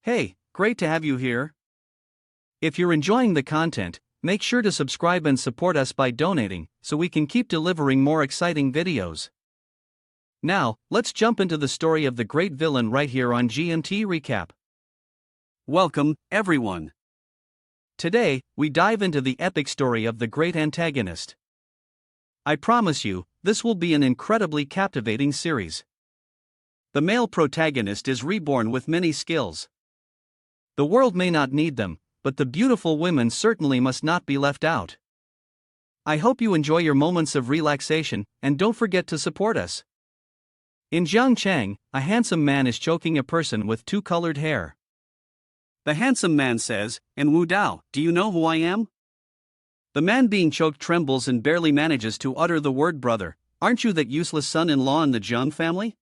Hey, great to have you here. If you're enjoying the content, make sure to subscribe and support us by donating, so we can keep delivering more exciting videos. Now, let's jump into the story of the great villain right here on GMT Recap. Welcome, everyone. Today, we dive into the epic story of the great antagonist. I promise you, this will be an incredibly captivating series. The male protagonist is reborn with many skills. The world may not need them, but the beautiful women certainly must not be left out. I hope you enjoy your moments of relaxation, and don't forget to support us. In Jang, a handsome man is choking a person with two colored hair. The handsome man says, "And Wu Dao, do you know who I am?" The man being choked trembles and barely manages to utter the word brother. "Aren't you that useless son-in-law in the Jang family?"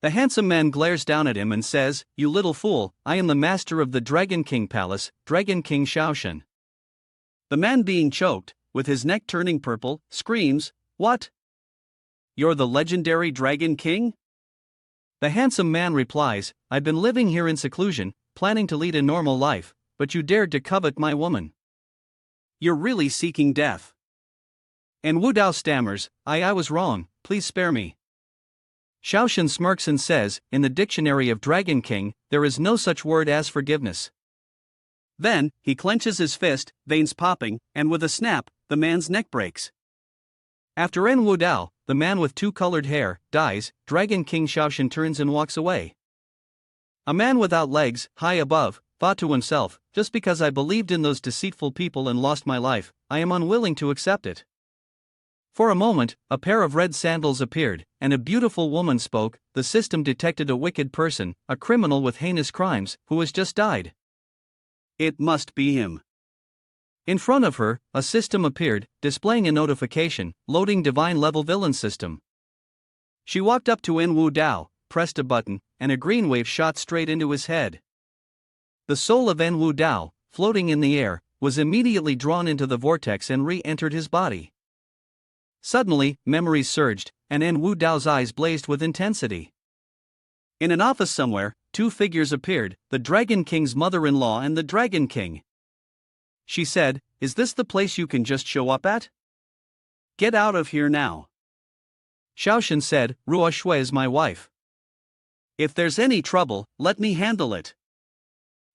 The handsome man glares down at him and says, "You little fool, I am the master of the Dragon King Palace, Dragon King Shaoshan." The man being choked, with his neck turning purple, screams, "What? You're the legendary Dragon King?" The handsome man replies, "I've been living here in seclusion, planning to lead a normal life, but you dared to covet my woman. You're really seeking death." And Wu Dao stammers, I was wrong, please spare me." Shaoshan smirks and says, "In the dictionary of Dragon King, there is no such word as forgiveness." Then, he clenches his fist, veins popping, and with a snap, the man's neck breaks. After Wu Dao, the man with two colored hair, dies, Dragon King Shaoshan turns and walks away. A man without legs, high above, thought to himself, "Just because I believed in those deceitful people and lost my life, I am unwilling to accept it." For a moment, a pair of red sandals appeared, and a beautiful woman spoke. The system detected a wicked person, a criminal with heinous crimes, who has just died. It must be him. In front of her, a system appeared, displaying a notification, "Loading divine level villain system." She walked up to Wu Dao, pressed a button, and a green wave shot straight into his head. The soul of Wu Dao, floating in the air, was immediately drawn into the vortex and re-entered his body. Suddenly, memories surged, and Wu Dao's eyes blazed with intensity. In an office somewhere, two figures appeared, the Dragon King's mother-in-law and the Dragon King. She said, "Is this the place you can just show up at? Get out of here now." Shaoshan said, "Ruo Shui is my wife. If there's any trouble, let me handle it.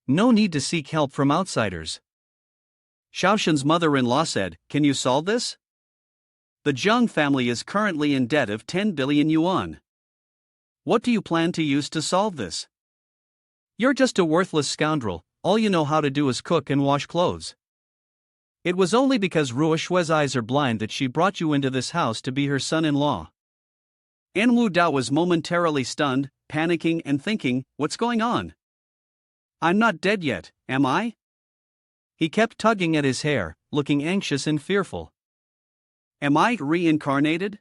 No need to seek help from outsiders." Shaoshan's mother-in-law said, "Can you solve this? The Jang family is currently in debt of 10 billion yuan. What do you plan to use to solve this? You're just a worthless scoundrel, all you know how to do is cook and wash clothes. It was only because Ruo Shui's eyes are blind that she brought you into this house to be her son-in-law." Wu Dao was momentarily stunned, panicking and thinking, "What's going on? I'm not dead yet, am I?" He kept tugging at his hair, looking anxious and fearful. "Am I reincarnated?"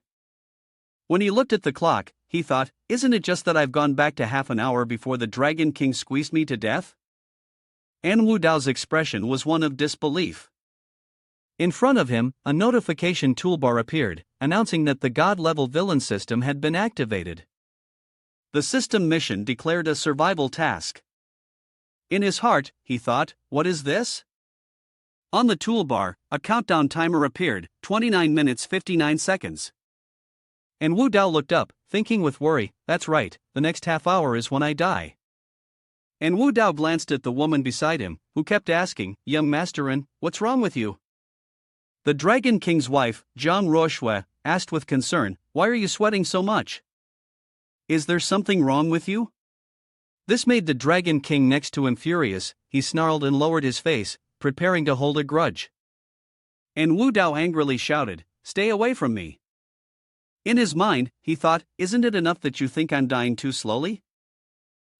When he looked at the clock, he thought, "Isn't it just that I've gone back to half an hour before the Dragon King squeezed me to death?" Wu Dao's expression was one of disbelief. In front of him, a notification toolbar appeared, announcing that the God-level villain system had been activated. The system mission declared a survival task. In his heart, he thought, "What is this?" On the toolbar, a countdown timer appeared, 29 minutes 59 seconds. Wu Dao looked up, thinking with worry, "That's right, the next half hour is when I die." Wu Dao glanced at the woman beside him, who kept asking, "Young masterin, what's wrong with you?" The Dragon King's wife, Zhang Ruoshui, asked with concern, "Why are you sweating so much? Is there something wrong with you?" This made the Dragon King next to him furious. He snarled and lowered his face, preparing to hold a grudge. Wu Dao angrily shouted, "Stay away from me." In his mind, he thought, "Isn't it enough that you think I'm dying too slowly?"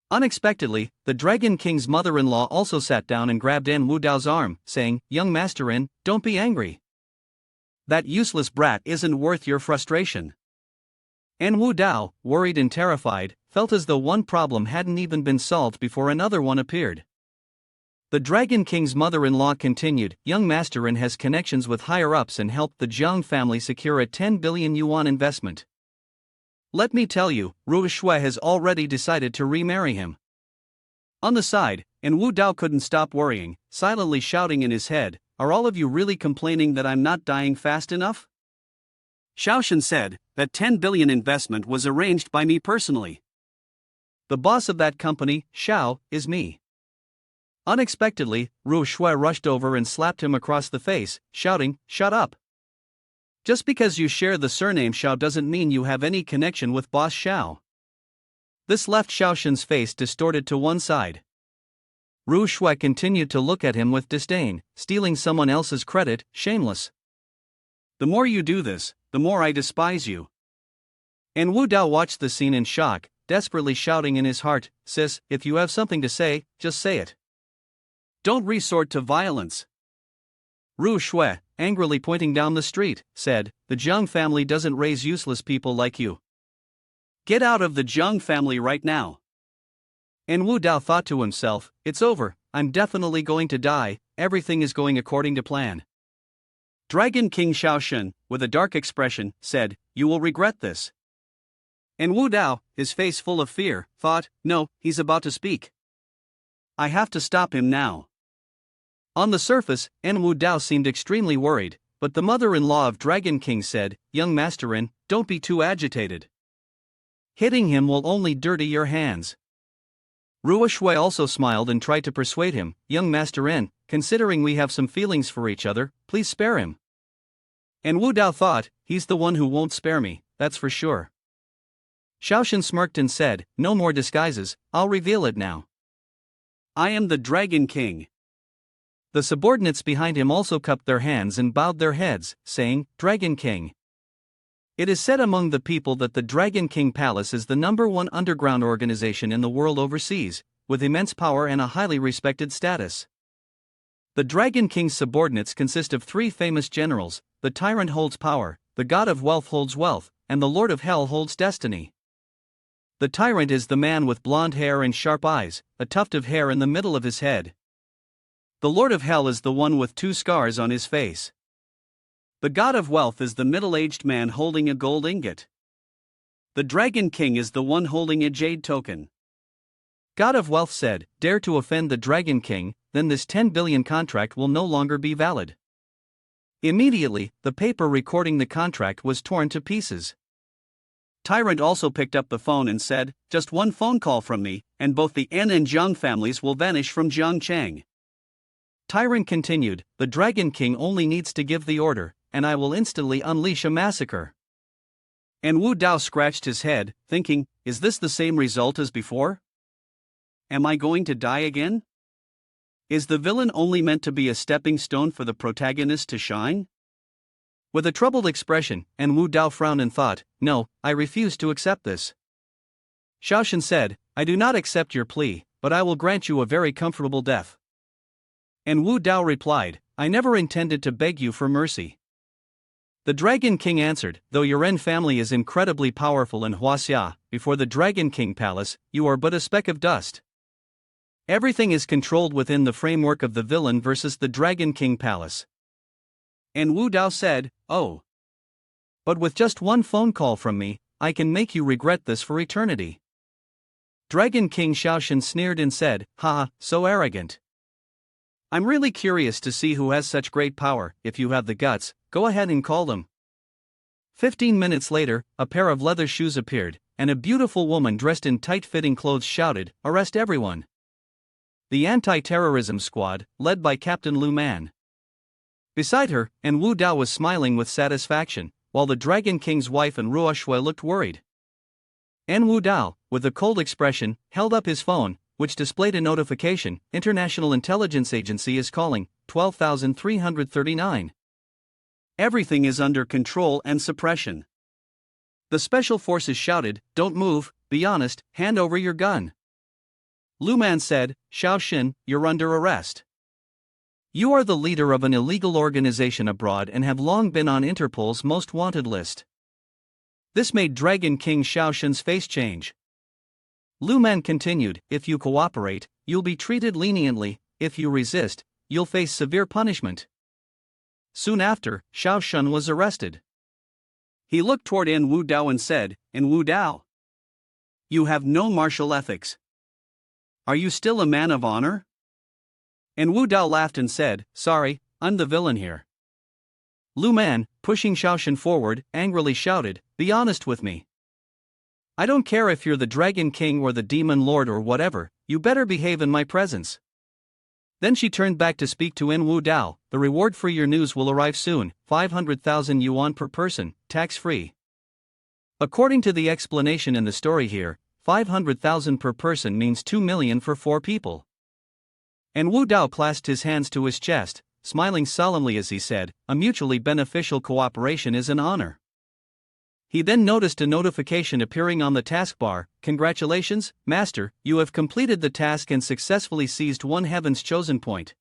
Unexpectedly, the Dragon King's mother-in-law also sat down and grabbed Wu Dao's arm, saying, "Young masterin, don't be angry. That useless brat isn't worth your frustration." Wu Dao, worried and terrified, felt as though one problem hadn't even been solved before another one appeared. The Dragon King's mother-in-law continued, "Young masterin has connections with higher-ups and helped the Zhang family secure a 10 billion yuan investment. Let me tell you, Ruo Shui has already decided to remarry him." On the side, and Wu Dao couldn't stop worrying, silently shouting in his head, "Are all of you really complaining that I'm not dying fast enough?" Xiaoshan said, "That 10 billion investment was arranged by me personally. The boss of that company, Xiao, is me." Unexpectedly, Ru Shui rushed over and slapped him across the face, shouting, "Shut up! Just because you share the surname Xiao doesn't mean you have any connection with Boss Xiao." This left Xiaoshan's face distorted to one side. Ru Shui continued to look at him with disdain, "Stealing someone else's credit, shameless. The more you do this, the more I despise you." And Wu Dao watched the scene in shock, desperately shouting in his heart, "Sis, if you have something to say, just say it. Don't resort to violence." Ru Shui, angrily pointing down the street, said, "The Jang family doesn't raise useless people like you. Get out of the Jang family right now." And Wu Dao thought to himself, "It's over, I'm definitely going to die, everything is going according to plan." Dragon King Xiaoshan, with a dark expression, said, "You will regret this." And Wu Dao, his face full of fear, thought, "No, he's about to speak. I have to stop him now." On the surface, Wu Dao seemed extremely worried, but the mother-in-law of Dragon King said, "Young Masterin, don't be too agitated. Hitting him will only dirty your hands." Ru Shui also smiled and tried to persuade him, "Young Masterin, considering we have some feelings for each other, please spare him." And Wu Dao thought, "He's the one who won't spare me, that's for sure." Xiaoshan smirked and said, "No more disguises, I'll reveal it now. I am the Dragon King." The subordinates behind him also cupped their hands and bowed their heads, saying, "Dragon King." It is said among the people that the Dragon King Palace is the #1 underground organization in the world overseas, with immense power and a highly respected status. The Dragon King's subordinates consist of 3 famous generals: the tyrant holds power, the god of wealth holds wealth, and the lord of hell holds destiny. The tyrant is the man with blonde hair and sharp eyes, a tuft of hair in the middle of his head. The lord of hell is the one with 2 scars on his face. The god of wealth is the middle-aged man holding a gold ingot. The Dragon King is the one holding a jade token. God of wealth said, "Dare to offend the Dragon King, then this 10 billion contract will no longer be valid." Immediately, the paper recording the contract was torn to pieces. Tyrant also picked up the phone and said, "Just one phone call from me, and both the N and Jiang families will vanish from Jiangchang." Tyrant continued, "The Dragon King only needs to give the order, and I will instantly unleash a massacre." And Wu Dao scratched his head, thinking, "Is this the same result as before? Am I going to die again? Is the villain only meant to be a stepping stone for the protagonist to shine?" With a troubled expression, Wu Dao frowned and thought, "No, I refuse to accept this." Xiaoshan said, "I do not accept your plea, but I will grant you a very comfortable death." And Wu Dao replied, "I never intended to beg you for mercy." The Dragon King answered, "Though your Ren family is incredibly powerful in Huaxia, before the Dragon King Palace, you are but a speck of dust. Everything is controlled within the framework of the villain versus the Dragon King Palace." And Wu Dao said, "Oh. But with just one phone call from me, I can make you regret this for eternity." Dragon King Xiaoshan sneered and said, "Ha, so arrogant. I'm really curious to see who has such great power. If you have the guts, go ahead and call them." 15 minutes later, a pair of leather shoes appeared, and a beautiful woman dressed in tight-fitting clothes shouted, "Arrest everyone." The anti-terrorism squad, led by Captain Lu Man. Beside her, Wu Dao was smiling with satisfaction, while the Dragon King's wife and Ruo Shui looked worried. Wu Dao, with a cold expression, held up his phone, which displayed a notification: "International Intelligence Agency is calling, 12,339. Everything is under control and suppression." The special forces shouted, "Don't move, be honest, hand over your gun." Lu Man said, "Xiaoshan, you're under arrest. You are the leader of an illegal organization abroad and have long been on Interpol's most wanted list." This made Dragon King Xiaoshan's face change. Lu Man continued, "If you cooperate, you'll be treated leniently; if you resist, you'll face severe punishment." Soon after, Xiaoshan was arrested. He looked toward Wu Dao and said, "Wu Dao, you have no martial ethics. Are you still a man of honor? And Wu Dao laughed and said, Sorry, I'm the villain here. Lu Man, pushing Xiaoshan forward, angrily shouted, Be honest with me. I don't care if you're the Dragon King or the Demon Lord or whatever, you better behave in my presence. Then she turned back to speak to Wu Dao, The reward for your news will arrive soon, 500,000 yuan per person, tax-free. According to the explanation in the story here, 500,000 per person means 2 million for 4 people. And Wu Dao clasped his hands to his chest, smiling solemnly as he said, A mutually beneficial cooperation is an honor. He then noticed a notification appearing on the taskbar, Congratulations, Master, you have completed the task and successfully seized one heaven's chosen point.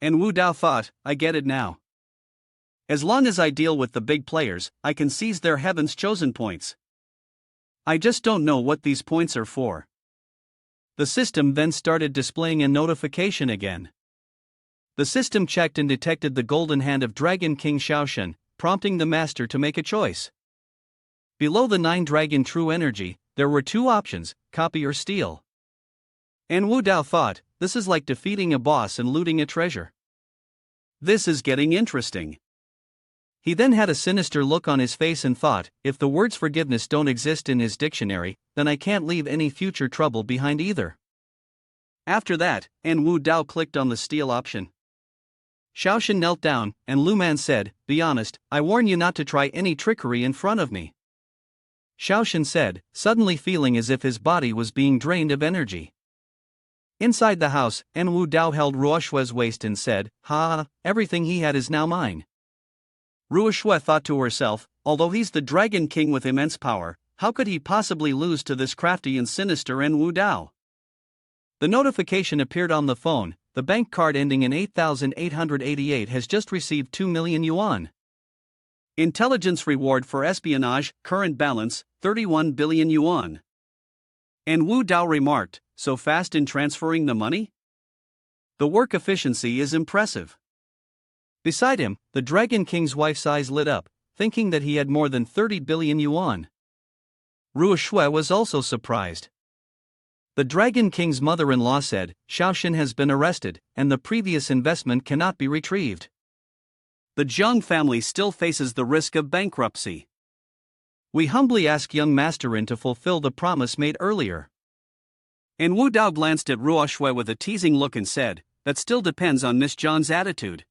And Wu Dao thought, I get it now. As long as I deal with the big players, I can seize their heaven's chosen points. I just don't know what these points are for. The system then started displaying a notification again. The system checked and detected the golden hand of Dragon King Xiaoshan, prompting the master to make a choice. Below the 9 dragon true energy, there were 2 options, copy or steal. And Wu Dao thought, this is like defeating a boss and looting a treasure. This is getting interesting. He then had a sinister look on his face and thought, if the words forgiveness don't exist in his dictionary, then I can't leave any future trouble behind either. After that, Wu Dao clicked on the steal option. Xiaoshan knelt down, and Lu Man said, Be honest, I warn you not to try any trickery in front of me. Xiaoshan said, suddenly feeling as if his body was being drained of energy. Inside the house, Wu Dao held Ruoshue's waist and said, Ha, everything he had is now mine. Ruoshue thought to herself, although he's the Dragon King with immense power, how could he possibly lose to this crafty and sinister Wu Dao? The notification appeared on the phone, the bank card ending in 8,888 has just received 2 million yuan. Intelligence reward for espionage, current balance, 31 billion yuan. And Wu Dao remarked, so fast in transferring the money? The work efficiency is impressive. Beside him, the Dragon King's wife's eyes lit up, thinking that he had more than 30 billion yuan. Ruoshue was also surprised. The Dragon King's mother-in-law said, Xiaoshan has been arrested, and the previous investment cannot be retrieved. The Jang family still faces the risk of bankruptcy. We humbly ask young Masterin to fulfill the promise made earlier. And Wu Dao glanced at Ruoshue with a teasing look and said, That still depends on Miss Zhang's attitude.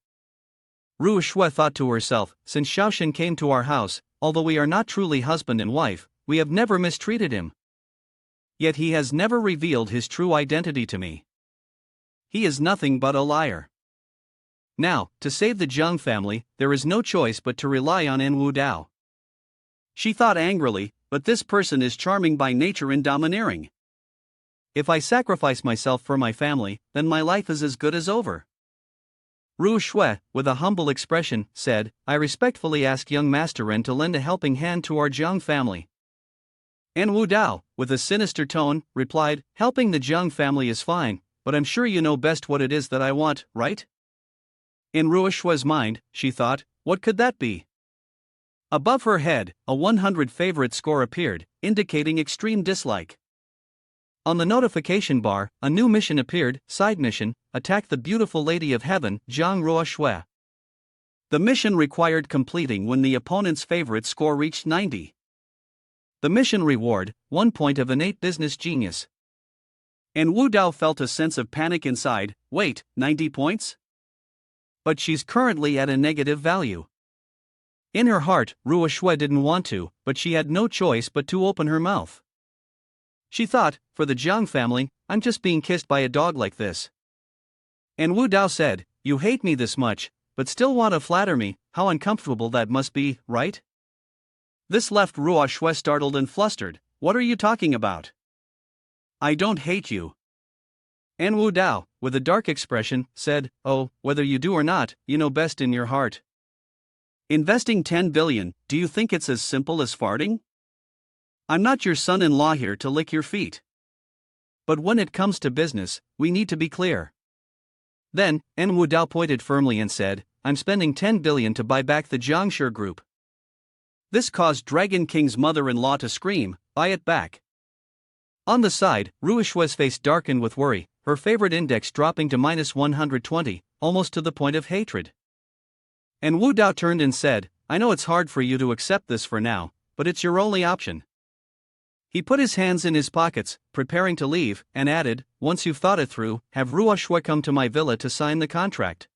Ruoshue thought to herself, since Xiaoshan came to our house, although we are not truly husband and wife, we have never mistreated him. Yet he has never revealed his true identity to me. He is nothing but a liar. Now, to save the Zhang family, there is no choice but to rely on Wu Dao. She thought angrily, but this person is charming by nature and domineering. If I sacrifice myself for my family, then my life is as good as over. Ruoshue, with a humble expression, said, I respectfully ask young Masterin to lend a helping hand to our Zhang family. And Wu Dao, with a sinister tone, replied, Helping the Zhang family is fine, but I'm sure you know best what it is that I want, right? In Ruoshue's mind, she thought, what could that be? Above her head, a 100 favorite score appeared, indicating extreme dislike. On the notification bar, a new mission appeared, side mission, attack the beautiful lady of heaven, Zhang Ruoshue. The mission required completing when the opponent's favorite score reached 90. The mission reward, 1 point of innate business genius. And Wu Dao felt a sense of panic inside, wait, 90 points? But she's currently at a negative value. In her heart, Ruoshue didn't want to, but she had no choice but to open her mouth. She thought, for the Zhang family, I'm just being kissed by a dog like this. And Wu Dao said, you hate me this much, but still want to flatter me, how uncomfortable that must be, right? This left Ruoshue startled and flustered, what are you talking about? I don't hate you. And Wu Dao, with a dark expression, said, oh, whether you do or not, you know best in your heart. Investing 10 billion, do you think it's as simple as farting? I'm not your son-in-law here to lick your feet. But when it comes to business, we need to be clear. Then, Wu Dao pointed firmly and said, I'm spending 10 billion to buy back the Jiangshi Group. This caused Dragon King's mother-in-law to scream, buy it back. On the side, Ruishua's face darkened with worry, her favorite index dropping to -120, almost to the point of hatred. And Wu Dao turned and said, I know it's hard for you to accept this for now, but it's your only option. He put his hands in his pockets, preparing to leave, and added, once you've thought it through, have Ruoshua come to my villa to sign the contract.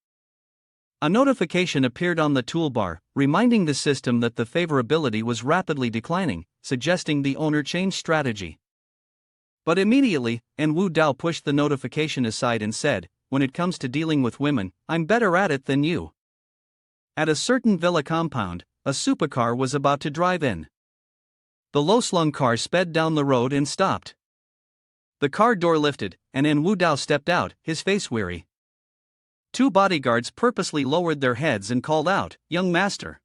A notification appeared on the toolbar, reminding the system that the favorability was rapidly declining, suggesting the owner changed strategy. But immediately, Wu Dao pushed the notification aside and said, when it comes to dealing with women, I'm better at it than you. At a certain villa compound, a supercar was about to drive in. The low-slung car sped down the road and stopped. The car door lifted, and Wu Dao stepped out, his face weary. Two bodyguards purposely lowered their heads and called out, Young master.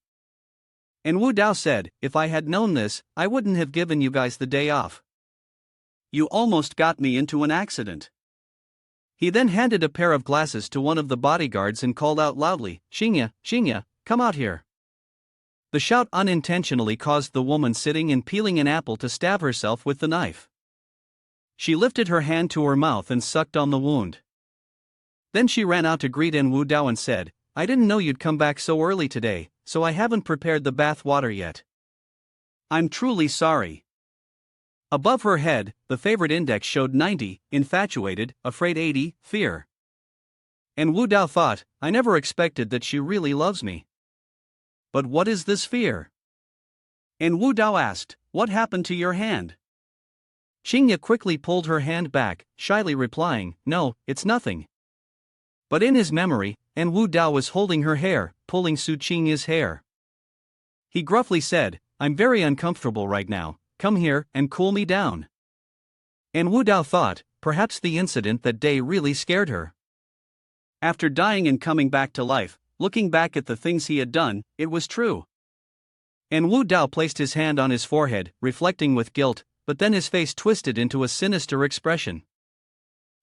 Wu Dao said, if I had known this, I wouldn't have given you guys the day off. You almost got me into an accident. He then handed a pair of glasses to one of the bodyguards and called out loudly, Xingya, come out here. The shout unintentionally caused the woman sitting and peeling an apple to stab herself with the knife. She lifted her hand to her mouth and sucked on the wound. Then she ran out to greet Wu Dao and said, I didn't know you'd come back so early today, so I haven't prepared the bath water yet. I'm truly sorry. Above her head, the favorite index showed 90, infatuated, afraid 80, fear. Wu Dao thought, I never expected that she really loves me. But what is this fear? Wu Dao asked, what happened to your hand? Xingya quickly pulled her hand back, shyly replying, no, it's nothing. But in his memory, Wu Dao was holding her hair, pulling Su Qingya's hair. He gruffly said, I'm very uncomfortable right now, come here and cool me down. Wu Dao thought, perhaps the incident that day really scared her. After dying and coming back to life, looking back at the things he had done, it was true. Wu Dao placed his hand on his forehead, reflecting with guilt, but then his face twisted into a sinister expression.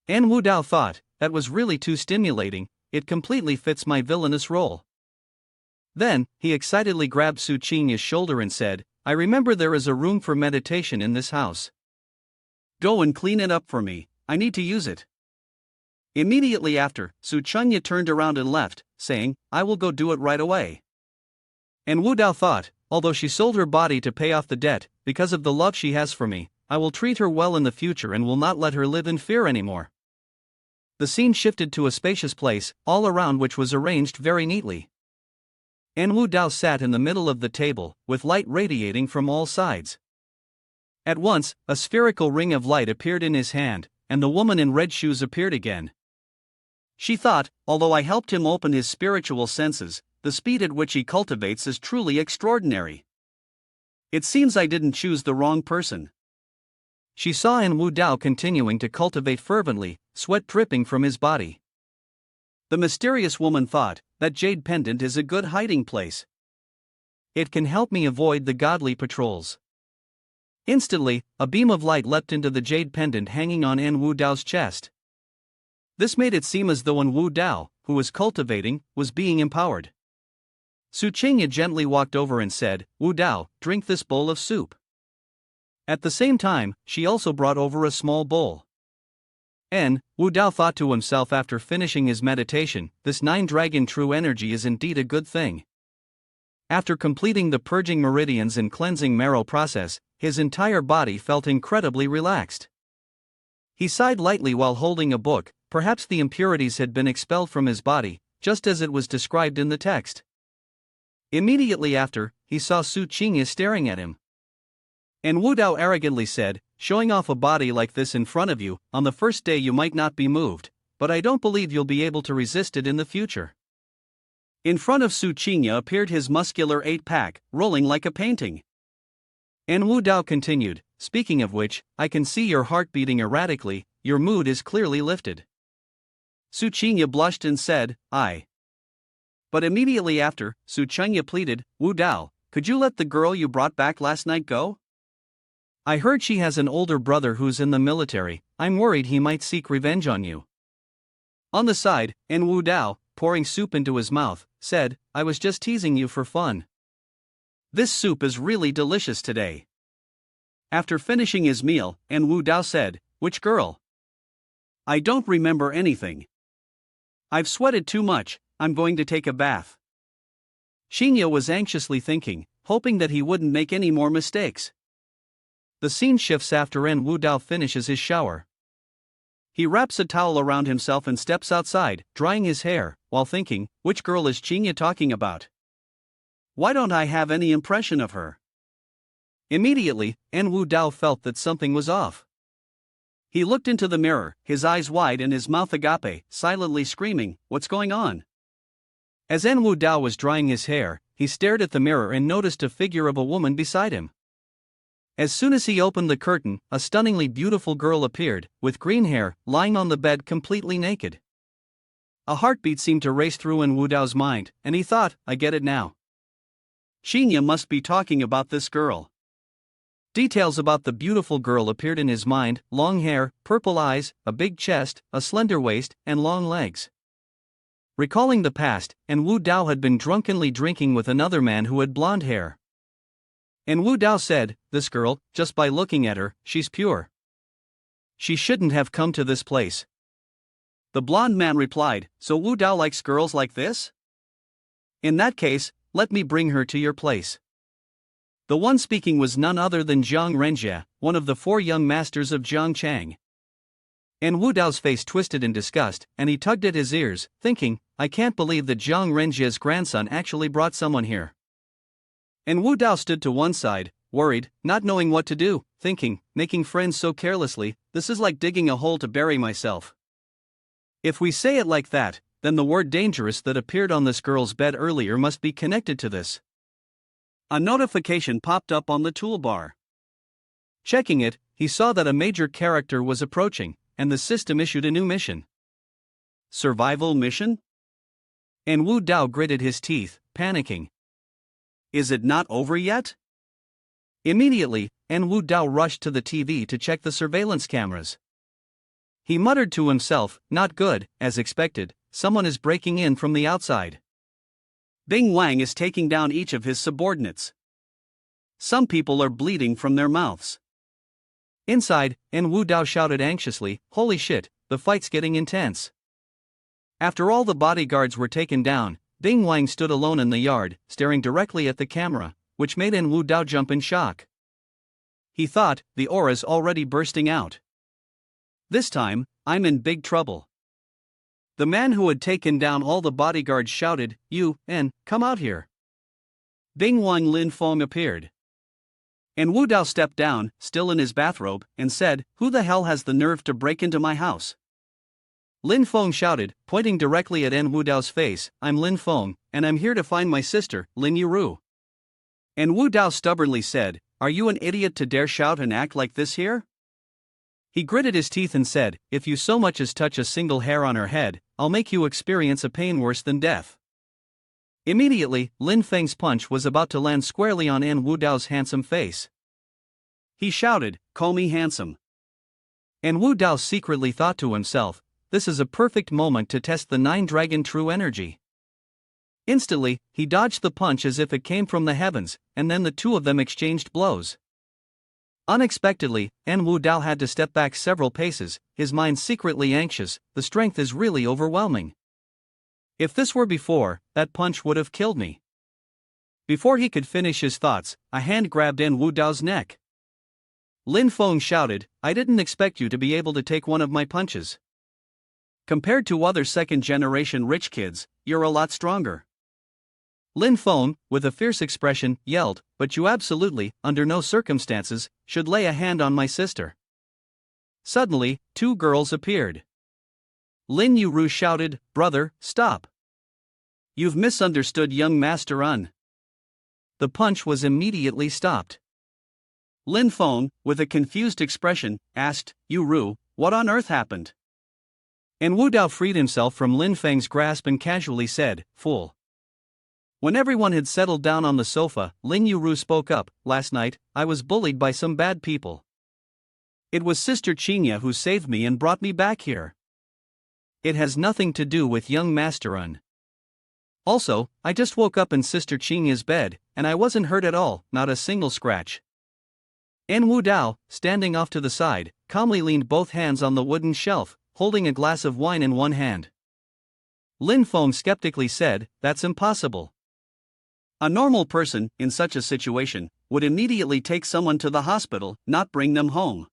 Wu Dao thought, that was really too stimulating, it completely fits my villainous role. Then, he excitedly grabbed Su Qingya's shoulder and said, I remember there is a room for meditation in this house. Go and clean it up for me, I need to use it. Immediately after, Su Qingya turned around and left, saying, I will go do it right away. Wu Dao thought, although she sold her body to pay off the debt, because of the love she has for me, I will treat her well in the future and will not let her live in fear anymore. The scene shifted to a spacious place, all around which was arranged very neatly. Wu Dao sat in the middle of the table, with light radiating from all sides. At once, a spherical ring of light appeared in his hand, and the woman in red shoes appeared again. She thought, although I helped him open his spiritual senses, the speed at which he cultivates is truly extraordinary. It seems I didn't choose the wrong person. She saw Wu Dao continuing to cultivate fervently, sweat dripping from his body. The mysterious woman thought, that jade pendant is a good hiding place. It can help me avoid the godly patrols. Instantly, a beam of light leapt into the jade pendant hanging on Wu Dao's chest. This made it seem as though Wu Dao, who was cultivating, was being empowered. Su Qingya gently walked over and said, Wu Dao, drink this bowl of soup. At the same time, she also brought over a small bowl. Wu Dao thought to himself after finishing his meditation, this 9-dragon true energy is indeed a good thing. After completing the purging meridians and cleansing marrow process, his entire body felt incredibly relaxed. He sighed lightly while holding a book, perhaps the impurities had been expelled from his body, just as it was described in the text. Immediately after, he saw Su Qingya staring at him. Wu Dao arrogantly said, showing off a body like this in front of you, on the first day you might not be moved, but I don't believe you'll be able to resist it in the future. In front of Su Qingya appeared his muscular 8-pack, rolling like a painting. Wu Dao continued, speaking of which, I can see your heart beating erratically, your mood is clearly lifted. Su Qingya blushed and said, I. But immediately after, Su Qingya pleaded, Wu Dao, could you let the girl you brought back last night go? I heard she has an older brother who's in the military, I'm worried he might seek revenge on you. On the side, Wu Dao, pouring soup into his mouth, said, I was just teasing you for fun. This soup is really delicious today. After finishing his meal, Wu Dao said, "Which girl? I don't remember anything. I've sweated too much, I'm going to take a bath." Xinya was anxiously thinking, hoping that he wouldn't make any more mistakes. The scene shifts after Wu Dao finishes his shower. He wraps a towel around himself and steps outside, drying his hair, while thinking, which girl is Xinya talking about? Why don't I have any impression of her? Immediately, Wu Dao felt that something was off. He looked into the mirror, his eyes wide and his mouth agape, silently screaming, "What's going on?" As Wu Dao was drying his hair, he stared at the mirror and noticed a figure of a woman beside him. As soon as he opened the curtain, a stunningly beautiful girl appeared, with green hair, lying on the bed completely naked. A heartbeat seemed to race through Wu Dao's mind, and he thought, I get it now. Xinya must be talking about this girl. Details about the beautiful girl appeared in his mind: long hair, purple eyes, a big chest, a slender waist, and long legs. Recalling the past, Wu Dao had been drunkenly drinking with another man who had blonde hair. Wu Dao said, "This girl, just by looking at her, she's pure. She shouldn't have come to this place." The blonde man replied, "So Wu Dao likes girls like this? In that case, let me bring her to your place." The one speaking was none other than Zhang Renjie, one of the 4 young masters of Zhangchang. Wu Dao's face twisted in disgust, and he tugged at his ears, thinking, I can't believe that Zhang Renjie's grandson actually brought someone here. Wu Dao stood to one side, worried, not knowing what to do, thinking, making friends so carelessly, this is like digging a hole to bury myself. If we say it like that, then the word dangerous that appeared on this girl's bed earlier must be connected to this. A notification popped up on the toolbar. Checking it, he saw that a major character was approaching, and the system issued a new mission. Survival mission? Wu Dao gritted his teeth, panicking. Is it not over yet? Immediately, Wu Dao rushed to the TV to check the surveillance cameras. He muttered to himself, not good, as expected, someone is breaking in from the outside. Bing Wang is taking down each of his subordinates. Some people are bleeding from their mouths. Inside, Wu Dao shouted anxiously, holy shit, the fight's getting intense. After all the bodyguards were taken down, Bing Wang stood alone in the yard, staring directly at the camera, which made Wu Dao jump in shock. He thought, the aura's already bursting out. This time, I'm in big trouble. The man who had taken down all the bodyguards shouted, come out here. Bing Wang Lin Feng appeared. Wu Dao stepped down, still in his bathrobe, and said, who the hell has the nerve to break into my house? Lin Feng shouted, pointing directly at Wu Dao's face, I'm Lin Feng, and I'm here to find my sister, Lin Yuru. Wu Dao stubbornly said, are you an idiot to dare shout and act like this here? He gritted his teeth and said, if you so much as touch a single hair on her head, I'll make you experience a pain worse than death. Immediately, Lin Feng's punch was about to land squarely on Wu Dao's handsome face. He shouted, call me handsome. Wu Dao secretly thought to himself, this is a perfect moment to test the 9-dragon true energy. Instantly, he dodged the punch as if it came from the heavens, and then the two of them exchanged blows. Unexpectedly, Wu Dao had to step back several paces, his mind secretly anxious, the strength is really overwhelming. If this were before, that punch would have killed me. Before he could finish his thoughts, a hand grabbed Wu Dao's neck. Lin Feng shouted, I didn't expect you to be able to take one of my punches. Compared to other second-generation rich kids, you're a lot stronger. Lin Feng, with a fierce expression, yelled, but you absolutely, under no circumstances, should lay a hand on my sister. Suddenly, 2 girls appeared. Lin Yuru shouted, brother, stop. You've misunderstood young Master Un. The punch was immediately stopped. Lin Feng, with a confused expression, asked, Yuru, what on earth happened? Wu Dao freed himself from Lin Feng's grasp and casually said, fool. When everyone had settled down on the sofa, Lin Yuru spoke up, last night, I was bullied by some bad people. It was Sister Qinya who saved me and brought me back here. It has nothing to do with young Master Un. Also, I just woke up in Sister Qinya's bed, and I wasn't hurt at all, not a single scratch. And Wu Dao, standing off to the side, calmly leaned both hands on the wooden shelf, holding a glass of wine in one hand. Lin Feng skeptically said, "That's impossible. A normal person, in such a situation, would immediately take someone to the hospital, not bring them home."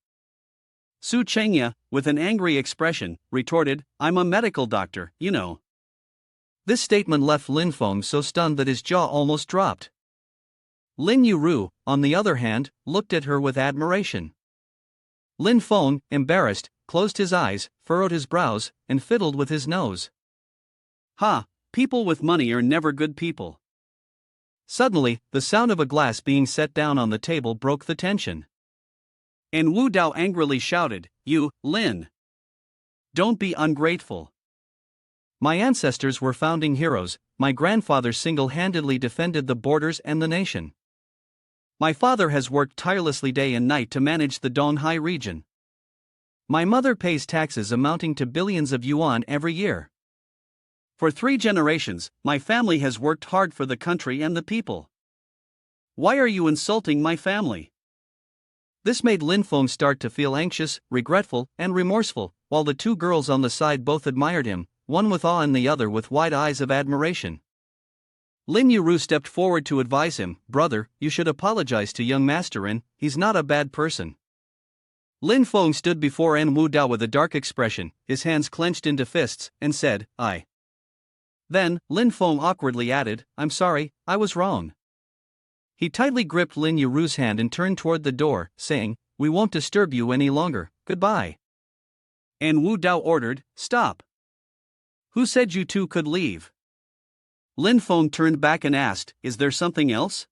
Su Chengya, with an angry expression, retorted, "I'm a medical doctor, you know." This statement left Lin Feng so stunned that his jaw almost dropped. Lin Yuru, on the other hand, looked at her with admiration. Lin Feng, embarrassed, closed his eyes, furrowed his brows, and fiddled with his nose. "Ha, people with money are never good people." Suddenly, the sound of a glass being set down on the table broke the tension. And Wu Dao angrily shouted, "You, Lin! Don't be ungrateful. My ancestors were founding heroes, my grandfather single-handedly defended the borders and the nation. My father has worked tirelessly day and night to manage the Donghai region. My mother pays taxes amounting to billions of yuan every year. For 3 generations, my family has worked hard for the country and the people. Why are you insulting my family?" This made Lin Feng start to feel anxious, regretful, and remorseful, while the 2 girls on the side both admired him, one with awe and the other with wide eyes of admiration. Lin Yuru stepped forward to advise him, "Brother, you should apologize to young Master N, he's not a bad person." Lin Feng stood before N Wu Dao with a dark expression, his hands clenched into fists, and said, "I." Then, Lin Feng awkwardly added, "I'm sorry, I was wrong." He tightly gripped Lin Yuru's hand and turned toward the door, saying, "We won't disturb you any longer, goodbye." And Wu Dao ordered, "Stop. Who said you 2 could leave?" Lin Feng turned back and asked, "Is there something else?"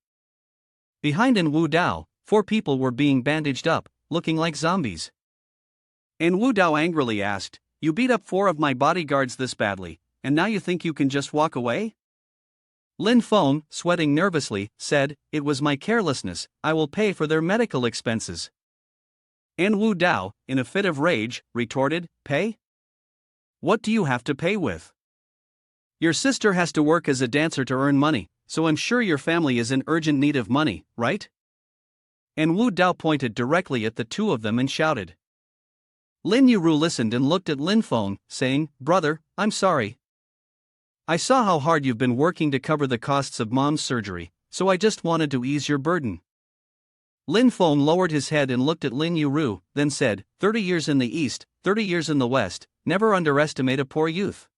Behind N Wu Dao, 4 people were being bandaged up, looking like zombies. And Wu Dao angrily asked, "You beat up 4 of my bodyguards this badly, and now you think you can just walk away?" Lin Feng, sweating nervously, said, "It was my carelessness, I will pay for their medical expenses." And Wu Dao, in a fit of rage, retorted, "Pay? What do you have to pay with? Your sister has to work as a dancer to earn money, so I'm sure your family is in urgent need of money, right?" And Wu Dao pointed directly at the 2 of them and shouted. Lin Yuru listened and looked at Lin Feng, saying, "Brother, I'm sorry. I saw how hard you've been working to cover the costs of Mom's surgery, so I just wanted to ease your burden." Lin Feng lowered his head and looked at Lin Yuru, then said, 30 years in the east, 30 years in the west, never underestimate a poor youth."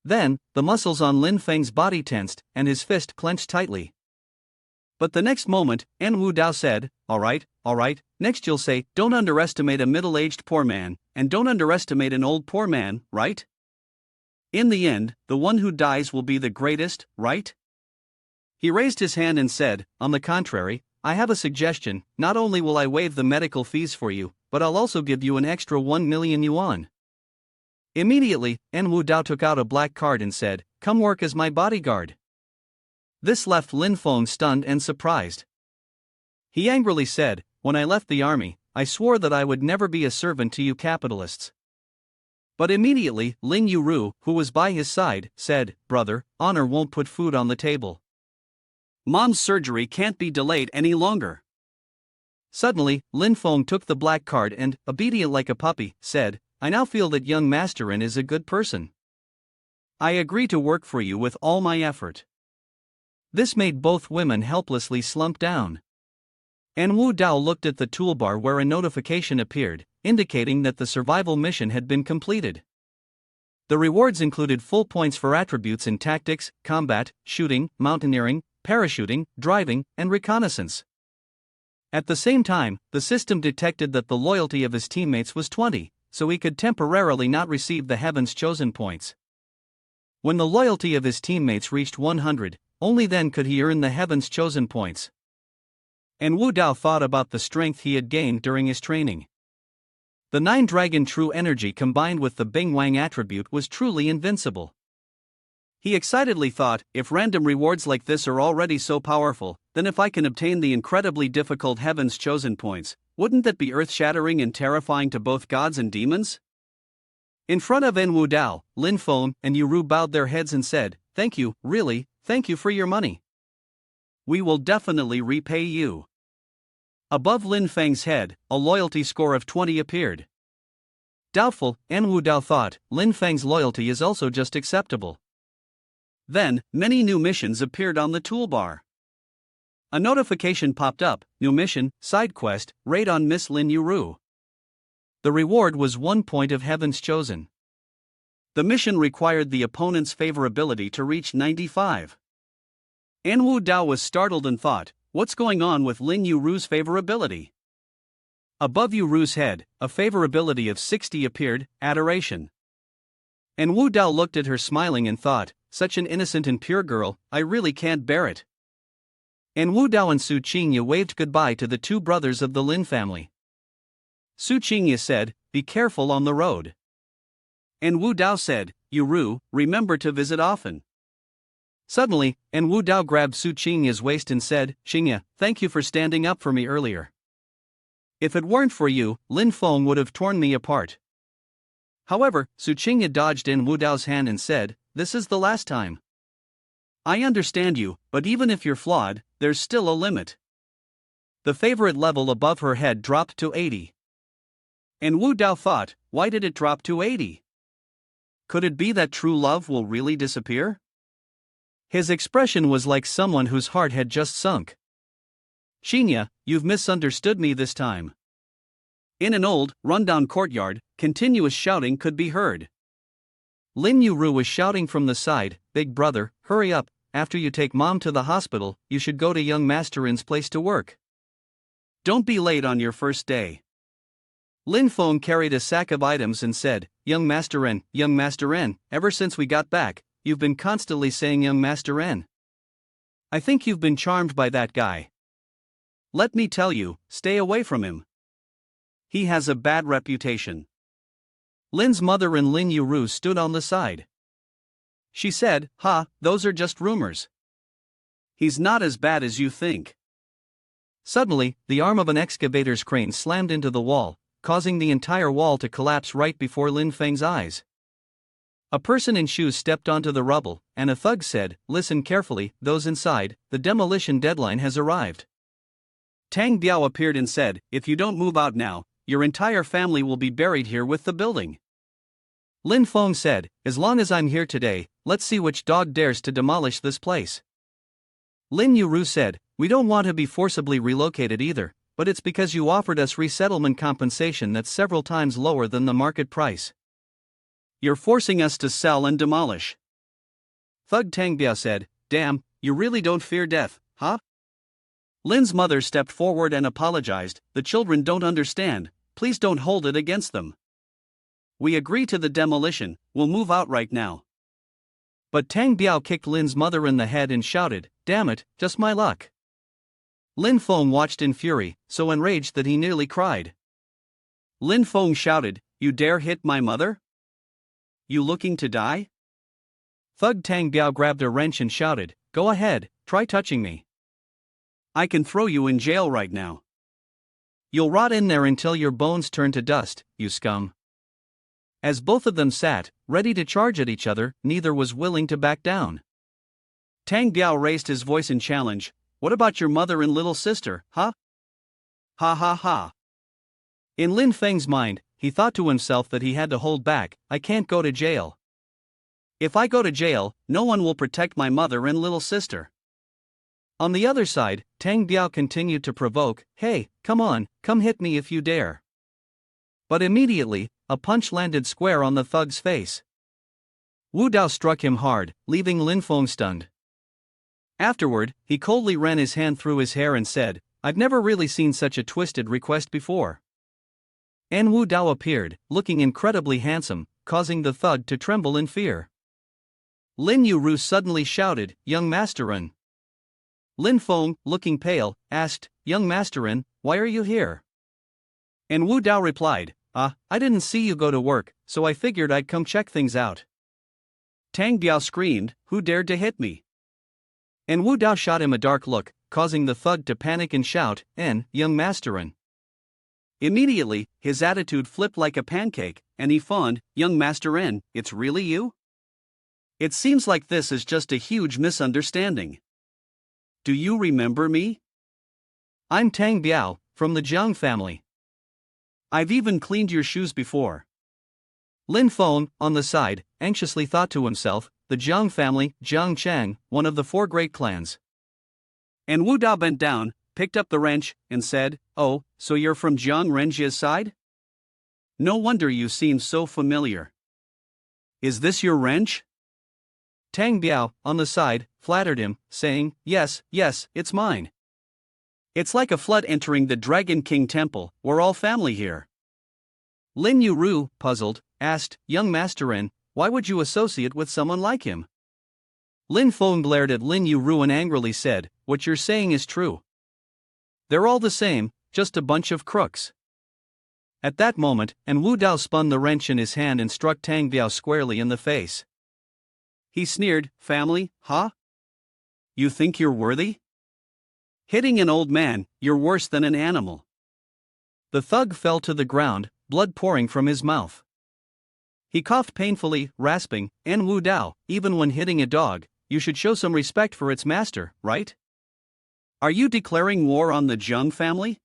Then, the muscles on Lin Feng's body tensed, and his fist clenched tightly. But the next moment, N Wu Dao said, all right, next you'll say, don't underestimate a middle-aged poor man, and don't underestimate an old poor man, right? In the end, the one who dies will be the greatest, right?" He raised his hand and said, "On the contrary, I have a suggestion, not only will I waive the medical fees for you, but I'll also give you an extra 1 million yuan. Immediately, N Wu Dao took out a black card and said, "Come work as my bodyguard." This left Lin Feng stunned and surprised. He angrily said, "When I left the army, I swore that I would never be a servant to you capitalists." But immediately, Lin Yuru, who was by his side, said, "Brother, honor won't put food on the table. Mom's surgery can't be delayed any longer." Suddenly, Lin Feng took the black card and, obedient like a puppy, said, "I now feel that young Master N is a good person. I agree to work for you with all my effort." This made both women helplessly slump down. And Wu Dao looked at the toolbar where a notification appeared, indicating that the survival mission had been completed. The rewards included full points for attributes in tactics, combat, shooting, mountaineering, parachuting, driving, and reconnaissance. At the same time, the system detected that the loyalty of his teammates was 20, so he could temporarily not receive the Heaven's Chosen points. When the loyalty of his teammates reached 100, only then could he earn the Heaven's Chosen points. And Wu Dao thought about the strength he had gained during his training. The 9-dragon true energy combined with the Bing Wang attribute was truly invincible. He excitedly thought, if random rewards like this are already so powerful, then if I can obtain the incredibly difficult Heaven's Chosen points, wouldn't that be earth-shattering and terrifying to both gods and demons? In front of N Wu Dao, Lin Feng and Yuru bowed their heads and said, "Thank you, really, thank you for your money. We will definitely repay you." Above Lin Feng's head, a loyalty score of 20 appeared. Doubtful, Wu Dao thought, Lin Feng's loyalty is also just acceptable. Then, many new missions appeared on the toolbar. A notification popped up, new mission, side quest, raid on Miss Lin Yuru. The reward was 1 point of Heaven's Chosen. The mission required the opponent's favorability to reach 95. Wu Dao was startled and thought, what's going on with Lin Yuru's favorability? Above Yuru's head, a favorability of 60 appeared, adoration. Wu Dao looked at her smiling and thought, such an innocent and pure girl, I really can't bear it. Wu Dao and Su Qingye waved goodbye to the two brothers of the Lin family. Su Qingye said, be careful on the road. Wu Dao said, Yuru, remember to visit often. Suddenly, Wu Dao grabbed Su Qingye's waist and said, Qingye, thank you for standing up for me earlier. If it weren't for you, Lin Feng would have torn me apart. However, Su Qingye dodged Wu Dao's hand and said, this is the last time. I understand you, but even if you're flawed, there's still a limit. The favorite level above her head dropped to 80. Wu Dao thought, why did it drop to 80? Could it be that true love will really disappear? His expression was like someone whose heart had just sunk. Qingye, you've misunderstood me this time. In an old, rundown courtyard, continuous shouting could be heard. Lin Yuru was shouting from the side, big brother, hurry up, after you take mom to the hospital, you should go to young Master N's place to work. Don't be late on your first day. Lin Feng carried a sack of items and said, young Master N, ever since we got back, you've been constantly saying young Master N. I think you've been charmed by that guy. Let me tell you, stay away from him. He has a bad reputation. Lin's mother and Lin Yuru stood on the side. She said, those are just rumors. He's not as bad as you think. Suddenly, the arm of an excavator's crane slammed into the wall, causing the entire wall to collapse right before Lin Feng's eyes. A person in shoes stepped onto the rubble, and a thug said, listen carefully, those inside, the demolition deadline has arrived. Tang Biao appeared and said, if you don't move out now, your entire family will be buried here with the building. Lin Feng said, as long as I'm here today, let's see which dog dares to demolish this place. Lin Yuru said, we don't want to be forcibly relocated either, but it's because you offered us resettlement compensation that's several times lower than the market price. You're forcing us to sell and demolish. Thug Tang Biao said, damn, you really don't fear death, huh? Lin's mother stepped forward and apologized, the children don't understand, please don't hold it against them. We agree to the demolition, we'll move out right now. But Tang Biao kicked Lin's mother in the head and shouted, damn it, just my luck. Lin Feng watched in fury, so enraged that he nearly cried. Lin Feng shouted, you dare hit my mother? You looking to die? Thug Tang Biao grabbed a wrench and shouted, go ahead, try touching me. I can throw you in jail right now. You'll rot in there until your bones turn to dust, you scum. As both of them sat, ready to charge at each other, neither was willing to back down. Tang Biao raised his voice in challenge, what about your mother and little sister, huh? Ha ha ha. In Lin Feng's mind, he thought to himself that he had to hold back, I can't go to jail. If I go to jail, no one will protect my mother and little sister. On the other side, Tang Biao continued to provoke, hey, come on, come hit me if you dare. But immediately, a punch landed square on the thug's face. Wu Dao struck him hard, leaving Lin Feng stunned. Afterward, he coldly ran his hand through his hair and said, I've never really seen such a twisted request before. Wu Dao appeared, looking incredibly handsome, causing the thug to tremble in fear. Lin Yuru suddenly shouted, young Masterin. Lin Feng, looking pale, asked, young Masterin, why are you here? Wu Dao replied, I didn't see you go to work, so I figured I'd come check things out. Tang Biao screamed, who dared to hit me? Wu Dao shot him a dark look, causing the thug to panic and shout, young Masterin. Immediately, his attitude flipped like a pancake, and he fawned, young Master N, it's really you? It seems like this is just a huge misunderstanding. Do you remember me? I'm Tang Biao, from the Jang family. I've even cleaned your shoes before. Lin Feng, on the side, anxiously thought to himself, the Jang family, Jiang Chang, one of the 4 great clans. And Wu Dao bent down, picked up the wrench, and said, "Oh, so you're from Jiang Renjia's side? No wonder you seem so familiar. Is this your wrench?" Tang Biao, on the side, flattered him, saying, "Yes, it's mine. It's like a flood entering the Dragon King Temple, we're all family here." Lin Yuru, puzzled, asked, "Young Masterin, why would you associate with someone like him?" Lin Feng glared at Lin Yuru and angrily said, "What you're saying is true. They're all the same, just a bunch of crooks." At that moment, and Wu Dao spun the wrench in his hand and struck Tang Biao squarely in the face. He sneered, "Family, huh? You think you're worthy? Hitting an old man, you're worse than an animal." The thug fell to the ground, blood pouring from his mouth. He coughed painfully, rasping, "And Wu Dao, even when hitting a dog, you should show some respect for its master, right? Are you declaring war on the Zheng family?"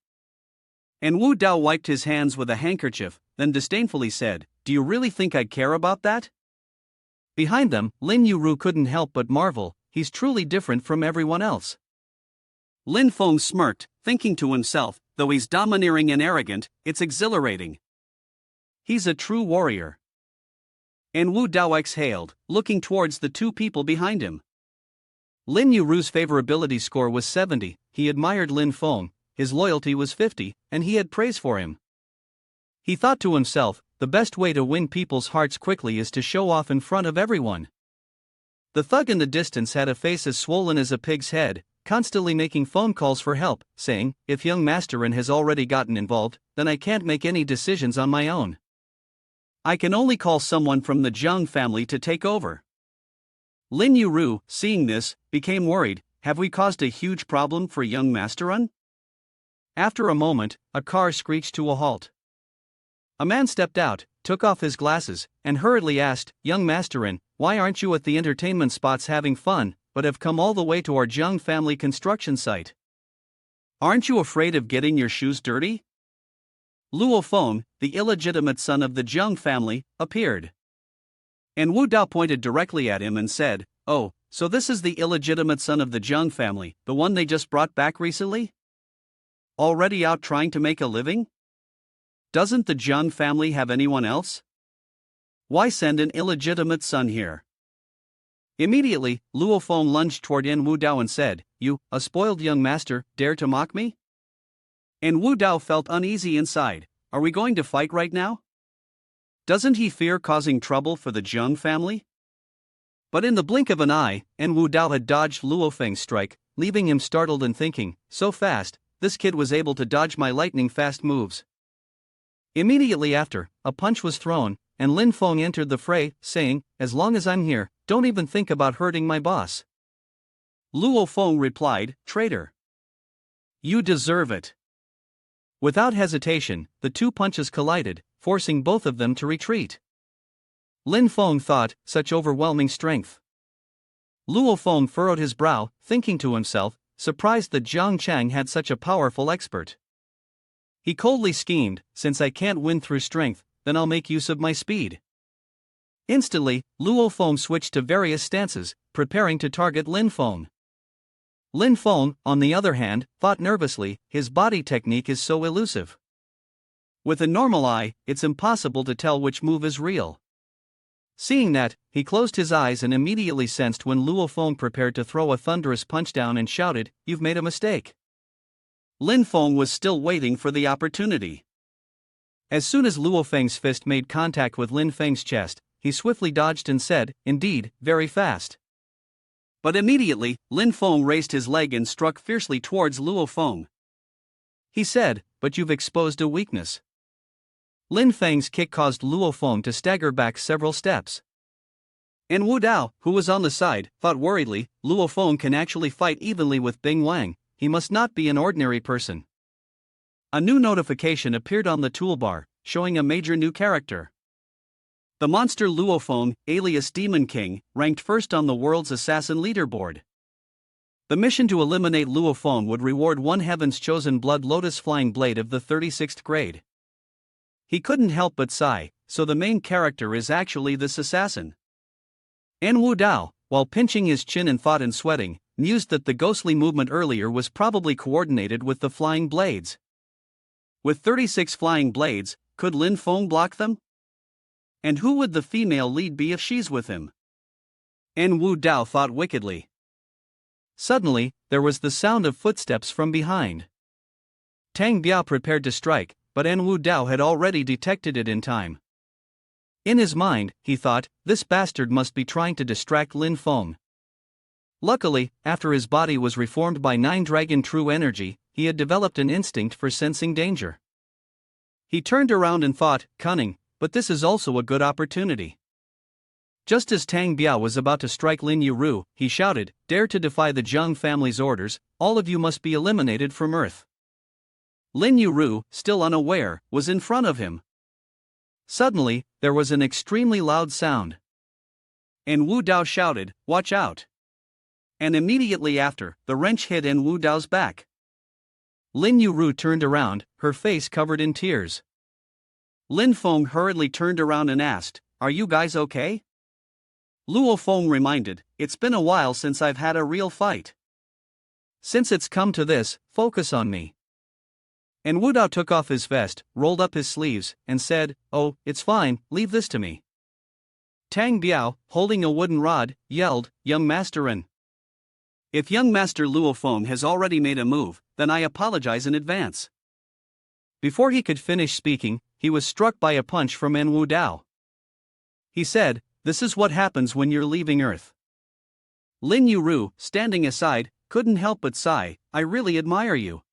And Wu Dao wiped his hands with a handkerchief, then disdainfully said, "Do you really think I'd care about that?" Behind them, Lin Yuru couldn't help but marvel, he's truly different from everyone else. Lin Feng smirked, thinking to himself, though he's domineering and arrogant, it's exhilarating. He's a true warrior. And Wu Dao exhaled, looking towards the 2 people behind him. Lin Yuru's favorability score was 70, he admired Lin Feng, his loyalty was 50, and he had praise for him. He thought to himself, the best way to win people's hearts quickly is to show off in front of everyone. The thug in the distance had a face as swollen as a pig's head, constantly making phone calls for help, saying, "If young Masterin has already gotten involved, then I can't make any decisions on my own. I can only call someone from the Zhang family to take over." Lin Yuru, seeing this, became worried, "Have we caused a huge problem for young Masterin?" After a moment, a car screeched to a halt. A man stepped out, took off his glasses, and hurriedly asked, "Young Masterin, why aren't you at the entertainment spots having fun, but have come all the way to our Zhang family construction site? Aren't you afraid of getting your shoes dirty?" Luo Feng, the illegitimate son of the Zhang family, appeared. And Wu Dao pointed directly at him and said, "Oh, so this is the illegitimate son of the Zhang family, the one they just brought back recently? Already out trying to make a living? Doesn't the Zhang family have anyone else? Why send an illegitimate son here?" Immediately, Luo Feng lunged toward Wu Dao and said, "You, a spoiled young master, dare to mock me?" And Wu Dao felt uneasy inside. Are we going to fight right now? Doesn't he fear causing trouble for the Zheng family? But in the blink of an eye, Wu Dao had dodged Luo Feng's strike, leaving him startled and thinking, "So fast, this kid was able to dodge my lightning-fast moves." Immediately after, a punch was thrown, and Lin Feng entered the fray, saying, "As long as I'm here, don't even think about hurting my boss." Luo Feng replied, "Traitor. You deserve it." Without hesitation, the 2 punches collided, forcing both of them to retreat. Lin Feng thought, such overwhelming strength. Luo Feng furrowed his brow, thinking to himself, surprised that Zhang Chang had such a powerful expert. He coldly schemed, "Since I can't win through strength, then I'll make use of my speed." Instantly, Luo Feng switched to various stances, preparing to target Lin Feng. Lin Feng, on the other hand, thought nervously, his body technique is so elusive. With a normal eye, it's impossible to tell which move is real. Seeing that, he closed his eyes and immediately sensed when Luo Feng prepared to throw a thunderous punch down and shouted, "You've made a mistake." Lin Feng was still waiting for the opportunity. As soon as Luo Feng's fist made contact with Lin Feng's chest, he swiftly dodged and said, "Indeed, very fast." But immediately, Lin Feng raised his leg and struck fiercely towards Luo Feng. He said, "But you've exposed a weakness." Lin Feng's kick caused Luo Feng to stagger back several steps. And Wu Dao, who was on the side, thought worriedly, Luo Feng can actually fight evenly with Bing Wang, he must not be an ordinary person. A new notification appeared on the toolbar, showing a major new character. The monster Luo Feng, alias Demon King, ranked first on the world's assassin leaderboard. The mission to eliminate Luo Feng would reward one Heaven's Chosen Blood Lotus Flying Blade of the 36th grade. He couldn't help but sigh, so the main character is actually this assassin. An Wu Dao, while pinching his chin in thought and sweating, mused that the ghostly movement earlier was probably coordinated with the flying blades. With 36 flying blades, could Lin Feng block them? And who would the female lead be if she's with him? An Wu Dao thought wickedly. Suddenly, there was the sound of footsteps from behind. Tang Biao prepared to strike, but An Wu Dao had already detected it in time. In his mind, he thought, this bastard must be trying to distract Lin Feng. Luckily, after his body was reformed by 9 Dragon True Energy, he had developed an instinct for sensing danger. He turned around and thought, cunning, but this is also a good opportunity. Just as Tang Biao was about to strike Lin Yuru, he shouted, "Dare to defy the Jang family's orders, all of you must be eliminated from Earth." Lin Yuru, still unaware, was in front of him. Suddenly, there was an extremely loud sound. And Wu Dao shouted, "Watch out!" And immediately after, the wrench hit An Wu Dao's back. Lin Yuru turned around, her face covered in tears. Lin Feng hurriedly turned around and asked, "Are you guys okay?" Luo Feng reminded, "It's been a while since I've had a real fight. Since it's come to this, focus on me." And Wu Dao took off his vest, rolled up his sleeves, and said, "Oh, it's fine, leave this to me." Tang Biao, holding a wooden rod, yelled, "Young Master Ren. If young Master Luo Feng has already made a move, then I apologize in advance." Before he could finish speaking, he was struck by a punch from An Wu Dao. He said, "This is what happens when you're leaving Earth." Lin Yuru, standing aside, couldn't help but sigh, "I really admire you."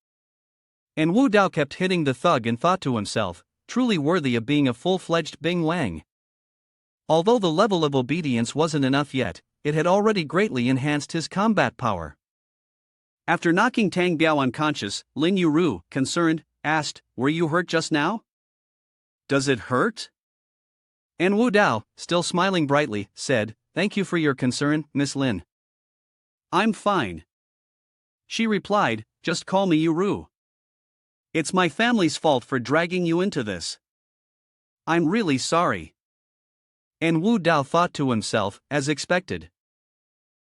And Wu Dao kept hitting the thug and thought to himself, truly worthy of being a full-fledged Bing Wang. Although the level of obedience wasn't enough yet, it had already greatly enhanced his combat power. After knocking Tang Biao unconscious, Lin Yuru, concerned, asked, "Were you hurt just now? Does it hurt?" And Wu Dao, still smiling brightly, said, "Thank you for your concern, Miss Lin." "I'm fine," she replied, "just call me Yuru. It's my family's fault for dragging you into this. I'm really sorry." And Wu Dao thought to himself, as expected.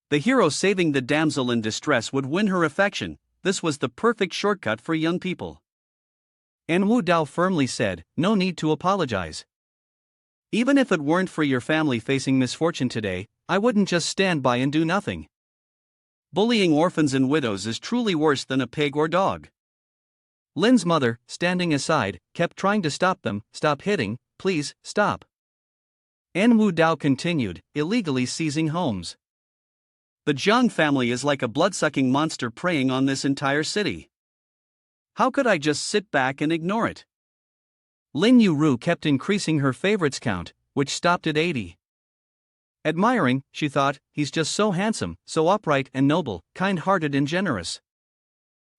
The hero saving the damsel in distress would win her affection. This was the perfect shortcut for young people. And Wu Dao firmly said, "No need to apologize. Even if it weren't for your family facing misfortune today, I wouldn't just stand by and do nothing. Bullying orphans and widows is truly worse than a pig or dog." Lin's mother, standing aside, kept trying to stop them. "Stop hitting, please, stop." An Wu Dao continued, illegally seizing homes. "The Zhang family is like a blood-sucking monster preying on this entire city. How could I just sit back and ignore it?" Lin Yuru kept increasing her favorites count, which stopped at 80. Admiring, she thought, he's just so handsome, so upright and noble, kind-hearted and generous.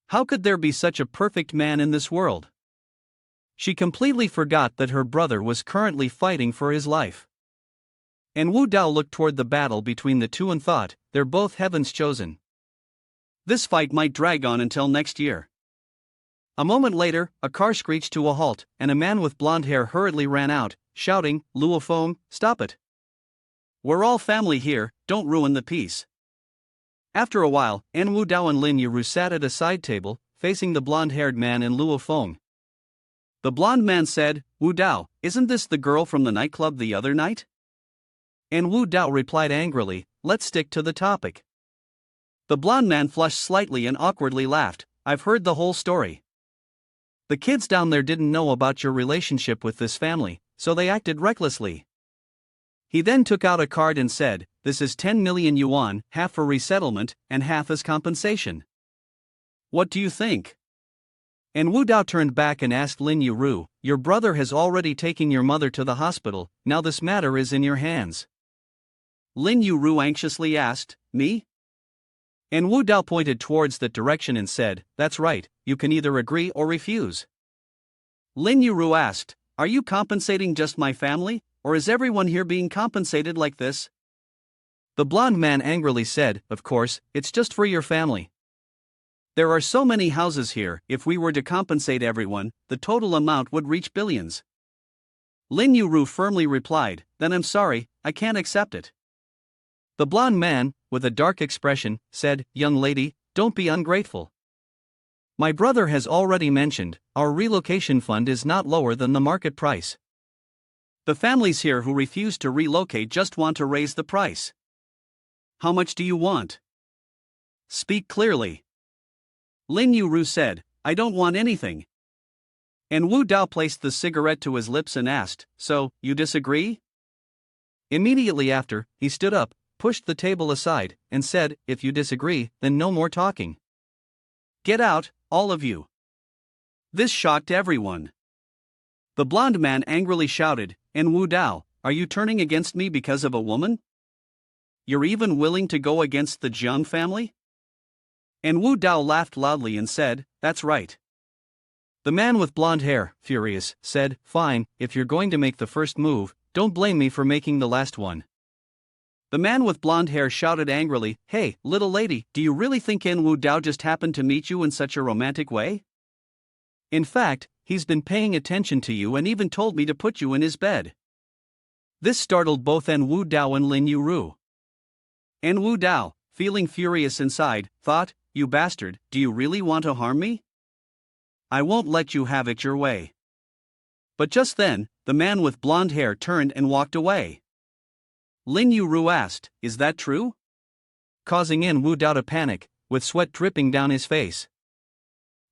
How could there be such a perfect man in this world? She completely forgot that her brother was currently fighting for his life. And Wu Dao looked toward the battle between the two and thought, they're both Heaven's Chosen. This fight might drag on until next year. A moment later, a car screeched to a halt, and a man with blonde hair hurriedly ran out, shouting, "Luo Feng, stop it. We're all family here, don't ruin the peace." After a while, An Wu Dao and Lin Yuru sat at a side table, facing the blonde-haired man and Luo Feng. The blonde man said, "Wu Dao, isn't this the girl from the nightclub the other night?" And Wu Dao replied angrily, "Let's stick to the topic." The blonde man flushed slightly and awkwardly laughed, "I've heard the whole story. The kids down there didn't know about your relationship with this family, so they acted recklessly." He then took out a card and said, "This is 10 million yuan, half for resettlement, and half as compensation. What do you think?" And Wu Dao turned back and asked Lin Yuru, "Your brother has already taken your mother to the hospital, now this matter is in your hands." Lin Yuru anxiously asked, "Me?" And Wu Dao pointed towards that direction and said, "That's right, you can either agree or refuse." Lin Yuru asked, "Are you compensating just my family, or is everyone here being compensated like this?" The blonde man angrily said, of course, it's just for your family. There are so many houses here, if we were to compensate everyone, the total amount would reach billions. Lin Yuru firmly replied, then I'm sorry, I can't accept it. The blonde man, with a dark expression, said, young lady, don't be ungrateful. My brother has already mentioned, our relocation fund is not lower than the market price. The families here who refuse to relocate just want to raise the price. How much do you want? Speak clearly. Lin Yuru said, I don't want anything. And Wu Dao placed the cigarette to his lips and asked, so, you disagree? Immediately after, he stood up, pushed the table aside, and said, if you disagree, then no more talking. Get out, all of you. This shocked everyone. The blonde man angrily shouted, and Wu Dao, are you turning against me because of a woman? You're even willing to go against the Jang family? And Wu Dao laughed loudly and said, that's right. The man with blonde hair, furious, said, fine, if you're going to make the first move, don't blame me for making the last one. The man with blonde hair shouted angrily, hey, little lady, do you really think Wu Dao just happened to meet you in such a romantic way? In fact, he's been paying attention to you and even told me to put you in his bed. This startled both Wu Dao and Lin Yuru. Wu Dao, feeling furious inside, thought, you bastard, do you really want to harm me? I won't let you have it your way. But just then, the man with blonde hair turned and walked away. Lin Yuru asked, is that true? Causing Wu Dao to panic, with sweat dripping down his face.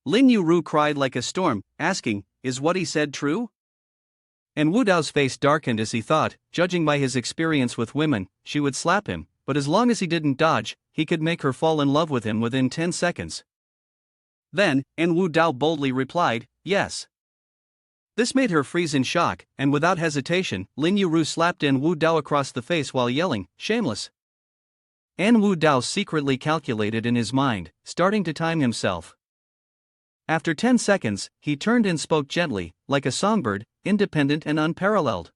Lin Yuru cried like a storm, asking, is what he said true? And Wu Dao's face darkened as he thought, judging by his experience with women, she would slap him, but as long as he didn't dodge, he could make her fall in love with him within 10 seconds. Then, Wu Dao boldly replied, yes. This made her freeze in shock, and without hesitation, Lin Yuru slapped Wu Dao across the face while yelling, shameless. Wu Dao secretly calculated in his mind, starting to time himself. After 10 seconds, he turned and spoke gently, like a songbird, independent and unparalleled.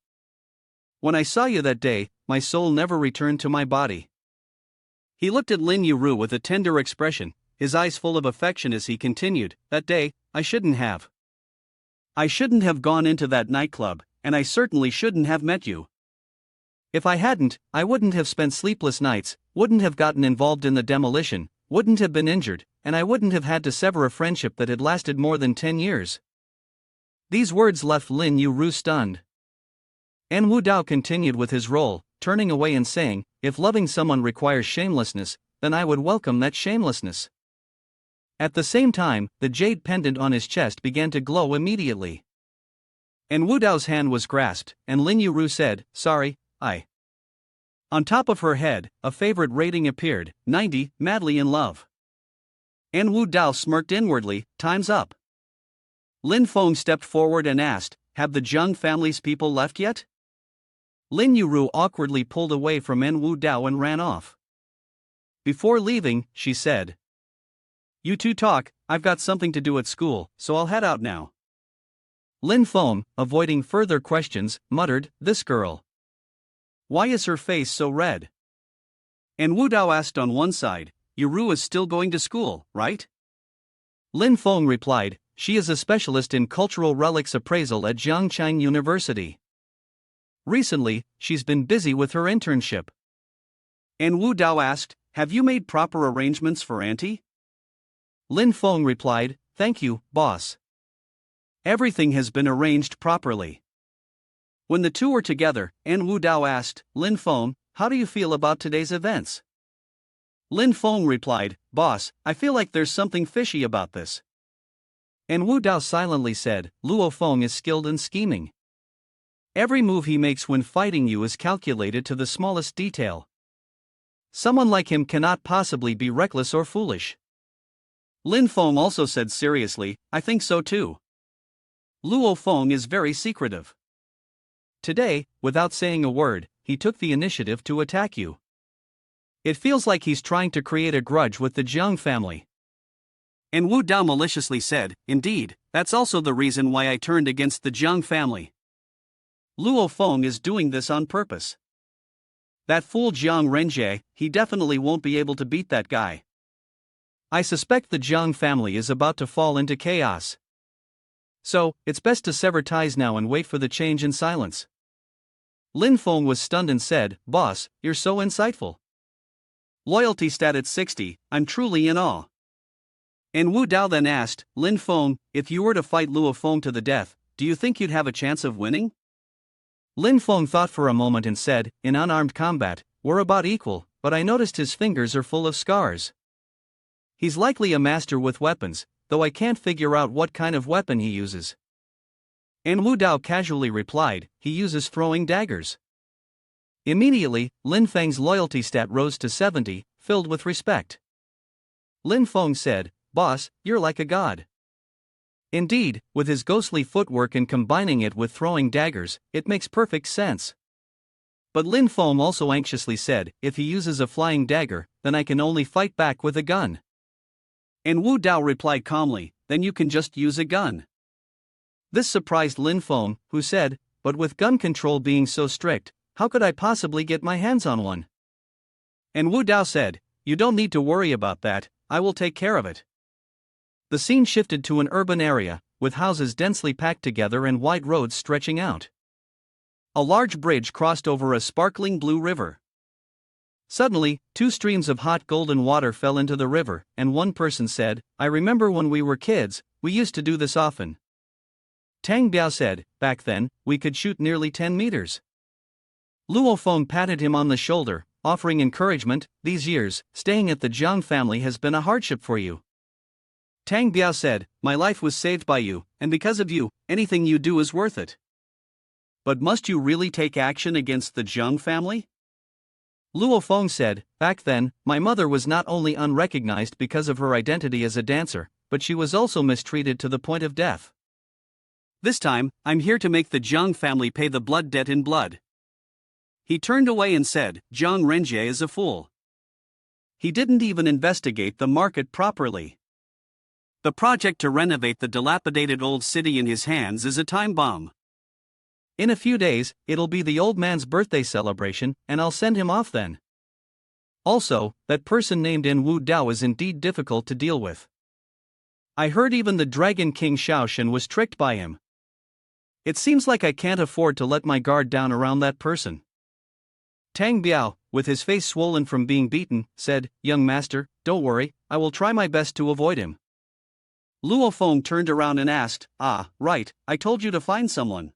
When I saw you that day, my soul never returned to my body. He looked at Lin Yuru with a tender expression, his eyes full of affection as he continued, that day, I shouldn't have gone into that nightclub, and I certainly shouldn't have met you. If I hadn't, I wouldn't have spent sleepless nights, wouldn't have gotten involved in the demolition, wouldn't have been injured, and I wouldn't have had to sever a friendship that had lasted more than 10 years. These words left Lin Yuru stunned. Wu Dao continued with his role, turning away and saying, if loving someone requires shamelessness, then I would welcome that shamelessness. At the same time, the jade pendant on his chest began to glow immediately. Wu Dao's hand was grasped, and Lin Yuru said, sorry, On top of her head, a favorite rating appeared, 90, madly in love. Wu Dao smirked inwardly, time's up. Lin Feng stepped forward and asked, have the Jang family's people left yet? Lin Yuru awkwardly pulled away from Wu Dao and ran off. Before leaving, she said, you two talk, I've got something to do at school, so I'll head out now. Lin Feng, avoiding further questions, muttered, this girl. Why is her face so red? Wu Dao asked on one side, Yuru is still going to school, right? Lin Feng replied, she is a specialist in cultural relics appraisal at Jiangchang University. Recently, she's been busy with her internship. Wu Dao asked, have you made proper arrangements for Auntie? Lin Feng replied, thank you, boss. Everything has been arranged properly. When the two were together, Wu Dao asked, Lin Feng, how do you feel about today's events? Lin Feng replied, boss, I feel like there's something fishy about this. Wu Dao silently said, Luo Feng is skilled in scheming. Every move he makes when fighting you is calculated to the smallest detail. Someone like him cannot possibly be reckless or foolish. Lin Feng also said seriously, I think so too. Luo Feng is very secretive. Today, without saying a word, he took the initiative to attack you. It feels like he's trying to create a grudge with the Jiang family. Wu Dao maliciously said, indeed, that's also the reason why I turned against the Jiang family. Luo Feng is doing this on purpose. That fool Jiang Renjie, he definitely won't be able to beat that guy. I suspect the Jang family is about to fall into chaos. So, it's best to sever ties now and wait for the change in silence. Lin Feng was stunned and said, "Boss, you're so insightful. Loyalty stat at 60, I'm truly in awe." And Wu Dao then asked, "Lin Feng, if you were to fight Luo Feng to the death, do you think you'd have a chance of winning?" Lin Feng thought for a moment and said, "In unarmed combat, we're about equal, but I noticed his fingers are full of scars. He's likely a master with weapons, though I can't figure out what kind of weapon he uses." And Wu Dao casually replied, "He uses throwing daggers." Immediately, Lin Feng's loyalty stat rose to 70, filled with respect. Lin Feng said, "Boss, you're like a god." Indeed, with his ghostly footwork and combining it with throwing daggers, it makes perfect sense. But Lin Feng also anxiously said, "If he uses a flying dagger, then I can only fight back with a gun." And Wu Dao replied calmly, "Then you can just use a gun." This surprised Lin Feng, who said, "But with gun control being so strict, how could I possibly get my hands on one?" And Wu Dao said, "You don't need to worry about that, I will take care of it." The scene shifted to an urban area, with houses densely packed together and wide roads stretching out. A large bridge crossed over a sparkling blue river. Suddenly, two streams of hot golden water fell into the river, and one person said, "I remember when we were kids, we used to do this often." Tang Biao said, "Back then, we could shoot nearly 10 meters. Luo Feng patted him on the shoulder, offering encouragement. "These years, staying at the Zhang family has been a hardship for you." Tang Biao said, "My life was saved by you, and because of you, anything you do is worth it." "But must you really take action against the Zhang family?" Luo Feng said, "Back then, my mother was not only unrecognized because of her identity as a dancer, but she was also mistreated to the point of death. This time, I'm here to make the Zhang family pay the blood debt in blood." He turned away and said, "Jiang Renjie is a fool. He didn't even investigate the market properly. The project to renovate the dilapidated old city in his hands is a time bomb. In a few days, it'll be the old man's birthday celebration, and I'll send him off then. Also, that person named In Wu Dao is indeed difficult to deal with. I heard even the Dragon King Shaoshan was tricked by him. It seems like I can't afford to let my guard down around that person." Tang Biao, with his face swollen from being beaten, said, "Young master, don't worry, I will try my best to avoid him." Luo Feng turned around and asked, "Ah, right, I told you to find someone.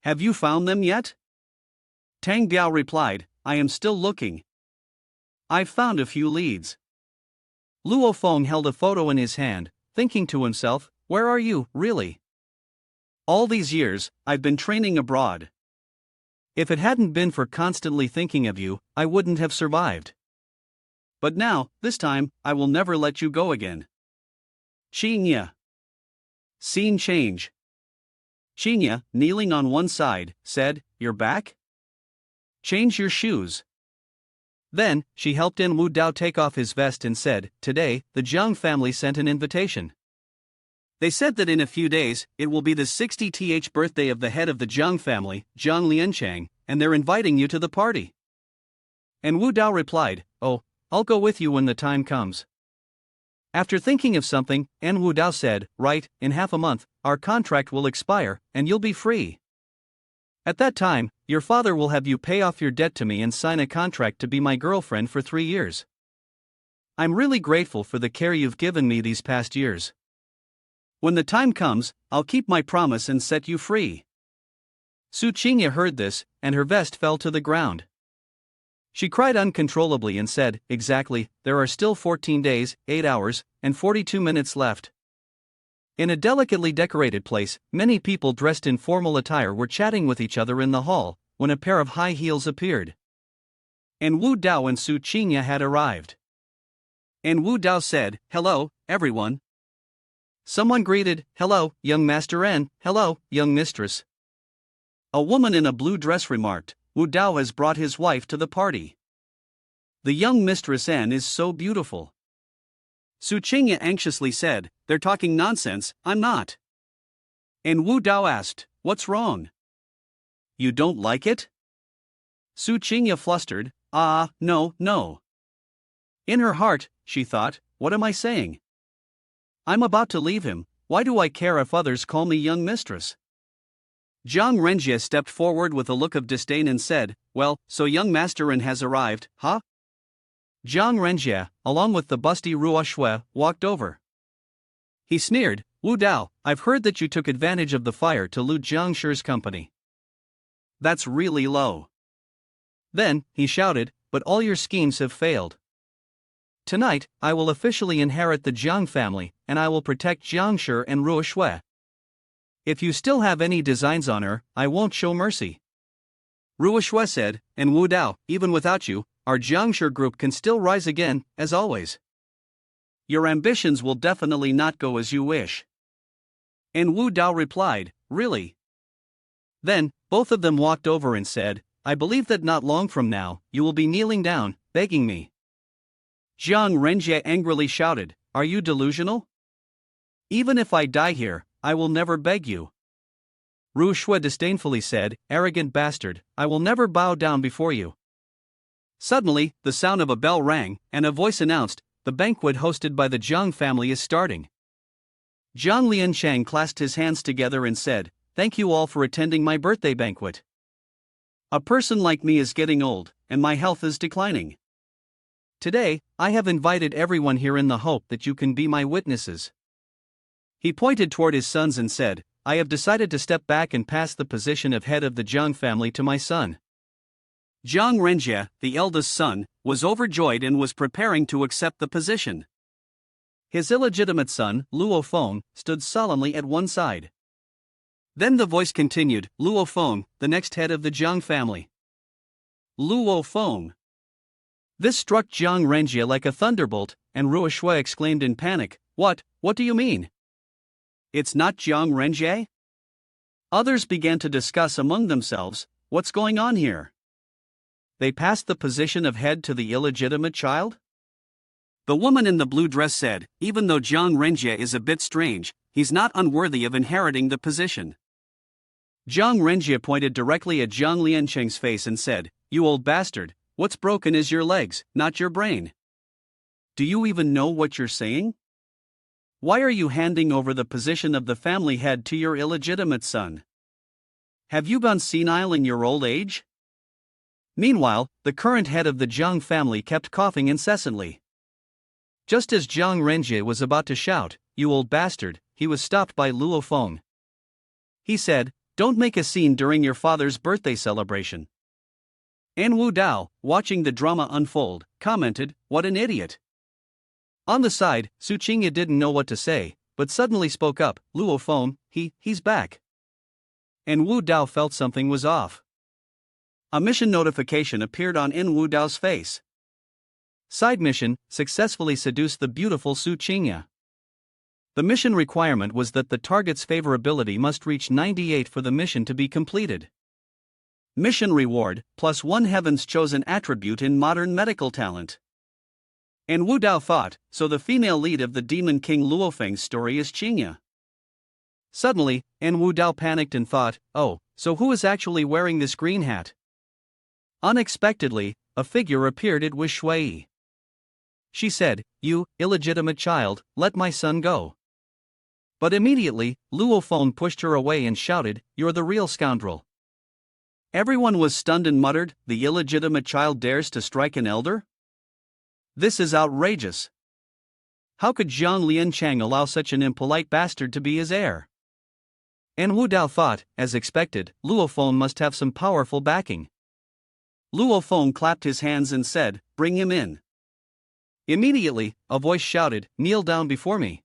Have you found them yet?" Tang Biao replied, "I am still looking. I've found a few leads." Luo Feng held a photo in his hand, thinking to himself, "Where are you, really? All these years, I've been training abroad. If it hadn't been for constantly thinking of you, I wouldn't have survived. But now, this time, I will never let you go again." Xinya. Scene change. Xinya, kneeling on one side, said, "You're back? Change your shoes." Then, she helped In Wu Dao take off his vest and said, "Today, the Zhang family sent an invitation. They said that in a few days, it will be the 60th birthday of the head of the Zhang family, Zhang Lianchang, and they're inviting you to the party." And Wu Dao replied, "Oh, I'll go with you when the time comes." After thinking of something, En Wu Dao said, "Right, in half a month, our contract will expire, and you'll be free. At that time, your father will have you pay off your debt to me and sign a contract to be my girlfriend for 3 years. I'm really grateful for the care you've given me these past years. When the time comes, I'll keep my promise and set you free." Su Qingya heard this, and her vest fell to the ground. She cried uncontrollably and said, "Exactly, there are still 14 days, 8 hours, and 42 minutes left." In a delicately decorated place, many people dressed in formal attire were chatting with each other in the hall, when a pair of high heels appeared. And Wu Dao and Su Qingya had arrived. And Wu Dao said, "Hello, everyone." Someone greeted, "Hello, young Master N, hello, young mistress." A woman in a blue dress remarked, "Wu Dao has brought his wife to the party. The young Mistress N is so beautiful." Su Qingya anxiously said, "They're talking nonsense, I'm not." And Wu Dao asked, "What's wrong? You don't like it?" Su Qingya flustered, no, no. In her heart, she thought, what am I saying? I'm about to leave him, why do I care if others call me young mistress? Jang Renjie stepped forward with a look of disdain and said, well, so young masterin has arrived, huh? Jang Renjie, along with the busty Ruo Shui, walked over. He sneered, Wu Dao, I've heard that you took advantage of the fire to loot Jiang Shi's company. That's really low. Then, he shouted, but all your schemes have failed. Tonight, I will officially inherit the Jiang family, and I will protect Jiang Shi and Ruo Shui. If you still have any designs on her, I won't show mercy. Ruo Shui said, and Wu Dao, even without you, our Jiang Shi group can still rise again, as always. Your ambitions will definitely not go as you wish. And Wu Dao replied, really? Then, both of them walked over and said, I believe that not long from now, you will be kneeling down, begging me. Jiang Renjie angrily shouted, are you delusional? Even if I die here, I will never beg you. Ruo Shui disdainfully said, arrogant bastard, I will never bow down before you. Suddenly, the sound of a bell rang, and a voice announced, the banquet hosted by the Jiang family is starting. Jiang Lianchang clasped his hands together and said, thank you all for attending my birthday banquet. A person like me is getting old, and my health is declining. Today, I have invited everyone here in the hope that you can be my witnesses. He pointed toward his sons and said, I have decided to step back and pass the position of head of the Jiang family to my son. Jiang Renjie, the eldest son, was overjoyed and was preparing to accept the position. His illegitimate son, Luo Feng, stood solemnly at one side. Then the voice continued, Luo Feng, the next head of the Jiang family. Luo Feng. This struck Jiang Renjie like a thunderbolt, and Ruo Shui exclaimed in panic, what do you mean? It's not Jiang Renjie? Others began to discuss among themselves, what's going on here? They passed the position of head to the illegitimate child? The woman in the blue dress said, even though Jiang Renjie is a bit strange, he's not unworthy of inheriting the position. Jiang Renjie pointed directly at Jiang Liancheng's face and said, you old bastard, what's broken is your legs, not your brain. Do you even know what you're saying? Why are you handing over the position of the family head to your illegitimate son? Have you gone senile in your old age? Meanwhile, the current head of the Jiang family kept coughing incessantly. Just as Jiang Renjie was about to shout, you old bastard, he was stopped by Luo Feng. He said, don't make a scene during your father's birthday celebration. And Wu Dao, watching the drama unfold, commented, what an idiot. On the side, Su Qingya didn't know what to say, but suddenly spoke up, Luo Feng, he's back. And Wu Dao felt something was off. A mission notification appeared on Wu Dao's face. Side mission, successfully seduced the beautiful Su Qingya. The mission requirement was that the target's favorability must reach 98 for the mission to be completed. Mission reward, +1 heaven's chosen attribute in modern medical talent. And Wu Dao thought, so the female lead of the Demon King Luofeng's story is Qingya. Suddenly, Wu Dao panicked and thought, oh, so who is actually wearing this green hat? Unexpectedly, a figure appeared. It was Shui. She said, you, illegitimate child, let my son go. But immediately, Luo Feng pushed her away and shouted, you're the real scoundrel. Everyone was stunned and muttered, the illegitimate child dares to strike an elder? This is outrageous. How could Jiang Lianchang allow such an impolite bastard to be his heir? And Wu Dao thought, as expected, Luo Feng must have some powerful backing. Luo Feng clapped his hands and said, bring him in. Immediately, a voice shouted, kneel down before me.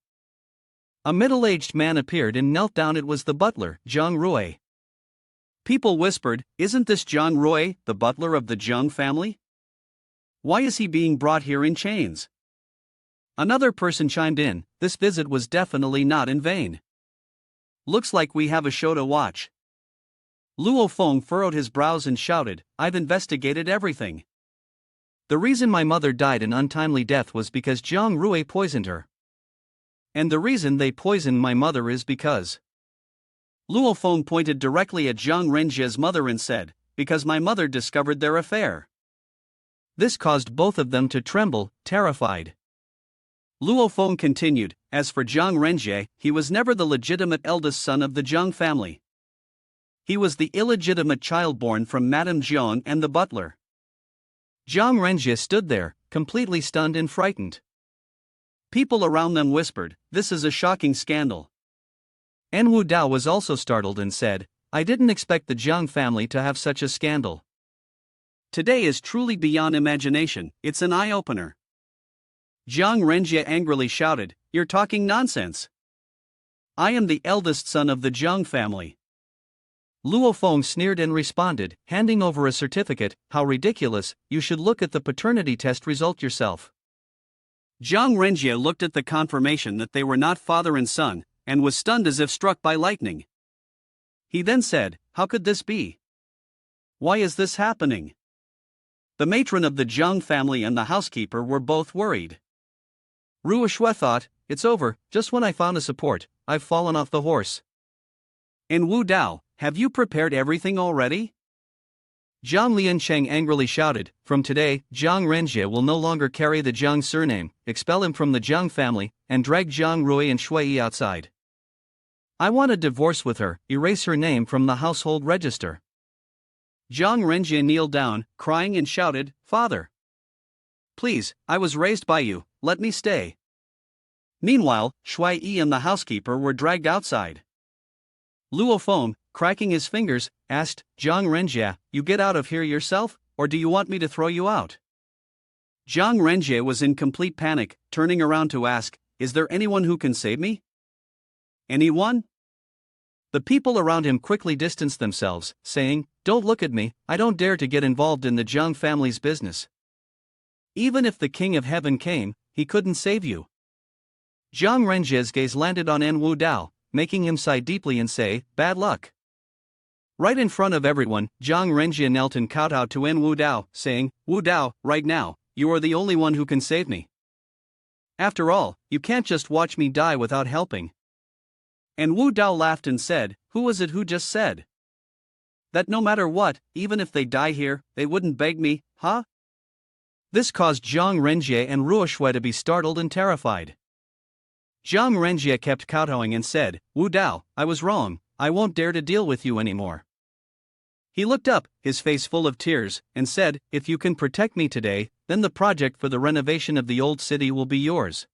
A middle-aged man appeared and knelt down. It was the butler, Zhang Rui. People whispered, isn't this Zhang Rui, the butler of the Zhang family? Why is he being brought here in chains? Another person chimed in, this visit was definitely not in vain. Looks like we have a show to watch. Luo Feng furrowed his brows and shouted, I've investigated everything. The reason my mother died an untimely death was because Zhang Rui poisoned her. And the reason they poisoned my mother is because... Luo Feng pointed directly at Zhang Renjie's mother and said, because my mother discovered their affair. This caused both of them to tremble, terrified. Luo Feng continued, as for Jang Renjie, he was never the legitimate eldest son of the Jang family. He was the illegitimate child born from Madame Jiang and the butler. Jang Renjie stood there, completely stunned and frightened. People around them whispered, "This is a shocking scandal." En Wu Dao was also startled and said, "I didn't expect the Jiang family to have such a scandal. Today is truly beyond imagination, it's an eye-opener." Jang Renjie angrily shouted, "You're talking nonsense. I am the eldest son of the Jiang family." Luo Feng sneered and responded, handing over a certificate, "How ridiculous, you should look at the paternity test result yourself." Jang Renjie looked at the confirmation that they were not father and son, and was stunned as if struck by lightning. He then said, "How could this be? Why is this happening?" The matron of the Jiang family and the housekeeper were both worried. Ruo Shui thought, "It's over, just when I found a support, I've fallen off the horse." "In Wu Dao, have you prepared everything already?" Zhang Liancheng angrily shouted, "From today, Jiang Renjie will no longer carry the Jiang surname, expel him from the Jiang family, and drag Jiang Rui and Shui outside. I want a divorce with her, erase her name from the household register." Jiang Renjie kneeled down, crying and shouted, "Father! Please, I was raised by you, let me stay." Meanwhile, Shui Yi and the housekeeper were dragged outside. Luo Feng, cracking his fingers, asked, "Jiang Renjie, you get out of here yourself, or do you want me to throw you out?" Jiang Renjie was in complete panic, turning around to ask, "Is there anyone who can save me? Anyone?" The people around him quickly distanced themselves, saying, "Don't look at me, I don't dare to get involved in the Jiang family's business. Even if the King of Heaven came, he couldn't save you." Jiang Renjie's gaze landed on En Wu Dao, making him sigh deeply and say, "Bad luck." Right in front of everyone, Jiang Renjie knelt and kowtowed to En Wu Dao, saying, "Wu Dao, right now, you are the only one who can save me. After all, you can't just watch me die without helping." And Wu Dao laughed and said, "Who was it who just said that no matter what, even if they die here, they wouldn't beg me, huh?" This caused Jiang Renjie and Ruo Shui to be startled and terrified. Jiang Renjie kept kowtowing and said, "Wu Dao, I was wrong, I won't dare to deal with you anymore." He looked up, his face full of tears, and said, "If you can protect me today, then the project for the renovation of the old city will be yours."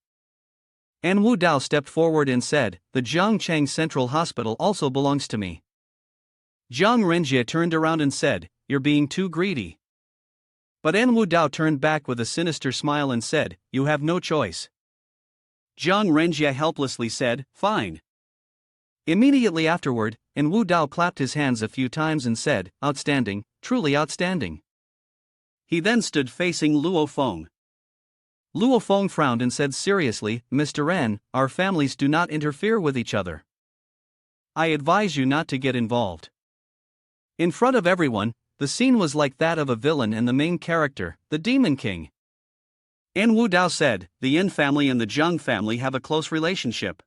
And Wu Dao stepped forward and said, "The Jiangcheng Central Hospital also belongs to me." Jiang Renjie turned around and said, "You're being too greedy." But En Wu Dao turned back with a sinister smile and said, "You have no choice." Jiang Renjie helplessly said, "Fine." Immediately afterward, En Wu Dao clapped his hands a few times and said, "Outstanding, truly outstanding." He then stood facing Luo Feng. Luo Feng frowned and said seriously, "Mr. N, our families do not interfere with each other. I advise you not to get involved." In front of everyone, the scene was like that of a villain and the main character, the Demon King. En Wu Dao said, "The Yin family and the Zhang family have a close relationship.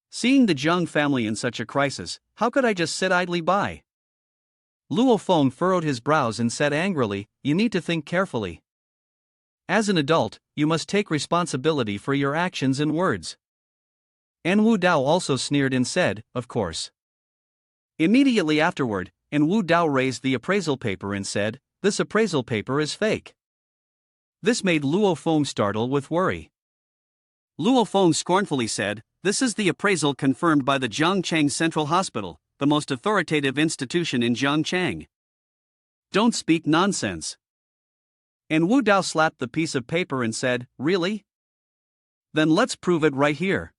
Seeing the Zhang family in such a crisis, how could I just sit idly by?" Luo Feng furrowed his brows and said angrily, "You need to think carefully. As an adult, you must take responsibility for your actions and words." En Wu Dao also sneered and said, "Of course." Immediately afterward, En Wu Dao raised the appraisal paper and said, "This appraisal paper is fake." This made Luo Feng startle with worry. Luo Feng scornfully said, "This is the appraisal confirmed by the Jiangcheng Central Hospital, the most authoritative institution in Jiangcheng. Don't speak nonsense." And Wu Dao slapped the piece of paper and said, "Really? Then let's prove it right here."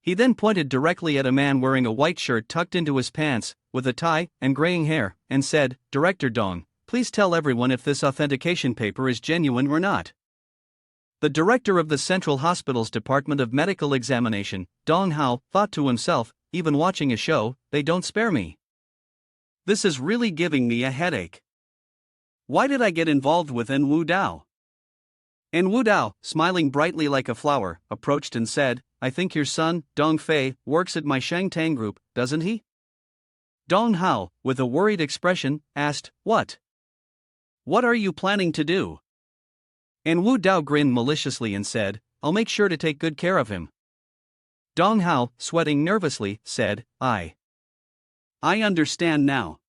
He then pointed directly at a man wearing a white shirt tucked into his pants, with a tie and graying hair, and said, "Director Dong, please tell everyone if this authentication paper is genuine or not." The director of the Central Hospital's Department of Medical Examination, Dong Hao, thought to himself, "Even watching a show, they don't spare me. This is really giving me a headache. Why did I get involved with En Wu Dao?" En Wu Dao, smiling brightly like a flower, approached and said, "I think your son, Dong Fei, works at my Shangtang group, doesn't he?" Dong Hao, with a worried expression, asked, What? What are you planning to do? And Wu Dao grinned maliciously and said, I'll make sure to take good care of him. Dong Hao, sweating nervously, said, I understand now.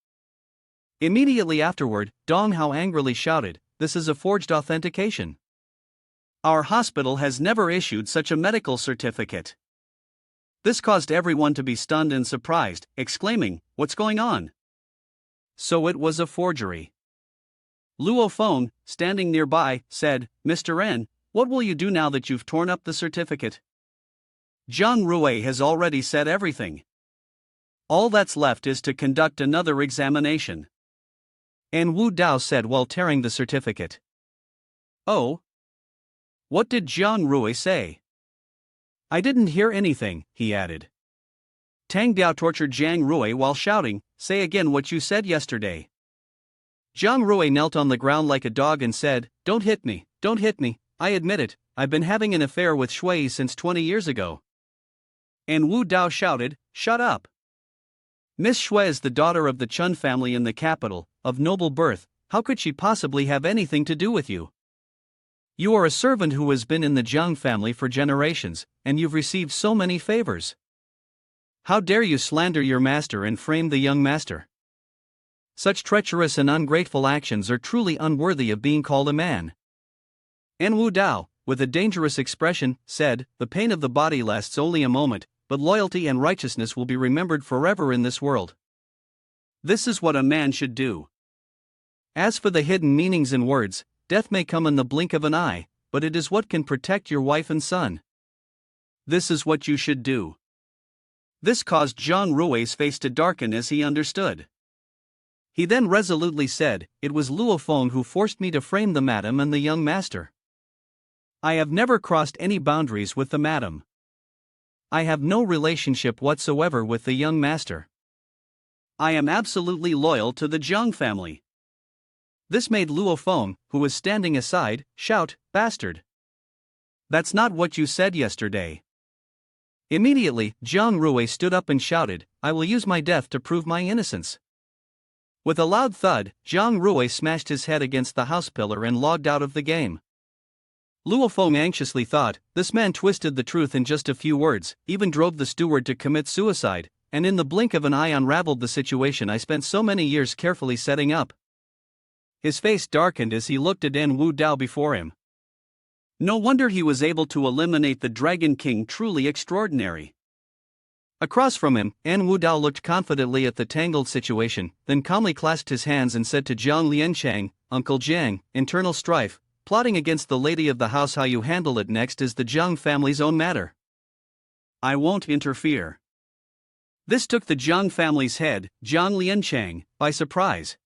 Immediately afterward, Dong Hao angrily shouted, This is a forged authentication. Our hospital has never issued such a medical certificate. This caused everyone to be stunned and surprised, exclaiming, What's going on? So it was a forgery. Luo Feng, standing nearby, said, Mr. N, what will you do now that you've torn up the certificate? Zhang Rui has already said everything. All that's left is to conduct another examination. And Wu Dao said while tearing the certificate. Oh? What did Zhang Rui say? I didn't hear anything, he added. Tang Biao tortured Zhang Rui while shouting, Say again what you said yesterday. Zhang Rui knelt on the ground like a dog and said, Don't hit me, don't hit me, I admit it, I've been having an affair with Shui since 20 years ago. And Wu Dao shouted, Shut up. Miss Shui is the daughter of the Chun family in the capital, of noble birth, how could she possibly have anything to do with you? You are a servant who has been in the Jang family for generations, and you've received so many favors. How dare you slander your master and frame the young master? Such treacherous and ungrateful actions are truly unworthy of being called a man. And Wu Dao, with a dangerous expression, said, The pain of the body lasts only a moment, but loyalty and righteousness will be remembered forever in this world. This is what a man should do. As for the hidden meanings in words, death may come in the blink of an eye, but it is what can protect your wife and son. This is what you should do. This caused Zhang Rui's face to darken as he understood. He then resolutely said, It was Luo Feng who forced me to frame the madam and the young master. I have never crossed any boundaries with the madam. I have no relationship whatsoever with the young master. I am absolutely loyal to the Zhang family. This made Luo Feng, who was standing aside, shout, Bastard! That's not what you said yesterday. Immediately, Zhang Rui stood up and shouted, I will use my death to prove my innocence. With a loud thud, Zhang Rui smashed his head against the house pillar and logged out of the game. Luo Feng anxiously thought, This man twisted the truth in just a few words, even drove the steward to commit suicide, and in the blink of an eye unraveled the situation I spent so many years carefully setting up. His face darkened as he looked at N Wu Dao before him. No wonder he was able to eliminate the Dragon King, truly extraordinary. Across from him, N Wu Dao looked confidently at the tangled situation, then calmly clasped his hands and said to Jiang Lianchang, Uncle Jiang, internal strife, plotting against the lady of the house. How you handle it next is the Zhang family's own matter. I won't interfere. This took the Zhang family's head, Jiang Lianchang, by surprise.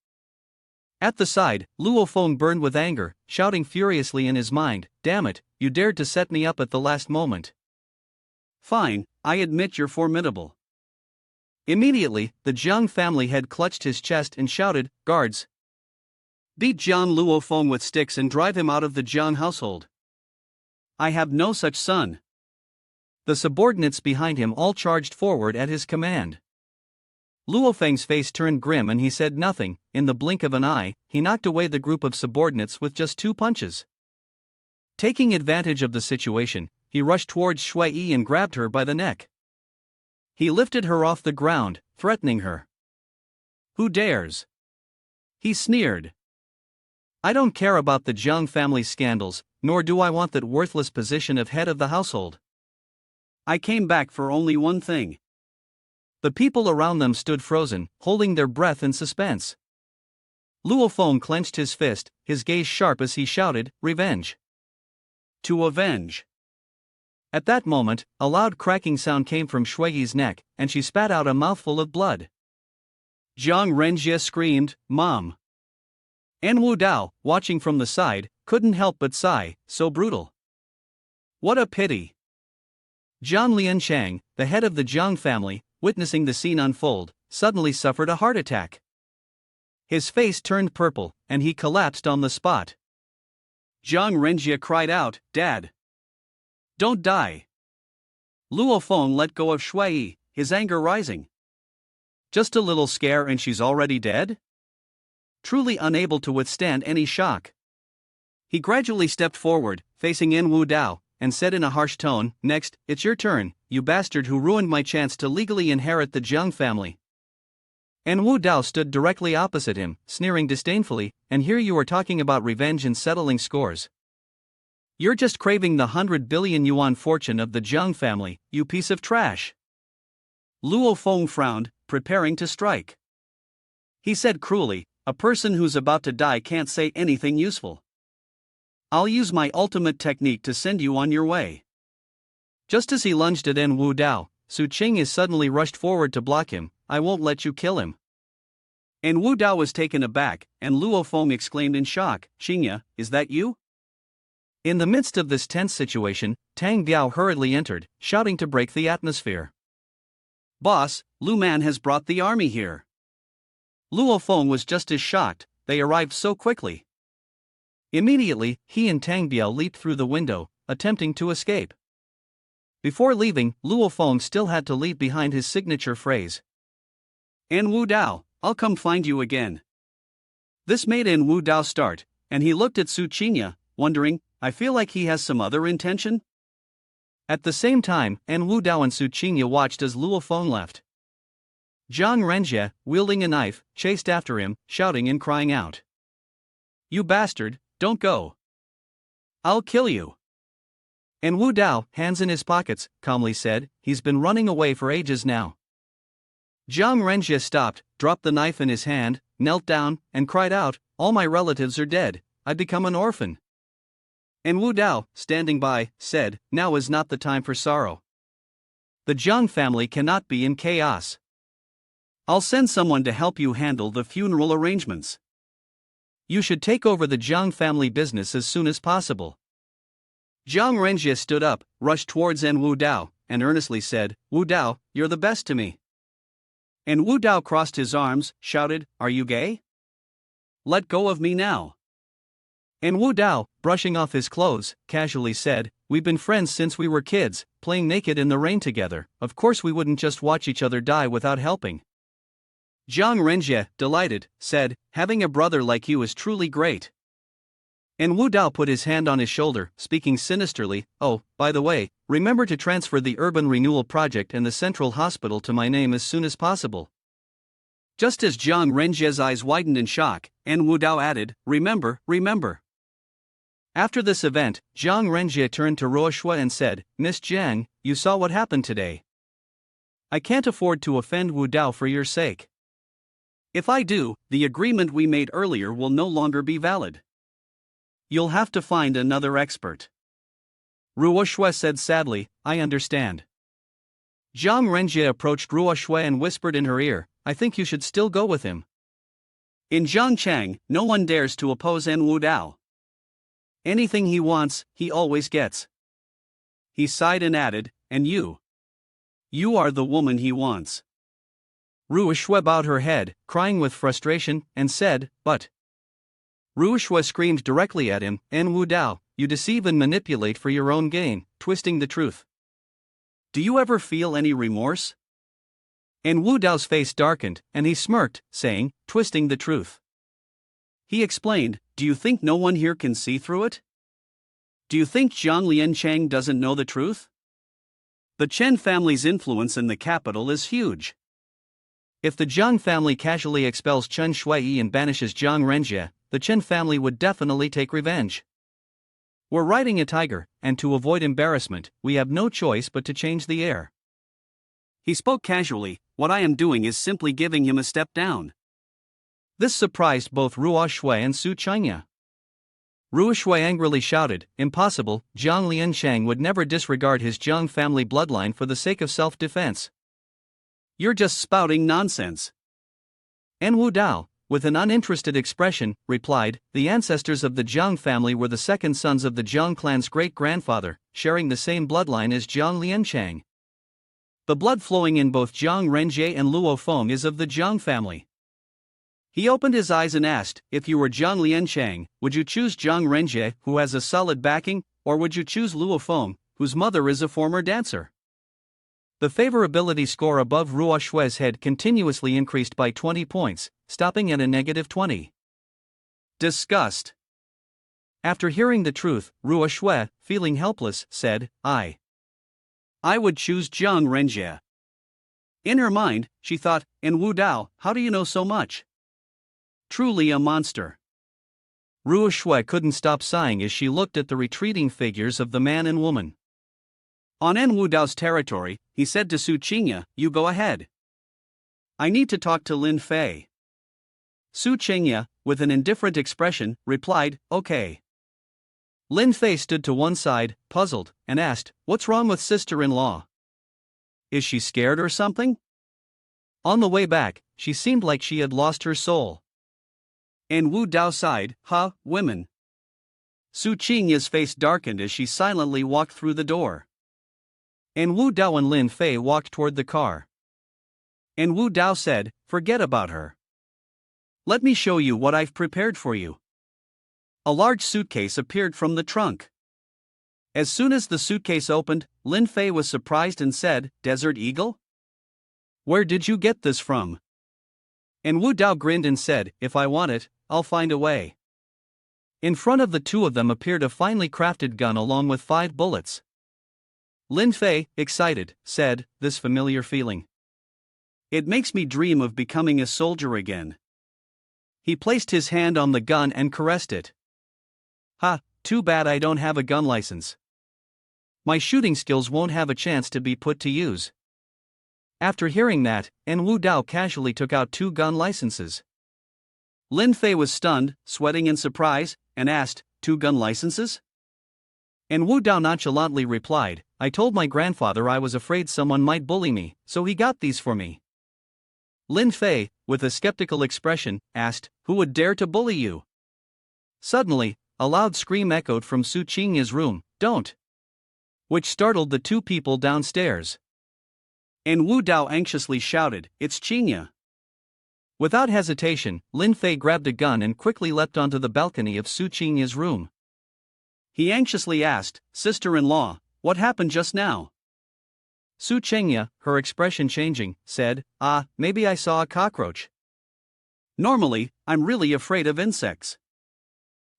At the side, Luo Feng burned with anger, shouting furiously in his mind, Damn it, you dared to set me up at the last moment. Fine, I admit you're formidable. Immediately, the Zhang family head clutched his chest and shouted, Guards! Beat Jiang Luo Feng with sticks and drive him out of the Zhang household. I have no such son. The subordinates behind him all charged forward at his command. Luo Feng's face turned grim and he said nothing. In the blink of an eye, he knocked away the group of subordinates with just 2 punches. Taking advantage of the situation, he rushed towards Shui Yi and grabbed her by the neck. He lifted her off the ground, threatening her. Who dares? He sneered. I don't care about the Zhang family scandals, nor do I want that worthless position of head of the household. I came back for only one thing. The people around them stood frozen, holding their breath in suspense. Luo Feng clenched his fist, his gaze sharp as he shouted, Revenge! To avenge! At that moment, a loud cracking sound came from Shuiyi's neck, and she spat out a mouthful of blood. Zhang Renjie screamed, Mom! An Wu Dao, watching from the side, couldn't help but sigh, so brutal. What a pity! Zhang Lianchang, the head of the Zhang family, witnessing the scene unfold, suddenly suffered a heart attack. His face turned purple, and he collapsed on the spot. Zhang Renjie cried out, Dad! Don't die! Luo Feng let go of Shui Yi, his anger rising. Just a little scare and she's already dead? Truly unable to withstand any shock. He gradually stepped forward, facing in Wu Dao, and said in a harsh tone, "Next, it's your turn, you bastard who ruined my chance to legally inherit the Jang family." And Wu Dao stood directly opposite him, sneering disdainfully, "And here you are talking about revenge and settling scores. You're just craving the 100 billion yuan fortune of the Jang family, you piece of trash." Luo Feng frowned, preparing to strike. He said cruelly, "A person who's about to die can't say anything useful. I'll use my ultimate technique to send you on your way." Just as he lunged at En Wu Dao, Su Qing suddenly rushed forward to block him. "I won't let you kill him." En Wu Dao was taken aback, and Luo Feng exclaimed in shock, "Qingya, is that you?" In the midst of this tense situation, Tang Biao hurriedly entered, shouting to break the atmosphere. "Boss, Lu Man has brought the army here." Luo Feng was just as shocked, they arrived so quickly. Immediately, he and Tang Biao leaped through the window, attempting to escape. Before leaving, Luo Feng still had to leave behind his signature phrase. "En Wu Dao, I'll come find you again." This made En Wu Dao start, and he looked at Su Qingya, wondering, "I feel like he has some other intention?" At the same time, En Wu Dao and Su Qingya watched as Luo Feng left. Zhang Renjie, wielding a knife, chased after him, shouting and crying out, "You bastard, don't go! I'll kill you!" And Wu Dao, hands in his pockets, calmly said, "He's been running away for ages now." Zhang Renjie stopped, dropped the knife in his hand, knelt down, and cried out, "All my relatives are dead, I've become an orphan." And Wu Dao, standing by, said, "Now is not the time for sorrow. The Zhang family cannot be in chaos. I'll send someone to help you handle the funeral arrangements. You should take over the Zhang family business as soon as possible." Zhang Renjie stood up, rushed towards En Wu Dao, and earnestly said, "Wu Dao, you're the best to me." And Wu Dao crossed his arms, shouted, "Are you gay? Let go of me now." And Wu Dao, brushing off his clothes, casually said, "We've been friends since we were kids, playing naked in the rain together. Of course we wouldn't just watch each other die without helping." Zhang Renjie, delighted, said, "Having a brother like you is truly great." And Wu Dao put his hand on his shoulder, speaking sinisterly, "Oh, by the way, remember to transfer the urban renewal project and the central hospital to my name as soon as possible." Just as Zhang Renjie's eyes widened in shock, En Wu Dao added, "Remember, remember." After this event, Zhang Renjie turned to Ruo Shui and said, "Miss Zhang, you saw what happened today. I can't afford to offend Wu Dao for your sake. If I do, the agreement we made earlier will no longer be valid. You'll have to find another expert." Ruo Shui said sadly, "I understand." Zhang Renjie approached Ruo Shui and whispered in her ear, "I think you should still go with him. In Zhangchang, no one dares to oppose En Wu Dao. Anything he wants, he always gets." He sighed and added, "And you? You are the woman he wants." Ruo Shui bowed her head, crying with frustration, and said, "But..." Ruo Shui screamed directly at him, "En Wu Dao, you deceive and manipulate for your own gain, twisting the truth. Do you ever feel any remorse?" En Wu Dao's face darkened, and he smirked, saying, "Twisting the truth." He explained, "Do you think no one here can see through it? Do you think Zhang Lianchang doesn't know the truth? The Chen family's influence in the capital is huge. If the Zhang family casually expels Chen Shuiyi and banishes Zhang Renjie, the Chen family would definitely take revenge. We're riding a tiger, and to avoid embarrassment, we have no choice but to change the air." He spoke casually, "What I am doing is simply giving him a step down." This surprised both Ruo Shui and Su Qingya. Ruo Shui angrily shouted, "Impossible, Zhang Lianchang would never disregard his Zhang family bloodline for the sake of self-defense. You're just spouting nonsense." En Wu Dao, with an uninterested expression, replied, "The ancestors of the Zhang family were the second sons of the Zhang clan's great-grandfather, sharing the same bloodline as Zhang Lianchang. The blood flowing in both Zhang Renjie and Luo Feng is of the Zhang family." He opened his eyes and asked, "If you were Zhang Lianchang, would you choose Zhang Renjie, who has a solid backing, or would you choose Luo Feng, whose mother is a former dancer?" The favorability score above Ruo Xue's head continuously increased by 20 points, stopping at a -20. Disgust. After hearing the truth, Ruo Xue, feeling helpless, said, I would choose Jang Renjie. In her mind, she thought, "In Wu Dao, how do you know so much? Truly a monster." Ruo Xue couldn't stop sighing as she looked at the retreating figures of the man and woman. On En Wu Dao's territory, he said to Su Qingya, "You go ahead. I need to talk to Lin Fei." Su Qingya, with an indifferent expression, replied, "Okay." Lin Fei stood to one side, puzzled, and asked, "What's wrong with sister-in-law? Is she scared or something?" On the way back, she seemed like she had lost her soul. En Wu Dao sighed, women." Su Qingya's face darkened as she silently walked through the door. En Wu Dao and Lin Fei walked toward the car. En Wu Dao said, "Forget about her. Let me show you what I've prepared for you." A large suitcase appeared from the trunk. As soon as the suitcase opened, Lin Fei was surprised and said, "Desert Eagle? Where did you get this from?" And Wu Dao grinned and said, "If I want it, I'll find a way." In front of the two of them appeared a finely crafted gun along with 5 bullets. Lin Fei, excited, said, "This familiar feeling. It makes me dream of becoming a soldier again." He placed his hand on the gun and caressed it. Too bad I don't have a gun license. My shooting skills won't have a chance to be put to use. After hearing that, En Wu Dao casually took out 2 gun licenses. Lin Fei was stunned, sweating in surprise, and asked, "2 gun licenses?" En Wu Dao nonchalantly replied, "I told my grandfather I was afraid someone might bully me, so he got these for me." Lin Fei, with a skeptical expression, asked, "Who would dare to bully you?" Suddenly, a loud scream echoed from Su Qingya's room, "Don't!" which startled the 2 people downstairs. En Wu Dao anxiously shouted, "It's Qingya." Without hesitation, Lin Fei grabbed a gun and quickly leapt onto the balcony of Su Qingya's room. He anxiously asked, "Sister-in-law, what happened just now?" Su Qingya, her expression changing, said, "Maybe I saw a cockroach. Normally, I'm really afraid of insects."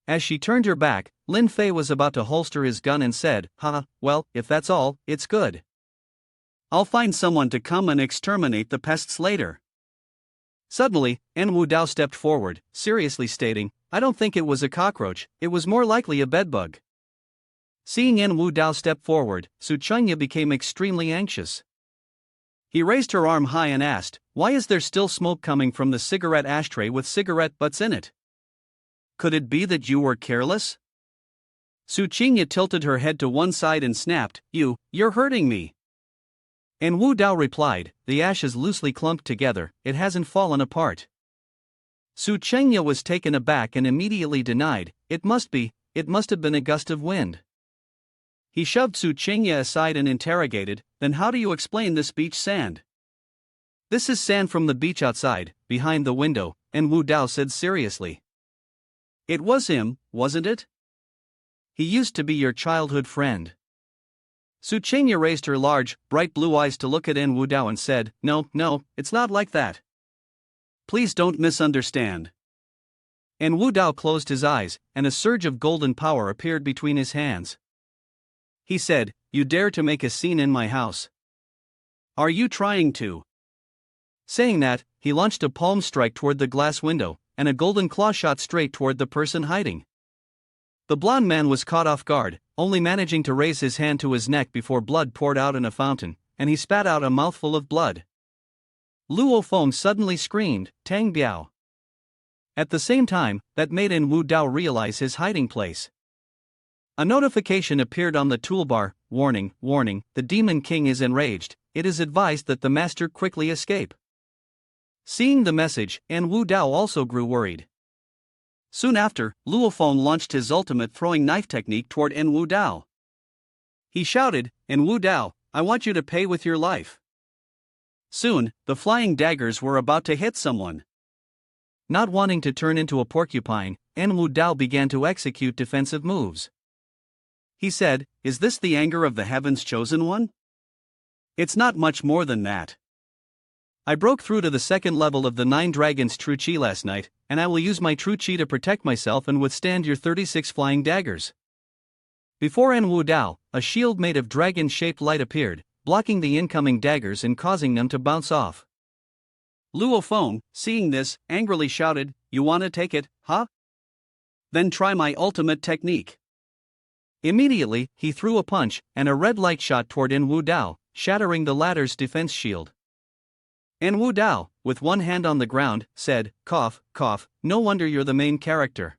As she turned her back, Lin Fei was about to holster his gun and said, "Well, if that's all, it's good. I'll find someone to come and exterminate the pests later." Suddenly, En Wu Dao stepped forward, seriously stating, "I don't think it was a cockroach, it was more likely a bedbug." Seeing En Wu Dao step forward, Su Qingya became extremely anxious. He raised her arm high and asked, "Why is there still smoke coming from the cigarette ashtray with cigarette butts in it? Could it be that you were careless?" Su Qingya tilted her head to one side and snapped, You're hurting me." And Wu Dao replied, "The ashes loosely clumped together, it hasn't fallen apart." Su Qingya was taken aback and immediately denied, it must have been a gust of wind." He shoved Su Qingya aside and interrogated, "Then how do you explain this beach sand?" "This is sand from the beach outside, behind the window," and Wu Dao said seriously. "It was him, wasn't it? He used to be your childhood friend." Su Qingya raised her large, bright blue eyes to look at En Wu Dao and said, No, it's not like that. Please don't misunderstand." En Wu Dao closed his eyes, and a surge of golden power appeared between his hands. He said, "You dare to make a scene in my house? Are you trying to?" Saying that, he launched a palm strike toward the glass window, and a golden claw shot straight toward the person hiding. The blond man was caught off guard, only managing to raise his hand to his neck before blood poured out in a fountain, and he spat out a mouthful of blood. Luo Feng suddenly screamed, "Tang Biao!" At the same time, that made En Wu Dao realize his hiding place. A notification appeared on the toolbar, warning, the Demon King is enraged, it is advised that the master quickly escape. Seeing the message, En Wu Dao also grew worried. Soon after, Luo Feng launched his ultimate throwing knife technique toward En Wu Dao. He shouted, "En Wu Dao, I want you to pay with your life." Soon, the flying daggers were about to hit someone. Not wanting to turn into a porcupine, En Wu Dao began to execute defensive moves. He said, "Is this the anger of the heavens chosen one? It's not much more than that. I broke through to the second level of the 9 Dragons True Chi last night, and I will use my True Chi to protect myself and withstand your 36 flying daggers. Before Enwu Dao, a shield made of dragon-shaped light appeared, blocking the incoming daggers and causing them to bounce off. Luo Feng, seeing this, angrily shouted, "You wanna take it, huh? Then try my ultimate technique." Immediately, he threw a punch, and a red light shot toward Enwu Dao, shattering the latter's defense shield. Enwu Dao, with one hand on the ground, said, "Cough, cough, no wonder you're the main character.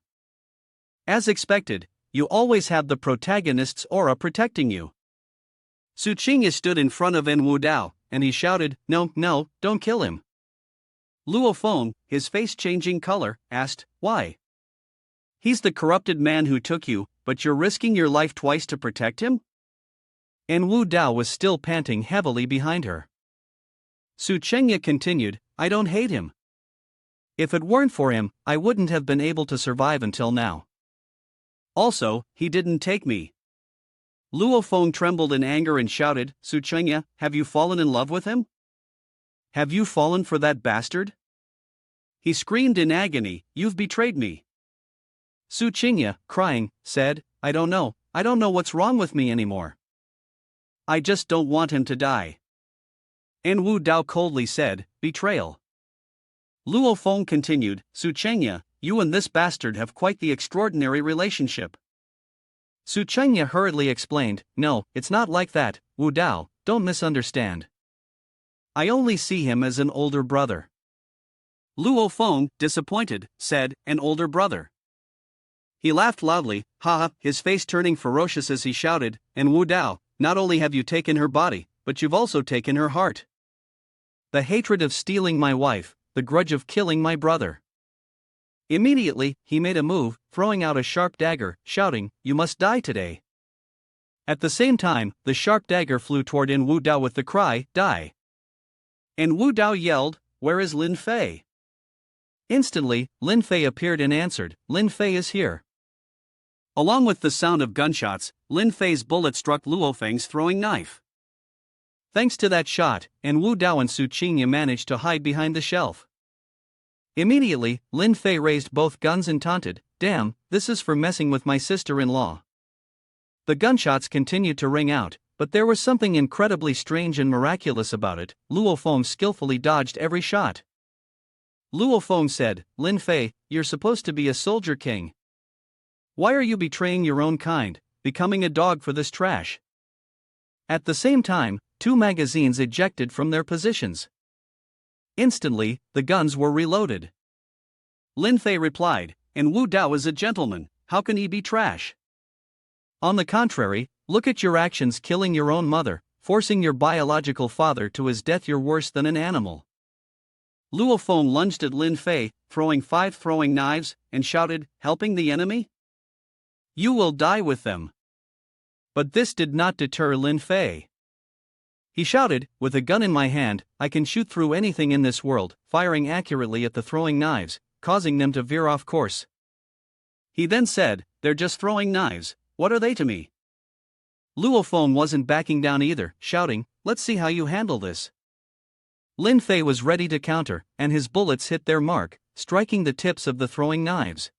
As expected, you always have the protagonist's aura protecting you." Su Qingya stood in front of Enwu Dao, and he shouted, "No, no, don't kill him." Luo Feng, his face changing color, asked, "Why?" "He's the corrupted man who took you, but you're risking your life twice to protect him?" Enwu Dao was still panting heavily behind her. Su Qingya continued, "I don't hate him. If it weren't for him, I wouldn't have been able to survive until now. Also, he didn't take me." Luo Feng trembled in anger and shouted, "Su Qingya, have you fallen in love with him? Have you fallen for that bastard?" He screamed in agony, "You've betrayed me." Su Qingya, crying, said, I don't know what's wrong with me anymore. I just don't want him to die." Enwu Dao coldly said, "Betrayal." Luo Feng continued, "Su Qingya, you and this bastard have quite the extraordinary relationship." Su Qingya hurriedly explained, "No, it's not like that, Wu Dao, don't misunderstand. I only see him as an older brother." Luo Feng, disappointed, said, "An older brother?" He laughed loudly, haha, his face turning ferocious as he shouted, "And Wu Dao, not only have you taken her body, but you've also taken her heart. The hatred of stealing my wife, the grudge of killing my brother." Immediately, he made a move, throwing out a sharp dagger, shouting, "You must die today." At the same time, the sharp dagger flew toward Enwu Dao with the cry, "Die!" Enwu Dao yelled, "Where is Lin Fei?" Instantly, Lin Fei appeared and answered, "Lin Fei is here." Along with the sound of gunshots, Lin Fei's bullet struck Luo Feng's throwing knife. Thanks to that shot, Enwu Dao and Su Qingya managed to hide behind the shelf. Immediately, Lin Fei raised both guns and taunted, "Damn, this is for messing with my sister-in-law." The gunshots continued to ring out, but there was something incredibly strange and miraculous about it. Luo Feng skillfully dodged every shot. Luo Feng said, "Lin Fei, you're supposed to be a soldier king. Why are you betraying your own kind, becoming a dog for this trash?" At the same time, 2 magazines ejected from their positions. Instantly, the guns were reloaded. Lin Fei replied, "And Wu Dao is a gentleman, how can he be trash? On the contrary, look at your actions killing your own mother, forcing your biological father to his death. You're worse than an animal." Luo Feng lunged at Lin Fei, throwing 5 throwing knives, and shouted, "Helping the enemy? You will die with them." But this did not deter Lin Fei. He shouted, "With a gun in my hand, I can shoot through anything in this world," firing accurately at the throwing knives, causing them to veer off course. He then said, "They're just throwing knives, what are they to me?" Luo Feng wasn't backing down either, shouting, "Let's see how you handle this." Lin Fei was ready to counter, and his bullets hit their mark, striking the tips of the throwing knives.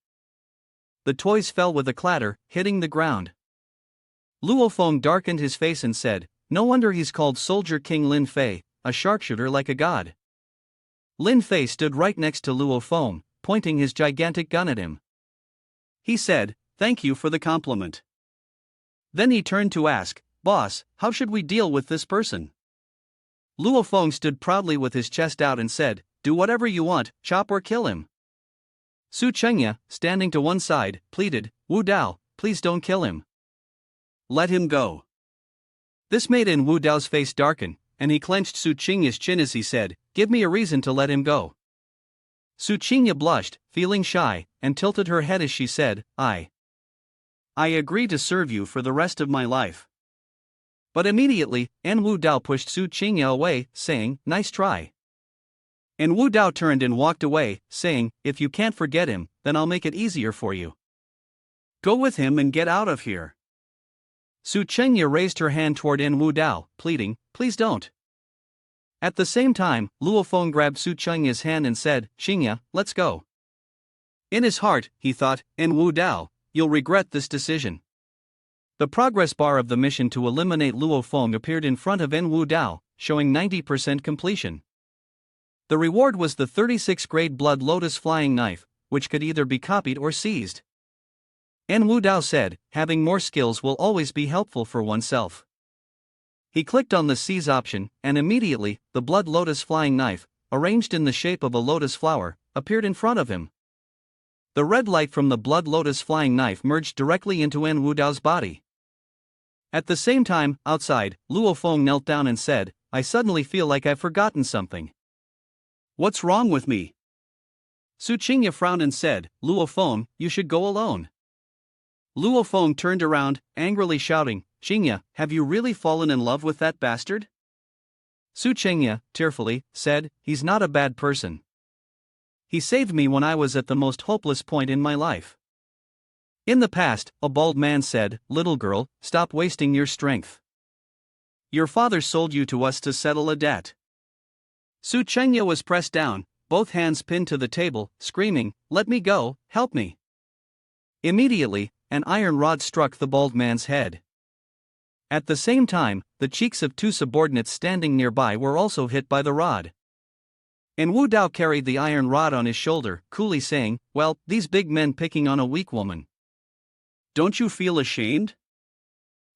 The toys fell with a clatter, hitting the ground. Luo Feng darkened his face and said, "No wonder he's called Soldier King Lin Fei, a sharpshooter like a god." Lin Fei stood right next to Luo Feng, pointing his gigantic gun at him. He said, "Thank you for the compliment." Then he turned to ask, "Boss, how should we deal with this person?" Luo Feng stood proudly with his chest out and said, "Do whatever you want, chop or kill him." Su Qingya, standing to one side, pleaded, "Wu Dao, please don't kill him. Let him go." This made Wu Dao's face darken, and he clenched Su Qingya's chin as he said, "Give me a reason to let him go." Su Qingya blushed, feeling shy, and tilted her head as she said, I agree to serve you for the rest of my life." But immediately, Wu Dao pushed Su Qingya away, saying, "Nice try." Wu Dao turned and walked away, saying, "If you can't forget him, then I'll make it easier for you. Go with him and get out of here." Su Chengya raised her hand toward En Wu Dao, pleading, "Please don't." At the same time, Luo Feng grabbed Su Chengya's hand and said, "Chengya, let's go." In his heart, he thought, "En Wu Dao, you'll regret this decision." The progress bar of the mission to eliminate Luo Feng appeared in front of En Wu Dao, showing 90% completion. The reward was the 36th grade Blood Lotus flying knife, which could either be copied or seized. En Wu Dao said, "Having more skills will always be helpful for oneself." He clicked on the seize option, and immediately, the Blood Lotus flying knife, arranged in the shape of a lotus flower, appeared in front of him. The red light from the Blood Lotus flying knife merged directly into En Wu Dao's body. At the same time, outside, Luo Feng knelt down and said, "I suddenly feel like I've forgotten something." "What's wrong with me?" Su Chengya frowned and said, "Luo Feng, you should go alone." Luo Feng turned around, angrily shouting, "Chengya, have you really fallen in love with that bastard?" Su Chengya, tearfully, said, "He's not a bad person. He saved me when I was at the most hopeless point in my life." In the past, a bald man said, "Little girl, stop wasting your strength. Your father sold you to us to settle a debt." Su Chengya was pressed down, both hands pinned to the table, screaming, "Let me go, help me." Immediately, an iron rod struck the bald man's head. At the same time, the cheeks of two subordinates standing nearby were also hit by the rod. En Wu Dao carried the iron rod on his shoulder, coolly saying, "Well, these big men picking on a weak woman. Don't you feel ashamed?"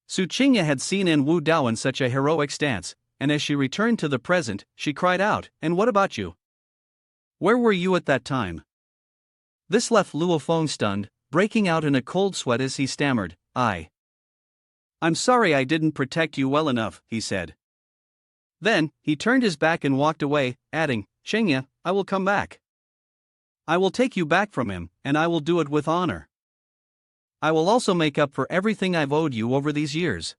Su Chengya had seen En Wu Dao in such a heroic stance, and as she returned to the present, she cried out, "And what about you? Where were you at that time?" This left Luo Feng stunned, breaking out in a cold sweat as he stammered, "I'm sorry I didn't protect you well enough," he said. Then, he turned his back and walked away, adding, "Chengya, I will come back. I will take you back from him, and I will do it with honor. I will also make up for everything I've owed you over these years."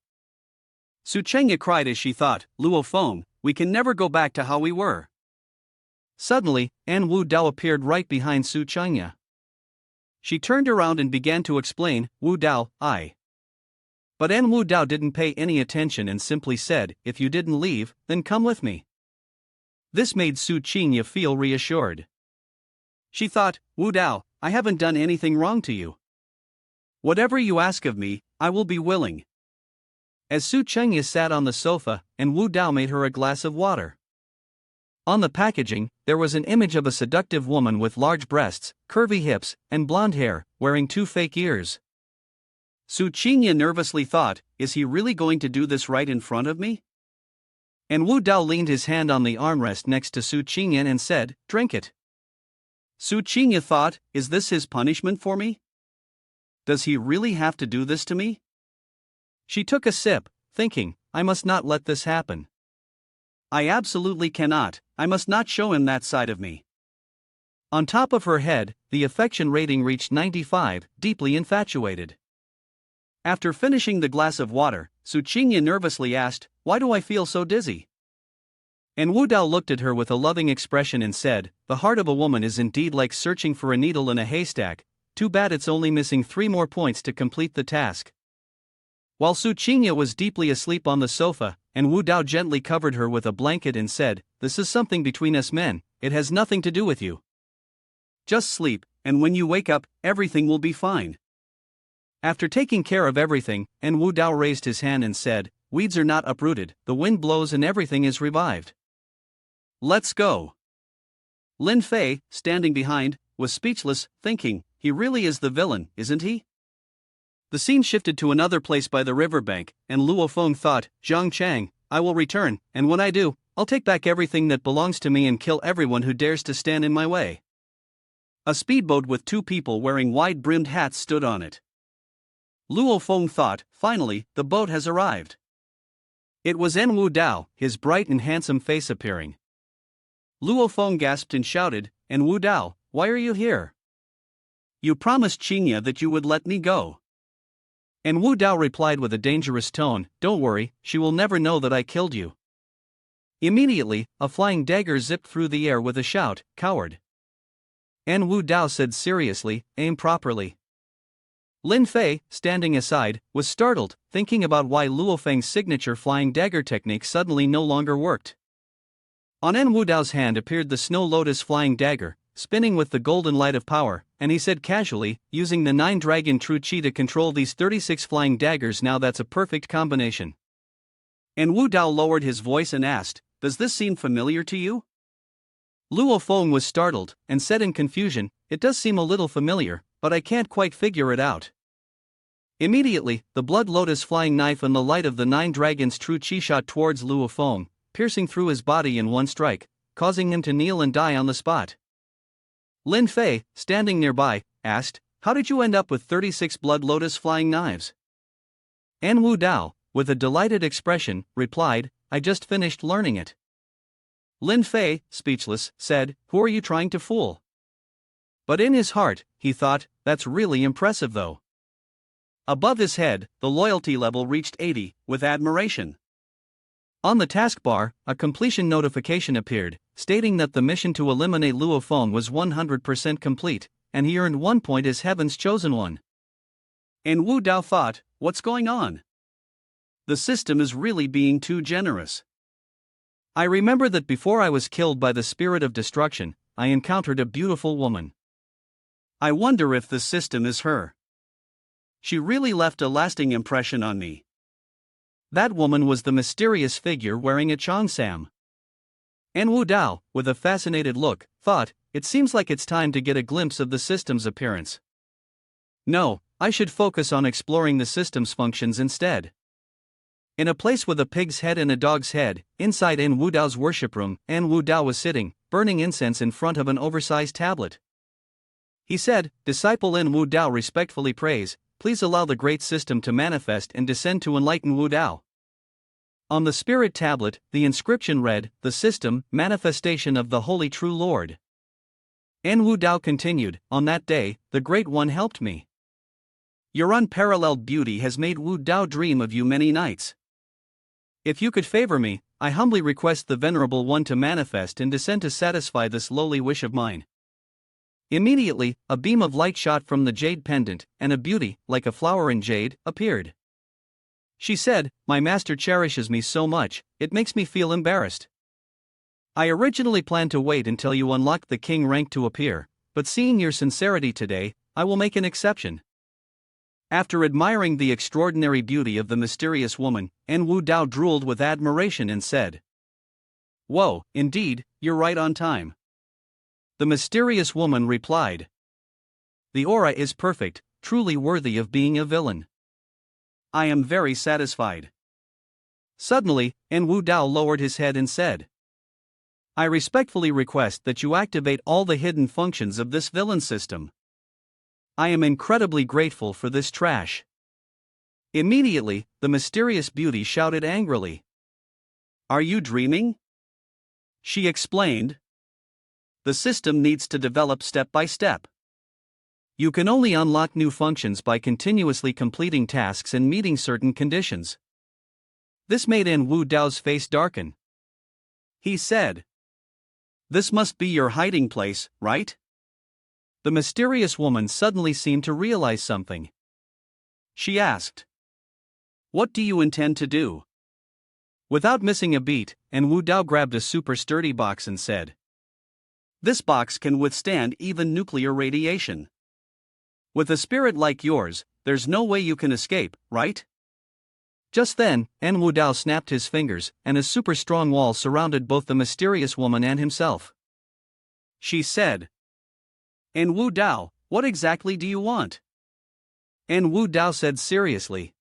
Su Chengya cried as she thought, "Luo Feng, we can never go back to how we were." Suddenly, En Wu Dao appeared right behind Su Chengya. She turned around and began to explain, "Wu Dao, But En Wu Dao didn't pay any attention and simply said, "If you didn't leave, then come with me." This made Su Chengya feel reassured. She thought, "Wu Dao, I haven't done anything wrong to you. Whatever you ask of me, I will be willing." As Su Chengya sat on the sofa, En Wu Dao made her a glass of water. On the packaging, there was an image of a seductive woman with large breasts, curvy hips, and blonde hair, wearing 2 fake ears. Su Chengya nervously thought, "Is he really going to do this right in front of me?" And Wu Dao leaned his hand on the armrest next to Su Chengya and said, "Drink it." Su Chengya thought, "Is this his punishment for me? Does he really have to do this to me?" She took a sip, thinking, "I must not let this happen. I absolutely cannot, I must not show him that side of me." On top of her head, the affection rating reached 95, deeply infatuated. After finishing the glass of water, Su Chengya nervously asked, "Why do I feel so dizzy?" And Wu Dao looked at her with a loving expression and said, "The heart of a woman is indeed like searching for a needle in a haystack. Too bad it's only missing 3 more points to complete the task." While Su Chengya was deeply asleep on the sofa, and Wu Dao gently covered her with a blanket and said, "This is something between us men, it has nothing to do with you. Just sleep, and when you wake up, everything will be fine." After taking care of everything, En Wu Dao raised his hand and said, "Weeds are not uprooted, the wind blows and everything is revived. Let's go." Lin Fei, standing behind, was speechless, thinking, "He really is the villain, isn't he?" The scene shifted to another place by the riverbank, and Luo Feng thought, "Zhang Chang, I will return, and when I do, I'll take back everything that belongs to me and kill everyone who dares to stand in my way." A speedboat with 2 people wearing wide-brimmed hats stood on it. Luo Feng thought, "Finally, the boat has arrived." It was En Wu Dao, his bright and handsome face appearing. Luo Feng gasped and shouted, "En Wu Dao, why are you here? You promised Chengya that you would let me go." And Wu Dao replied with a dangerous tone, "Don't worry, she will never know that I killed you." Immediately, a flying dagger zipped through the air with a shout, "Coward." And Wu Dao said seriously, "Aim properly." Lin Fei, standing aside, was startled, thinking about why Luo Feng's signature flying dagger technique suddenly no longer worked. On En Wudao's hand appeared the Snow Lotus flying dagger, spinning with the golden light of power, and he said casually, using the 9 dragon true chi to control these 36 flying daggers, now that's a perfect combination. En Wudao lowered his voice and asked, does this seem familiar to you? Luo Feng was startled, and said in confusion, it does seem a little familiar, but I can't quite figure it out. Immediately, the blood lotus flying knife and the light of the 9 dragons true chi shot towards Luo Feng, piercing through his body in one strike, causing him to kneel and die on the spot. Lin Fei, standing nearby, asked, how did you end up with 36 blood lotus flying knives? En Wudao, with a delighted expression, replied, I just finished learning it. Lin Fei, speechless, said, who are you trying to fool? But in his heart, he thought, that's really impressive though. Above his head, the loyalty level reached 80, with admiration. On the taskbar, a completion notification appeared, stating that the mission to eliminate Luo Feng was 100% complete, and he earned 1 point as Heaven's Chosen One. En Wudao thought, what's going on? The system is really being too generous. I remember that before I was killed by the spirit of destruction, I encountered a beautiful woman. I wonder if the system is her. She really left a lasting impression on me. That woman was the mysterious figure wearing a cheongsam. En Wudao, with a fascinated look, thought, it seems like it's time to get a glimpse of the system's appearance. No, I should focus on exploring the system's functions instead. In a place with a pig's head and a dog's head, inside En Wudao's worship room, En Wudao was sitting, burning incense in front of an oversized tablet. He said, disciple En Wudao respectfully prays, please allow the great system to manifest and descend to enlighten Wudao. On the spirit tablet, the inscription read, the system, manifestation of the Holy True Lord. En Wudao continued, on that day, the Great One helped me. Your unparalleled beauty has made Wudao dream of you many nights. If you could favor me, I humbly request the Venerable One to manifest and descend to satisfy this lowly wish of mine. Immediately, a beam of light shot from the jade pendant, and a beauty, like a flower in jade, appeared. She said, my master cherishes me so much, it makes me feel embarrassed. I originally planned to wait until you unlocked the king rank to appear, but seeing your sincerity today, I will make an exception. After admiring the extraordinary beauty of the mysterious woman, En Wudao drooled with admiration and said, whoa, indeed, you're right on time. The mysterious woman replied, the aura is perfect, truly worthy of being a villain. I am very satisfied. Suddenly, En Wudao lowered his head and said, I respectfully request that you activate all the hidden functions of this villain system. I am incredibly grateful for this trash. Immediately, the mysterious beauty shouted angrily, are you dreaming? She explained, the system needs to develop step by step. You can only unlock new functions by continuously completing tasks and meeting certain conditions. This made En Wudao's face darken. He said, this must be your hiding place, right? The mysterious woman suddenly seemed to realize something. She asked, what do you intend to do? Without missing a beat, En Wudao grabbed a super sturdy box and said, this box can withstand even nuclear radiation. With a spirit like yours, there's no way you can escape, right? Just then, En Wudao snapped his fingers, and a super strong wall surrounded both the mysterious woman and himself. She said, En Wudao, what exactly do you want? En Wudao said seriously,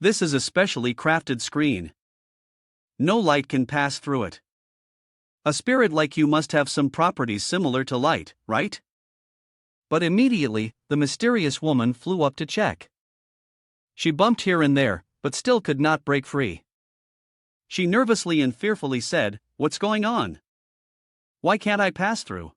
this is a specially crafted screen. No light can pass through it. A spirit like you must have some properties similar to light, right? But immediately, the mysterious woman flew up to check. She bumped here and there, but still could not break free. She nervously and fearfully said, what's going on? Why can't I pass through?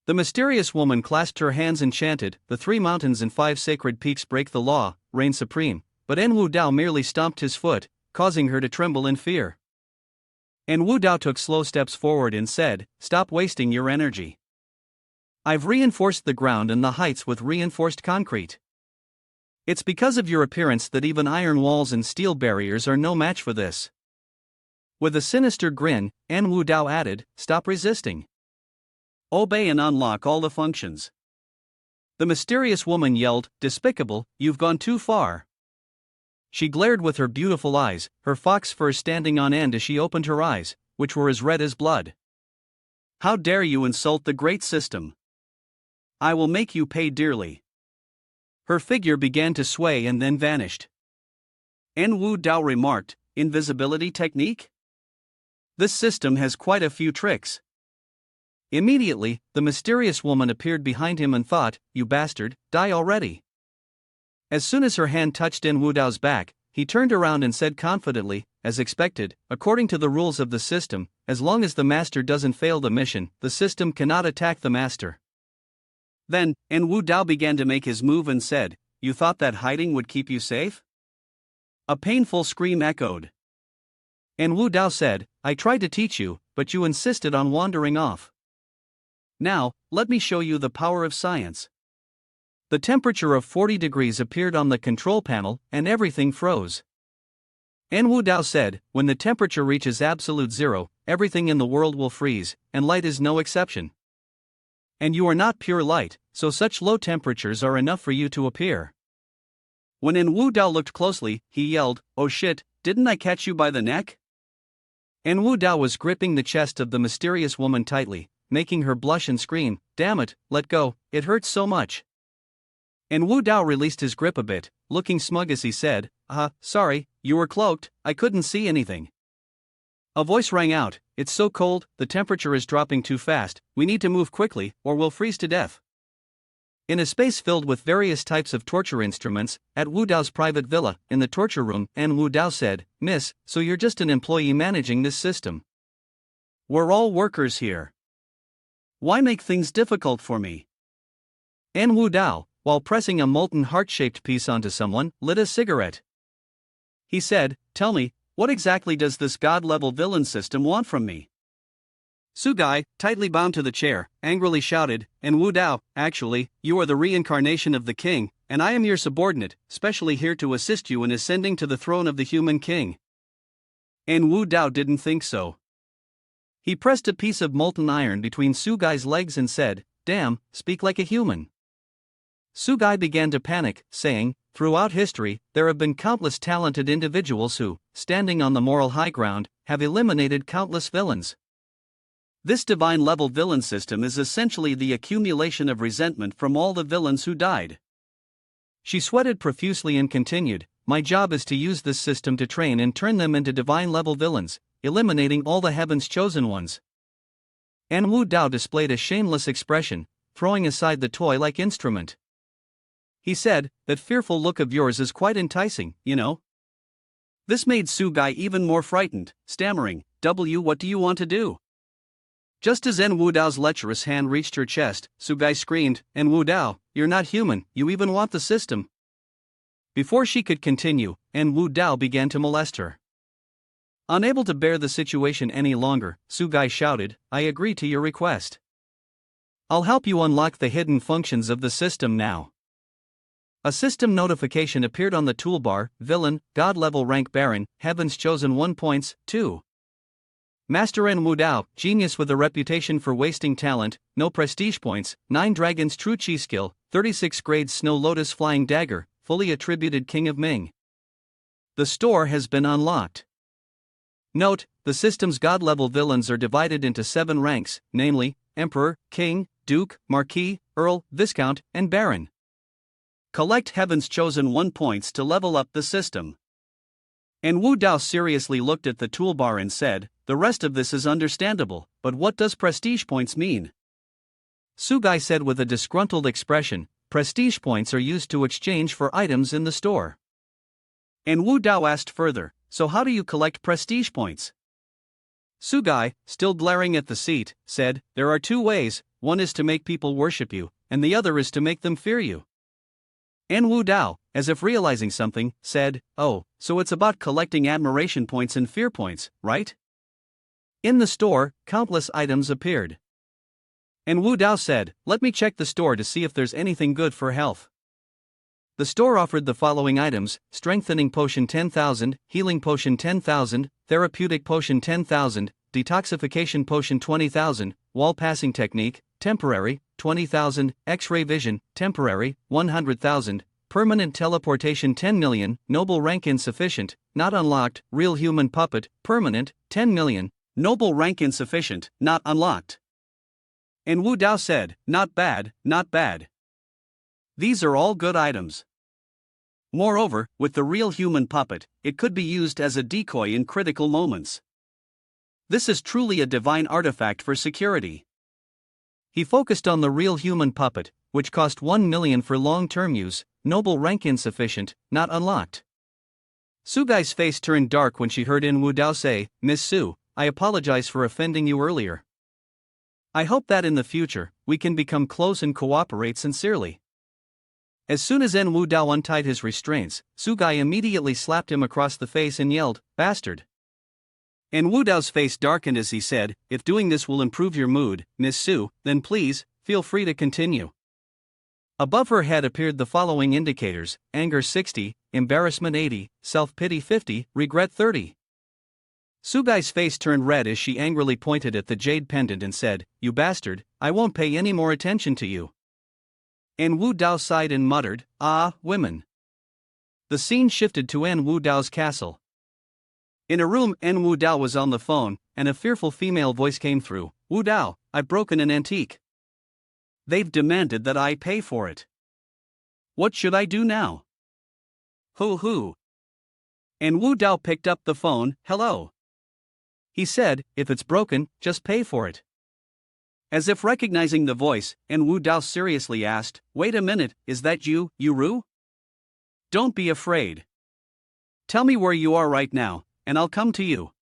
The mysterious woman clasped her hands and chanted, the 3 mountains and 5 sacred peaks break the law, reign supreme, but En Wudao merely stomped his foot, causing her to tremble in fear. En Wudao took slow steps forward and said, stop wasting your energy. I've reinforced the ground and the heights with reinforced concrete. It's because of your appearance that even iron walls and steel barriers are no match for this. With a sinister grin, Wu Dao added, stop resisting. Obey and unlock all the functions. The mysterious woman yelled, despicable, you've gone too far. She glared with her beautiful eyes, her fox fur standing on end as she opened her eyes, which were as red as blood. How dare you insult the great system? I will make you pay dearly. Her figure began to sway and then vanished. Wu Dao remarked, invisibility technique? This system has quite a few tricks. Immediately, the mysterious woman appeared behind him and thought, you bastard, die already. As soon as her hand touched Wu Dao's back, he turned around and said confidently, as expected, according to the rules of the system, as long as the master doesn't fail the mission, the system cannot attack the master. Then, Wu Dao began to make his move and said, you thought that hiding would keep you safe? A painful scream echoed. Wu Dao said, I tried to teach you, but you insisted on wandering off. Now, let me show you the power of science. The temperature of 40 degrees appeared on the control panel, and everything froze. Wu Dao said, when the temperature reaches absolute zero, everything in the world will freeze, and light is no exception. And you are not pure light, so such low temperatures are enough for you to appear. When Wu Dao looked closely, he yelled, oh shit, didn't I catch you by the neck? Wu Dao was gripping the chest of the mysterious woman tightly, making her blush and scream, damn it, let go, it hurts so much. Wu Dao released his grip a bit, looking smug as he said, sorry, you were cloaked, I couldn't see anything. A voice rang out, it's so cold, the temperature is dropping too fast, we need to move quickly, or we'll freeze to death. In a space filled with various types of torture instruments, at Wu Dao's private villa, in the torture room, Wu Dao said, Miss, so you're just an employee managing this system. We're all workers here. Why make things difficult for me? Wu Dao, while pressing a molten heart-shaped piece onto someone, lit a cigarette. He said, tell me, what exactly does this god-level villain system want from me? Sugai, tightly bound to the chair, angrily shouted, Wu Dao, actually, you are the reincarnation of the king, and I am your subordinate, specially here to assist you in ascending to the throne of the human king. Wu Dao didn't think so. He pressed a piece of molten iron between Sugai's legs and said, damn, speak like a human. Sugai began to panic, saying, throughout history, there have been countless talented individuals who, standing on the moral high ground, have eliminated countless villains. This divine-level villain system is essentially the accumulation of resentment from all the villains who died. She sweated profusely and continued, my job is to use this system to train and turn them into divine-level villains, eliminating all the heaven's chosen ones. Wu Dao displayed a shameless expression, throwing aside the toy-like instrument. He said, that fearful look of yours is quite enticing, you know. This made Sugai even more frightened, stammering, what do you want to do? Just as Wu Dao's lecherous hand reached her chest, Sugai screamed, Wu Dao, you're not human, you even want the system. Before she could continue, Wu Dao began to molest her. Unable to bear the situation any longer, Sugai shouted, I agree to your request. I'll help you unlock the hidden functions of the system now. A system notification appeared on the toolbar, villain, god-level rank baron, heaven's chosen 1 points, 2. Master Wu Dao, genius with a reputation for wasting talent, no prestige points, 9 dragons true chi skill, 36 grades snow lotus flying dagger, fully attributed king of Ming. The store has been unlocked. Note, the system's god-level villains are divided into 7 ranks, namely, Emperor, King, Duke, Marquis, Earl, Viscount, and Baron. Collect Heaven's Chosen 1 points to level up the system. Wu Dao seriously looked at the toolbar and said, the rest of this is understandable, but what does prestige points mean? Sugai said with a disgruntled expression, prestige points are used to exchange for items in the store. Wu Dao asked further, so how do you collect prestige points? Sugai, still glaring at the seat, said, there are 2 ways, one is to make people worship you, and the other is to make them fear you. Wu Dao, as if realizing something, said, oh, so it's about collecting admiration points and fear points, right? In the store, countless items appeared. Wu Dao said, let me check the store to see if there's anything good for health. The store offered the following items: strengthening potion 10,000, healing potion 10,000, therapeutic potion 10,000, detoxification potion 20,000, wall passing technique, temporary, 20,000, X-ray vision, temporary, 100,000, permanent teleportation 10 million, noble rank insufficient, not unlocked, real human puppet, permanent, 10 million, noble rank insufficient, not unlocked. And Wu Dao said, not bad, not bad. These are all good items. Moreover, with the real human puppet, it could be used as a decoy in critical moments. This is truly a divine artifact for security. He focused on the real human puppet, which cost 1 million for long-term use, noble rank insufficient, not unlocked. Sugai's face turned dark when she heard In Wu Dao say, Miss Su, I apologize for offending you earlier. I hope that in the future, we can become close and cooperate sincerely. As soon as En Wu Dao untied his restraints, Sugai immediately slapped him across the face and yelled, Bastard! En Wu Dao's face darkened as he said, If doing this will improve your mood, Miss Su, then please, feel free to continue. Above her head appeared the following indicators: anger 60, embarrassment 80, self-pity 50, regret 30. Sugai's face turned red as she angrily pointed at the jade pendant and said, You bastard, I won't pay any more attention to you. En Wu Dao sighed and muttered, Ah, women. The scene shifted to En Wu Dao's castle. In a room, En Wu Dao was on the phone, and a fearful female voice came through. Wu Dao, I've broken an antique. They've demanded that I pay for it. What should I do now? Hoo. En Wu Dao picked up the phone. Hello. He said, If it's broken, just pay for it. As if recognizing the voice, En Wu Dao seriously asked, Wait a minute, is that you, Ru? Don't be afraid. Tell me where you are right now, and I'll come to you.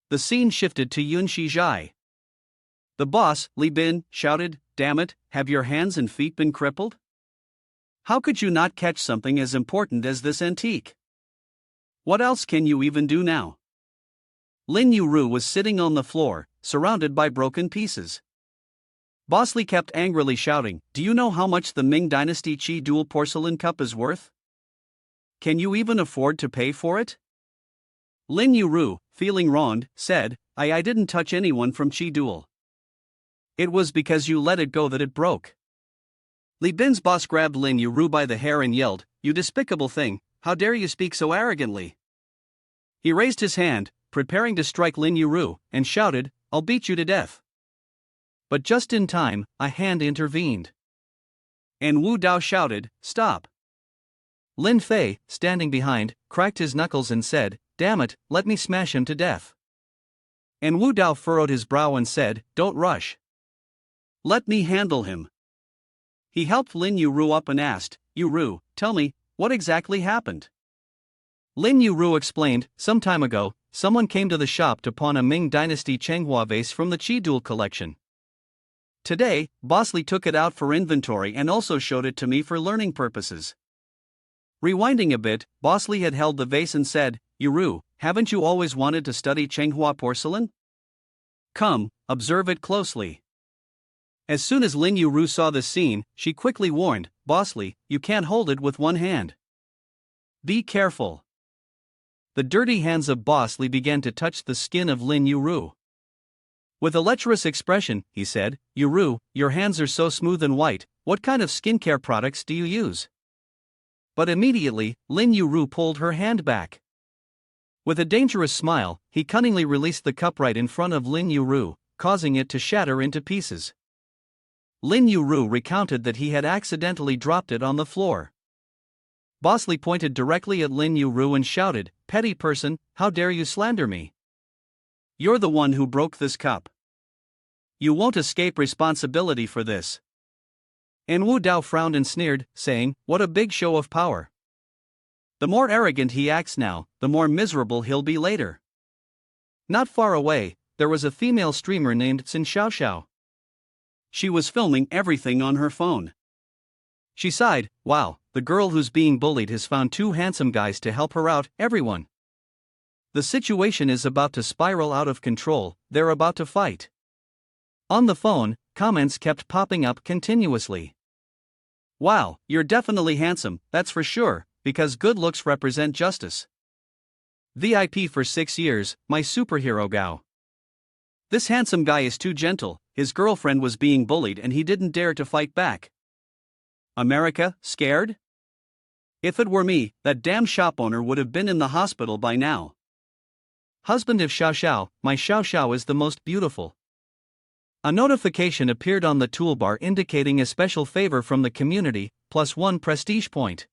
The scene shifted to Yun Shizhai. The boss, Li Bin, shouted, Damn it, have your hands and feet been crippled? How could you not catch something as important as this antique? What else can you even do now? Lin Yu was sitting on the floor, surrounded by broken pieces. Boss Li kept angrily shouting, Do you know how much the Ming Dynasty Qi dual porcelain cup is worth? Can you even afford to pay for it? Lin Yu, feeling wronged, said, I didn't touch anyone from Qi duel. It was because you let it go that it broke. Li Bin's boss grabbed Lin Yu by the hair and yelled, You despicable thing, how dare you speak so arrogantly? He raised his hand, preparing to strike Lin Yu, and shouted, I'll beat you to death. But just in time, a hand intervened. En Wu Dao shouted, Stop. Lin Fei, standing behind, cracked his knuckles and said, Damn it, let me smash him to death. En Wu Dao furrowed his brow and said, Don't rush. Let me handle him. He helped Lin Yu up and asked, Yu, tell me, what exactly happened? Lin Yu explained, Some time ago, someone came to the shop to pawn a Ming Dynasty Chenghua vase from the Qi duel collection. Today, Boss Li took it out for inventory and also showed it to me for learning purposes. Rewinding a bit, Boss Li had held the vase and said, Yu, haven't you always wanted to study Chenghua porcelain? Come, observe it closely. As soon as Lin Yu saw the scene, she quickly warned, Boss Li, you can't hold it with one hand. Be careful. The dirty hands of Boss Li began to touch the skin of Lin Yu. With a lecherous expression, he said, Yu, your hands are so smooth and white, what kind of skincare products do you use? But immediately, Lin Yu pulled her hand back. With a dangerous smile, he cunningly released the cup right in front of Lin Yu, causing it to shatter into pieces. Lin Yu recounted that he had accidentally dropped it on the floor. Boss Li pointed directly at Lin Yu and shouted, Petty person, how dare you slander me? You're the one who broke this cup. You won't escape responsibility for this. En Wu Dao frowned and sneered, saying, What a big show of power. The more arrogant he acts now, the more miserable he'll be later. Not far away, there was a female streamer named Xin Xiaoxiao. She was filming everything on her phone. She sighed, Wow, the girl who's being bullied has found two handsome guys to help her out, everyone. The situation is about to spiral out of control, they're about to fight. On the phone, comments kept popping up continuously. Wow, you're definitely handsome, that's for sure, because good looks represent justice. VIP for 6 years, my superhero gal. This handsome guy is too gentle, his girlfriend was being bullied and he didn't dare to fight back. America, scared? If it were me, that damn shop owner would have been in the hospital by now. Husband of Xiao Xiao, my Xiao Xiao is the most beautiful. A notification appeared on the toolbar indicating a special favor from the community, +1 prestige point.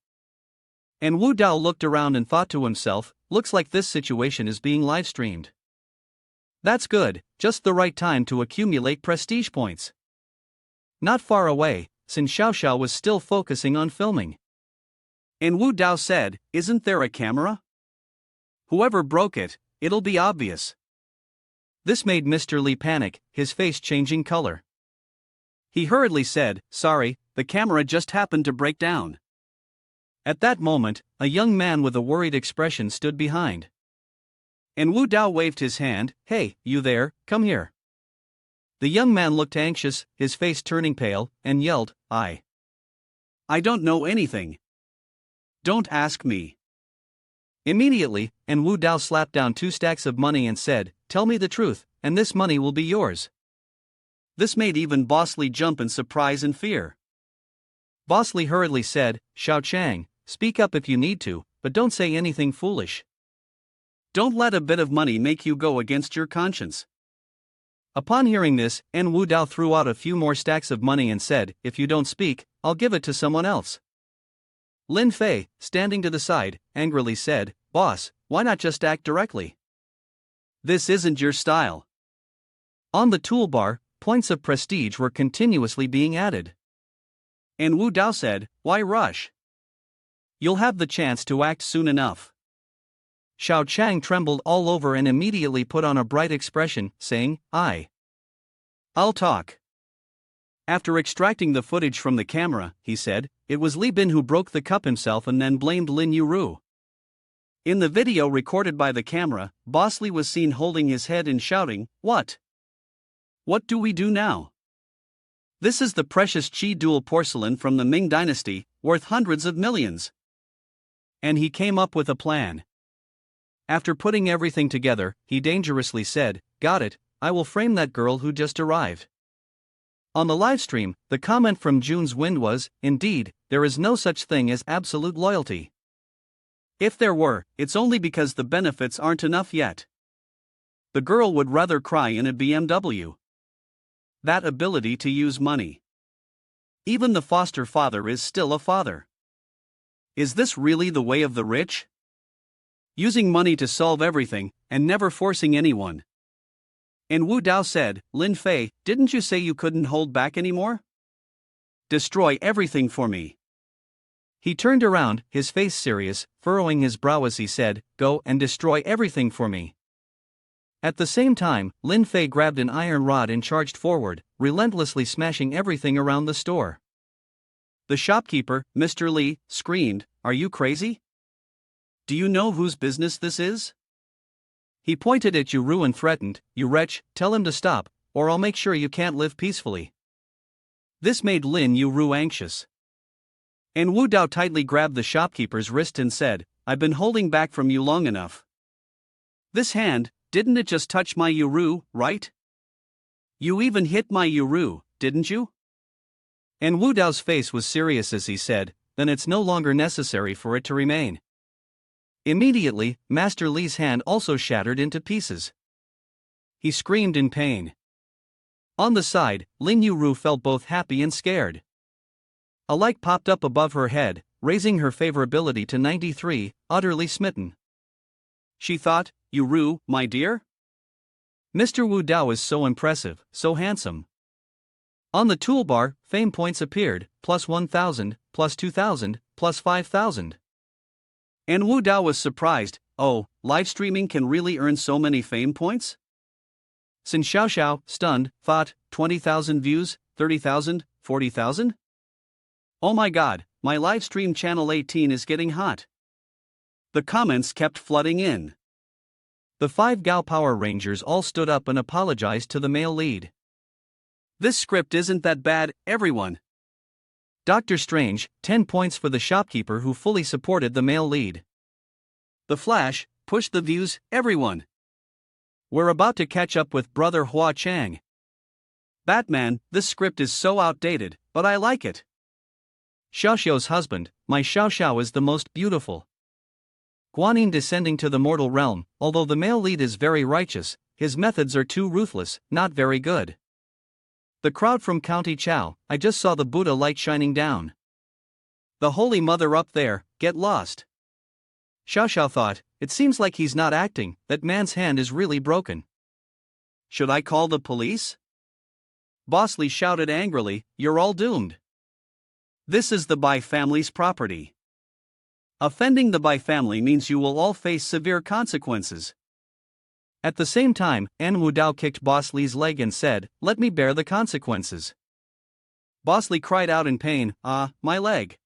And Wu Dao looked around and thought to himself, looks like this situation is being live-streamed. That's good, just the right time to accumulate prestige points. Not far away, Xin Xiao Xiao was still focusing on filming. And Wu Dao said, isn't there a camera? Whoever broke it, it'll be obvious. This made Mr. Li panic, his face changing color. He hurriedly said, sorry, the camera just happened to break down. At that moment, a young man with a worried expression stood behind. And Wu Dao waved his hand, hey, you there, come here. The young man looked anxious, his face turning pale, and yelled, I don't know anything. Don't ask me. Immediately, and Wu Dao slapped down 2 stacks of money and said, tell me the truth, and this money will be yours. This made even Boss Li jump in surprise and fear. Boss Li hurriedly said, Xiao Chang, speak up if you need to, but don't say anything foolish. Don't let a bit of money make you go against your conscience. Upon hearing this, and Wu Dao threw out a few more stacks of money and said, if you don't speak, I'll give it to someone else. Lin Fei, standing to the side, angrily said, boss, why not just act directly? This isn't your style. On the toolbar, points of prestige were continuously being added. And Wu Dao said, why rush? You'll have the chance to act soon enough. Xiao Chang trembled all over and immediately put on a bright expression, saying, I'll talk. After extracting the footage from the camera, he said, it was Li Bin who broke the cup himself and then blamed Lin Yuru. In the video recorded by the camera, Boss Li was seen holding his head and shouting, what? What do we do now? This is the precious Qi dual porcelain from the Ming dynasty, worth hundreds of millions. And he came up with a plan. After putting everything together, he dangerously said, got it, I will frame that girl who just arrived. On the livestream, the comment from June's Wind was, indeed, there is no such thing as absolute loyalty. If there were, it's only because the benefits aren't enough yet. The girl would rather cry in a BMW. That ability to use money. Even the foster father is still a father. Is this really the way of the rich? Using money to solve everything, and never forcing anyone. And Wu Dao said, Lin Fei, didn't you say you couldn't hold back anymore? Destroy everything for me. He turned around, his face serious, furrowing his brow as he said, go and destroy everything for me. At the same time, Lin Fei grabbed an iron rod and charged forward, relentlessly smashing everything around the store. The shopkeeper, Mr. Li, screamed, are you crazy? Do you know whose business this is? He pointed at Yuru and threatened, you wretch, tell him to stop, or I'll make sure you can't live peacefully. This made Lin Yuru anxious. And Wu Dao tightly grabbed the shopkeeper's wrist and said, I've been holding back from you long enough. This hand, didn't it just touch my Yuru, right? You even hit my Yuru, didn't you? And Wu Dao's face was serious as he said, then it's no longer necessary for it to remain. Immediately, Master Li's hand also shattered into pieces. He screamed in pain. On the side, Lin Yuru felt both happy and scared. A light popped up above her head, raising her favorability to 93, utterly smitten. She thought, Yuru, my dear? Mr. Wu Dao is so impressive, so handsome. On the toolbar, fame points appeared, plus 1,000, plus 2,000, plus 5,000. And Wu Dao was surprised, oh, live streaming can really earn so many fame points? Xin Xiao Xiao, stunned, thought, 20,000 views, 30,000, 40,000? Oh my god, my live stream channel 18 is getting hot. The comments kept flooding in. The 5 Gao Power Rangers all stood up and apologized to the male lead. This script isn't that bad, everyone. Doctor Strange, 10 points for the shopkeeper who fully supported the male lead. The Flash, push the views, everyone. We're about to catch up with brother Hua Chang. Batman, this script is so outdated, but I like it. Xiaoxiao's husband, my Xiaoxiao is the most beautiful. Guanyin descending to the mortal realm, although the male lead is very righteous, his methods are too ruthless, not very good. The crowd from County Chao, I just saw the Buddha light shining down. The Holy Mother up there, get lost. Xiaoxiao thought, it seems like he's not acting, that man's hand is really broken. Should I call the police? Boss Li shouted angrily, you're all doomed. This is the Bai family's property. Offending the Bai family means you will all face severe consequences. At the same time, An Wudao kicked Boss Li's leg and said, let me bear the consequences. Boss Li cried out in pain, my leg.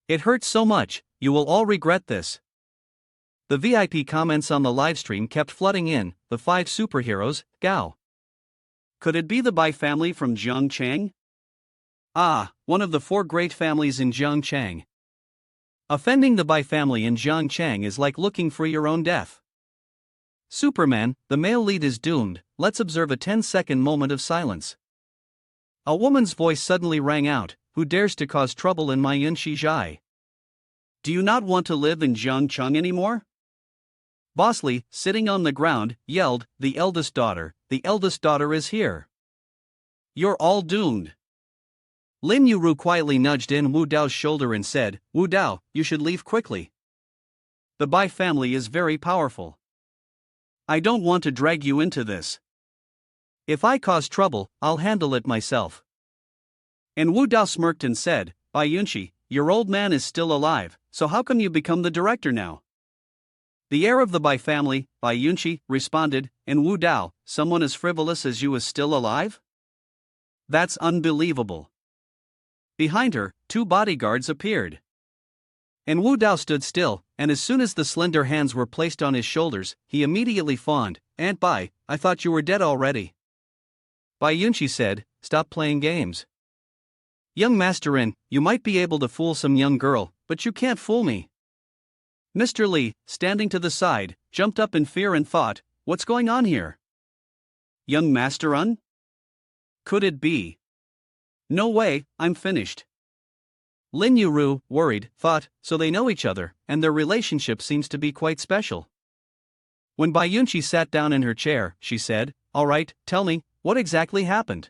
It hurts so much, you will all regret this. The VIP comments on the livestream kept flooding in, the 5 superheroes, Gao. Could it be the Bai family from Zhangchang? One of the 4 great families in Zhangchang. Offending the Bai family in Zhangchang is like looking for your own death. Superman, the male lead is doomed, let's observe a 10-second moment of silence. A woman's voice suddenly rang out, who dares to cause trouble in my Yunxi Zhai? Do you not want to live in Zhangcheng anymore? Boss Li, sitting on the ground, yelled, the eldest daughter is here. You're all doomed. Lin Yuru quietly nudged in Wu Dao's shoulder and said, Wu Dao, you should leave quickly. The Bai family is very powerful. I don't want to drag you into this. If I cause trouble, I'll handle it myself. And Wu Dao smirked and said, Bai Yunxi, your old man is still alive, so how come you become the director now? The heir of the Bai family, Bai Yunxi, responded, and Wu Dao, someone as frivolous as you is still alive? That's unbelievable. Behind her, 2 bodyguards appeared. And Wu Dao stood still, and as soon as the slender hands were placed on his shoulders, he immediately fawned, Aunt Bai, I thought you were dead already. Bai Yunxi said, stop playing games. Young Masterin, you might be able to fool some young girl, but you can't fool me. Mr. Li, standing to the side, jumped up in fear and thought, what's going on here? Young Masterin? Could it be? No way, I'm finished. Lin Yuru, worried, thought, so they know each other, and their relationship seems to be quite special. When Bai Yunxi sat down in her chair, she said, all right, tell me, what exactly happened?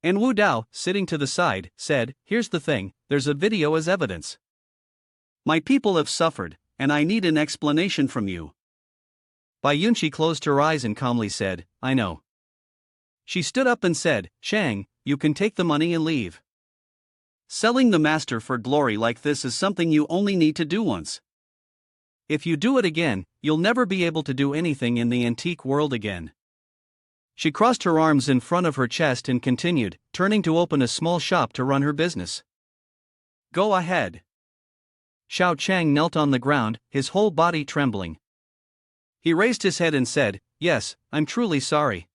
And Wu Dao, sitting to the side, said, here's the thing, there's a video as evidence. My people have suffered, and I need an explanation from you. Bai Yunxi closed her eyes and calmly said, I know. She stood up and said, Shang, you can take the money and leave. Selling the master for glory like this is something you only need to do once. If you do it again, you'll never be able to do anything in the antique world again. She crossed her arms in front of her chest and continued, turning to open a small shop to run her business. Go ahead. Xiao Chang knelt on the ground, his whole body trembling. He raised his head and said, yes, I'm truly sorry.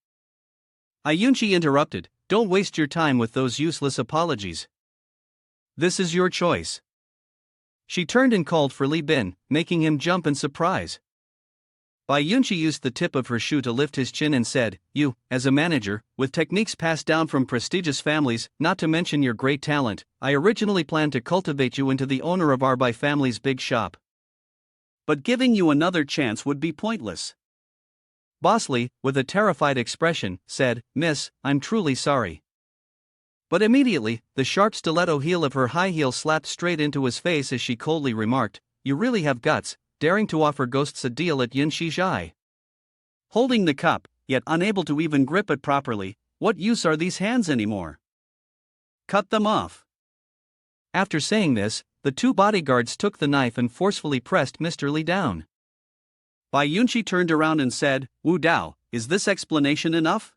Yunxi interrupted, don't waste your time with those useless apologies. This is your choice. She turned and called for Li Bin, making him jump in surprise. Bai Yunxi used the tip of her shoe to lift his chin and said, you, as a manager, with techniques passed down from prestigious families, not to mention your great talent, I originally planned to cultivate you into the owner of our Bai family's big shop. But giving you another chance would be pointless. Boss Li, with a terrified expression, said, Miss, I'm truly sorry. But immediately, the sharp stiletto heel of her high heel slapped straight into his face as she coldly remarked, you really have guts, daring to offer ghosts a deal at Yunxi Zhai. Holding the cup, yet unable to even grip it properly, what use are these hands anymore? Cut them off. After saying this, the 2 bodyguards took the knife and forcefully pressed Mr. Li down. Bai Yunxi turned around and said, Wu Dao, is this explanation enough?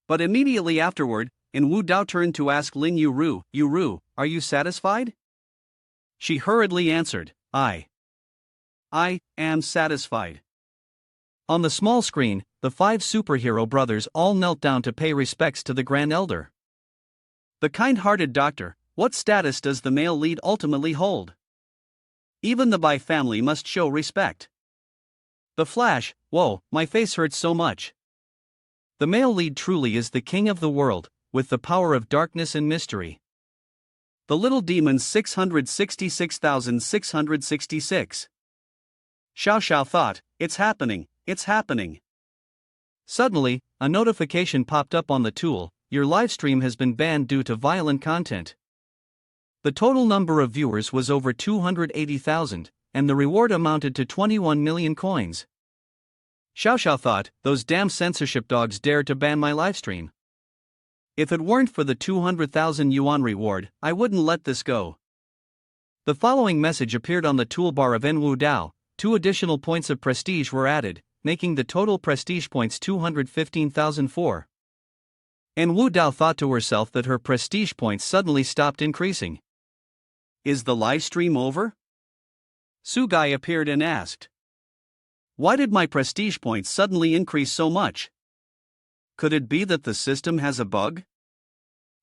But immediately afterward, and Wu Dao turned to ask Lin Yuru, are you satisfied? She hurriedly answered, I am satisfied. On the small screen, the 5 superhero brothers all knelt down to pay respects to the Grand Elder. The kind-hearted doctor, what status does the male lead ultimately hold? Even the Bai family must show respect. The Flash, whoa, my face hurts so much. The male lead truly is the king of the world, with the power of darkness and mystery. The Little Demons 666,666. Xiao Xiao thought, it's happening, it's happening. Suddenly, a notification popped up on the tool, your livestream has been banned due to violent content. The total number of viewers was over 280,000, and the reward amounted to 21 million coins. Xiao Xiao thought, those damn censorship dogs dared to ban my livestream. If it weren't for the 200,000 yuan reward, I wouldn't let this go. The following message appeared on the toolbar of Enwu Dao, 2 additional points of prestige were added, making the total prestige points 215,004. Enwu Dao thought to herself that her prestige points suddenly stopped increasing. Is the livestream over? Sugai appeared and asked. Why did my prestige points suddenly increase so much? Could it be that the system has a bug?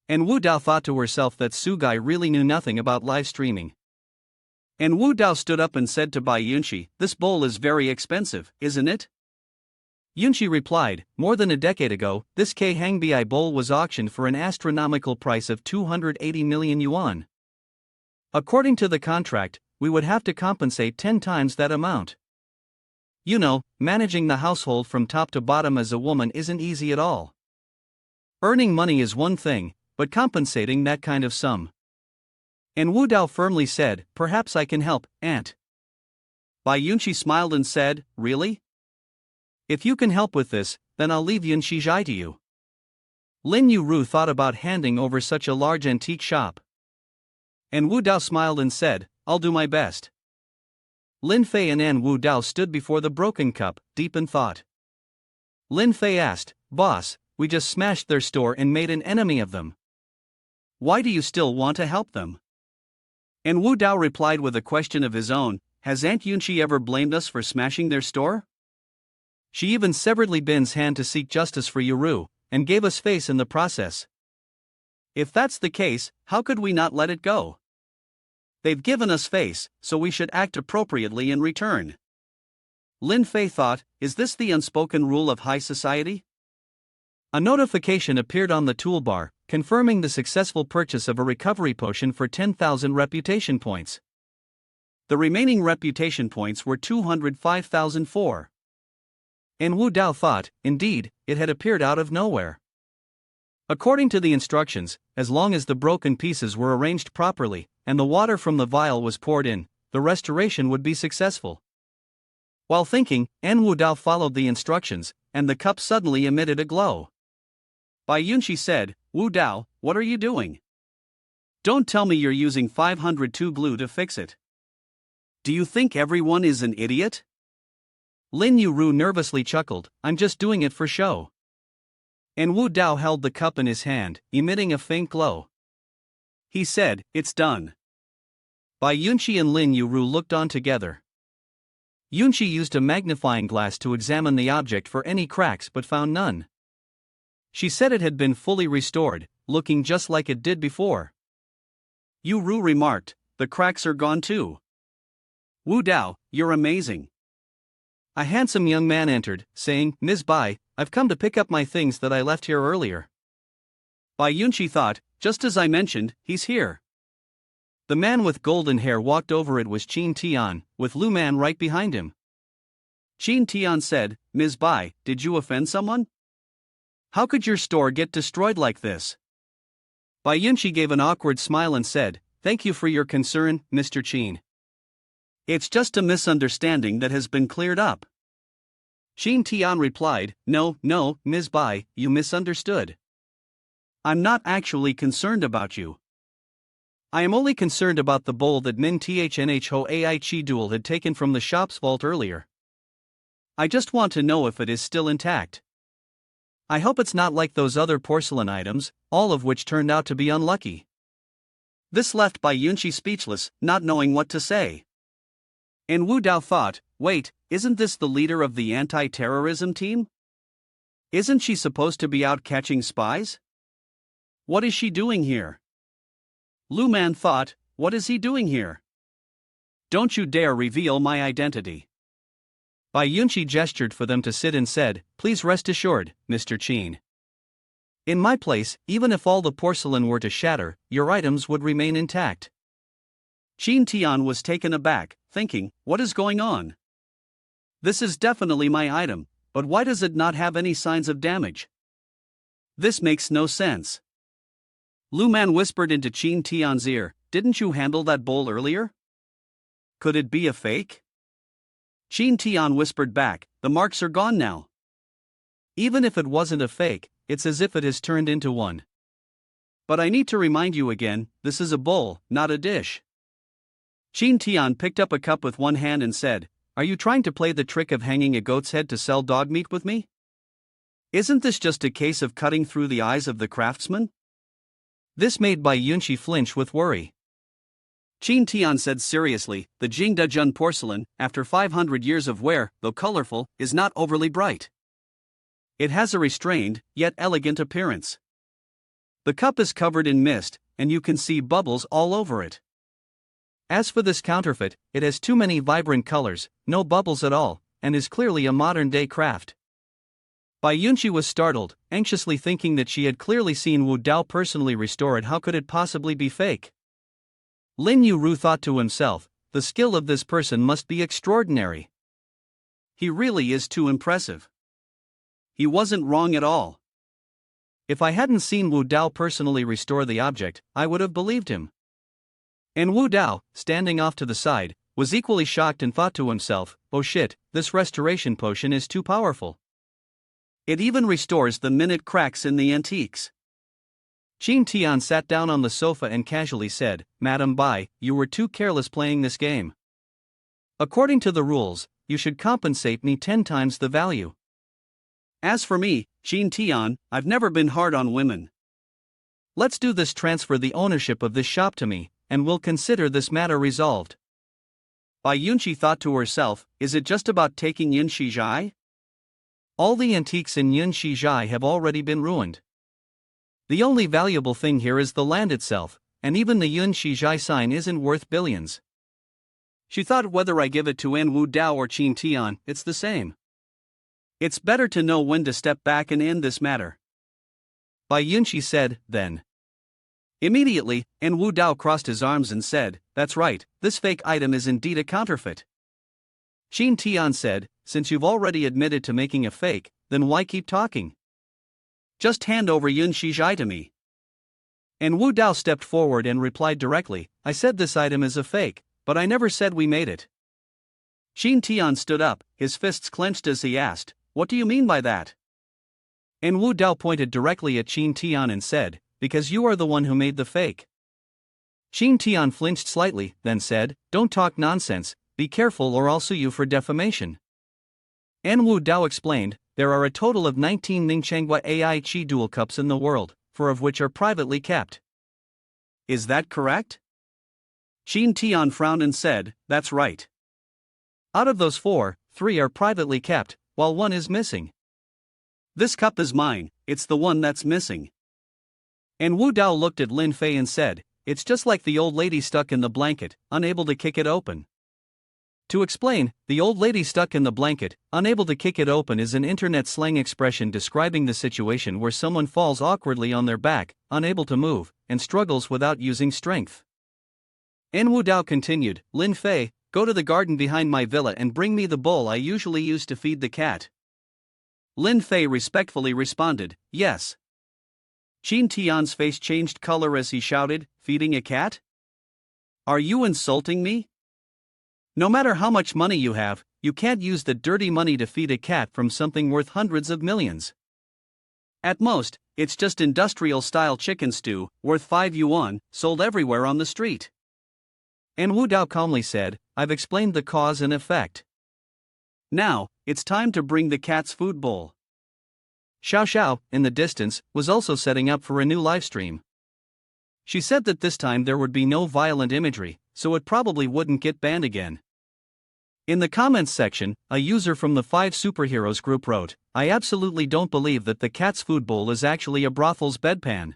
And Wu Dao thought to herself that Sugai really knew nothing about live streaming. And Wu Dao stood up and said to Bai Yunxi, this bowl is very expensive, isn't it? Yunxi replied, more than a decade ago, this K Hangbi bowl was auctioned for an astronomical price of 280 million yuan. According to the contract, we would have to compensate 10 times that amount. You know, managing the household from top to bottom as a woman isn't easy at all. Earning money is one thing, but compensating that kind of sum. And Wu Dao firmly said, perhaps I can help, aunt. Bai Yunxi smiled and said, really? If you can help with this, then I'll leave Yunxi Zhai to you. Lin Yuru thought about handing over such a large antique shop. And Wu Dao smiled and said, I'll do my best. Lin Fei and An Wu Dao stood before the broken cup, deep in thought. Lin Fei asked, boss, we just smashed their store and made an enemy of them. Why do you still want to help them? And Wu Dao replied with a question of his own, has Aunt Yunxi ever blamed us for smashing their store? She even severed Li Bin's hand to seek justice for Yuru, and gave us face in the process. If that's the case, how could we not let it go? They've given us face, so we should act appropriately in return. Lin Fei thought, is this the unspoken rule of high society? A notification appeared on the toolbar, confirming the successful purchase of a recovery potion for 10,000 reputation points. The remaining reputation points were 205,004. And Wu Dao thought, indeed, it had appeared out of nowhere. According to the instructions, as long as the broken pieces were arranged properly, and the water from the vial was poured in, the restoration would be successful. While thinking, An Wu Dao followed the instructions, and the cup suddenly emitted a glow. Bai Yunxi said, Wu Dao, what are you doing? Don't tell me you're using 502 glue to fix it. Do you think everyone is an idiot? Lin Yuru nervously chuckled, I'm just doing it for show. And Wu Dao held the cup in his hand, emitting a faint glow. He said, it's done. Bai Yunxi and Lin Yuru looked on together. Yunxi used a magnifying glass to examine the object for any cracks but found none. She said it had been fully restored, looking just like it did before. Yuru remarked, the cracks are gone too. Wu Dao, you're amazing. A handsome young man entered, saying, Ms. Bai, I've come to pick up my things that I left here earlier. Bai Yunxi thought, just as I mentioned, he's here. The man with golden hair walked over. It was Qin Tian, with Lu Man right behind him. Qin Tian said, Ms. Bai, did you offend someone? How could your store get destroyed like this? Bai Yunxi gave an awkward smile and said, thank you for your concern, Mr. Qin. It's just a misunderstanding that has been cleared up. Qin Tian replied, no, Ms. Bai, you misunderstood. I'm not actually concerned about you. I am only concerned about the bowl that Min Thnh Ho Ai Chi Duel had taken from the shop's vault earlier. I just want to know if it is still intact. I hope it's not like those other porcelain items, all of which turned out to be unlucky. This left Bai Yunxi speechless, not knowing what to say. And Wu Dao thought, wait, isn't this the leader of the anti-terrorism team? Isn't she supposed to be out catching spies? What is she doing here? Lu Man thought, what is he doing here? Don't you dare reveal my identity. Bai Yunqi gestured for them to sit and said, please rest assured, Mr. Qin. In my place, even if all the porcelain were to shatter, your items would remain intact. Qin Tian was taken aback, thinking, what is going on? This is definitely my item, but why does it not have any signs of damage? This makes no sense. Lu Man whispered into Qin Tian's ear, didn't you handle that bowl earlier? Could it be a fake? Qin Tian whispered back, the marks are gone now. Even if it wasn't a fake, it's as if it has turned into one. But I need to remind you again, this is a bowl, not a dish. Qin Tian picked up a cup with one hand and said, are you trying to play the trick of hanging a goat's head to sell dog meat with me? Isn't this just a case of cutting through the eyes of the craftsman? This made Bai Yunqi flinch with worry. Qin Tian said seriously, the Jingdezhen porcelain, after 500 years of wear, though colorful, is not overly bright. It has a restrained, yet elegant appearance. The cup is covered in mist, and you can see bubbles all over it. As for this counterfeit, it has too many vibrant colors, no bubbles at all, and is clearly a modern-day craft. Bai Yunqi was startled, anxiously thinking that she had clearly seen Wu Dao personally restore it. How could it possibly be fake? Lin Yuru thought to himself, the skill of this person must be extraordinary. He really is too impressive. He wasn't wrong at all. If I hadn't seen Wu Dao personally restore the object, I would have believed him. And Wu Dao, standing off to the side, was equally shocked and thought to himself, oh shit, this restoration potion is too powerful. It even restores the minute cracks in the antiques. Qin Tian sat down on the sofa and casually said, Madam Bai, you were too careless playing this game. According to the rules, you should compensate me 10 times the value. As for me, Qin Tian, I've never been hard on women. Let's do this, transfer the ownership of this shop to me, and we'll consider this matter resolved. Bai Yunqi thought to herself, is it just about taking Yin Shizhai? All the antiques in Yin Shizhai have already been ruined. The only valuable thing here is the land itself, and even the Yun Shizhai sign isn't worth billions. She thought, whether I give it to Wu Dao or Qin Tian, it's the same. It's better to know when to step back and end this matter. Bai Yunqi said, then. Immediately, Wu Dao crossed his arms and said, that's right, this fake item is indeed a counterfeit. Qin Tian said, since you've already admitted to making a fake, then why keep talking? Just hand over Yun Shizhai to me. And Wu Dao stepped forward and replied directly, I said this item is a fake, but I never said we made it. Qin Tian stood up, his fists clenched as he asked, what do you mean by that? And Wu Dao pointed directly at Qin Tian and said, because you are the one who made the fake. Qin Tian flinched slightly, then said, don't talk nonsense, be careful or I'll sue you for defamation. And Wu Dao explained, there are a total of 19 Ningchengwa AI Chi dual cups in the world, 4 of which are privately kept. Is that correct? Qin Tian frowned and said, that's right. Out of those 4, 3 are privately kept, while 1 is missing. This cup is mine, it's the one that's missing. And Wu Dao looked at Lin Fei and said, it's just like the old lady stuck in the blanket, unable to kick it open. To explain, the old lady stuck in the blanket, unable to kick it open is an internet slang expression describing the situation where someone falls awkwardly on their back, unable to move, and struggles without using strength. Wu Dao continued, Lin Fei, go to the garden behind my villa and bring me the bowl I usually use to feed the cat. Lin Fei respectfully responded, yes. Qin Tian's face changed color as he shouted, feeding a cat? Are you insulting me? No matter how much money you have, you can't use the dirty money to feed a cat from something worth hundreds of millions. At most, it's just industrial-style chicken stew, worth 5 yuan, sold everywhere on the street. And Wu Dao calmly said, I've explained the cause and effect. Now, it's time to bring the cat's food bowl. Xiao Xiao, in the distance, was also setting up for a new livestream. She said that this time there would be no violent imagery, so it probably wouldn't get banned again. In the comments section, a user from the 5 Superheroes group wrote, I absolutely don't believe that the cat's food bowl is actually a brothel's bedpan.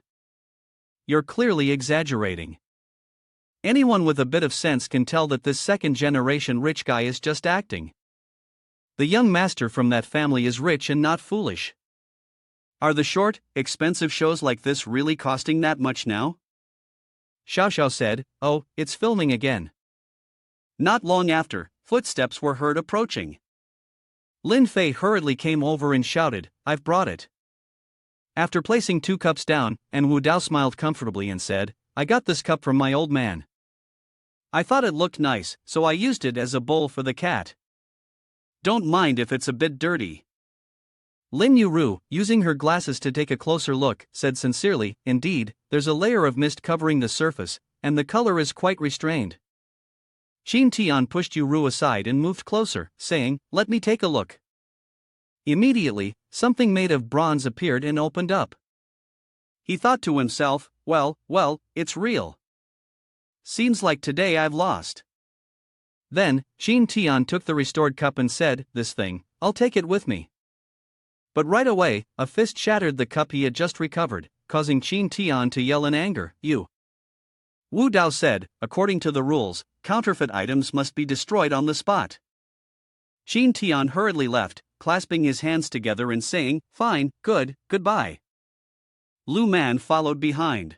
you're clearly exaggerating. Anyone with a bit of sense can tell that this second-generation rich guy is just acting. The young master from that family is rich and not foolish. Are the short, expensive shows like this really costing that much now? Xiao Xiao said, oh, it's filming again. Not long after, footsteps were heard approaching. Lin Fei hurriedly came over and shouted, I've brought it. After placing 2 cups down, and Wu Dao smiled comfortably and said, I got this cup from my old man. I thought it looked nice, so I used it as a bowl for the cat. Don't mind if it's a bit dirty. Lin Yuru, using her glasses to take a closer look, said sincerely, indeed, there's a layer of mist covering the surface, and the color is quite restrained. Qin Tian pushed Yuru aside and moved closer, saying, let me take a look. Immediately, something made of bronze appeared and opened up. He thought to himself, well, it's real. Seems like today I've lost. Then, Qin Tian took the restored cup and said, this thing, I'll take it with me. But right away, a fist shattered the cup he had just recovered, causing Qin Tian to yell in anger, you. Wu Dao said, according to the rules, counterfeit items must be destroyed on the spot. Qin Tian hurriedly left, clasping his hands together and saying, fine, goodbye. Lu Man followed behind.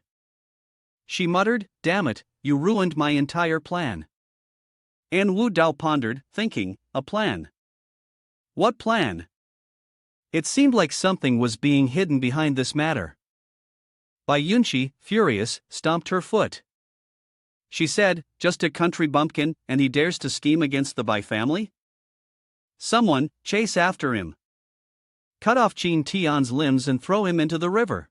She muttered, damn it, you ruined my entire plan. And Wu Dao pondered, thinking, a plan? What plan? It seemed like something was being hidden behind this matter. Bai Yunqi, furious, stomped her foot. She said, just a country bumpkin, and he dares to scheme against the Bai family? Someone, chase after him. Cut off Qin Tian's limbs and throw him into the river.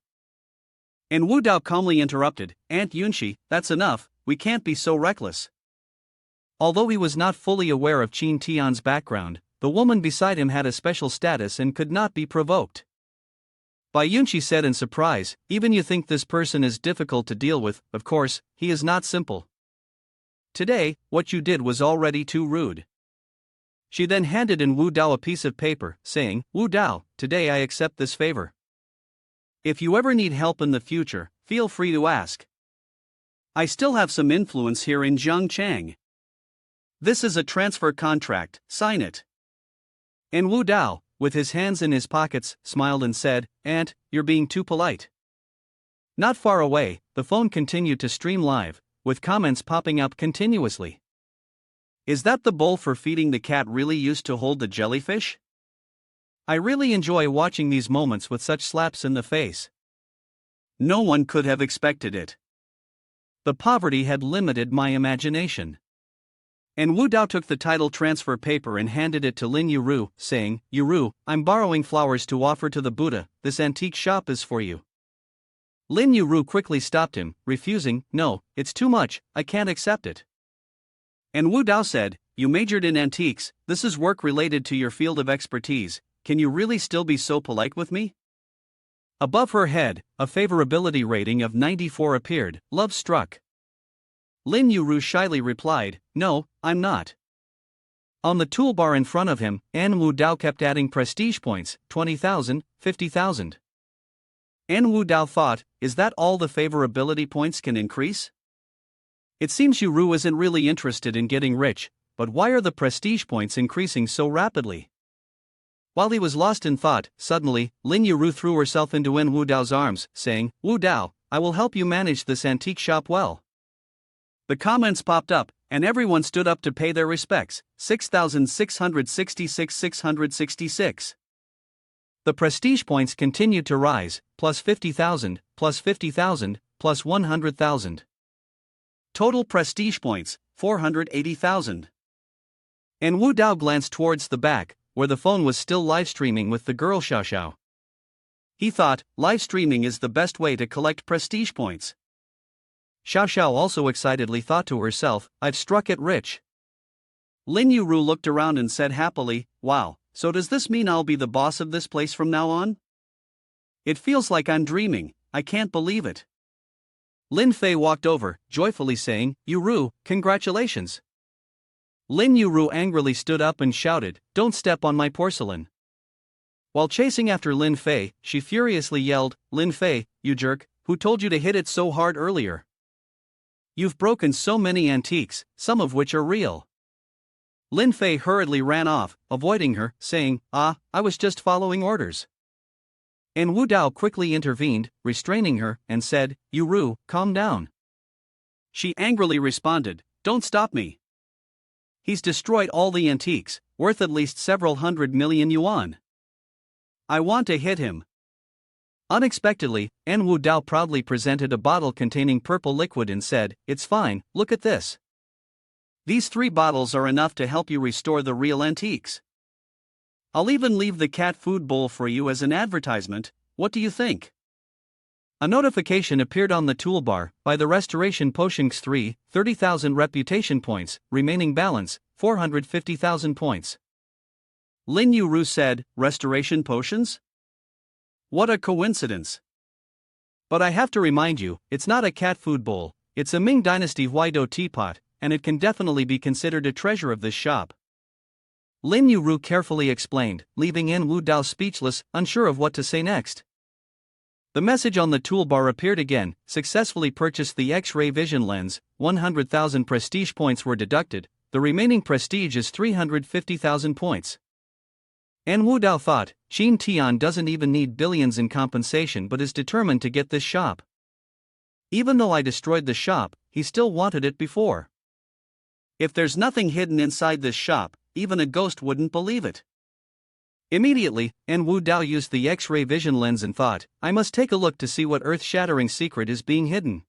And Wu Dao calmly interrupted, Aunt Yunqi, that's enough, we can't be so reckless. Although he was not fully aware of Qin Tian's background, the woman beside him had a special status and could not be provoked. Bai Yunqi said in surprise, even you think this person is difficult to deal with, of course, he is not simple. Today, what you did was already too rude. She then handed in Wu Dao a piece of paper, saying, Wu Dao, today I accept this favor. If you ever need help in the future, feel free to ask. I still have some influence here in Zhangchang. This is a transfer contract, sign it. And Wu Dao, with his hands in his pockets, smiled and said, Aunt, you're being too polite. Not far away, the phone continued to stream live, with comments popping up continuously. Is that the bowl for feeding the cat really used to hold the jellyfish? I really enjoy watching these moments with such slaps in the face. No one could have expected it. The poverty had limited my imagination. And Wu Dao took the title transfer paper and handed it to Lin Yuru, saying, Yuru, I'm borrowing flowers to offer to the Buddha, this antique shop is for you. Lin Yuru quickly stopped him, refusing, no, it's too much, I can't accept it. And Wu Dao said, you majored in antiques, this is work related to your field of expertise, can you really still be so polite with me? Above her head, a favorability rating of 94 appeared, love struck. Lin Yuru shyly replied, no, I'm not. On the toolbar in front of him, An Wu Dao kept adding prestige points, 20,000, 50,000. An Wu Dao thought, is that all the favorability points can increase? It seems Yuru isn't really interested in getting rich, but why are the prestige points increasing so rapidly? While he was lost in thought, suddenly, Lin Yuru threw herself into An Wu Dao's arms, saying, Wu Dao, I will help you manage this antique shop well. The comments popped up, and everyone stood up to pay their respects, 6,666 666. The prestige points continued to rise, plus 50,000, plus 50,000, plus 100,000. Total prestige points, 480,000. And Wu Dao glanced towards the back, where the phone was still live streaming with the girl Xiao Xiao. He thought, live streaming is the best way to collect prestige points. Xiao Xiao also excitedly thought to herself, I've struck it rich. Lin Yuru looked around and said happily, wow, so does this mean I'll be the boss of this place from now on? It feels like I'm dreaming, I can't believe it. Lin Fei walked over, joyfully saying, Yuru, congratulations. Lin Yuru angrily stood up and shouted, don't step on my porcelain. While chasing after Lin Fei, she furiously yelled, Lin Fei, you jerk, Who told you to hit it so hard earlier? You've broken so many antiques, some of which are real. Lin Fei hurriedly ran off, avoiding her, saying, I was just following orders. And Wu Dao quickly intervened, restraining her, and said, You Ru, calm down. She angrily responded, Don't stop me. He's destroyed all the antiques, worth at least several 100 million yuan. I want to hit him. Unexpectedly, An Wu Dao proudly presented a bottle containing purple liquid and said, It's fine, look at this. These 3 bottles are enough to help you restore the real antiques. I'll even leave the cat food bowl for you as an advertisement, what do you think? A notification appeared on the toolbar, by the restoration potions 3, 30,000 reputation points, remaining balance, 450,000 points. Lin Yuru said, Restoration potions? What a coincidence. But I have to remind you, it's not a cat food bowl, it's a Ming Dynasty Huaido teapot, and it can definitely be considered a treasure of this shop. Lin Yuru carefully explained, leaving An Wu Dao speechless, unsure of what to say next. The message on the toolbar appeared again, successfully purchased the X-ray vision lens, 100,000 prestige points were deducted, the remaining prestige is 350,000 points. An Wu Dao thought, Qin Tian doesn't even need billions in compensation but is determined to get this shop. Even though I destroyed the shop, he still wanted it before. If there's nothing hidden inside this shop, even a ghost wouldn't believe it. Immediately, An Wu Dao used the X-ray vision lens and thought, I must take a look to see what earth-shattering secret is being hidden.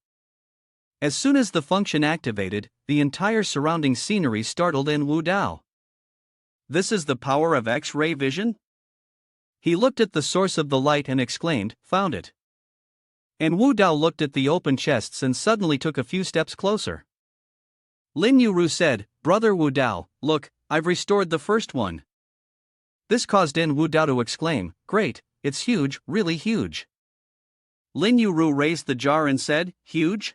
As soon as the function activated, the entire surrounding scenery startled An Wu Dao. This is the power of X-ray vision? He looked at the source of the light and exclaimed, Found it. An Wu Dao looked at the open chests and suddenly took a few steps closer. Lin Yuru said, Brother Wu Dao, look, I've restored the first one. This caused An Wu Dao to exclaim, Great, it's huge, really huge. Lin Yuru raised the jar and said, Huge?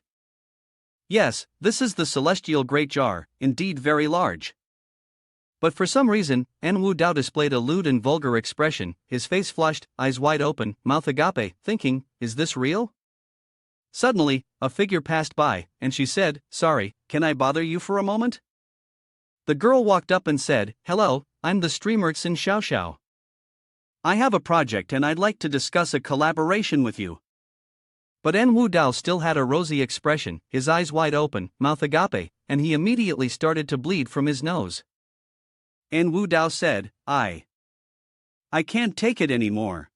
Yes, this is the celestial great jar, indeed very large. But for some reason, An Wu Dao displayed a lewd and vulgar expression, his face flushed, eyes wide open, mouth agape, thinking, Is this real? Suddenly, a figure passed by, and she said, Sorry, can I bother you for a moment? The girl walked up and said, Hello, I'm the streamer Xin Xiaoxiao. I have a project and I'd like to discuss a collaboration with you. But An Wu Dao still had a rosy expression, his eyes wide open, mouth agape, and he immediately started to bleed from his nose. An Wu Dao said, I can't take it anymore.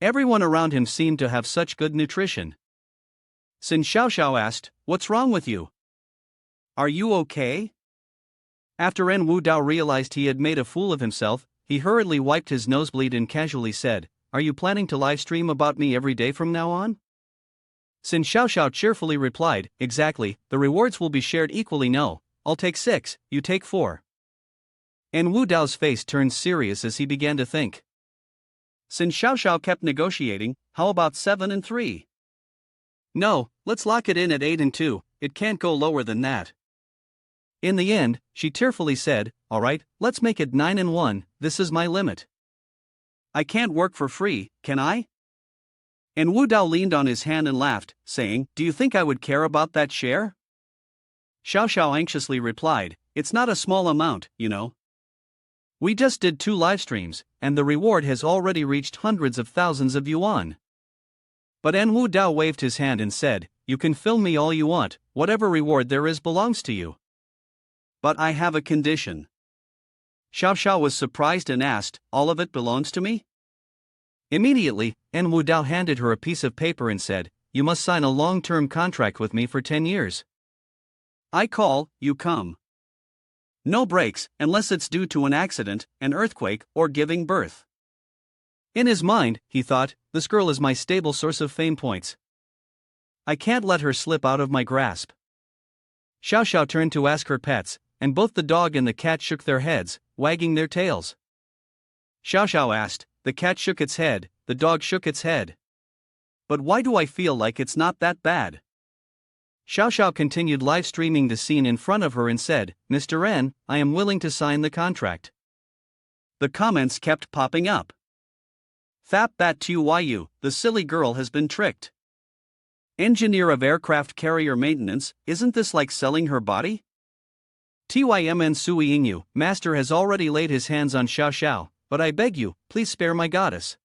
Everyone around him seemed to have such good nutrition. Xin Xiaoxiao asked, What's wrong with you? Are you okay? After An Wu Dao realized he had made a fool of himself, he hurriedly wiped his nosebleed and casually said, Are you planning to livestream about me every day from now on? Xin Xiaoxiao cheerfully replied, Exactly, the rewards will be shared equally. No, I'll take 6, you take 4. An Wu Dao's face turned serious as he began to think. Xin Xiaoxiao kept negotiating, How about 7 and 3? No, let's lock it in at 8 and 2, it can't go lower than that. In the end, she tearfully said, Alright, let's make it 9 and 1, this is my limit. I can't work for free, can I? And Wu Dao leaned on his hand and laughed, saying, Do you think I would care about that share? Xiaoxiao anxiously replied, It's not a small amount, you know. We just did 2 live streams, and the reward has already reached hundreds of thousands of yuan. But An Wu Dao waved his hand and said, You can film me all you want, whatever reward there is belongs to you. But I have a condition. Xiaoxiao was surprised and asked, All of it belongs to me? Immediately, An Wu Dao handed her a piece of paper and said, You must sign a long-term contract with me for 10 years. I call, you come. No breaks, unless it's due to an accident, an earthquake, or giving birth. In his mind, he thought, This girl is my stable source of fame points. I can't let her slip out of my grasp. Xiaoxiao turned to ask her pets, and both the dog and the cat shook their heads, wagging their tails. Xiaoxiao asked, the cat shook its head, the dog shook its head. But why do I feel like it's not that bad? Xiaoxiao continued live streaming the scene in front of her and said, Mr. N, I am willing to sign the contract. The comments kept popping up. Thap that to you, the silly girl has been tricked. Engineer of aircraft carrier maintenance, isn't this like selling her body? Tymn Sui Ingyu, master has already laid his hands on Xiao Xiao, but I beg you, please spare my goddess.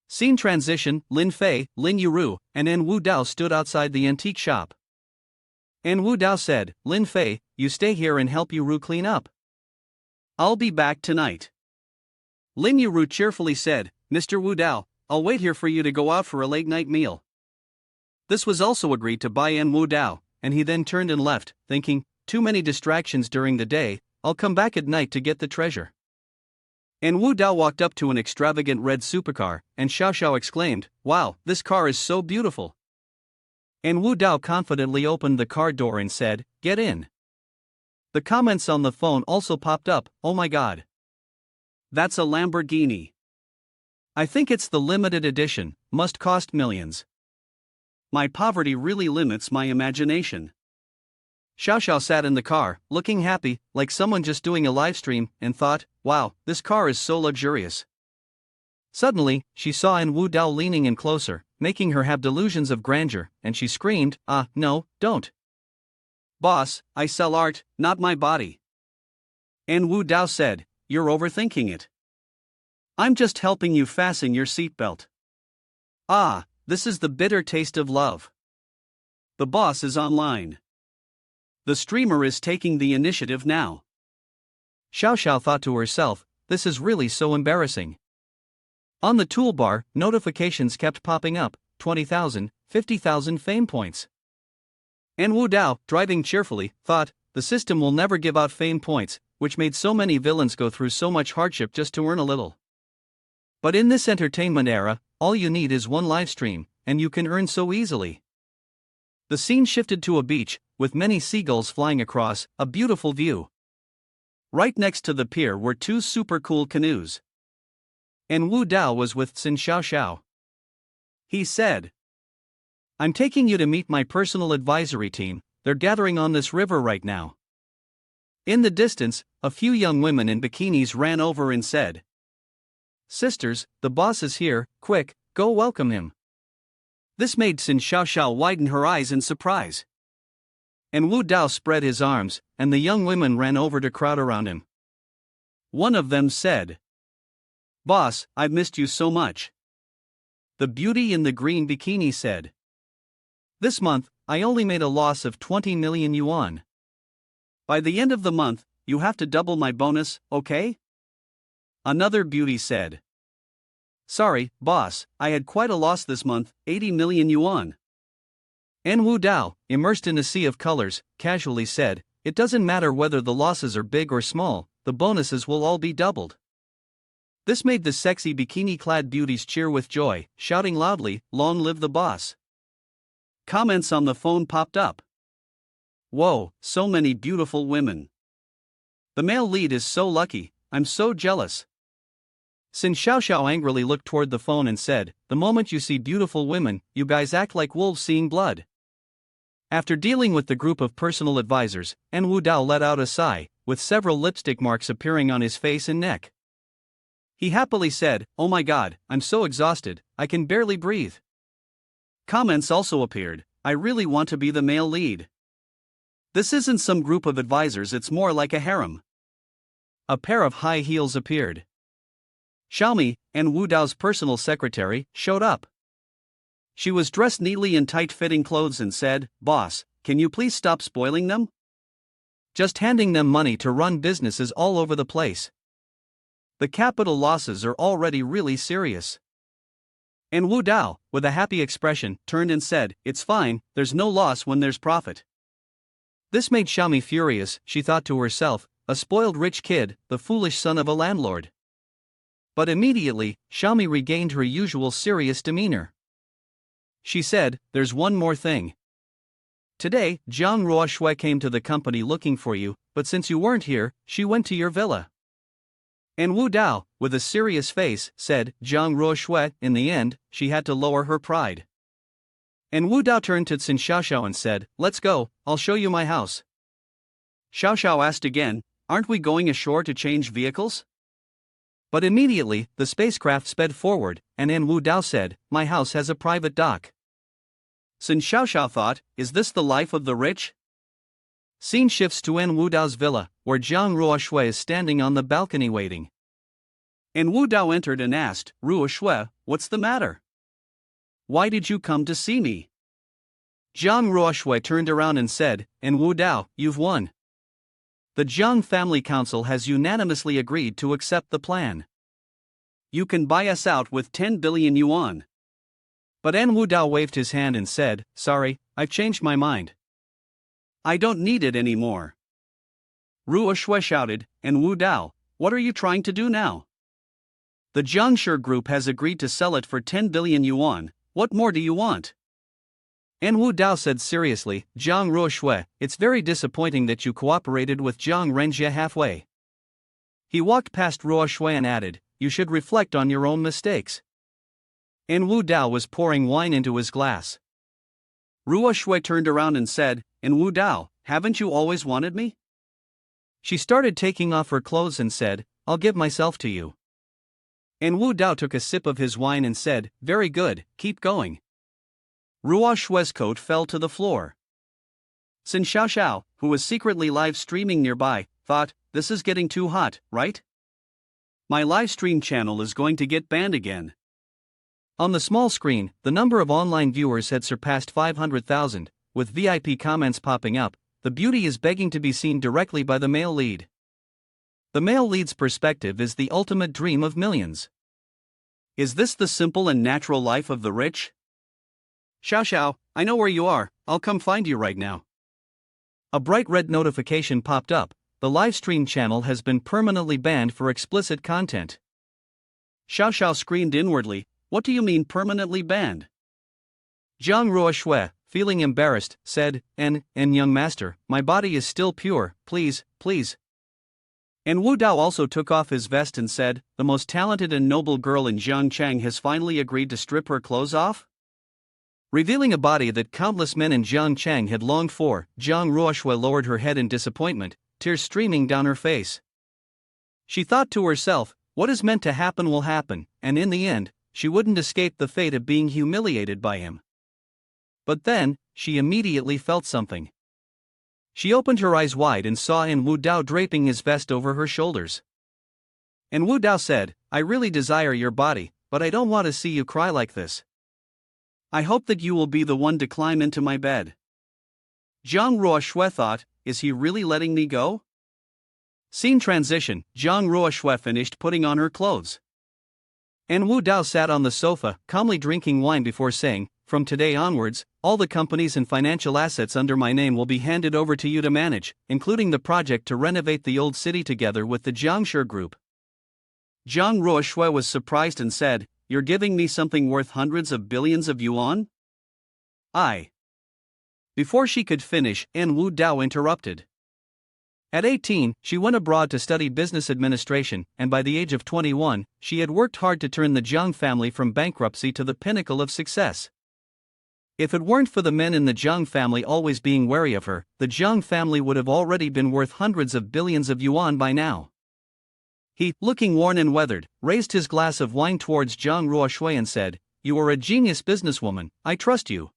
Scene transition, Lin Fei, Lin Yuru, and En Wu Dao stood outside the antique shop. En Wu Dao said, Lin Fei, you stay here and help Yuru clean up. I'll be back tonight. Lin Yuru cheerfully said, Mr. Wu Dao, I'll wait here for you to go out for a late night meal. This was also agreed to by En Wu Dao, and he then turned and left, thinking, too many distractions during the day, I'll come back at night to get the treasure. En Wu Dao walked up to an extravagant red supercar, and Xiao Xiao exclaimed, wow, this car is so beautiful. En Wu Dao confidently opened the car door and said, get in. The comments on the phone also popped up, oh my god. That's a Lamborghini. I think it's the limited edition, must cost millions. My poverty really limits my imagination. Xiao Xiao sat in the car, looking happy, like someone just doing a live stream, and thought, wow, this car is so luxurious. Suddenly, she saw En Wu Dao leaning in closer, making her have delusions of grandeur, and she screamed, no, don't. Boss, I sell art, not my body. En Wu Dao said, you're overthinking it. I'm just helping you fasten your seatbelt. Ah, this is the bitter taste of love. The boss is online. The streamer is taking the initiative now. Xiao Xiao thought to herself, this is really so embarrassing. On the toolbar, notifications kept popping up, 20,000, 50,000 fame points. En Wu Dao, driving cheerfully, thought, the system will never give out fame points, which made so many villains go through so much hardship just to earn a little. But in this entertainment era, all you need is one live stream, and you can earn so easily. The scene shifted to a beach, with many seagulls flying across, a beautiful view. Right next to the pier were two super cool canoes. En Wu Dao was with Xin Xiao Xiao. He said, I'm taking you to meet my personal advisory team, they're gathering on this river right now. In the distance, a few young women in bikinis ran over and said, Sisters, the boss is here, quick, go welcome him. This made Xin Xiao Xiao widen her eyes in surprise. En Wu Dao spread his arms, and the young women ran over to crowd around him. One of them said, Boss, I've missed you so much. The beauty in the green bikini said, This month, I only made a loss of 20 million yuan. By the end of the month, you have to double my bonus, okay? Another beauty said, Sorry, boss, I had quite a loss this month, 80 million yuan. En Wu Dao, immersed in a sea of colors, casually said, It doesn't matter whether the losses are big or small, the bonuses will all be doubled. This made the sexy bikini-clad beauties cheer with joy, shouting loudly, Long live the boss. Comments on the phone popped up. Whoa, so many beautiful women. The male lead is so lucky, I'm so jealous. Xin Xiao Xiao angrily looked toward the phone and said, The moment you see beautiful women, you guys act like wolves seeing blood. After dealing with the group of personal advisors, En Wu Dao let out a sigh, with several lipstick marks appearing on his face and neck. He happily said, Oh my god, I'm so exhausted, I can barely breathe. Comments also appeared, I really want to be the male lead. This isn't some group of advisors, it's more like a harem. A pair of high heels appeared. Xiaomi, En Wu Dao's personal secretary, showed up. She was dressed neatly in tight-fitting clothes and said, Boss, can you please stop spoiling them? Just handing them money to run businesses all over the place. The capital losses are already really serious. En Wu Dao, with a happy expression, turned and said, It's fine, there's no loss when there's profit. This made Xiaomi furious, she thought to herself, a spoiled rich kid, the foolish son of a landlord. But immediately, Xiaomi regained her usual serious demeanor. She said, There's one more thing. Today, Jang Ruoshui came to the company looking for you, but since you weren't here, she went to your villa. En Wu Dao, with a serious face, said, Jang Ruoshui, in the end, she had to lower her pride. En Wu Dao turned to Xin Xiao Xiao and said, Let's go, I'll show you my house. Xiao Xiao asked again, Aren't we going ashore to change vehicles? But immediately, the spacecraft sped forward, and En Wu Dao said, My house has a private dock. Sun Xiaoxiao thought, is this the life of the rich? Scene shifts to En Wudao's villa, where Jiang Ruoshui is standing on the balcony waiting. En Wudao entered and asked, Ruoshui, what's the matter? Why did you come to see me? Jiang Ruoshui turned around and said, En Wudao, you've won. The Jiang family council has unanimously agreed to accept the plan. You can buy us out with 10 billion yuan. But En Wudao waved his hand and said, sorry, I've changed my mind. I don't need it anymore. Ruoshui shouted, En Wudao, what are you trying to do now? The Jiangshi Group has agreed to sell it for 10 billion yuan, what more do you want? En Wudao said seriously, Jiang Ruoshui, it's very disappointing that you cooperated with Jiang Renjie halfway. He walked past Ruoshui and added, you should reflect on your own mistakes. En Wudao was pouring wine into his glass. Ruoshui turned around and said, En Wudao, haven't you always wanted me? She started taking off her clothes and said, I'll give myself to you. En Wudao took a sip of his wine and said, very good, keep going. Ruoshui's coat fell to the floor. Sun Xiaoxiao, who was secretly live streaming nearby, thought, this is getting too hot, right? My live stream channel is going to get banned again. On the small screen, the number of online viewers had surpassed 500,000, with VIP comments popping up. The beauty is begging to be seen directly by the male lead. The male lead's perspective is the ultimate dream of millions. Is this the simple and natural life of the rich? Xiaoxiao, I know where you are, I'll come find you right now. A bright red notification popped up. The livestream channel has been permanently banned for explicit content. Xiaoxiao screamed inwardly, what do you mean permanently banned? Jiang Ruoshui, feeling embarrassed, said, young master, my body is still pure, please, please. En Wudao also took off his vest and said, the most talented and noble girl in Jiangchang has finally agreed to strip her clothes off? Revealing a body that countless men in Jiangchang had longed for, Jiang Ruoshui lowered her head in disappointment, tears streaming down her face. She thought to herself, what is meant to happen will happen, and in the end, she wouldn't escape the fate of being humiliated by him. But then, she immediately felt something. She opened her eyes wide and saw En Wudao draping his vest over her shoulders. En Wudao said, I really desire your body, but I don't want to see you cry like this. I hope that you will be the one to climb into my bed. Jiang Ruoshui thought, is he really letting me go? Scene transition, Jiang Ruoshui finished putting on her clothes. En Wudao sat on the sofa, calmly drinking wine before saying, from today onwards, all the companies and financial assets under my name will be handed over to you to manage, including the project to renovate the old city together with the Jiangshi Group. Jiang Ruoshui was surprised and said, you're giving me something worth hundreds of billions of yuan? Before she could finish, En Wudao interrupted. At 18, she went abroad to study business administration, and by the age of 21, she had worked hard to turn the Jiang family from bankruptcy to the pinnacle of success. If it weren't for the men in the Jiang family always being wary of her, the Jiang family would have already been worth hundreds of billions of yuan by now. He, looking worn and weathered, raised his glass of wine towards Jiang Ruoshui and said, you are a genius businesswoman, I trust you.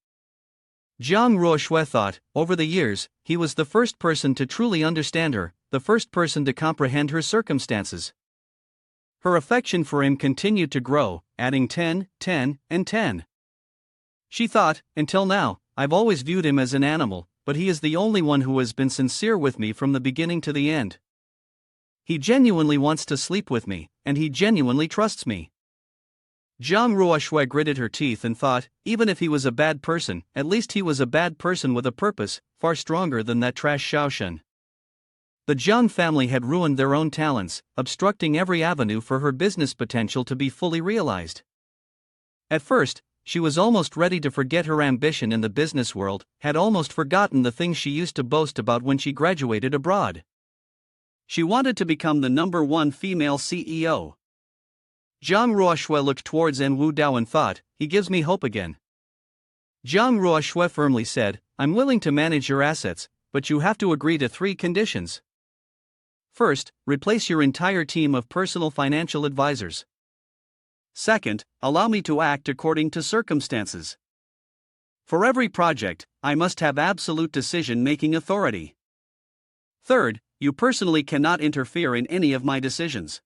Jiang Ruoshui thought, over the years, he was the first person to truly understand her, the first person to comprehend her circumstances. Her affection for him continued to grow, adding 10, 10, and 10. She thought, until now, I've always viewed him as an animal, but he is the only one who has been sincere with me from the beginning to the end. He genuinely wants to sleep with me, and he genuinely trusts me. Jiang Ruoshui gritted her teeth and thought, even if he was a bad person, at least he was a bad person with a purpose, far stronger than that trash Xiaoshen. The Jiang family had ruined their own talents, obstructing every avenue for her business potential to be fully realized. At first, she was almost ready to forget her ambition in the business world, had almost forgotten the things she used to boast about when she graduated abroad. She wanted to become the #1 female CEO. Jiang Ruoshui looked towards En Wudao and thought, he gives me hope again. Jiang Ruoshui firmly said, I'm willing to manage your assets, but you have to agree to 3 conditions. First, replace your entire team of personal financial advisors. Second, allow me to act according to circumstances. For every project, I must have absolute decision-making authority. Third, you personally cannot interfere in any of my decisions.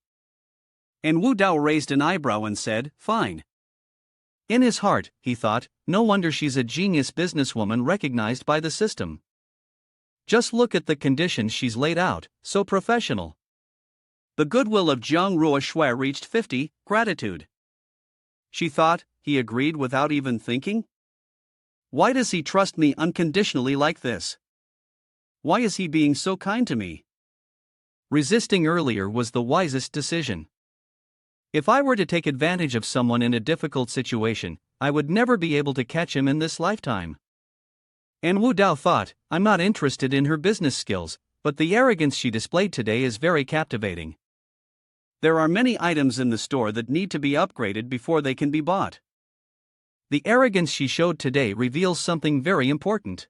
And Wu Dao raised an eyebrow and said, fine. In his heart, he thought, no wonder she's a genius businesswoman recognized by the system. Just look at the conditions she's laid out, so professional. The goodwill of Jang Ruoshui reached 50, gratitude. She thought, he agreed without even thinking? Why does he trust me unconditionally like this? Why is he being so kind to me? Resisting earlier was the wisest decision. If I were to take advantage of someone in a difficult situation, I would never be able to catch him in this lifetime. And Wu Dao thought, I'm not interested in her business skills, but the arrogance she displayed today is very captivating. There are many items in the store that need to be upgraded before they can be bought. The arrogance she showed today reveals something very important.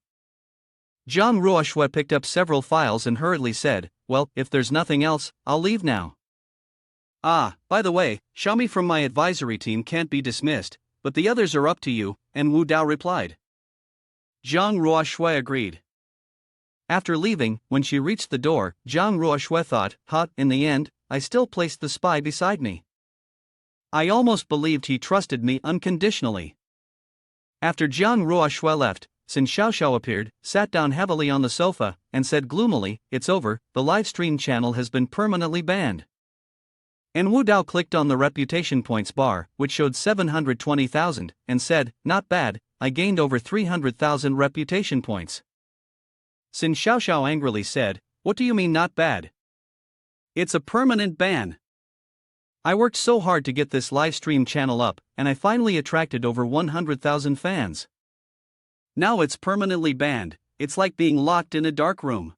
Zhang Ruoshui picked up several files and hurriedly said, well, if there's nothing else, I'll leave now. Ah, by the way, Xiaomi from my advisory team can't be dismissed, but the others are up to you, and Wu Dao replied. Zhang Ruoshui agreed. After leaving, when she reached the door, Zhang Ruoshui thought, in the end, I still placed the spy beside me. I almost believed he trusted me unconditionally. After Zhang Ruoshui left, Xin Xiaoxiao appeared, sat down heavily on the sofa, and said gloomily, it's over, the live stream channel has been permanently banned. And Wu Dao clicked on the reputation points bar, which showed 720,000, and said, not bad, I gained over 300,000 reputation points. Xin Xiaoxiao angrily said, what do you mean not bad? It's a permanent ban. I worked so hard to get this live stream channel up, and I finally attracted over 100,000 fans. Now it's permanently banned, it's like being locked in a dark room.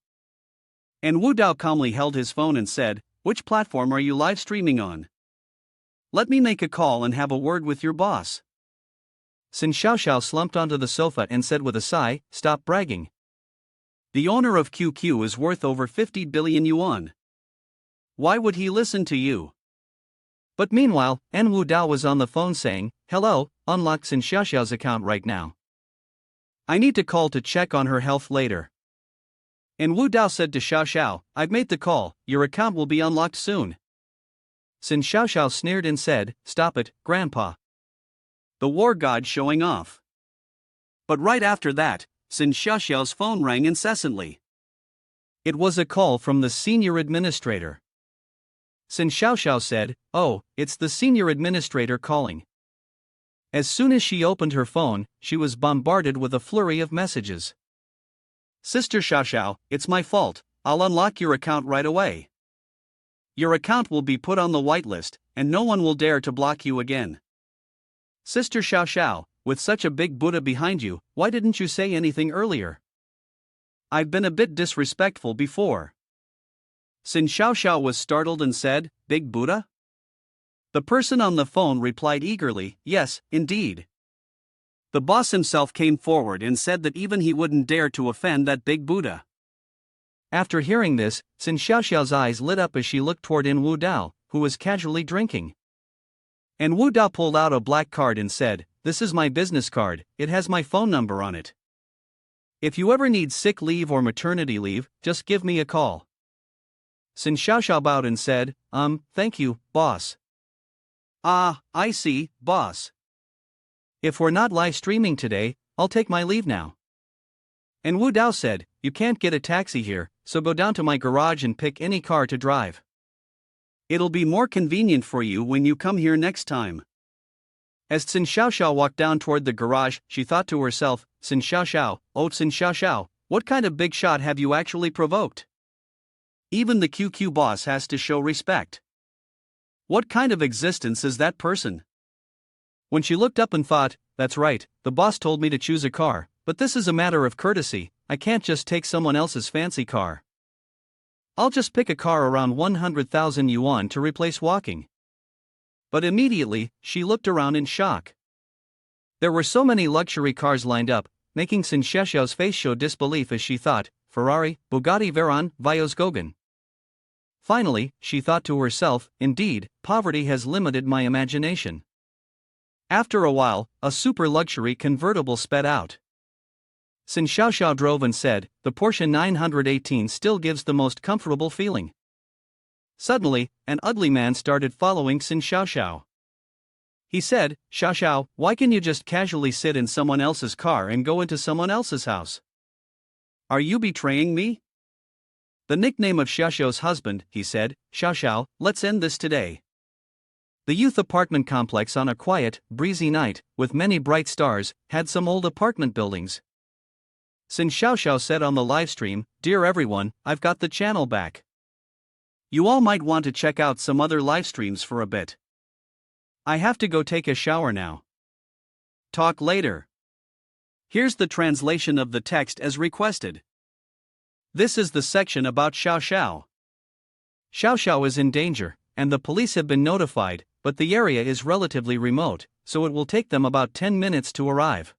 And Wu Dao calmly held his phone and said, which platform are you live streaming on? Let me make a call and have a word with your boss. Xin Xiaoxiao slumped onto the sofa and said with a sigh, stop bragging. The owner of QQ is worth over 50 billion yuan. Why would he listen to you? But meanwhile, Wu Dao was on the phone saying, hello, unlock Xin Xiaoxiao's account right now. I need to call to check on her health later. And Wu Dao said to Xiaoxiao, I've made the call, your account will be unlocked soon. Xin Xiaoxiao sneered and said, stop it, Grandpa. The war god showing off. But right after that, Xin Xiaoxiao's phone rang incessantly. It was a call from the senior administrator. Xin Xiaoxiao said, oh, it's the senior administrator calling. As soon as she opened her phone, she was bombarded with a flurry of messages. Sister Xiaoxiao, it's my fault, I'll unlock your account right away. Your account will be put on the whitelist, and no one will dare to block you again. Sister Xiaoxiao, with such a big Buddha behind you, why didn't you say anything earlier? I've been a bit disrespectful before. Xin Xiaoxiao was startled and said, Big Buddha? The person on the phone replied eagerly, yes, indeed. The boss himself came forward and said that even he wouldn't dare to offend that big Buddha. After hearing this, Xin Xiaoxiao's eyes lit up as she looked toward Wu Dao, who was casually drinking. And Wu Dao pulled out a black card and said, this is my business card, it has my phone number on it. If you ever need sick leave or maternity leave, just give me a call. Xin Xiaoxiao bowed and said, thank you, boss. Ah, I see, boss. If we're not live streaming today, I'll take my leave now. And Wu Dao said, you can't get a taxi here, so go down to my garage and pick any car to drive. It'll be more convenient for you when you come here next time. As Xin Xiaoxiao walked down toward the garage, she thought to herself, Xin Xiaoxiao, oh Xin Xiaoxiao, what kind of big shot have you actually provoked? Even the QQ boss has to show respect. What kind of existence is that person? When she looked up and thought, that's right, the boss told me to choose a car, but this is a matter of courtesy, I can't just take someone else's fancy car. I'll just pick a car around 100,000 yuan to replace walking. But immediately, she looked around in shock. There were so many luxury cars lined up, making Xin Xiaoxiao's face show disbelief as she thought, Ferrari, Bugatti Veyron, Volkswagen. Finally, she thought to herself, indeed, poverty has limited my imagination. After a while, a super luxury convertible sped out. Sin Xiaoxiao drove and said, "The Porsche 918 still gives the most comfortable feeling." Suddenly, an ugly man started following Sin Xiaoxiao. He said, "Xiaoxiao, why can you just casually sit in someone else's car and go into someone else's house? Are you betraying me?" The nickname of Xiaoxiao's husband, he said, "Xiaoxiao, let's end this today." The youth apartment complex on a quiet, breezy night, with many bright stars, had some old apartment buildings. Sin Xiaoxiao said on the livestream, "Dear everyone, I've got the channel back. You all might want to check out some other livestreams for a bit. I have to go take a shower now. Talk later." Here's the translation of the text as requested. This is the section about Xiaoxiao. Xiaoxiao is in danger, and the police have been notified, but the area is relatively remote, so it will take them about 10 minutes to arrive.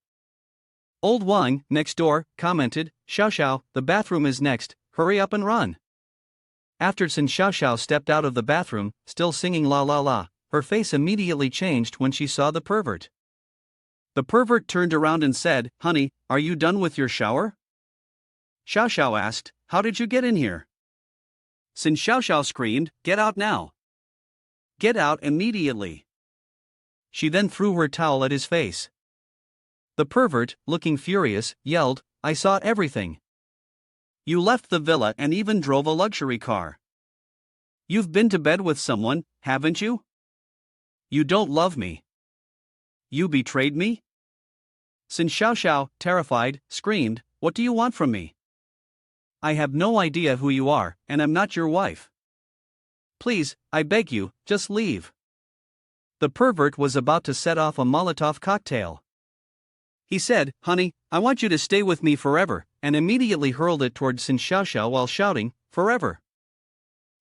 Old Wang, next door, commented, "Xiaoxiao, the bathroom is next, hurry up and run." After Sin Xiaoxiao stepped out of the bathroom, still singing la la la, her face immediately changed when she saw the pervert. The pervert turned around and said, "Honey, are you done with your shower?" Xiaoxiao asked, "How did you get in here?" Sin Xiaoxiao screamed, "Get out now! Get out immediately!" She then threw her towel at his face. The pervert, looking furious, yelled, "I saw everything. You left the villa and even drove a luxury car. You've been to bed with someone, haven't you? You don't love me. You betrayed me?" Sin Xiaoxiao, terrified, screamed, "What do you want from me? I have no idea who you are, and I'm not your wife. Please, I beg you, just leave." The pervert was about to set off a Molotov cocktail. He said, "Honey, I want you to stay with me forever," and immediately hurled it toward Sin Xiaoxiao while shouting, "Forever."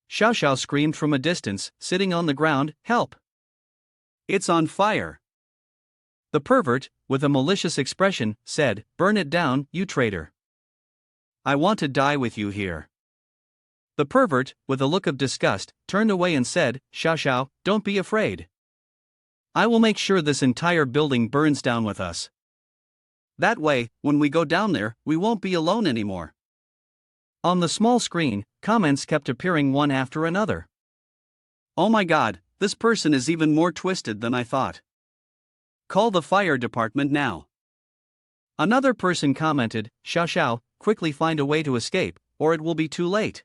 Xiaoxiao screamed from a distance, sitting on the ground, "Help! It's on fire." The pervert, with a malicious expression, said, "Burn it down, you traitor. I want to die with you here." The pervert, with a look of disgust, turned away and said, "Xiaoxiao, don't be afraid. I will make sure this entire building burns down with us. That way, when we go down there, we won't be alone anymore." On the small screen, comments kept appearing one after another. "Oh my god, this person is even more twisted than I thought. Call the fire department now." Another person commented, "Xiaoxiao, quickly find a way to escape, or it will be too late."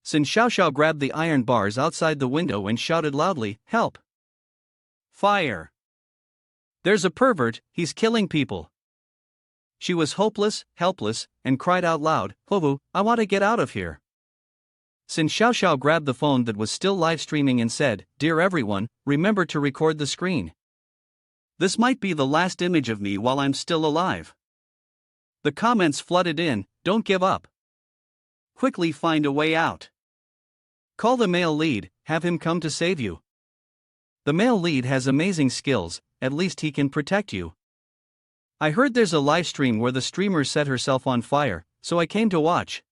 Sin Xiaoxiao grabbed the iron bars outside the window and shouted loudly, "Help! Fire! There's a pervert, he's killing people." She was hopeless, helpless, and cried out loud, "Hovu, I want to get out of here." Sin Xiaoxiao grabbed the phone that was still live streaming and said, "Dear everyone, remember to record the screen. This might be the last image of me while I'm still alive." The comments flooded in, "Don't give up. Quickly find a way out. Call the male lead, have him come to save you. The male lead has amazing skills, at least he can protect you. I heard there's a live stream where the streamer set herself on fire, so I came to watch."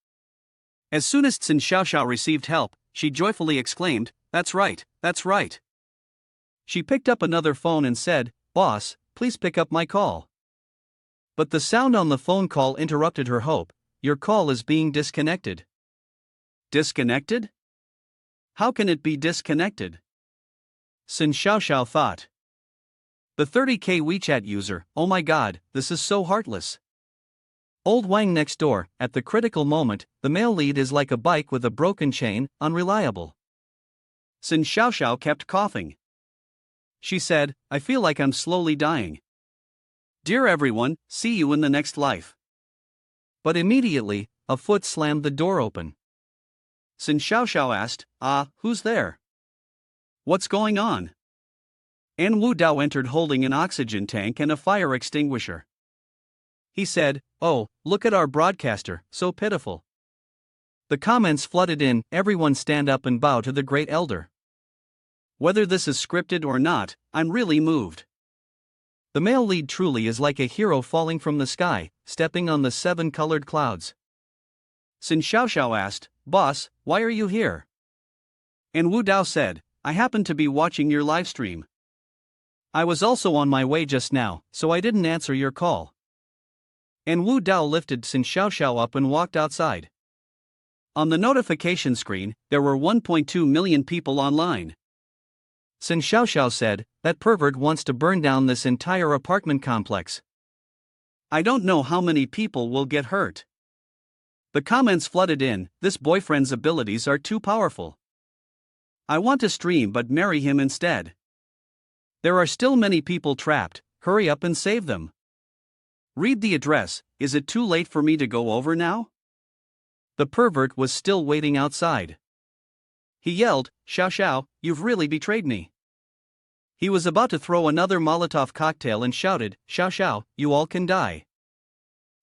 As soon as Sin Xiaoxiao received help, she joyfully exclaimed, "That's right, that's right." She picked up another phone and said, "Boss, please pick up my call." But the sound on the phone call interrupted her hope. "Your call is being disconnected." Disconnected? How can it be disconnected? Sin Xiaoxiao thought. The 30K WeChat user, "Oh my god, this is so heartless." Old Wang next door, at the critical moment, the male lead is like a bike with a broken chain, unreliable. Sin Xiaoxiao kept coughing. She said, "I feel like I'm slowly dying. Dear everyone, see you in the next life." But immediately, a foot slammed the door open. Sin Xiaoxiao asked, "Who's there? What's going on?" An Wu Dao entered holding an oxygen tank and a fire extinguisher. He said, "Oh, look at our broadcaster, so pitiful." The comments flooded in, "Everyone stand up and bow to the great elder. Whether this is scripted or not, I'm really moved. The male lead truly is like a hero falling from the sky, stepping on the 7 colored clouds." Sin Xiaoxiao asked, "Boss, why are you here?" And Wu Dao said, "I happen to be watching your livestream. I was also on my way just now, so I didn't answer your call. And Wu Dao lifted Sin Xiaoxiao up and walked outside. On the notification screen, there were 1.2 million people online. Sin Xiaoxiao said, "That pervert wants to burn down this entire apartment complex. I don't know how many people will get hurt." The comments flooded in, "This boyfriend's abilities are too powerful. I want to stream but marry him instead. There are still many people trapped, hurry up and save them. Read the address, is it too late for me to go over now?" The pervert was still waiting outside. He yelled, "Xiao Xiao, you've really betrayed me." He was about to throw another Molotov cocktail and shouted, "Xiao Xiao, you all can die."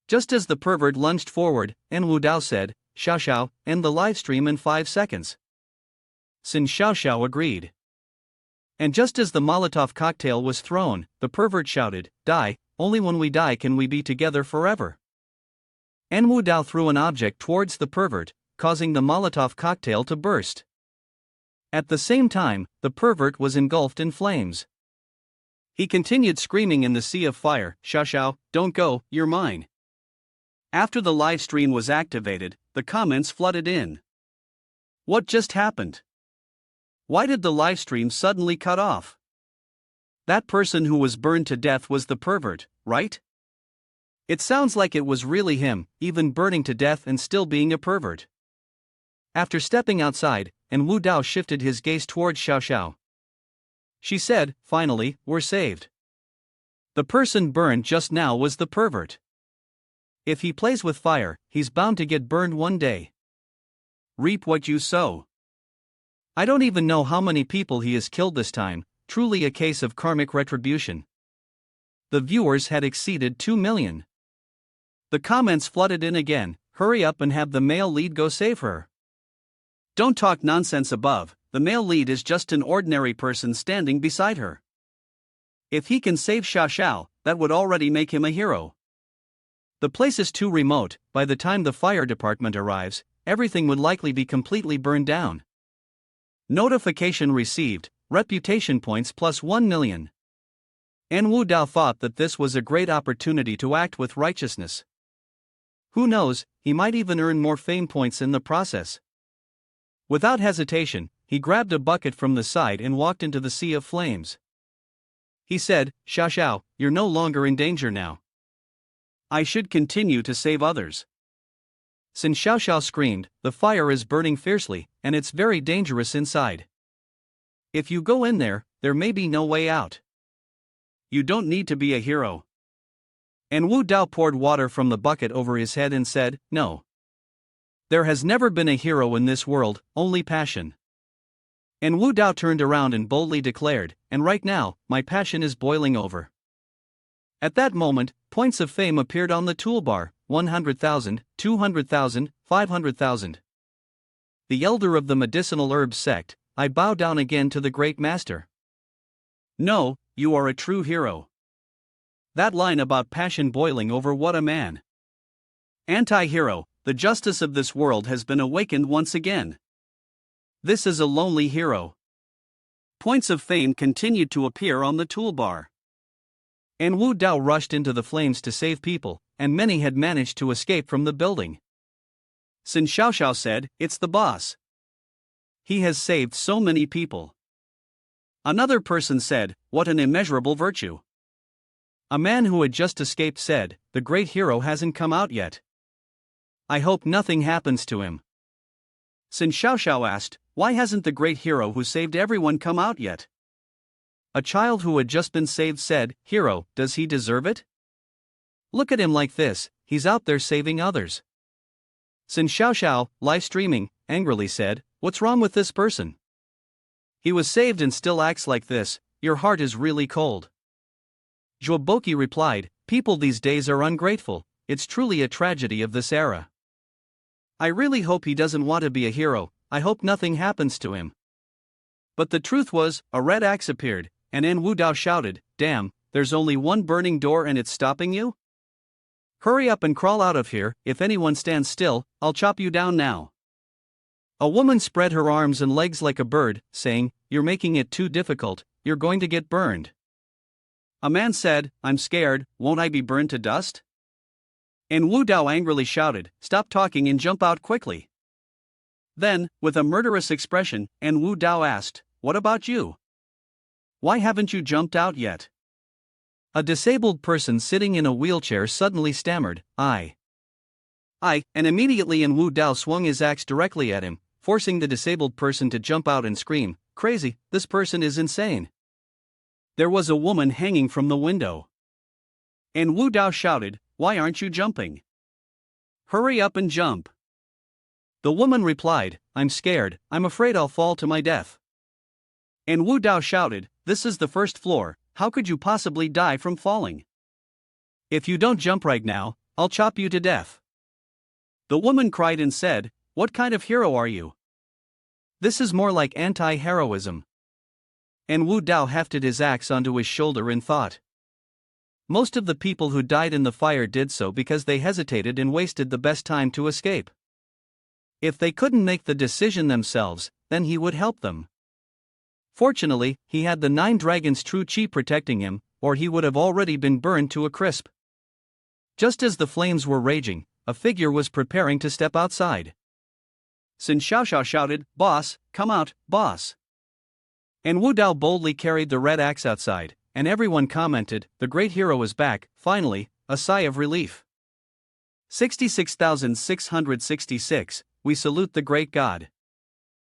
Just as the pervert lunged forward, Wu Dao said, "Xiao Xiao, end the livestream in 5 seconds. Sin Xiaoxiao agreed. And just as the Molotov cocktail was thrown, the pervert shouted, "Die, only when we die can we be together forever." Wu Dao threw an object towards the pervert, causing the Molotov cocktail to burst. At the same time, the pervert was engulfed in flames. He continued screaming in the sea of fire, "Xiao Xiao, don't go, you're mine." After the live stream was activated, the comments flooded in. What just happened? Why did the live stream suddenly cut off? That person who was burned to death was the pervert, right? It sounds like it was really him, even burning to death and still being a pervert. After stepping outside, Wu Dao shifted his gaze towards Xiao Xiao. She said, "Finally, we're saved." The person burned just now was the pervert. If he plays with fire, he's bound to get burned one day. Reap what you sow. I don't even know how many people he has killed this time, truly a case of karmic retribution. The viewers had exceeded 2 million. The comments flooded in again, "Hurry up and have the male lead go save her." Don't talk nonsense above, the male lead is just an ordinary person standing beside her. If he can save Xiao Xiao, that would already make him a hero. The place is too remote, by the time the fire department arrives, everything would likely be completely burned down. Notification received, reputation points plus 1 million. Wu Dao thought that this was a great opportunity to act with righteousness. Who knows, he might even earn more fame points in the process. Without hesitation, he grabbed a bucket from the side and walked into the sea of flames. He said, "Xiao Xiao, you're no longer in danger now. I should continue to save others." Sin Xiaoxiao screamed, "The fire is burning fiercely, and it's very dangerous inside. If you go in there, there may be no way out. You don't need to be a hero." And Wu Dao poured water from the bucket over his head and said, "No. There has never been a hero in this world, only passion." And Wu Dao turned around and boldly declared, "And right now, my passion is boiling over." At that moment, points of fame appeared on the toolbar, 100,000, 200,000, 500,000. The elder of the medicinal herbs sect, I bow down again to the great master. No, you are a true hero. That line about passion boiling over, what a man. Anti-hero, the justice of this world has been awakened once again. This is a lonely hero. Points of fame continued to appear on the toolbar. And Wu Dao rushed into the flames to save people, and many had managed to escape from the building. Sin Xiaoxiao said, "It's the boss. He has saved so many people." Another person said, "What an immeasurable virtue." A man who had just escaped said, "The great hero hasn't come out yet. I hope nothing happens to him." Sin Xiaoxiao asked, "Why hasn't the great hero who saved everyone come out yet?" A child who had just been saved said, "Hero, does he deserve it? Look at him like this, he's out there saving others." Sin Xiaoxiao, live streaming, angrily said, "What's wrong with this person? He was saved and still acts like this, your heart is really cold." Zhuoboki replied, "People these days are ungrateful, it's truly a tragedy of this era. I really hope he doesn't want to be a hero, I hope nothing happens to him." But the truth was, a red axe appeared, and Wu Dao shouted, "Damn, there's only one burning door and it's stopping you? Hurry up and crawl out of here, if anyone stands still, I'll chop you down now." A woman spread her arms and legs like a bird, saying, "You're making it too difficult, you're going to get burned." A man said, I'm scared, won't I be burned to dust? And Wu Dao angrily shouted, stop talking and jump out quickly. Then, with a murderous expression, and Wu Dao asked, what about you? Why haven't you jumped out yet? A disabled person sitting in a wheelchair suddenly stammered, I, and immediately En Wu Dao swung his axe directly at him, forcing the disabled person to jump out and scream, crazy, this person is insane. There was a woman hanging from the window. And Wu Dao shouted, why aren't you jumping? Hurry up and jump. The woman replied, I'm scared, I'm afraid I'll fall to my death. And Wu Dao shouted, this is the first floor, how could you possibly die from falling? If you don't jump right now, I'll chop you to death. The woman cried and said, what kind of hero are you? This is more like anti-heroism. And Wu Dao hefted his axe onto his shoulder in thought. Most of the people who died in the fire did so because they hesitated and wasted the best time to escape. If they couldn't make the decision themselves, then he would help them. Fortunately, he had the 9 dragons' true chi protecting him, or he would have already been burned to a crisp. Just as the flames were raging, a figure was preparing to step outside. Sin Xiaoxiao shouted, boss, come out, boss. And Wu Dao boldly carried the red axe outside, and everyone commented, the great hero is back, finally, a sigh of relief. 66,666, we salute the great god.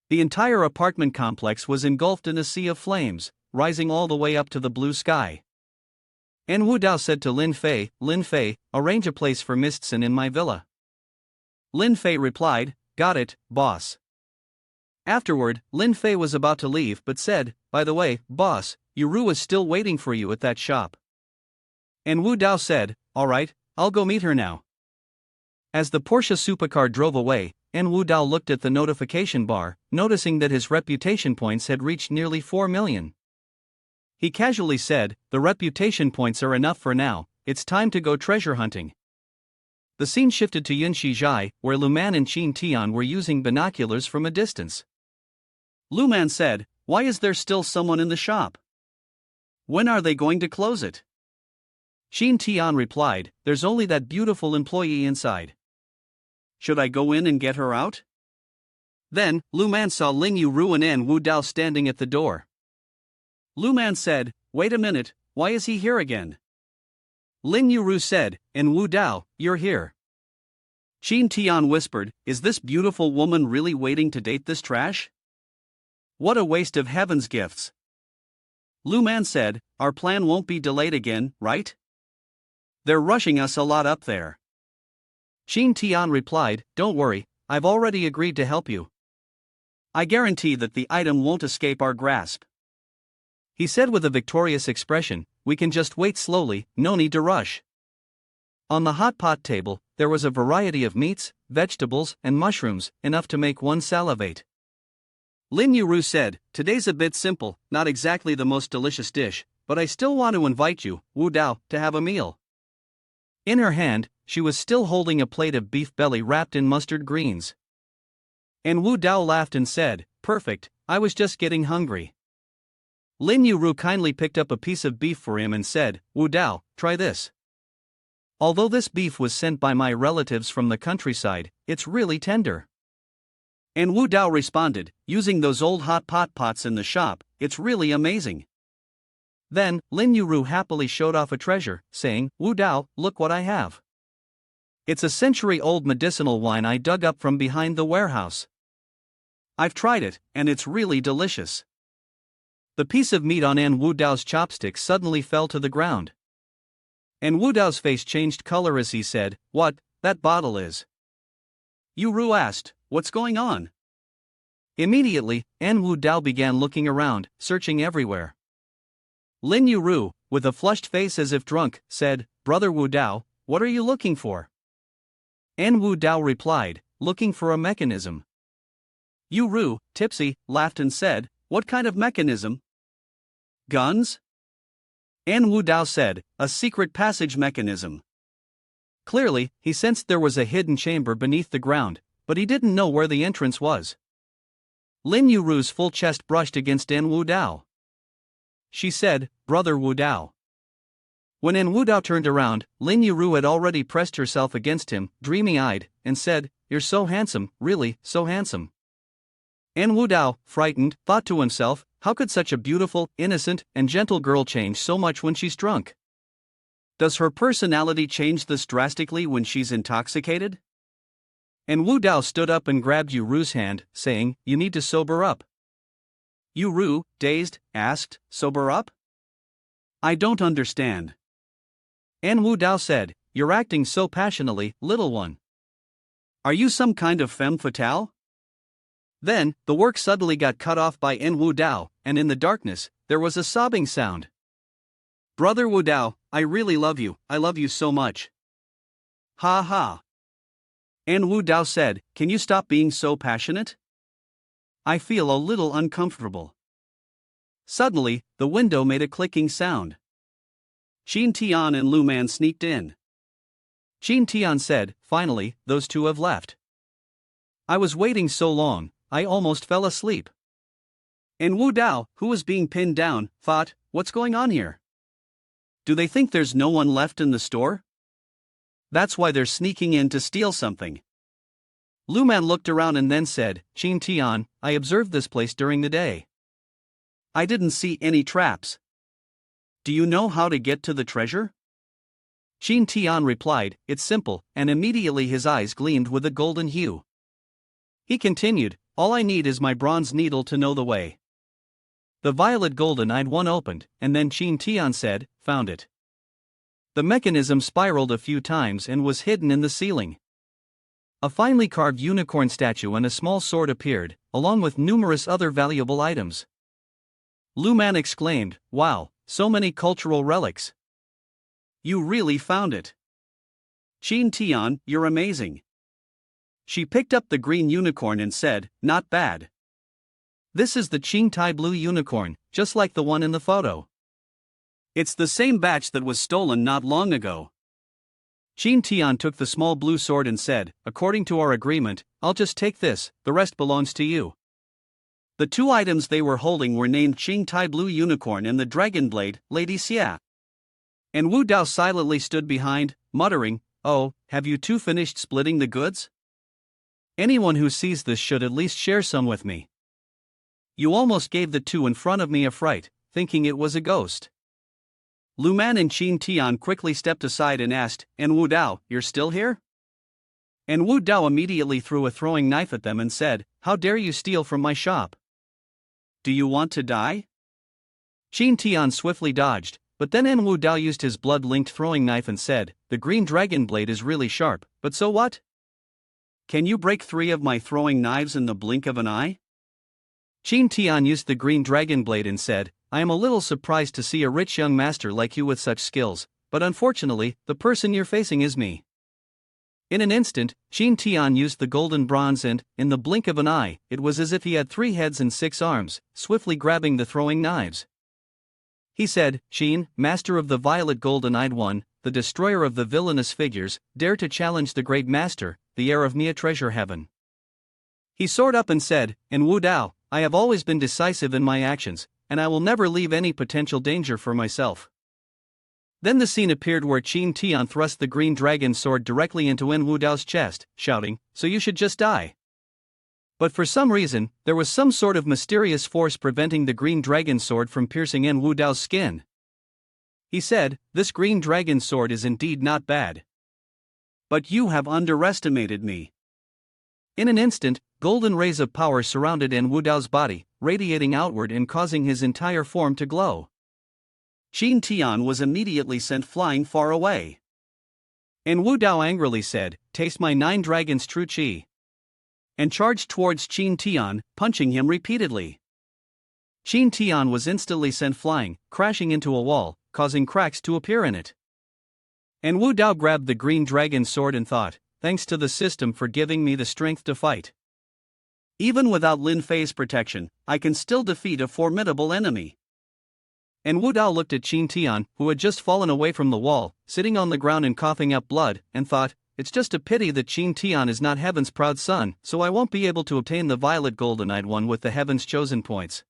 The entire apartment complex was engulfed in a sea of flames, rising all the way up to the blue sky. And Wu Dao said to Lin Fei, arrange a place for Mistson in my villa. Lin Fei replied, got it, boss. Afterward, Lin Fei was about to leave but said, by the way, boss, Yuru is still waiting for you at that shop. And Wu Dao said, alright, I'll go meet her now. As the Porsche supercar drove away, En Wu Dao looked at the notification bar, noticing that his reputation points had reached nearly 4 million. He casually said, the reputation points are enough for now, it's time to go treasure hunting. The scene shifted to Yunxi Zhai, where Luman and Qin Tian were using binoculars from a distance. Luman said, why is there still someone in the shop? When are they going to close it? Qin Tian replied, there's only that beautiful employee inside. Should I go in and get her out? Then, Luman saw Ling Yuru and En Wu Dao standing at the door. Luman said, wait a minute, why is he here again? Ling Yuru said, En Wu Dao, you're here. Qin Tian whispered, is this beautiful woman really waiting to date this trash? What a waste of heaven's gifts. Luman said, our plan won't be delayed again, right? They're rushing us a lot up there. Qin Tian replied, don't worry, I've already agreed to help you. I guarantee that the item won't escape our grasp. He said with a victorious expression, we can just wait slowly, no need to rush. On the hot pot table, there was a variety of meats, vegetables, and mushrooms, enough to make one salivate. Lin Yuru said, today's a bit simple, not exactly the most delicious dish, but I still want to invite you, Wu Dao, to have a meal. In her hand, she was still holding a plate of beef belly wrapped in mustard greens. And Wu Dao laughed and said, perfect, I was just getting hungry. Lin Yuru kindly picked up a piece of beef for him and said, Wu Dao, try this. Although this beef was sent by my relatives from the countryside, it's really tender. And Wu Dao responded, using those old hot pot pots in the shop, it's really amazing. Then, Lin Yuru happily showed off a treasure, saying, Wu Dao, look what I have. It's a century-old medicinal wine I dug up from behind the warehouse. I've tried it, and it's really delicious. The piece of meat on En Wu Dao's chopsticks suddenly fell to the ground. En Wu Dao's face changed color as he said, what, that bottle is. Yuru asked, what's going on? Immediately, En Wu Dao began looking around, searching everywhere. Lin Yuru, with a flushed face as if drunk, said, Brother Wu Dao, what are you looking for? En Wu Dao replied, looking for a mechanism. Yuru, tipsy, laughed and said, what kind of mechanism? Guns? En Wu Dao said, a secret passage mechanism. Clearly, he sensed there was a hidden chamber beneath the ground, but he didn't know where the entrance was. Lin Yuru's full chest brushed against En Wu Dao. She said, Brother Wu Dao. When En Wudao turned around, Lin Yuru had already pressed herself against him, dreamy-eyed, and said, "You're so handsome, really, so handsome." En Wudao, frightened, thought to himself, how could such a beautiful, innocent, and gentle girl change so much when she's drunk? Does her personality change this drastically when she's intoxicated? En Wudao stood up and grabbed Yuru's hand, saying, "You need to sober up." Yuru, dazed, asked, "Sober up? I don't understand." En Wudao said, "You're acting so passionately, little one. Are you some kind of femme fatale?" Then, the work suddenly got cut off by En Wudao, and in the darkness, there was a sobbing sound. "Brother Wudao, I really love you, I love you so much." "Ha ha." En Wudao said, "Can you stop being so passionate? I feel a little uncomfortable." Suddenly, the window made a clicking sound. Qin Tian and Lu Man sneaked in. Qin Tian said, "Finally, those two have left. I was waiting so long, I almost fell asleep." And Wu Dao, who was being pinned down, thought, "What's going on here? Do they think there's no one left in the store? That's why they're sneaking in to steal something." Lu Man looked around and then said, "Qin Tian, I observed this place during the day. I didn't see any traps. Do you know how to get to the treasure?" Qin Tian replied, "It's simple," and immediately his eyes gleamed with a golden hue. He continued, "All I need is my bronze needle to know the way." The violet golden-eyed one opened, and then Qin Tian said, "Found it." The mechanism spiraled a few times and was hidden in the ceiling. A finely carved unicorn statue and a small sword appeared, along with numerous other valuable items. Lu Man exclaimed, "Wow, so many cultural relics. You really found it. Qin Tian, you're amazing." She picked up the green unicorn and said, "Not bad. This is the Qing Tai blue unicorn, just like the one in the photo. It's the same batch that was stolen not long ago." Qin Tian took the small blue sword and said, "According to our agreement, I'll just take this, the rest belongs to you." The two items they were holding were named Qing Tai blue unicorn and the dragon blade, Lady Xia. And Wu Dao silently stood behind, muttering, "Oh, have you two finished splitting the goods? Anyone who sees this should at least share some with me. You almost gave the two in front of me a fright, thinking it was a ghost." Lu Man and Qin Tian quickly stepped aside and asked, "And Wu Dao, you're still here?" And Wu Dao immediately threw a throwing knife at them and said, "How dare you steal from my shop? Do you want to die?" Qin Tian swiftly dodged, but then En Wu Dao used his blood-linked throwing knife and said, "The green dragon blade is really sharp, but so what? Can you break 3 of my throwing knives in the blink of an eye?" Qin Tian used the green dragon blade and said, "I am a little surprised to see a rich young master like you with such skills, but unfortunately, the person you're facing is me." In an instant, Qin Tian used the golden bronze and, in the blink of an eye, it was as if he had 3 heads and 6 arms, swiftly grabbing the throwing knives. He said, "Qin, master of the violet golden-eyed one, the destroyer of the villainous figures, dare to challenge the great master, the heir of Mia Treasure Heaven." He soared up and said, "And Wu Dao, I have always been decisive in my actions, and I will never leave any potential danger for myself." Then the scene appeared where Qin Tian thrust the green dragon sword directly into En Wu Dao's chest, shouting, "So you should just die." But for some reason, there was some sort of mysterious force preventing the green dragon sword from piercing En Wu Dao's skin. He said, "This green dragon sword is indeed not bad. But you have underestimated me." In an instant, golden rays of power surrounded En Wu Dao's body, radiating outward and causing his entire form to glow. Qin Tian was immediately sent flying far away. En Wu Dao angrily said, "Taste my 9 dragons' true qi," and charged towards Qin Tian, punching him repeatedly. Qin Tian was instantly sent flying, crashing into a wall, causing cracks to appear in it. En Wu Dao grabbed the green dragon sword and thought, "Thanks to the system for giving me the strength to fight. Even without Lin Fei's protection, I can still defeat a formidable enemy." And Wu Dao looked at Qin Tian, who had just fallen away from the wall, sitting on the ground and coughing up blood, and thought, "It's just a pity that Qin Tian is not Heaven's proud son, so I won't be able to obtain the violet golden-eyed one with the Heaven's chosen points."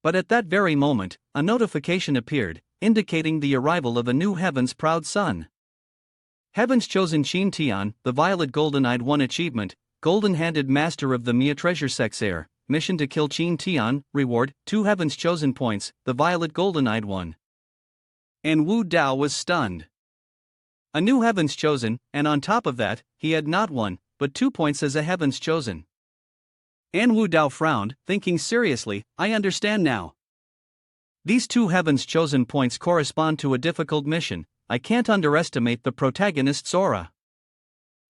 But at that very moment, a notification appeared, indicating the arrival of a new heaven's proud son. Heaven's chosen Qin Tian, the violet golden-eyed one achievement, golden-handed master of the Mia treasure sexaire, mission to kill Qin Tian, reward, 2 heaven's chosen points, the violet golden-eyed one. And Wu Dao was stunned. A new heaven's chosen, and on top of that, he had not 1, but 2 points as a heaven's chosen. And Wu Dao frowned, thinking seriously, I understand now. These 2 heaven's chosen points correspond to a difficult mission. I can't underestimate the protagonist's aura.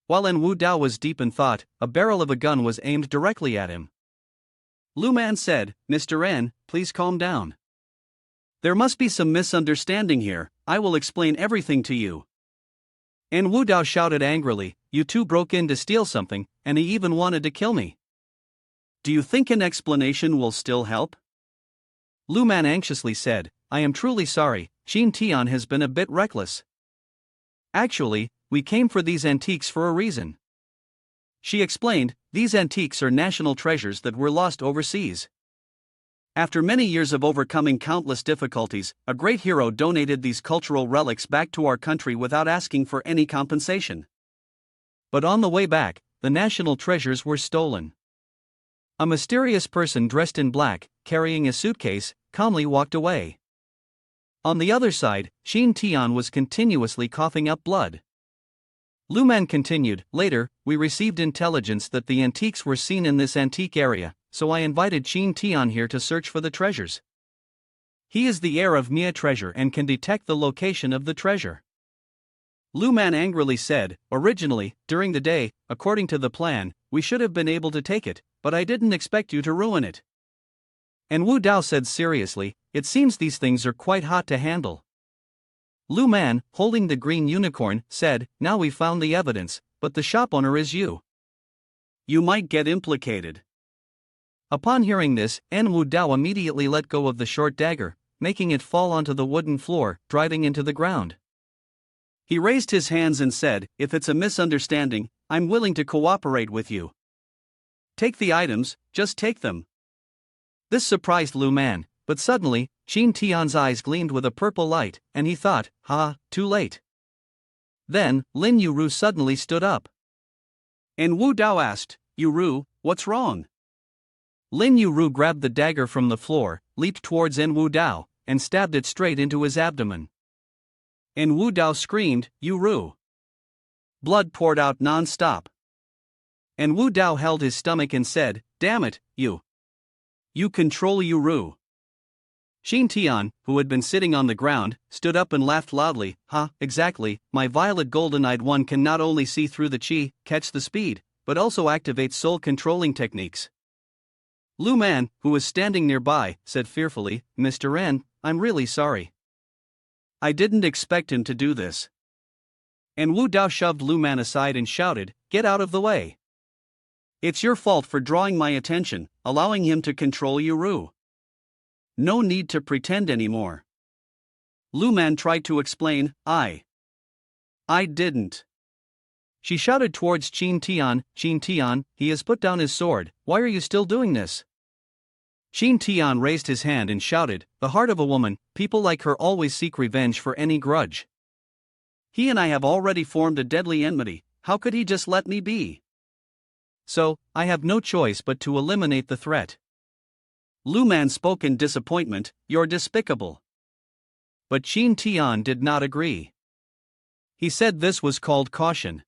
While En Wu Dao was deep in thought, a barrel of a gun was aimed directly at him. Lu Man said, Mr. N, please calm down. There must be some misunderstanding here, I will explain everything to you. En Wu Dao shouted angrily, you two broke in to steal something, and he even wanted to kill me. Do you think an explanation will still help? Lu Man anxiously said, I am truly sorry, Qin Tian has been a bit reckless. Actually, we came for these antiques for a reason. She explained, these antiques are national treasures that were lost overseas. After many years of overcoming countless difficulties, a great hero donated these cultural relics back to our country without asking for any compensation. But on the way back, the national treasures were stolen. A mysterious person dressed in black, carrying a suitcase, calmly walked away. On the other side, Qin Tian was continuously coughing up blood. Lu Man continued, later, we received intelligence that the antiques were seen in this antique area, so I invited Qin Tian here to search for the treasures. He is the heir of Mia treasure and can detect the location of the treasure. Lu Man angrily said, originally, during the day, according to the plan, we should have been able to take it, but I didn't expect you to ruin it. And Wu Dao said seriously, it seems these things are quite hot to handle. Lu Man, holding the green unicorn, said, now we've found the evidence, but the shop owner is you. You might get implicated. Upon hearing this, En Wu Dao immediately let go of the short dagger, making it fall onto the wooden floor, driving into the ground. He raised his hands and said, if it's a misunderstanding, I'm willing to cooperate with you. Take the items, just take them. This surprised Lu Man, but suddenly, Qin Tian's eyes gleamed with a purple light, and he thought, too late. Then, Lin Yuru suddenly stood up. And Wu Dao asked, Yuru, what's wrong? Lin Yuru grabbed the dagger from the floor, leaped towards En Wu Dao, and stabbed it straight into his abdomen. En Wu Dao screamed, Yuru. Blood poured out non-stop. En Wu Dao held his stomach and said, damn it, you control Yuru. Qin Tian, who had been sitting on the ground, stood up and laughed loudly, exactly, my violet golden-eyed one can not only see through the qi, catch the speed, but also activate soul-controlling techniques. Lu Man, who was standing nearby, said fearfully, Mr. N, I'm really sorry. I didn't expect him to do this. And Wu Dao shoved Lu Man aside and shouted, get out of the way. It's your fault for drawing my attention, allowing him to control Yuru. No need to pretend anymore. Lu Man tried to explain, I didn't. She shouted towards Qin Tian, he has put down his sword, why are you still doing this? Qin Tian raised his hand and shouted, the heart of a woman, people like her always seek revenge for any grudge. He and I have already formed a deadly enmity, how could he just let me be? So, I have no choice but to eliminate the threat. Lu Man spoke in disappointment, you're despicable. But Qin Tian did not agree. He said this was called caution.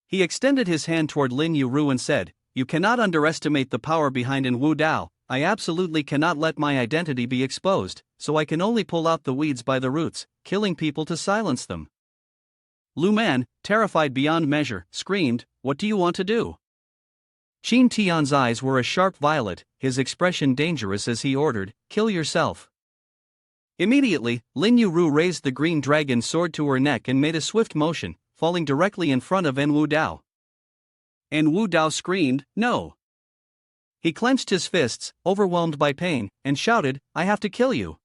He extended his hand toward Lin Yuru and said, you cannot underestimate the power behind En Wu Dao, I absolutely cannot let my identity be exposed, so I can only pull out the weeds by the roots, killing people to silence them. Lu Man, terrified beyond measure, screamed, what do you want to do? Qin Tian's eyes were a sharp violet, his expression dangerous as he ordered, kill yourself. Immediately, Lin Yuru raised the green dragon sword to her neck and made a swift motion, falling directly in front of En Wu Dao. En Wu Dao screamed, no. He clenched his fists, overwhelmed by pain, and shouted, I have to kill you.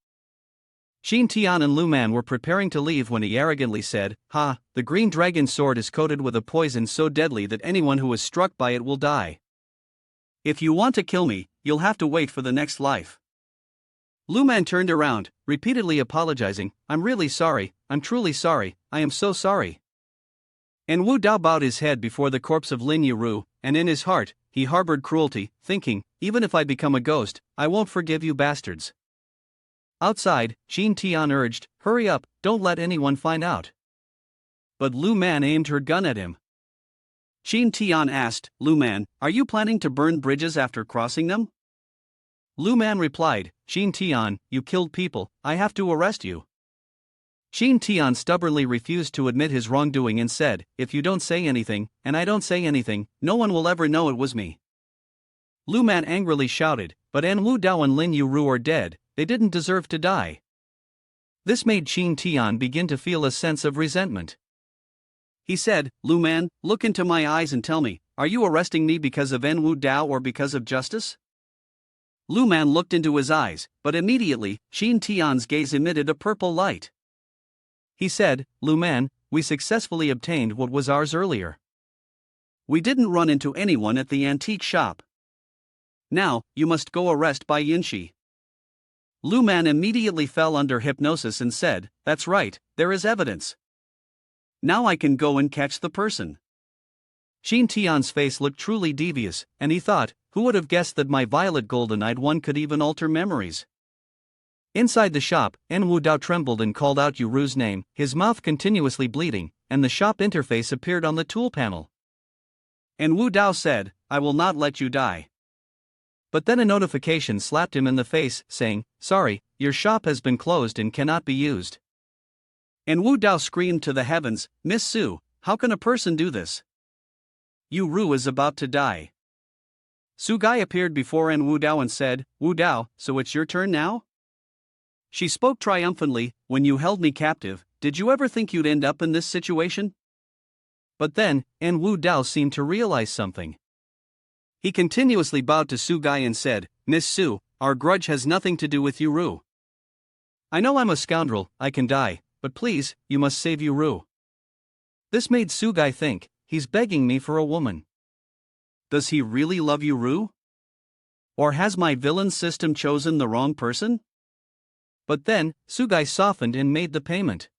Qin Tian and Lu Man were preparing to leave when he arrogantly said, the green dragon sword is coated with a poison so deadly that anyone who is struck by it will die. If you want to kill me, you'll have to wait for the next life. Lu Man turned around, repeatedly apologizing, I'm really sorry, I'm truly sorry, I am so sorry. And Wu Dao bowed his head before the corpse of Lin Yuru, and in his heart, he harbored cruelty, thinking, even if I become a ghost, I won't forgive you bastards. Outside, Jin Tian urged, hurry up, don't let anyone find out. But Lu Man aimed her gun at him. Jin Tian asked, Lu Man, are you planning to burn bridges after crossing them? Lu Man replied, Jin Tian, you killed people, I have to arrest you. Jin Tian stubbornly refused to admit his wrongdoing and said, if you don't say anything, and I don't say anything, no one will ever know it was me. Lu Man angrily shouted, but An Wu Dao and Lin Yuru are dead, they didn't deserve to die. This made Jin Tian begin to feel a sense of resentment. He said, Lu Man, look into my eyes and tell me, are you arresting me because of An Wu Dao or because of justice? Lu Man looked into his eyes, but immediately, Jin Tian's gaze emitted a purple light. He said, Lu Man, we successfully obtained what was ours earlier. We didn't run into anyone at the antique shop. Now, you must go arrest Bai Yinshi. Lu Man immediately fell under hypnosis and said, that's right, there is evidence. Now I can go and catch the person. Jin Tian's face looked truly devious, and he thought, who would have guessed that my violet golden-eyed one could even alter memories? Inside the shop, An Wu Dao trembled and called out Yuru's name, his mouth continuously bleeding, and the shop interface appeared on the tool panel. An Wu Dao said, I will not let you die. But then a notification slapped him in the face, saying, sorry, your shop has been closed and cannot be used. And Wu Dao screamed to the heavens, Miss Su, how can a person do this? Yuru is about to die. Su Gai appeared before An Wu Dao and said, Wu Dao, so it's your turn now? She spoke triumphantly, when you held me captive, did you ever think you'd end up in this situation? But then, An Wu Dao seemed to realize something. He continuously bowed to Su Gai and said, Miss Su, our grudge has nothing to do with Yuru. I know I'm a scoundrel, I can die, but please, you must save Yuru. This made Su Gai think, he's begging me for a woman. Does he really love Yuru? Or has my villain system chosen the wrong person? But then, Su Gai softened and made the payment.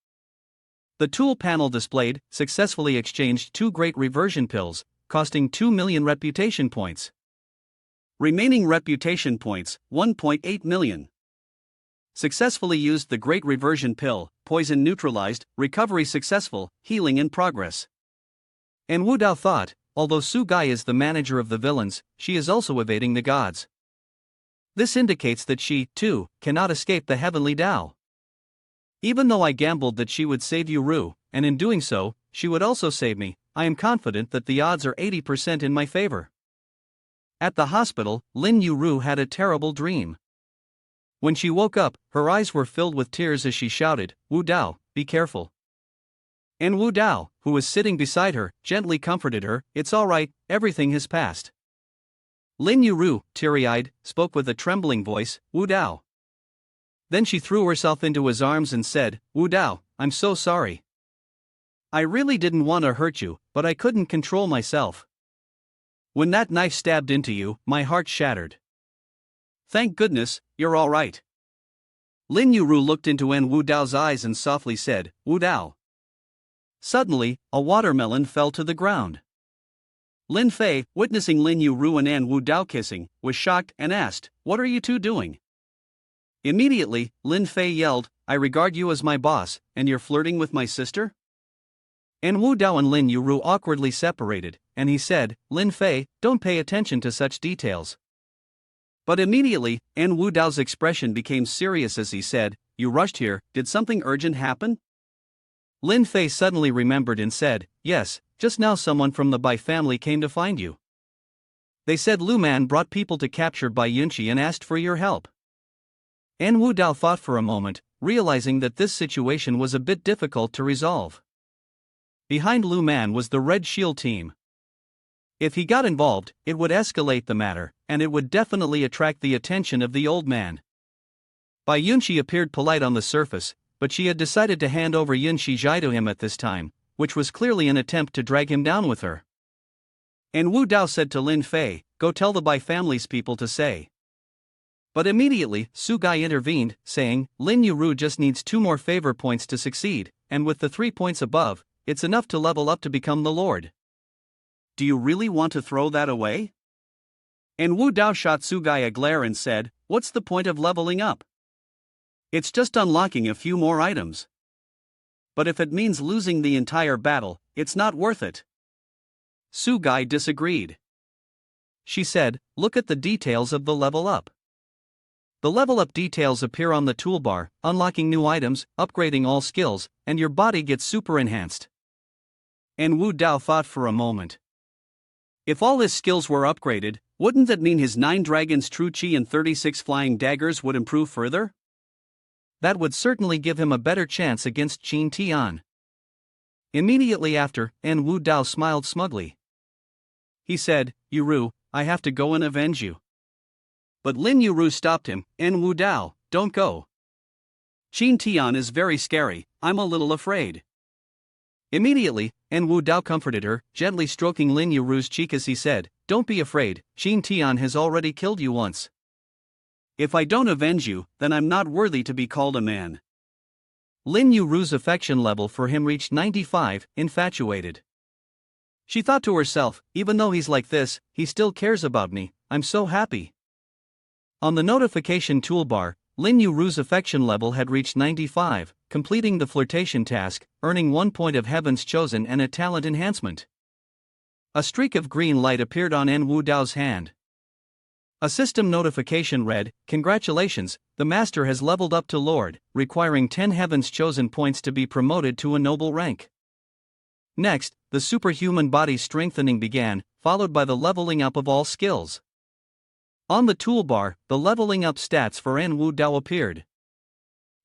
The tool panel displayed, successfully exchanged 2 great reversion pills, costing 2 million reputation points. Remaining reputation points, 1.8 million. Successfully used the great reversion pill, poison neutralized, recovery successful, healing in progress. And Wu Dao thought, although Su Gai is the manager of the villains, she is also evading the gods. This indicates that she, too, cannot escape the heavenly Dao. Even though I gambled that she would save Yuru, and in doing so, she would also save me, I am confident that the odds are 80% in my favor. At the hospital, Lin Yuru had a terrible dream. When she woke up, her eyes were filled with tears as she shouted, Wu Dao, be careful. And Wu Dao, who was sitting beside her, gently comforted her, it's all right, everything has passed. Lin Yuru, teary-eyed, spoke with a trembling voice, Wu Dao. Then she threw herself into his arms and said, Wu Dao, I'm so sorry. I really didn't want to hurt you, but I couldn't control myself. When that knife stabbed into you, my heart shattered. Thank goodness, you're all right. Lin Yuru looked into An Wu Dao's eyes and softly said, Wu Dao. Suddenly, a watermelon fell to the ground. Lin Fei, witnessing Lin Yuru and An Wu Dao kissing, was shocked and asked, What are you two doing? Immediately, Lin Fei yelled, I regard you as my boss, and you're flirting with my sister? An Wu Dao and Lin Yuru awkwardly separated, and he said, Lin Fei, don't pay attention to such details. But immediately, An Wu Dao's expression became serious as he said, You rushed here, did something urgent happen? Lin Fei suddenly remembered and said, Yes, just now someone from the Bai family came to find you. They said Lu Man brought people to capture Bai Yunqi and asked for your help. An Wu Dao thought for a moment, realizing that this situation was a bit difficult to resolve. Behind Lu Man was the Red Shield team. If he got involved, it would escalate the matter, and it would definitely attract the attention of the old man. Bai Yunqi appeared polite on the surface, but she had decided to hand over Yunqi Zhai to him at this time, which was clearly an attempt to drag him down with her. And Wu Dao said to Lin Fei, Go tell the Bai family's people to say. But immediately, Sugai intervened, saying, Lin Yuru just needs 2 more favor points to succeed, and with the 3 points above, it's enough to level up to become the Lord. Do you really want to throw that away? And Wu Dao shot Sugai a glare and said, What's the point of leveling up? It's just unlocking a few more items. But if it means losing the entire battle, it's not worth it. Sugai disagreed. She said, Look at the details of the level up. The level up details appear on the toolbar, unlocking new items, upgrading all skills, and your body gets super enhanced. And Wu Dao thought for a moment. If all his skills were upgraded, wouldn't that mean his 9 dragons true chi and 36 flying daggers would improve further? That would certainly give him a better chance against Qin Tian. Immediately after, and Wu Dao smiled smugly. He said, Yuru, I have to go and avenge you. But Lin Yuru stopped him, and Wu Dao, don't go. Qin Tian is very scary, I'm a little afraid. Immediately, and Wu Dao comforted her, gently stroking Lin Yuru's cheek as he said, Don't be afraid, Qin Tian has already killed you once. If I don't avenge you, then I'm not worthy to be called a man. Lin Yuru's affection level for him reached 95, infatuated. She thought to herself, even though he's like this, he still cares about me, I'm so happy. On the notification toolbar, Lin Yuru's affection level had reached 95, completing the flirtation task, earning 1 point of Heaven's Chosen and a talent enhancement. A streak of green light appeared on En Wu Dao's hand. A system notification read, Congratulations, the Master has leveled up to Lord, requiring 10 Heaven's Chosen points to be promoted to a noble rank. Next, the superhuman body strengthening began, followed by the leveling up of all skills. On the toolbar, the leveling up stats for En Wu Dao appeared.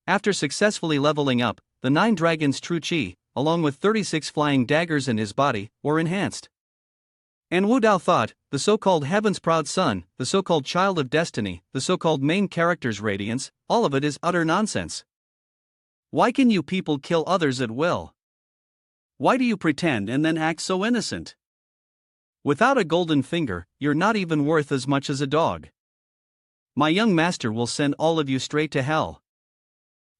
After successfully leveling up, the 9 dragons true chi, along with 36 flying daggers in his body, were enhanced. En Wu Dao thought, the so-called Heaven's Proud Son, the so-called Child of Destiny, the so-called main character's radiance, all of it is utter nonsense. Why can you people kill others at will? Why do you pretend and then act so innocent? Without a golden finger, you're not even worth as much as a dog. My young master will send all of you straight to hell.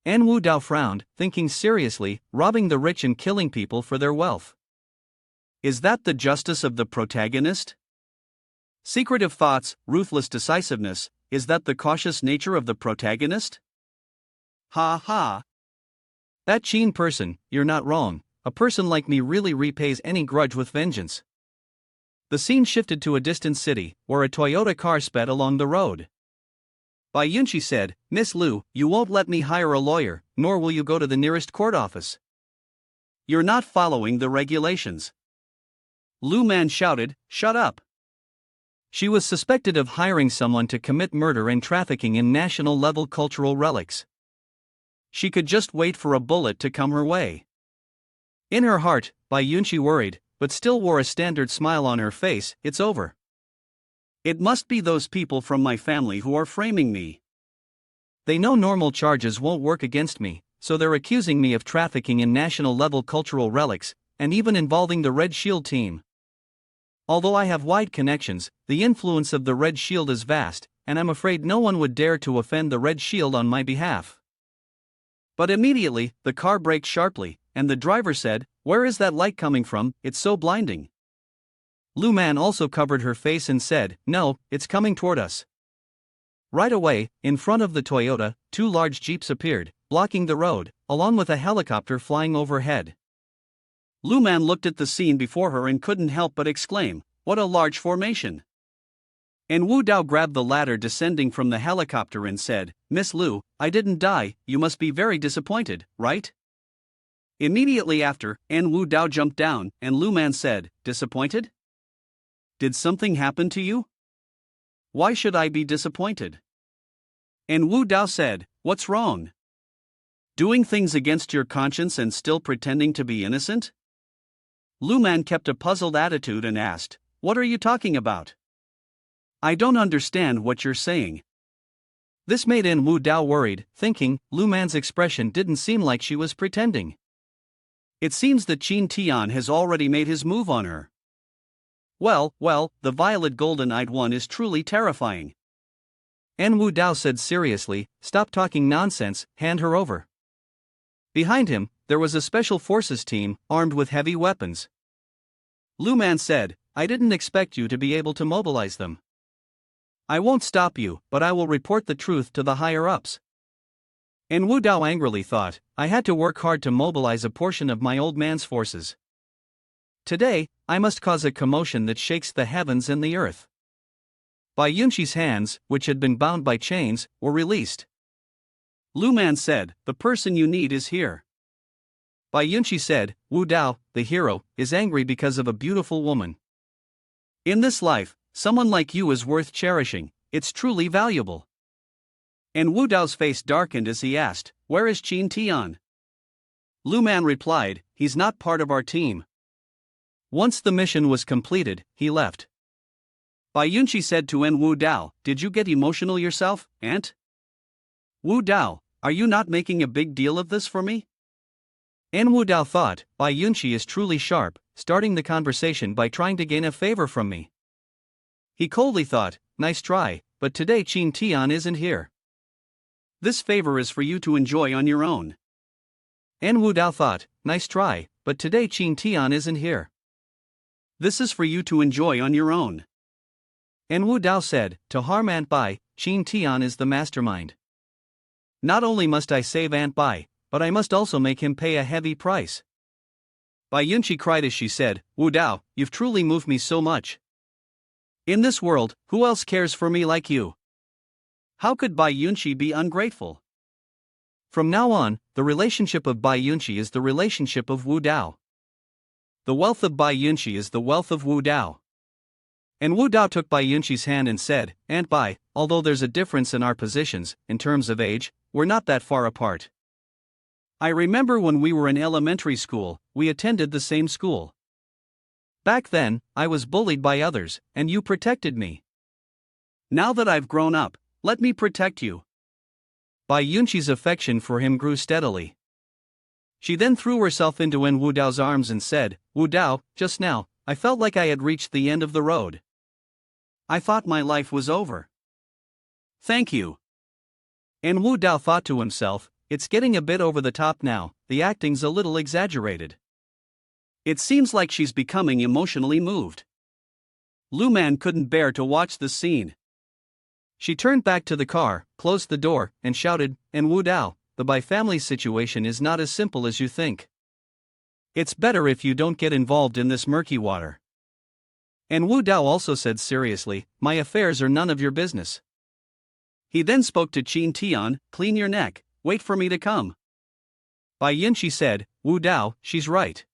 En Wu Dao frowned, thinking seriously, robbing the rich and killing people for their wealth. Is that the justice of the protagonist? Secretive thoughts, ruthless decisiveness, is that the cautious nature of the protagonist? Ha ha. That Qin person, you're not wrong, a person like me really repays any grudge with vengeance. The scene shifted to a distant city, where a Toyota car sped along the road. Bai Yunqi said, Miss Liu, you won't let me hire a lawyer, nor will you go to the nearest court office. You're not following the regulations. Lu Man shouted, Shut up. She was suspected of hiring someone to commit murder and trafficking in national-level cultural relics. She could just wait for a bullet to come her way. In her heart, Bai Yunqi worried, but still wore a standard smile on her face, it's over. It must be those people from my family who are framing me. They know normal charges won't work against me, so they're accusing me of trafficking in national-level cultural relics, and even involving the Red Shield team. Although I have wide connections, the influence of the Red Shield is vast, and I'm afraid no one would dare to offend the Red Shield on my behalf. But immediately, the car braked sharply, and the driver said, Where is that light coming from? It's so blinding. Lu Man also covered her face and said, No, it's coming toward us. Right away, in front of the Toyota, 2 large jeeps appeared, blocking the road, along with a helicopter flying overhead. Lu Man looked at the scene before her and couldn't help but exclaim, What a large formation! And Wu Dao grabbed the ladder descending from the helicopter and said, Miss Liu, I didn't die, you must be very disappointed, right? Immediately after, En Wu Dao jumped down, and Lu Man said, Disappointed? Did something happen to you? Why should I be disappointed? And Wu Dao said, What's wrong? Doing things against your conscience and still pretending to be innocent? Lu Man kept a puzzled attitude and asked, What are you talking about? I don't understand what you're saying. This made En Wu Dao worried, thinking, Lu Man's expression didn't seem like she was pretending. It seems that Qin Tian has already made his move on her. Well, the violet golden-eyed one is truly terrifying. and Wu Dao said seriously, "Stop talking nonsense, hand her over." Behind him, there was a special forces team, armed with heavy weapons. Lu Man said, "I didn't expect you to be able to mobilize them. I won't stop you, but I will report the truth to the higher-ups." And Wu Dao angrily thought, "I had to work hard to mobilize a portion of my old man's forces. Today, I must cause a commotion that shakes the heavens and the earth." Bai Yunqi's hands, which had been bound by chains, were released. Lu Man said, "The person you need is here." Bai Yunqi said, "Wu Dao, the hero, is angry because of a beautiful woman. In this life, someone like you is worth cherishing, it's truly valuable." And Wu Dao's face darkened as he asked, "Where is Qin Tian?" Lu Man replied, "He's not part of our team." Once the mission was completed, he left. Bai Yunqi said to Wu Dao, "Did you get emotional yourself, Aunt?" "Wu Dao, are you not making a big deal of this for me?" Wu Dao thought, Bai Yunqi is truly sharp, starting the conversation by trying to gain a favor from me. He coldly thought, "Nice try, but today Qin Tian isn't here. This favor is for you to enjoy on your own." Wu Dao thought, "Nice try, but today Qin Tian isn't here. This is for you to enjoy on your own." Wu Dao said, "To harm Aunt Bai, Qin Tian is the mastermind. Not only must I save Aunt Bai, but I must also make him pay a heavy price." Bai Yunqi cried as she said, "Wu Dao, you've truly moved me so much. In this world, who else cares for me like you? How could Bai Yunqi be ungrateful?" From now on, the relationship of Bai Yunqi is the relationship of Wu Dao. The wealth of Bai Yunqi is the wealth of Wu Dao. And Wu Dao took Bai Yunqi's hand and said, "Aunt Bai, although there's a difference in our positions, in terms of age, we're not that far apart. I remember when we were in elementary school, we attended the same school. Back then, I was bullied by others, and you protected me. Now that I've grown up, let me protect you." Bai Yunqi's affection for him grew steadily. She then threw herself into Wu Dao's arms and said, "Wu Dao, just now, I felt like I had reached the end of the road. I thought my life was over. Thank you." And Wu Dao thought to himself, "It's getting a bit over the top now, the acting's a little exaggerated. It seems like she's becoming emotionally moved." Lu Man couldn't bear to watch the scene. She turned back to the car, closed the door, and shouted, "Wu Dao, the Bai family situation is not as simple as you think. It's better if you don't get involved in this murky water." And Wu Dao also said seriously, "My affairs are none of your business." He then spoke to Qin Tian, "Clean your neck, wait for me to come." Bai Yunqi said, "Wu Dao, she's right.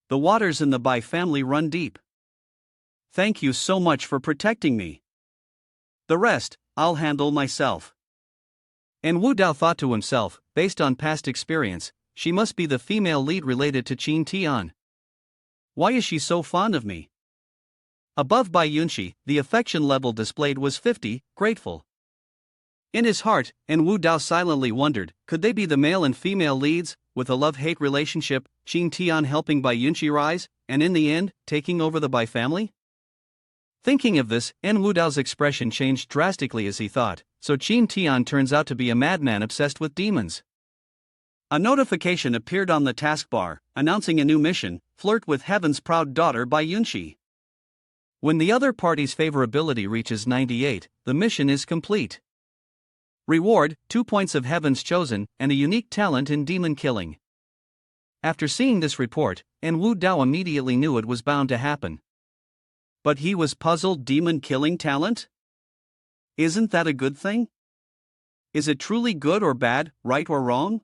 The waters in the Bai family run deep. Thank you so much for protecting me. The rest, I'll handle myself." And Wu Dao thought to himself, based on past experience, she must be the female lead related to Qin Tian. Why is she so fond of me? Above Bai Yunqi, the affection level displayed was 50, grateful. In his heart, Wu Dao silently wondered, could they be the male and female leads, with a love-hate relationship, Qin Tian helping Bai Yunqi rise, and in the end, taking over the Bai family? Thinking of this, Wu Dao's expression changed drastically as he thought, so Qin Tian turns out to be a madman obsessed with demons. A notification appeared on the taskbar, announcing a new mission, flirt with heaven's proud daughter Bai Yunqi. When the other party's favorability reaches 98, the mission is complete. Reward, 2 points of heaven's chosen, and a unique talent in demon killing. After seeing this report, Wu Dao immediately knew it was bound to happen. But he was puzzled. Demon killing talent? Isn't that a good thing? Is it truly good or bad, right or wrong?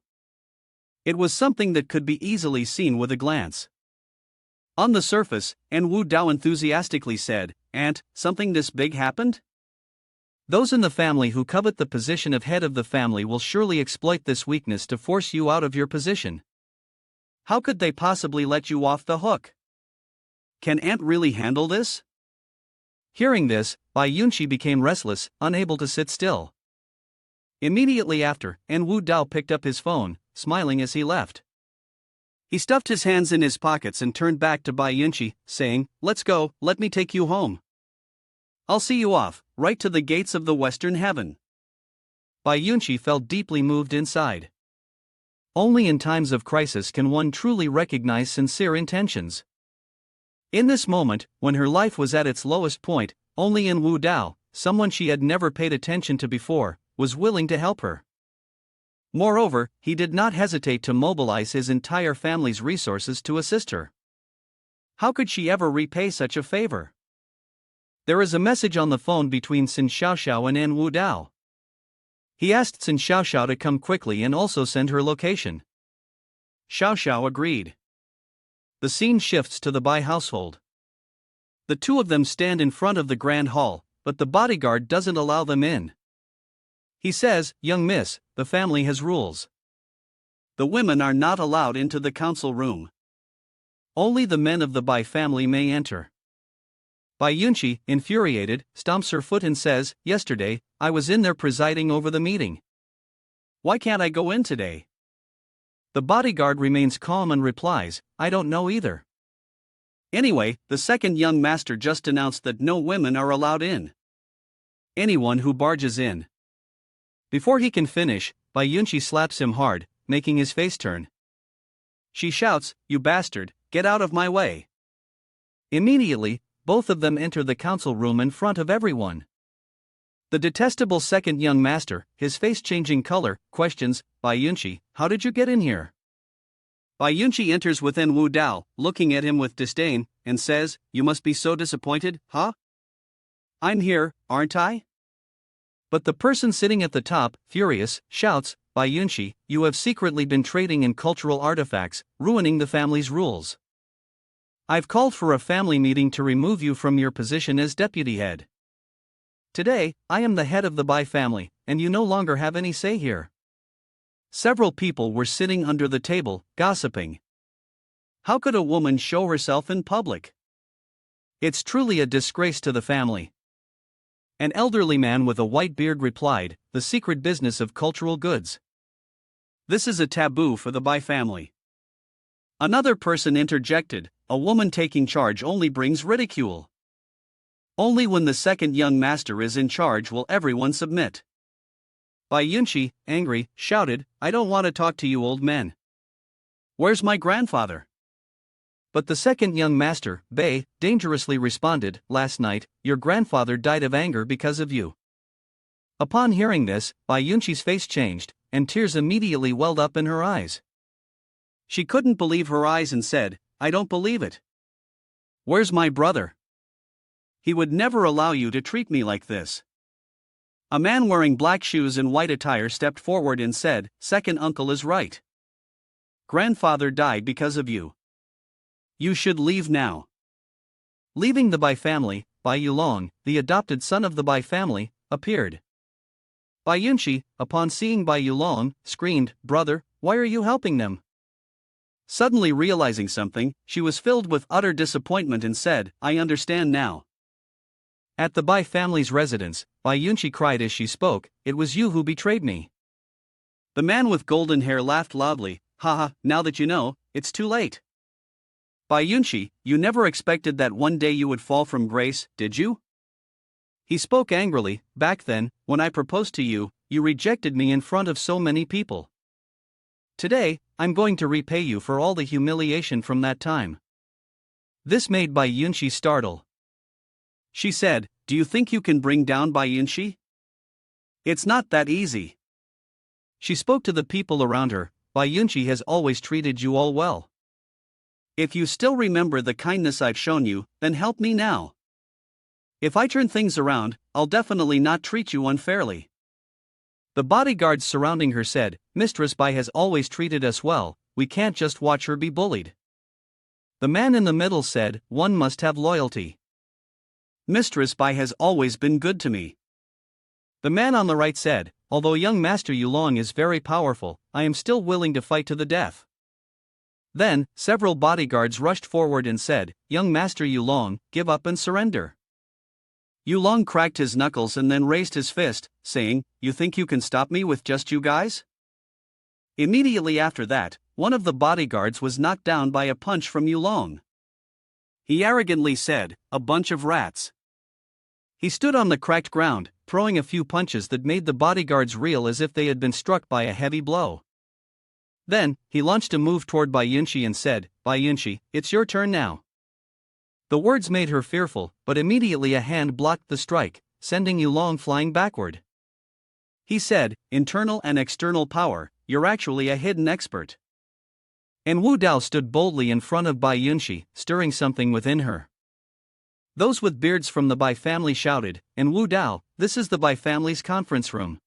It was something that could be easily seen with a glance. On the surface, Wu Dao enthusiastically said, "Aunt, something this big happened? Those in the family who covet the position of head of the family will surely exploit this weakness to force you out of your position. How could they possibly let you off the hook? Can Aunt really handle this?" Hearing this, Bai Yunqi became restless, unable to sit still. Immediately after, Wu Dao picked up his phone, smiling as he left. He stuffed his hands in his pockets and turned back to Bai Yunqi, saying, "Let's go, let me take you home." I'll see you off, right to the gates of the Western Heaven. Bai Yunqi felt deeply moved inside. Only in times of crisis can one truly recognize sincere intentions. In this moment, when her life was at its lowest point, only in Wu Dao, someone she had never paid attention to before, was willing to help her. Moreover, he did not hesitate to mobilize his entire family's resources to assist her. How could she ever repay such a favor? There is a message on the phone between Sin Xiaoxiao and An Wu Dao. He asked Sin Xiaoxiao to come quickly and also send her location. Xiaoxiao agreed. The scene shifts to the Bai household. The two of them stand in front of the grand hall, but the bodyguard doesn't allow them in. He says, "Young miss, the family has rules. The women are not allowed into the council room. Only the men of the Bai family may enter." Bai Yunqi, infuriated, stomps her foot and says, "Yesterday, I was in there presiding over the meeting. Why can't I go in today?" The bodyguard remains calm and replies, "I don't know either. Anyway, the second young master just announced that no women are allowed in. Anyone who barges in." Before he can finish, Bai Yunqi slaps him hard, making his face turn. She shouts, "You bastard, get out of my way." Immediately, both of them enter the council room in front of everyone. The detestable second young master, his face changing color, questions, "Bai Yunqi, how did you get in here?" Bai Yunqi enters within Wu Dao, looking at him with disdain, and says, "You must be so disappointed, huh? I'm here, aren't I?" But the person sitting at the top, furious, shouts, "Bai Yunqi, you have secretly been trading in cultural artifacts, ruining the family's rules. I've called for a family meeting to remove you from your position as deputy head. Today, I am the head of the Bai family, and you no longer have any say here." Several people were sitting under the table, gossiping. How could a woman show herself in public? It's truly a disgrace to the family. An elderly man with a white beard replied, "The secret business of cultural goods. This is a taboo for the Bai family." Another person interjected, "A woman taking charge only brings ridicule. Only when the second young master is in charge will everyone submit." Bai Yunqi, angry, shouted, "I don't want to talk to you old men. Where's my grandfather?" But the second young master, Bei, dangerously responded, "Last night, your grandfather died of anger because of you." Upon hearing this, Bai Yunqi's face changed, and tears immediately welled up in her eyes. She couldn't believe her eyes and said, "I don't believe it. Where's my brother? He would never allow you to treat me like this." A man wearing black shoes and white attire stepped forward and said, "Second uncle is right. Grandfather died because of you. You should leave now." Leaving the Bai family, Bai Yulong, the adopted son of the Bai family, appeared. Bai Yunqi, upon seeing Bai Yulong, screamed, "Brother, why are you helping them?" Suddenly realizing something, she was filled with utter disappointment and said, "I understand now." At the Bai family's residence, Bai Yunqi cried as she spoke, "It was you who betrayed me." The man with golden hair laughed loudly, "Haha, now that you know, it's too late. Bai Yunqi, you never expected that one day you would fall from grace, did you?" He spoke angrily, "Back then, when I proposed to you, you rejected me in front of so many people. Today, I'm going to repay you for all the humiliation from that time." This made Bai Yunqi startle. She said, "Do you think you can bring down Bai Yunqi? It's not that easy." She spoke to the people around her, "Bai Yunqi has always treated you all well. If you still remember the kindness I've shown you, then help me now. If I turn things around, I'll definitely not treat you unfairly." The bodyguards surrounding her said, "Mistress Bai has always treated us well, we can't just watch her be bullied." The man in the middle said, "One must have loyalty. Mistress Bai has always been good to me." The man on the right said, "Although young Master Yulong is very powerful, I am still willing to fight to the death." Then, several bodyguards rushed forward and said, "Young Master Yulong, give up and surrender." Yulong cracked his knuckles and then raised his fist, saying, "You think you can stop me with just you guys?" Immediately after that, one of the bodyguards was knocked down by a punch from Yulong. He arrogantly said, "A bunch of rats. He stood on the cracked ground, throwing a few punches that made the bodyguards reel as if they had been struck by a heavy blow. Then, he launched a move toward Bai Yunxi and said, "Bai Yunxi, it's your turn now." The words made her fearful, but immediately a hand blocked the strike, sending Yulong flying backward. He said, "Internal and external power, you're actually a hidden expert." And Wu Dao stood boldly in front of Bai Yunxi, stirring something within her. Those with beards from the Bai family shouted, "And Wu Dao, this is the Bai family's conference room.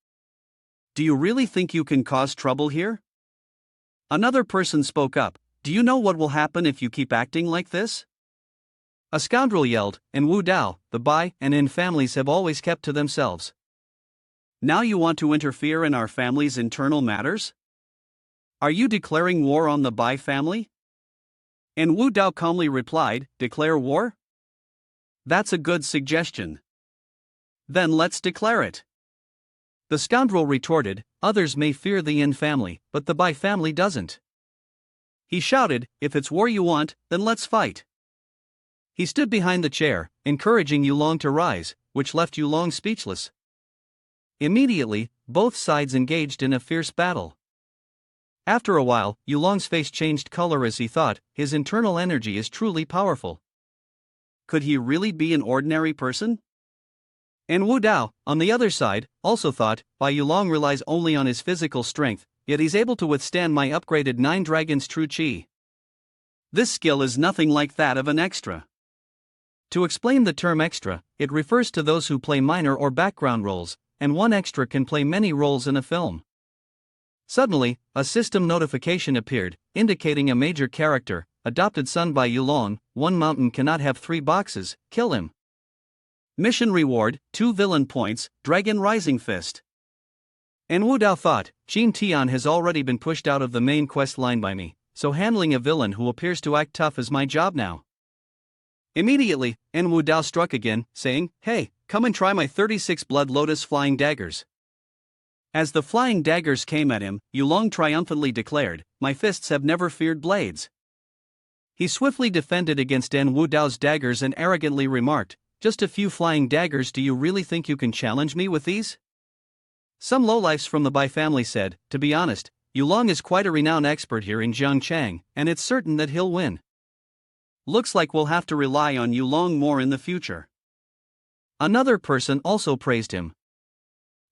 Do you really think you can cause trouble here?" Another person spoke up, "Do you know what will happen if you keep acting like this?" A scoundrel yelled, "And Wu Dao, the Bai and In families have always kept to themselves. Now you want to interfere in our family's internal matters? Are you declaring war on the Bai family?" And Wu Dao calmly replied, "Declare war? That's a good suggestion. Then let's declare it." The scoundrel retorted, "Others may fear the In family, but the Bai family doesn't." He shouted, "If it's war you want, then let's fight." He stood behind the chair, encouraging Yulong to rise, which left Yulong speechless. Immediately, both sides engaged in a fierce battle. After a while, Yulong's face changed color as he thought, his internal energy is truly powerful. Could he really be an ordinary person? And Wu Dao, on the other side, also thought, Bai Yulong relies only on his physical strength, yet he's able to withstand my upgraded 9 dragons true chi. This skill is nothing like that of an extra. To explain the term extra, it refers to those who play minor or background roles, and one extra can play many roles in a film. Suddenly, a system notification appeared, indicating a major character, adopted son by Yulong. One mountain cannot have 3 boxes, kill him. Mission reward, 2 villain points, Dragon Rising Fist. And Wu Dao thought, Jin Tian has already been pushed out of the main quest line by me, so handling a villain who appears to act tough is my job now. Immediately, En Wu Dao struck again, saying, "Hey, come and try my 36 Blood Lotus flying daggers." As the flying daggers came at him, Yulong triumphantly declared, "My fists have never feared blades." He swiftly defended against En Wu Dao's daggers and arrogantly remarked, "Just a few flying daggers, do you really think you can challenge me with these?" Some lowlifes from the Bai family said, "To be honest, Yulong is quite a renowned expert here in Jiangchang, and it's certain that he'll win. Looks like we'll have to rely on Yulong more in the future." Another person also praised him.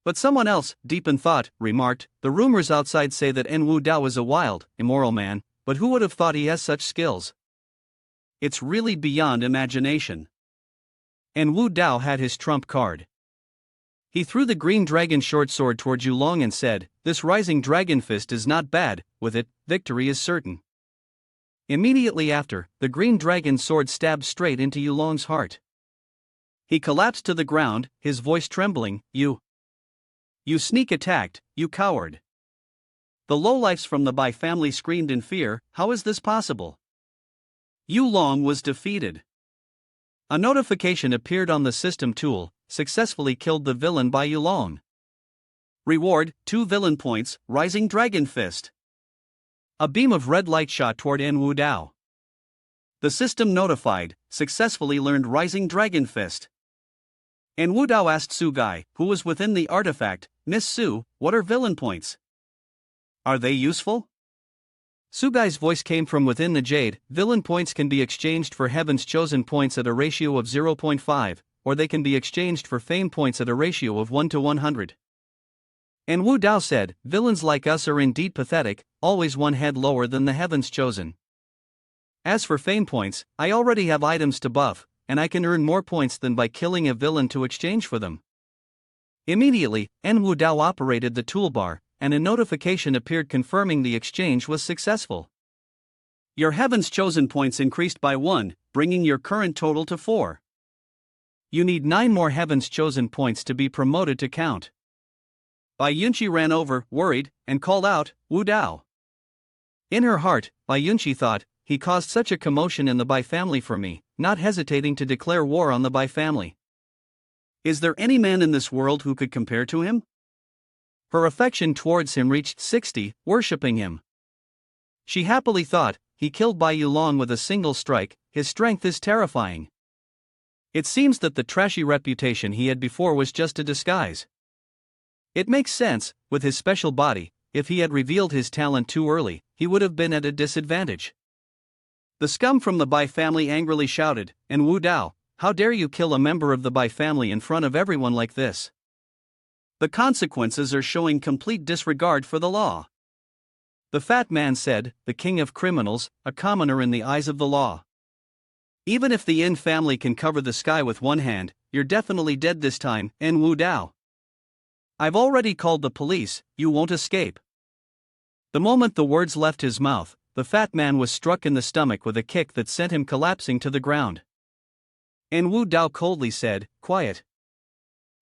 But someone else, deep in thought, remarked, "The rumors outside say that En Wu Dao is a wild, immoral man, but who would have thought he has such skills? It's really beyond imagination." En Wu Dao had his trump card. He threw the green dragon short sword toward Yulong and said, "This rising dragon fist is not bad, with it, victory is certain." Immediately after, the green dragon sword stabbed straight into Yulong's heart. He collapsed to the ground, his voice trembling, You sneak attacked, you coward." The lowlifes from the Bai family screamed in fear, "How is this possible?" Yulong was defeated. A notification appeared on the system tool, "Successfully killed the villain by Yulong. Reward, 2 villain points, Rising Dragon Fist." A beam of red light shot toward En Wu Dao. The system notified, "Successfully learned Rising Dragon Fist." En Wu Dao asked Su Gai, who was within the artifact, "Miss Su, what are villain points? Are they useful?" Su Gai's voice came from within the jade. "Villain points can be exchanged for Heaven's Chosen points at a ratio of 0.5, or they can be exchanged for Fame points at a ratio of 1 to 100. And Wu Dao said, "Villains like us are indeed pathetic, always one head lower than the Heaven's Chosen. As for Fame points, I already have items to buff, and I can earn more points than by killing a villain to exchange for them." Immediately, En Wu Dao operated the toolbar, and a notification appeared confirming the exchange was successful. Your Heaven's Chosen points increased by 1, bringing your current total to 4. You need 9 more Heaven's Chosen points to be promoted to Count. Bai Yunxi ran over, worried, and called out, "Wu Dao." In her heart, Bai Yunxi thought, he caused such a commotion in the Bai family for me, not hesitating to declare war on the Bai family. Is there any man in this world who could compare to him? Her affection towards him reached 60, worshipping him. She happily thought, he killed Bai Yulong with a single strike, his strength is terrifying. It seems that the trashy reputation he had before was just a disguise. It makes sense, with his special body. If he had revealed his talent too early, he would have been at a disadvantage. The scum from the Bai family angrily shouted, "And Wu Dao, how dare you kill a member of the Bai family in front of everyone like this? The consequences are showing complete disregard for the law." The fat man said, "The king of criminals, a commoner in the eyes of the law. Even if the Yin family can cover the sky with one hand, you're definitely dead this time, and Wu Dao. I've already called the police, you won't escape." The moment the words left his mouth, the fat man was struck in the stomach with a kick that sent him collapsing to the ground. And Wu Dao coldly said, "Quiet."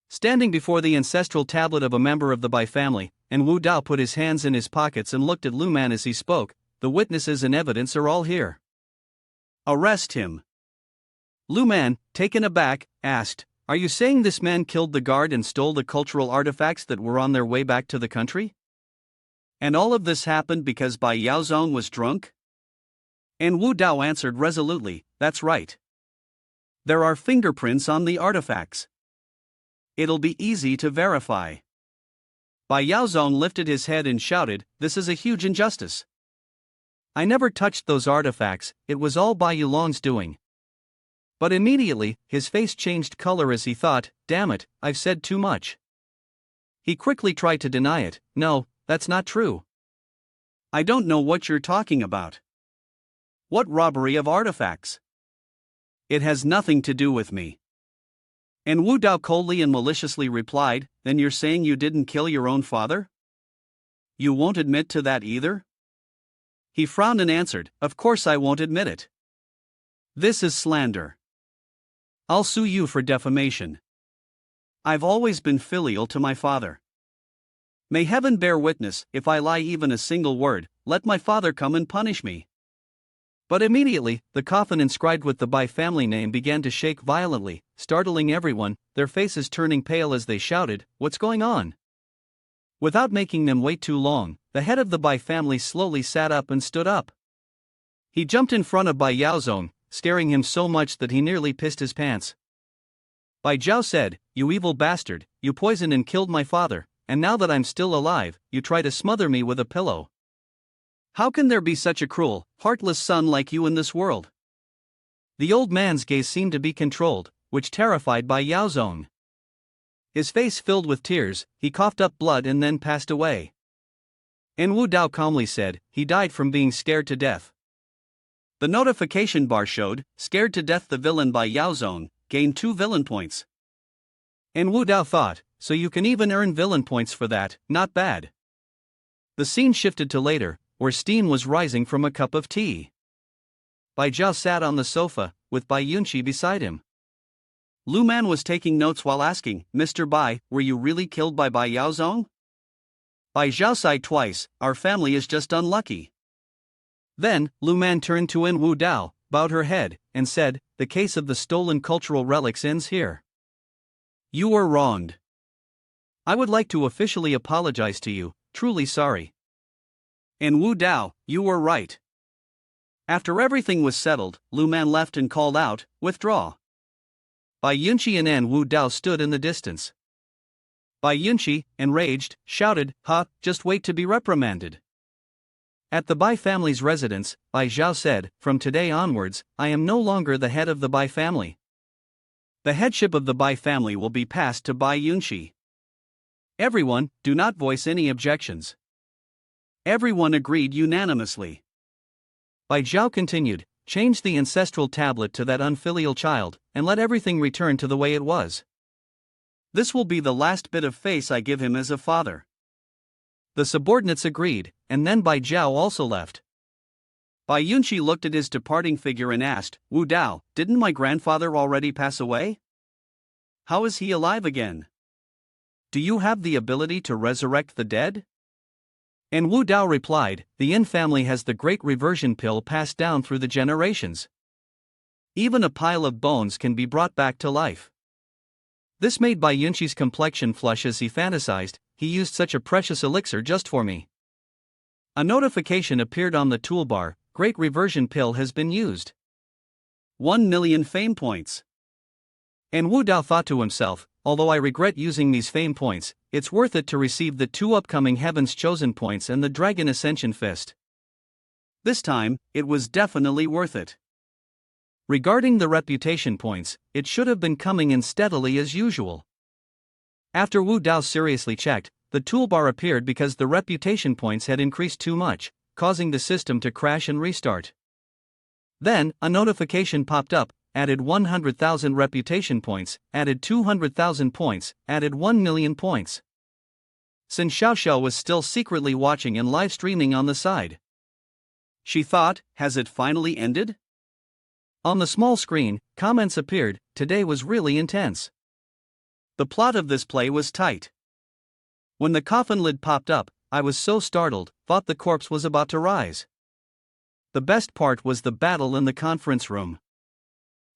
Standing before the ancestral tablet of a member of the Bai family, and Wu Dao put his hands in his pockets and looked at Lu Man as he spoke, "The witnesses and evidence are all here. Arrest him." Lu Man, taken aback, asked, "Are you saying this man killed the guard and stole the cultural artifacts that were on their way back to the country? And all of this happened because Bai Yaozong was drunk?" And Wu Dao answered resolutely, "That's right. There are fingerprints on the artifacts. It'll be easy to verify." Bai Yaozong lifted his head and shouted, "This is a huge injustice. I never touched those artifacts, it was all Bai Yulong's doing." But immediately, his face changed color as he thought, "Damn it, I've said too much." He quickly tried to deny it. "No, that's not true. I don't know what you're talking about. What robbery of artifacts? It has nothing to do with me." And Wu Dao coldly and maliciously replied, "Then you're saying you didn't kill your own father? You won't admit to that either?" He frowned and answered, "Of course I won't admit it. This is slander. I'll sue you for defamation. I've always been filial to my father. May heaven bear witness, if I lie even a single word, let my father come and punish me." But immediately, the coffin inscribed with the Bai family name began to shake violently, startling everyone, their faces turning pale as they shouted, "What's going on?" Without making them wait too long, the head of the Bai family slowly sat up and stood up. He jumped in front of Bai Yaozong, scaring him so much that he nearly pissed his pants. Bai Zhao said, "You evil bastard, you poisoned and killed my father, and now that I'm still alive, you try to smother me with a pillow. How can there be such a cruel, heartless son like you in this world?" The old man's gaze seemed to be controlled, which terrified Bai Yaozong. His face filled with tears, he coughed up blood and then passed away. And Wu Dao calmly said, "He died from being scared to death." The notification bar showed, "Scared to death the villain Bai Yaozong, gained 2 villain points." And Wu Dao thought, so you can even earn villain points for that, not bad. The scene shifted to later, where steam was rising from a cup of tea. Bai Zhao sat on the sofa, with Bai Yunqi beside him. Lu Man was taking notes while asking, "Mr. Bai, were you really killed by Bai Yaozong?" Bai Zhao sighed twice, "Our family is just unlucky." Then, Lu Man turned to Wu Dao, bowed her head, and said, "The case of the stolen cultural relics ends here. You were wronged. I would like to officially apologize to you, truly sorry. And Wu Dao, you were right." After everything was settled, Lu Man left and called out, "Withdraw." Bai Yunqi and Wu Dao stood in the distance. Bai Yunqi, enraged, shouted, "Ha, just wait to be reprimanded." At the Bai family's residence, Bai Zhao said, "From today onwards, I am no longer the head of the Bai family. The headship of the Bai family will be passed to Bai Yunqi. Everyone, do not voice any objections." Everyone agreed unanimously. Bai Zhao continued, "Change the ancestral tablet to that unfilial child, and let everything return to the way it was. This will be the last bit of face I give him as a father." The subordinates agreed, and then Bai Zhao also left. Bai Yunqi looked at his departing figure and asked, "Wu Dao, didn't my grandfather already pass away? How is he alive again? Do you have the ability to resurrect the dead?" And Wu Dao replied, "The Yin family has the great reversion pill passed down through the generations. Even a pile of bones can be brought back to life." This made Bai Yunqi's complexion flush as he fantasized, "He used such a precious elixir just for me." A notification appeared on the toolbar, "Great reversion pill has been used. 1 million fame points." And Wu Dao thought to himself, although I regret using these fame points, it's worth it to receive the 2 upcoming Heaven's Chosen points and the Dragon Ascension Fist. This time, it was definitely worth it. Regarding the reputation points, it should have been coming in steadily as usual. After Wu Dao seriously checked, the toolbar appeared because the reputation points had increased too much, causing the system to crash and restart. Then, a notification popped up, added 100,000 reputation points, added 200,000 points, added 1 million points. Sin Xiaoxiao was still secretly watching and live streaming on the side. She thought, has it finally ended? On the small screen, comments appeared, today was really intense. The plot of this play was tight. When the coffin lid popped up, I was so startled, thought the corpse was about to rise. The best part was the battle in the conference room.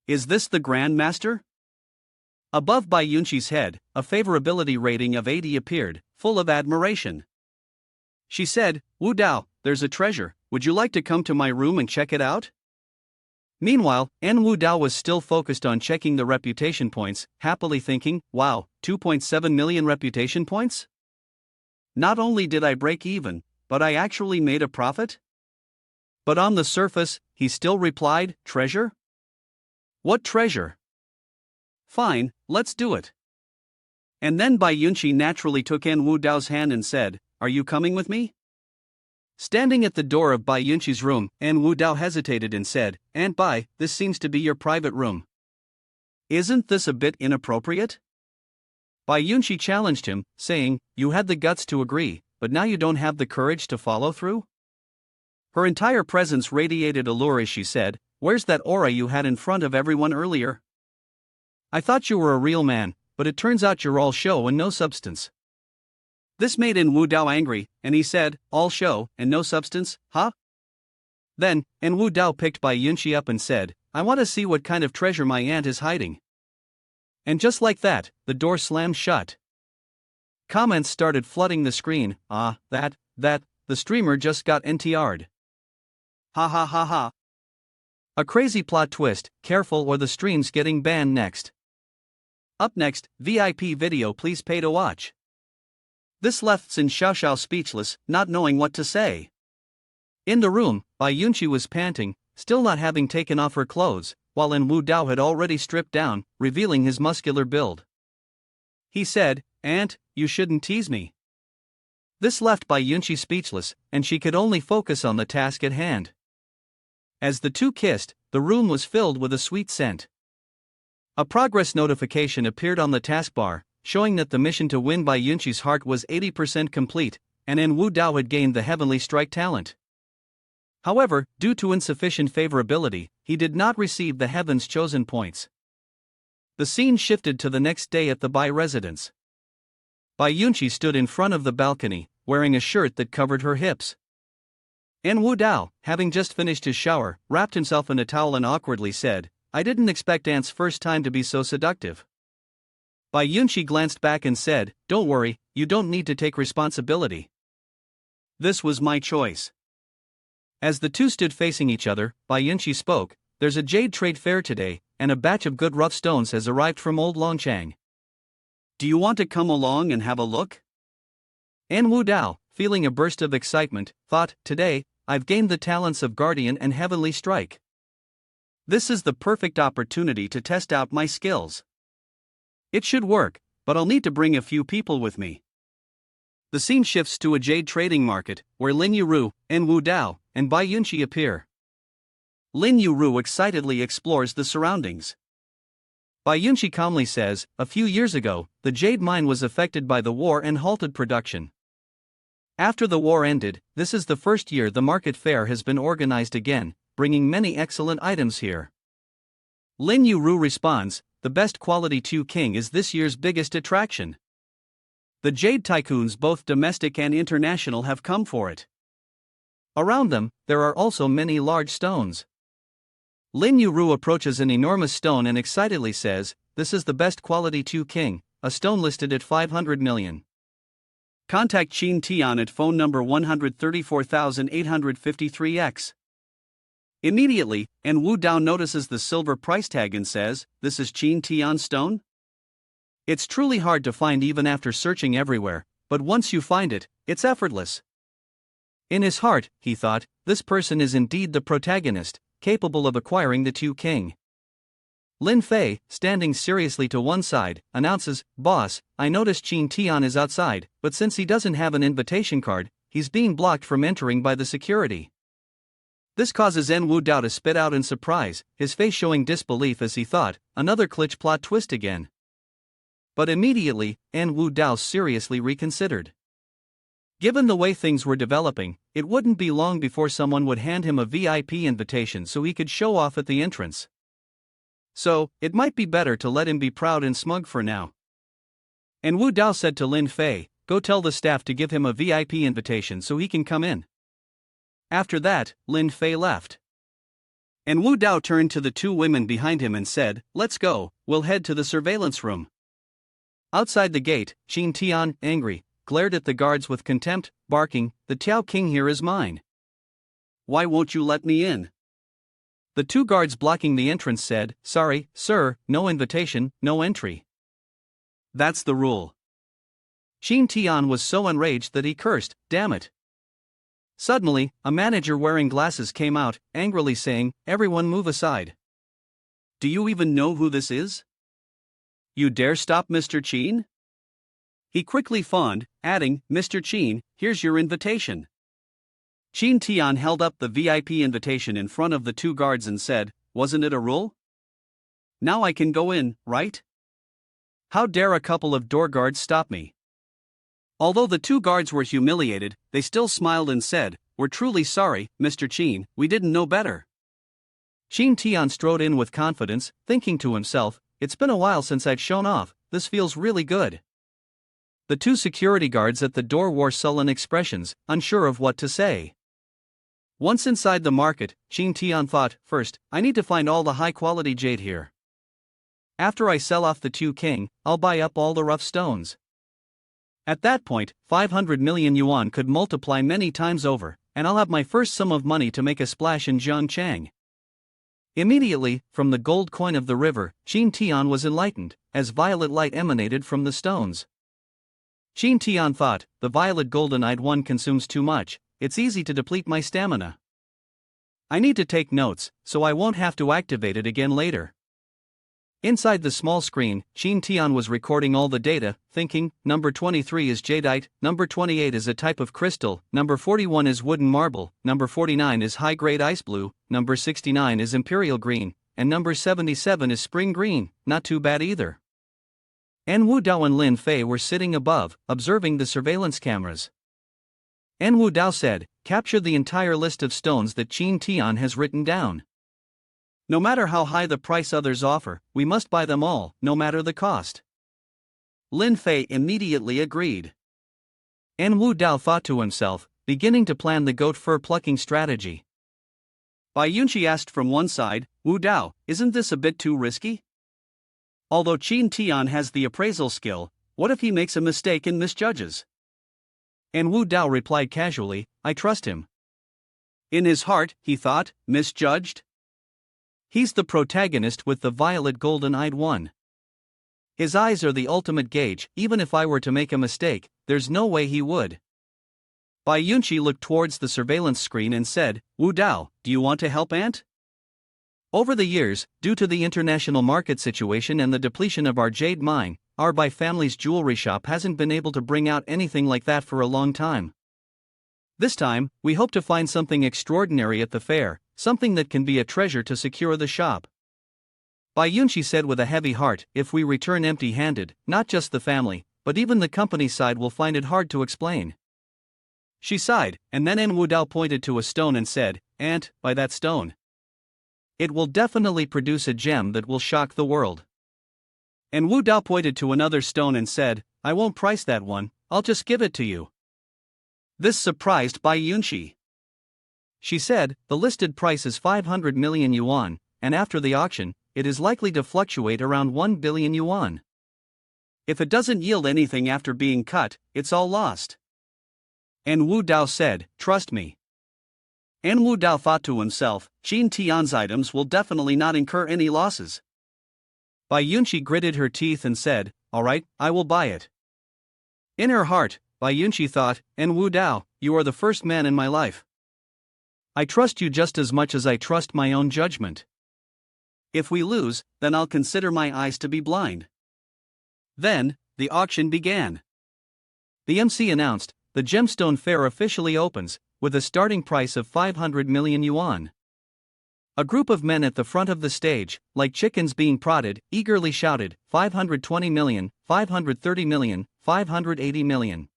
Is this the Grand Master? Above Bai Yunqi's head, a favorability rating of 80 appeared, full of admiration. She said, Wu Dao, there's a treasure, would you like to come to my room and check it out? Meanwhile, Wu Dao was still focused on checking the reputation points, happily thinking, wow, 2.7 million reputation points? Not only did I break even, but I actually made a profit? But on the surface, he still replied, treasure? What treasure? Fine, let's do it. And then Bai Yunqi naturally took Wu Dao's hand and said, are you coming with me? Standing at the door of Bai Yunqi's room, Wu Dao hesitated and said, Aunt Bai, this seems to be your private room. Isn't this a bit inappropriate? Bai Yunqi challenged him, saying, you had the guts to agree, but now you don't have the courage to follow through? Her entire presence radiated allure as she said, where's that aura you had in front of everyone earlier? I thought you were a real man, but it turns out you're all show and no substance. This made Wu Dao angry, and he said, all show and no substance, huh? Then, Wu Dao picked Bai Yunqi up and said, I want to see what kind of treasure my aunt is hiding. And just like that, the door slammed shut. Comments started flooding the screen, the streamer just got NTR'd. Ha ha ha ha. A crazy plot twist, careful or the stream's getting banned next. Up next, VIP video please pay to watch. This left Sin Xiaoxiao speechless, not knowing what to say. In the room, Bai Yunqi was panting, still not having taken off her clothes, while Wu Dao had already stripped down, revealing his muscular build. He said, Aunt, you shouldn't tease me. This left Bai Yunqi speechless, and she could only focus on the task at hand. As the two kissed, the room was filled with a sweet scent. A progress notification appeared on the taskbar, showing that the mission to win Bai Yunqi's heart was 80% complete, and Wu Dao had gained the Heavenly Strike talent. However, due to insufficient favorability, he did not receive the Heaven's Chosen points. The scene shifted to the next day at the Bai residence. Bai Yunqi stood in front of the balcony, wearing a shirt that covered her hips. Wu Dao, having just finished his shower, wrapped himself in a towel and awkwardly said, I didn't expect Aunt's first time to be so seductive. Bai Yunqi glanced back and said, don't worry, you don't need to take responsibility. This was my choice. As the two stood facing each other, Bai Yunqi spoke, there's a jade trade fair today, and a batch of good rough stones has arrived from old Longchang. Do you want to come along and have a look? Wu Dao, feeling a burst of excitement, thought, today, I've gained the talents of Guardian and Heavenly Strike. This is the perfect opportunity to test out my skills. It should work, but I'll need to bring a few people with me. The scene shifts to a jade trading market, where Lin Yuru, Wu Dao, and Bai Yunqi appear. Lin Yuru excitedly explores the surroundings. Bai Yunqi calmly says, a few years ago, the jade mine was affected by the war and halted production. After the war ended, this is the first year the market fair has been organized again, bringing many excellent items here. Lin Yuru responds, the best quality 2 king is this year's biggest attraction. The jade tycoons, both domestic and international, have come for it. Around them, there are also many large stones. Lin Yuru approaches an enormous stone and excitedly says, this is the best quality 2 king, a stone listed at 500 million. Contact Qin Tian at phone number 134,853X. Immediately, and Wu Dao notices the silver price tag and says, "This is Qin Tian stone?" It's truly hard to find even after searching everywhere, but once you find it, it's effortless. In his heart, he thought, this person is indeed the protagonist, capable of acquiring the Tu King. Lin Fei, standing seriously to one side, announces, "Boss, I noticed Qin Tian is outside, but since he doesn't have an invitation card, he's being blocked from entering by the security." This causes N Wu Dao to spit out in surprise, his face showing disbelief as he thought, another glitch plot twist again. But immediately, N Wu Dao seriously reconsidered. Given the way things were developing, it wouldn't be long before someone would hand him a VIP invitation so he could show off at the entrance. So, it might be better to let him be proud and smug for now. And Wu Dao said to Lin Fei, "Go tell the staff to give him a VIP invitation so he can come in." After that, Lin Fei left. And Wu Dao turned to the two women behind him and said, "Let's go, we'll head to the surveillance room." Outside the gate, Qin Tian, angry, glared at the guards with contempt, barking, "The Tao King here is mine. Why won't you let me in?" The two guards blocking the entrance said, "Sorry, sir, no invitation, no entry." That's the rule. Qin Tian was so enraged that he cursed, "Damn it." Suddenly, a manager wearing glasses came out, angrily saying, "Everyone move aside. Do you even know who this is? You dare stop Mr. Qin?" He quickly fawned, adding, "Mr. Qin, here's your invitation." Qin Tian held up the VIP invitation in front of the two guards and said, "Wasn't it a rule? Now I can go in, right? How dare a couple of door guards stop me?" Although the two guards were humiliated, they still smiled and said, "We're truly sorry, Mr. Qin, we didn't know better." Qin Tian strode in with confidence, thinking to himself, "It's been a while since I've shown off, this feels really good." The two security guards at the door wore sullen expressions, unsure of what to say. Once inside the market, Qin Tian thought, "First, I need to find all the high-quality jade here. After I sell off the Tu King, I'll buy up all the rough stones. At that point, 500 million yuan could multiply many times over, and I'll have my first sum of money to make a splash in Zhangchang." Immediately, from the gold coin of the river, Qin Tian was enlightened, as violet light emanated from the stones. Qin Tian thought, "The violet golden-eyed one consumes too much, it's easy to deplete my stamina. I need to take notes, so I won't have to activate it again later." Inside the small screen, Qin Tian was recording all the data, thinking, number 23 is jadeite, number 28 is a type of crystal, number 41 is wooden marble, number 49 is high-grade ice blue, number 69 is imperial green, and number 77 is spring green, not too bad either. En Wu Dao and Lin Fei were sitting above, observing the surveillance cameras. En Wu Dao said, "Capture the entire list of stones that Qin Tian has written down. No matter how high the price others offer, we must buy them all, no matter the cost." Lin Fei immediately agreed. En Wu Dao thought to himself, beginning to plan the goat fur plucking strategy. Bai Yunqi asked from one side, "Wu Dao, isn't this a bit too risky? Although Qin Tian has the appraisal skill, what if he makes a mistake and misjudges?" And Wu Dao replied casually, "I trust him." In his heart, he thought, misjudged? He's the protagonist with the violet golden-eyed one. His eyes are the ultimate gauge, even if I were to make a mistake, there's no way he would. Bai Yunqi looked towards the surveillance screen and said, "Wu Dao, do you want to help Aunt?" Over the years, due to the international market situation and the depletion of our jade mine, our Bai family's jewelry shop hasn't been able to bring out anything like that for a long time. This time, we hope to find something extraordinary at the fair, something that can be a treasure to secure the shop." Bai Yunqi said with a heavy heart, "If we return empty-handed, not just the family, but even the company side will find it hard to explain." She sighed, and then En Wu Dao pointed to a stone and said, "Aunt, buy that stone. It will definitely produce a gem that will shock the world." And Wu Dao pointed to another stone and said, "I won't price that one, I'll just give it to you." This surprised Bai Yunqi. She said, "The listed price is 500 million yuan, and after the auction, it is likely to fluctuate around 1 billion yuan. If it doesn't yield anything after being cut, it's all lost." And Wu Dao said, "Trust me. and Wu Dao thought to himself, Qin Tian's items will definitely not incur any losses. Bai Yunqi gritted her teeth and said, "Alright, I will buy it." In her heart, Bai Yunqi thought, "And Wu Dao, you are the first man in my life. I trust you just as much as I trust my own judgment. If we lose, then I'll consider my eyes to be blind." Then, the auction began. The MC announced, "The gemstone fair officially opens, with a starting price of 500 million yuan." A group of men at the front of the stage, like chickens being prodded, eagerly shouted, 520 million, 530 million, 580 million.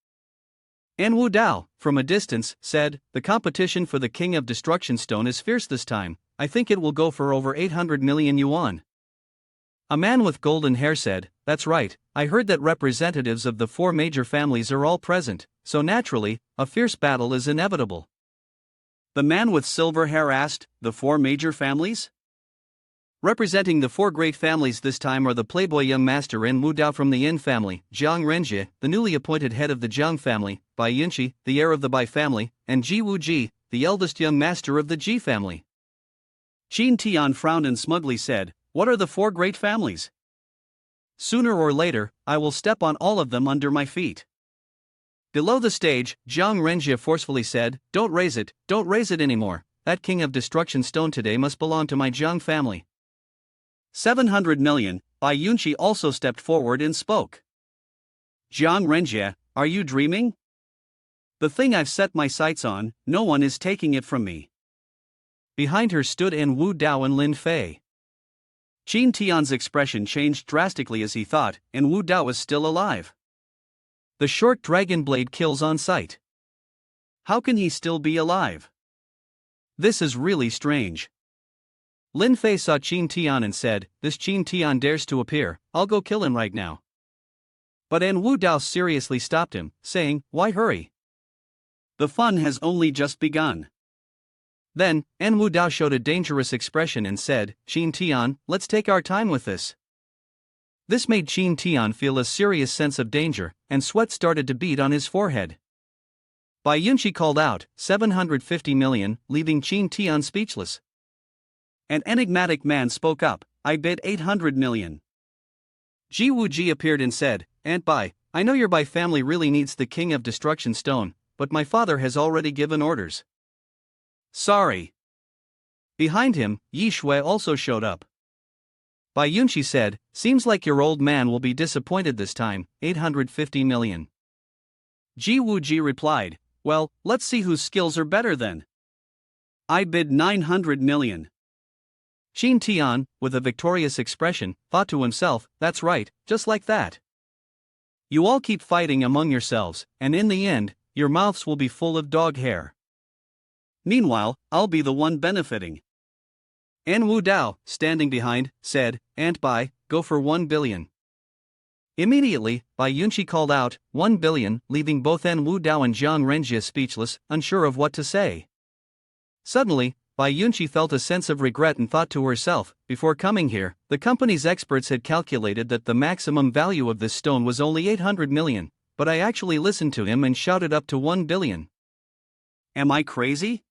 And Wu Dao, from a distance, said, "The competition for the King of Destruction Stone is fierce this time. I think it will go for over 800 million yuan. A man with golden hair said, "That's right, I heard that representatives of the 4 major families are all present, so naturally, a fierce battle is inevitable." The man with silver hair asked, "The 4 major families?" Representing the 4 great families this time are the playboy young master and Wu Dao from the Yin family, Zhang Renjie, the newly appointed head of the Zhang family, Bai Yunqi, the heir of the Bai family, and Ji Wuji, the eldest young master of the Ji family. Qin Tian frowned and smugly said, "What are the 4 great families? Sooner or later, I will step on all of them under my feet." Below the stage, Zhang Renjie forcefully said, don't raise it anymore. That King of Destruction Stone today must belong to my Zhang family." 700 million, Bai Yunqi also stepped forward and spoke. "Zhang Renjie, are you dreaming? The thing I've set my sights on, no one is taking it from me." Behind her stood An Wu Dao and Lin Fei. Qin Tian's expression changed drastically as he thought, and Wu Dao is still alive. The short dragon blade kills on sight. How can he still be alive? This is really strange. Lin Fei saw Qin Tian and said, "This Qin Tian dares to appear, I'll go kill him right now." But An Wu Dao seriously stopped him, saying, "Why hurry? The fun has only just begun." Then, An Wu Dao showed a dangerous expression and said, "Qin Tian, let's take our time with this." This made Qin Tian feel a serious sense of danger, and sweat started to bead on his forehead. Bai Yunqi called out, 750 million, leaving Qin Tian speechless. An enigmatic man spoke up, "I bid 800 million. Ji Wuji appeared and said, "Aunt Bai, I know your Bai family really needs the King of Destruction Stone, but my father has already given orders. Sorry." Behind him, Yi Shui also showed up. Bai Yunqi said, "Seems like your old man will be disappointed this time, 850 million. Ji Wuji replied, "Well, let's see whose skills are better then. I bid 900 million. Qin Tian, with a victorious expression, thought to himself, "That's right, just like that. You all keep fighting among yourselves, and in the end, your mouths will be full of dog hair. Meanwhile, I'll be the one benefiting." An Wu Dao, standing behind, said, "Aunt Bai, go for 1 billion. Immediately, Bai Yunqi called out, 1 billion, leaving both An Wu Dao and Zhang Renjie speechless, unsure of what to say. Suddenly, Bai Yunqi felt a sense of regret and thought to herself, before coming here, the company's experts had calculated that the maximum value of this stone was only 800 million, but I actually listened to him and shouted up to 1 billion. Am I crazy?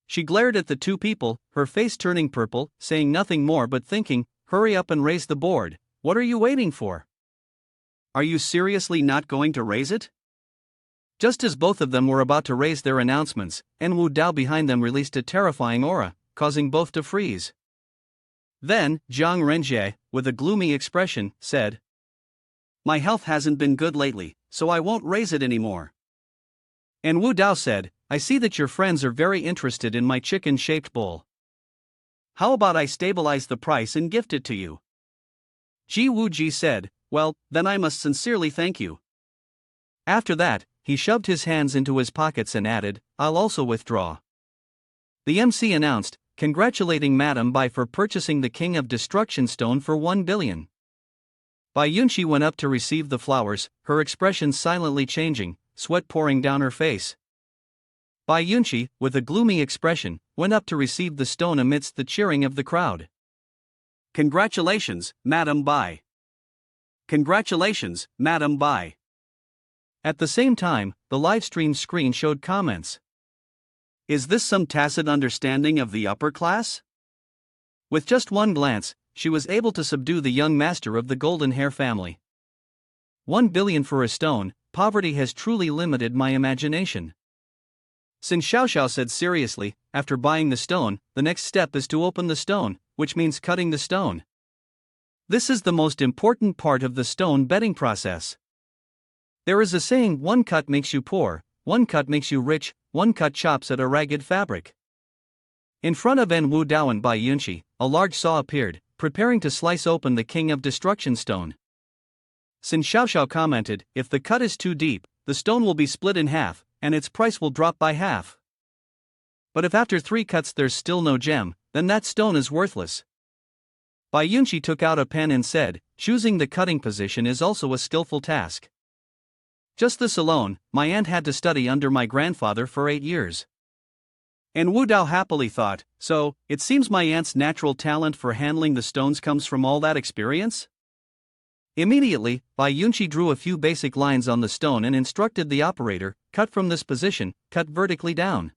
She glared at the 2 people, her face turning purple, saying nothing more but thinking, "Hurry up and raise the board, what are you waiting for? Are you seriously not going to raise it?" Just as both of them were about to raise their announcements, An Wu Dao behind them released a terrifying aura, causing both to freeze. Then, Zhang Renjie, with a gloomy expression, said, "My health hasn't been good lately, so I won't raise it anymore." And Wu Dao said, "I see that your friends are very interested in my chicken-shaped bowl. How about I stabilize the price and gift it to you?" Ji Wuji said, "Well, then I must sincerely thank you." After that, he shoved his hands into his pockets and added, "I'll also withdraw." The MC announced, congratulating Madame Bai for purchasing the King of Destruction Stone for 1 billion. Bai Yunqi went up to receive the flowers, her expression silently changing, sweat pouring down her face. Bai Yunqi, with a gloomy expression, went up to receive the stone amidst the cheering of the crowd. "Congratulations, Madame Bai. Congratulations, Madame Bai." At the same time, the livestream screen showed comments. Is this some tacit understanding of the upper class? With just one glance, she was able to subdue the young master of the golden hair family. 1 billion for a stone, poverty has truly limited my imagination. Sin Xiaoxiao said seriously, after buying the stone, the next step is to open the stone, which means cutting the stone. This is the most important part of the stone betting process. There is a saying, one cut makes you poor, one cut makes you rich, one cut chops at a ragged fabric. In front of En Wu Dao and Bai Yunqi, a large saw appeared, preparing to slice open the King of Destruction stone. Sin Xiaoxiao commented, if the cut is too deep, the stone will be split in half, and its price will drop by half. But if after 3 cuts there's still no gem, then that stone is worthless. Bai Yunqi took out a pen and said, choosing the cutting position is also a skillful task. Just this alone, my aunt had to study under my grandfather for 8 years. And Wu Dao happily thought, so, it seems my aunt's natural talent for handling the stones comes from all that experience? Immediately, Bai Yunqi drew a few basic lines on the stone and instructed the operator, cut from this position, cut vertically down.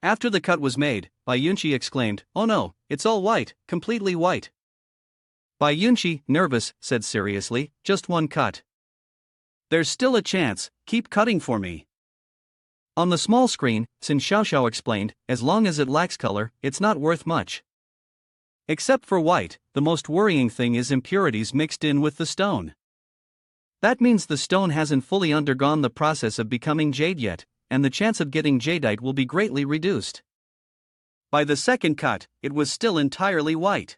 After the cut was made, Bai Yunqi exclaimed, oh no, it's all white, completely white. Bai Yunqi, nervous, said seriously, just one cut. There's still a chance, keep cutting for me. On the small screen, Sin Xiaoxiao explained, as long as it lacks color, it's not worth much. Except for white, the most worrying thing is impurities mixed in with the stone. That means the stone hasn't fully undergone the process of becoming jade yet, and the chance of getting jadeite will be greatly reduced. By the second cut, it was still entirely white.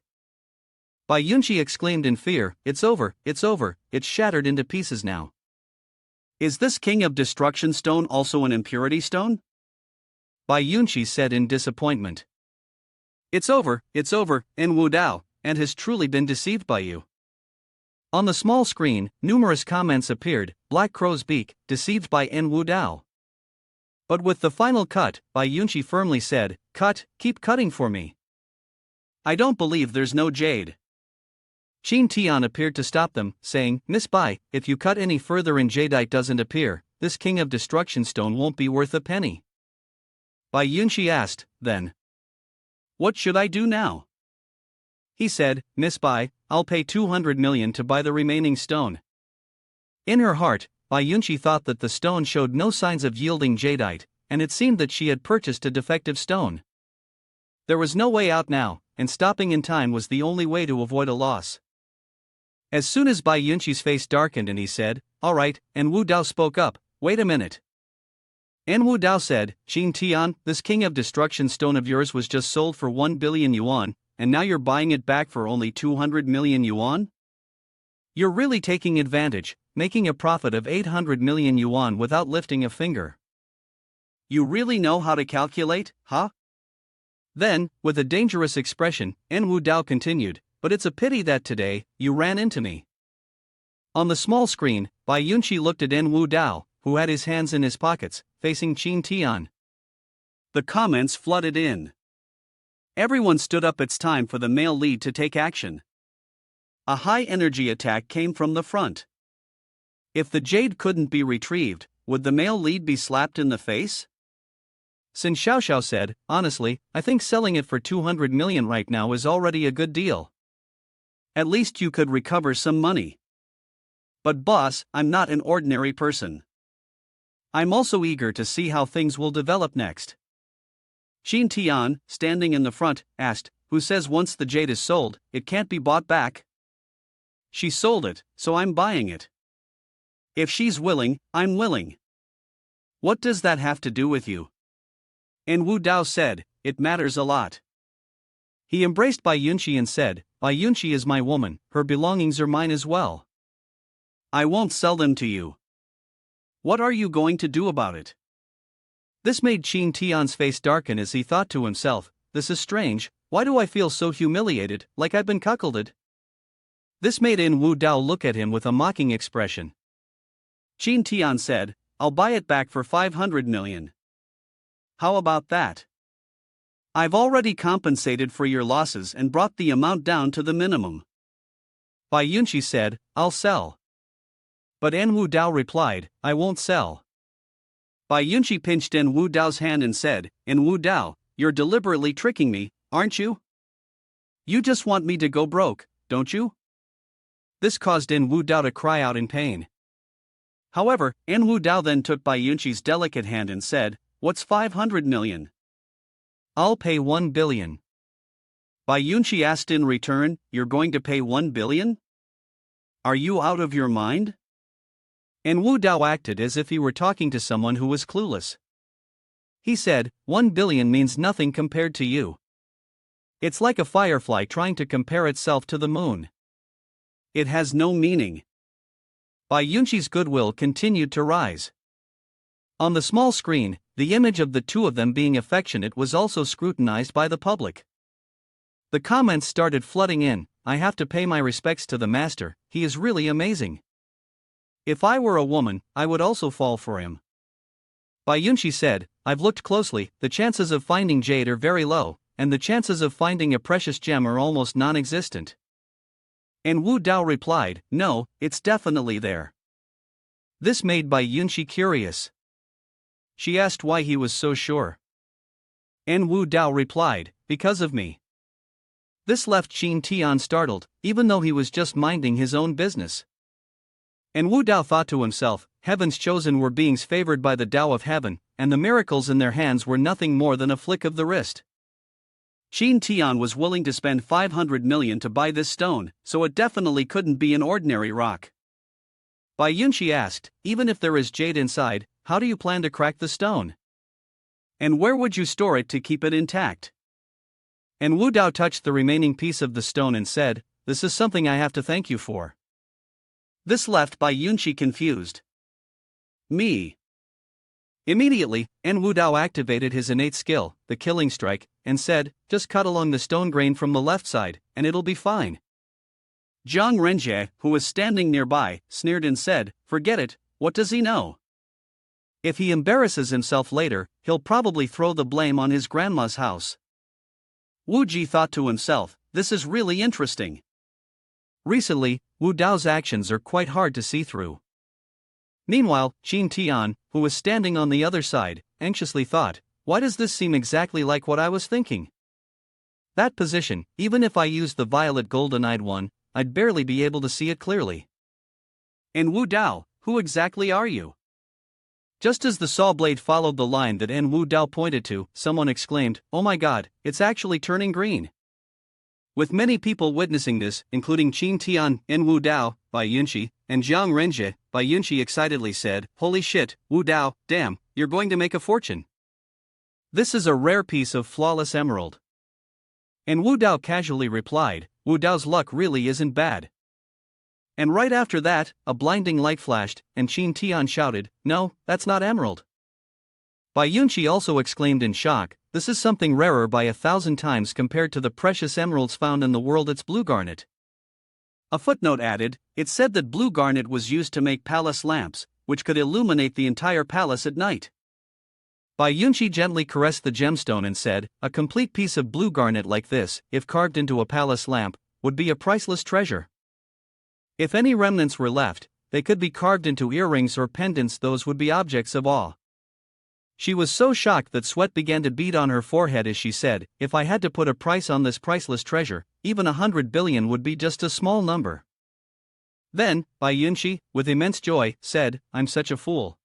Bai Yunqi exclaimed in fear, it's over, it's shattered into pieces now. Is this King of Destruction stone also an impurity stone? Bai Yunqi said in disappointment. It's over, En Wu Dao, and has truly been deceived by you. On the small screen, numerous comments appeared, Black Crow's beak, deceived by En Wu Dao. But with the final cut, Bai Yunqi firmly said, cut, keep cutting for me. I don't believe there's no jade. Qin Tian appeared to stop them, saying, Miss Bai, if you cut any further and jadeite doesn't appear, this King of Destruction stone won't be worth a penny. Bai Yunqi asked, then, what should I do now? He said, Miss Bai, I'll pay 200 million to buy the remaining stone. In her heart, Bai Yunqi thought that the stone showed no signs of yielding jadeite, and it seemed that she had purchased a defective stone. There was no way out now, and stopping in time was the only way to avoid a loss. As soon as Bai Yunqi's face darkened and he said, alright, and Wu Dao spoke up, wait a minute. En Wu Dao said, Qin Tian, this King of Destruction stone of yours was just sold for 1 billion yuan, and now you're buying it back for only 200 million yuan? You're really taking advantage, making a profit of 800 million yuan without lifting a finger. You really know how to calculate, huh? Then, with a dangerous expression, En Wu Dao continued, but it's a pity that today, you ran into me. On the small screen, Bai Yunqi looked at En Wu Dao, who had his hands in his pockets, facing Qin Tian. The comments flooded in. Everyone stood up. It's time for the male lead to take action. A high-energy attack came from the front. If the jade couldn't be retrieved, would the male lead be slapped in the face? Sin Xiaoxiao said, honestly, I think selling it for 200 million right now is already a good deal. At least you could recover some money. But boss, I'm not an ordinary person. I'm also eager to see how things will develop next. Qin Tian, standing in the front, asked, who says once the jade is sold, it can't be bought back? She sold it, so I'm buying it. If she's willing, I'm willing. What does that have to do with you? En Wu Dao said, it matters a lot. He embraced Bai Yunqi and said, Bai Yunqi is my woman, her belongings are mine as well. I won't sell them to you. What are you going to do about it? This made Qin Tian's face darken as he thought to himself, this is strange, why do I feel so humiliated, like I've been cuckolded? This made En Wu Dao look at him with a mocking expression. Qin Tian said, I'll buy it back for 500 million. How about that? I've already compensated for your losses and brought the amount down to the minimum. Bai Yunqi said, I'll sell. But En Wu Dao replied, I won't sell. Bai Yunqi pinched En Wu Dao's hand and said, En Wu Dao, you're deliberately tricking me, aren't you? You just want me to go broke, don't you? This caused En Wu Dao to cry out in pain. However, En Wu Dao then took Bai Yunqi's delicate hand and said, What's 500 million? I'll pay 1 billion. Bai Yunqi asked in return, You're going to pay 1 billion? Are you out of your mind? En Wu Dao acted as if he were talking to someone who was clueless. He said, 1 billion means nothing compared to you. It's like a firefly trying to compare itself to the moon. It has no meaning. Bai Yunqi's goodwill continued to rise. On the small screen, the image of the two of them being affectionate was also scrutinized by the public. The comments started flooding in, I have to pay my respects to the master, he is really amazing. If I were a woman, I would also fall for him. Bai Yunqi said, I've looked closely, the chances of finding jade are very low, and the chances of finding a precious gem are almost non-existent. En Wu Dao replied, No, it's definitely there. This made Bai Yunqi curious. She asked why he was so sure. En Wu Dao replied, Because of me. This left Qin Tian startled, even though he was just minding his own business. En Wu Dao thought to himself, Heaven's chosen were beings favored by the Tao of heaven, and the miracles in their hands were nothing more than a flick of the wrist. Qin Tian was willing to spend 500 million to buy this stone, so it definitely couldn't be an ordinary rock. Bai Yunqi asked, Even if there is jade inside, how do you plan to crack the stone? And where would you store it to keep it intact? En Wu Dao touched the remaining piece of the stone and said, This is something I have to thank you for. This left Bai Yunqi confused. Me. Immediately, En Wu Dao activated his innate skill, the killing strike, and said, Just cut along the stone grain from the left side, and it'll be fine. Zhang Renjie, who was standing nearby, sneered and said, Forget it, what does he know? If he embarrasses himself later, he'll probably throw the blame on his grandma's house. Wu Ji thought to himself, This is really interesting. Recently, Wu Dao's actions are quite hard to see through. Meanwhile, Qin Tian, who was standing on the other side, anxiously thought, Why does this seem exactly like what I was thinking? That position, even if I used the violet golden-eyed one, I'd barely be able to see it clearly. En Wu Dao, who exactly are you? Just as the saw blade followed the line that En Wu Dao pointed to, someone exclaimed, Oh my god, it's actually turning green. With many people witnessing this, including Qin Tian, En Wu Dao, Bai Yunqi, and Zhang Renjie, Bai Yunqi excitedly said, Holy shit, Wu Dao, damn, you're going to make a fortune. This is a rare piece of flawless emerald. And Wu Dao casually replied, Wu Dao's luck really isn't bad. And right after that, a blinding light flashed, and Qin Tian shouted, No, that's not emerald. Bai Yunqi also exclaimed in shock, This is something rarer by 1,000 times compared to the precious emeralds found in the world. It's blue garnet. A footnote added, It said that blue garnet was used to make palace lamps, which could illuminate the entire palace at night. Bai Yunqi gently caressed the gemstone and said, A complete piece of blue garnet like this, if carved into a palace lamp, would be a priceless treasure. If any remnants were left, they could be carved into earrings or pendants. Those would be objects of awe. She was so shocked that sweat began to bead on her forehead as she said, If I had to put a price on this priceless treasure, even 100 billion would be just a small number. Then, Bai Yunqi, with immense joy, said, I'm such a fool.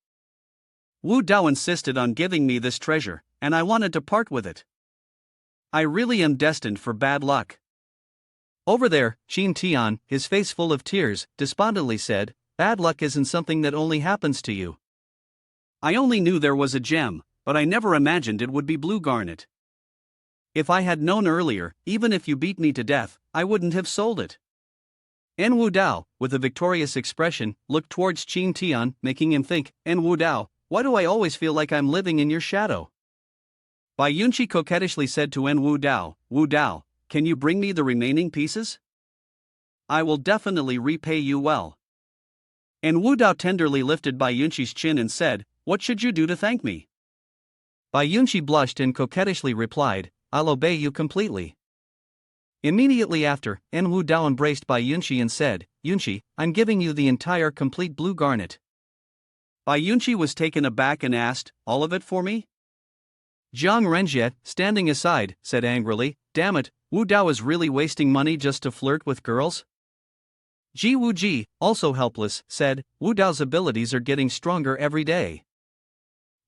Wu Dao insisted on giving me this treasure, and I wanted to part with it. I really am destined for bad luck. Over there, Qin Tian, his face full of tears, despondently said, Bad luck isn't something that only happens to you. I only knew there was a gem, but I never imagined it would be blue garnet. If I had known earlier, even if you beat me to death, I wouldn't have sold it. En Wu Dao, with a victorious expression, looked towards Qin Tian, making him think, En Wu Dao, why do I always feel like I'm living in your shadow? Bai Yunqi coquettishly said to En Wu Dao, can you bring me the remaining pieces? I will definitely repay you well. En Wu Dao tenderly lifted Bai Yunqi's chin and said, What should you do to thank me? Bai Yunqi blushed and coquettishly replied, I'll obey you completely. Immediately after, En Wu Dao embraced Bai Yunqi and said, Yunqi, I'm giving you the entire complete blue garnet. Bai Yunqi was taken aback and asked, all of it for me? Zhang Renjie, standing aside, said angrily, damn it, Wu Dao is really wasting money just to flirt with girls? Ji Wuji, also helpless, said, Wu Dao's abilities are getting stronger every day.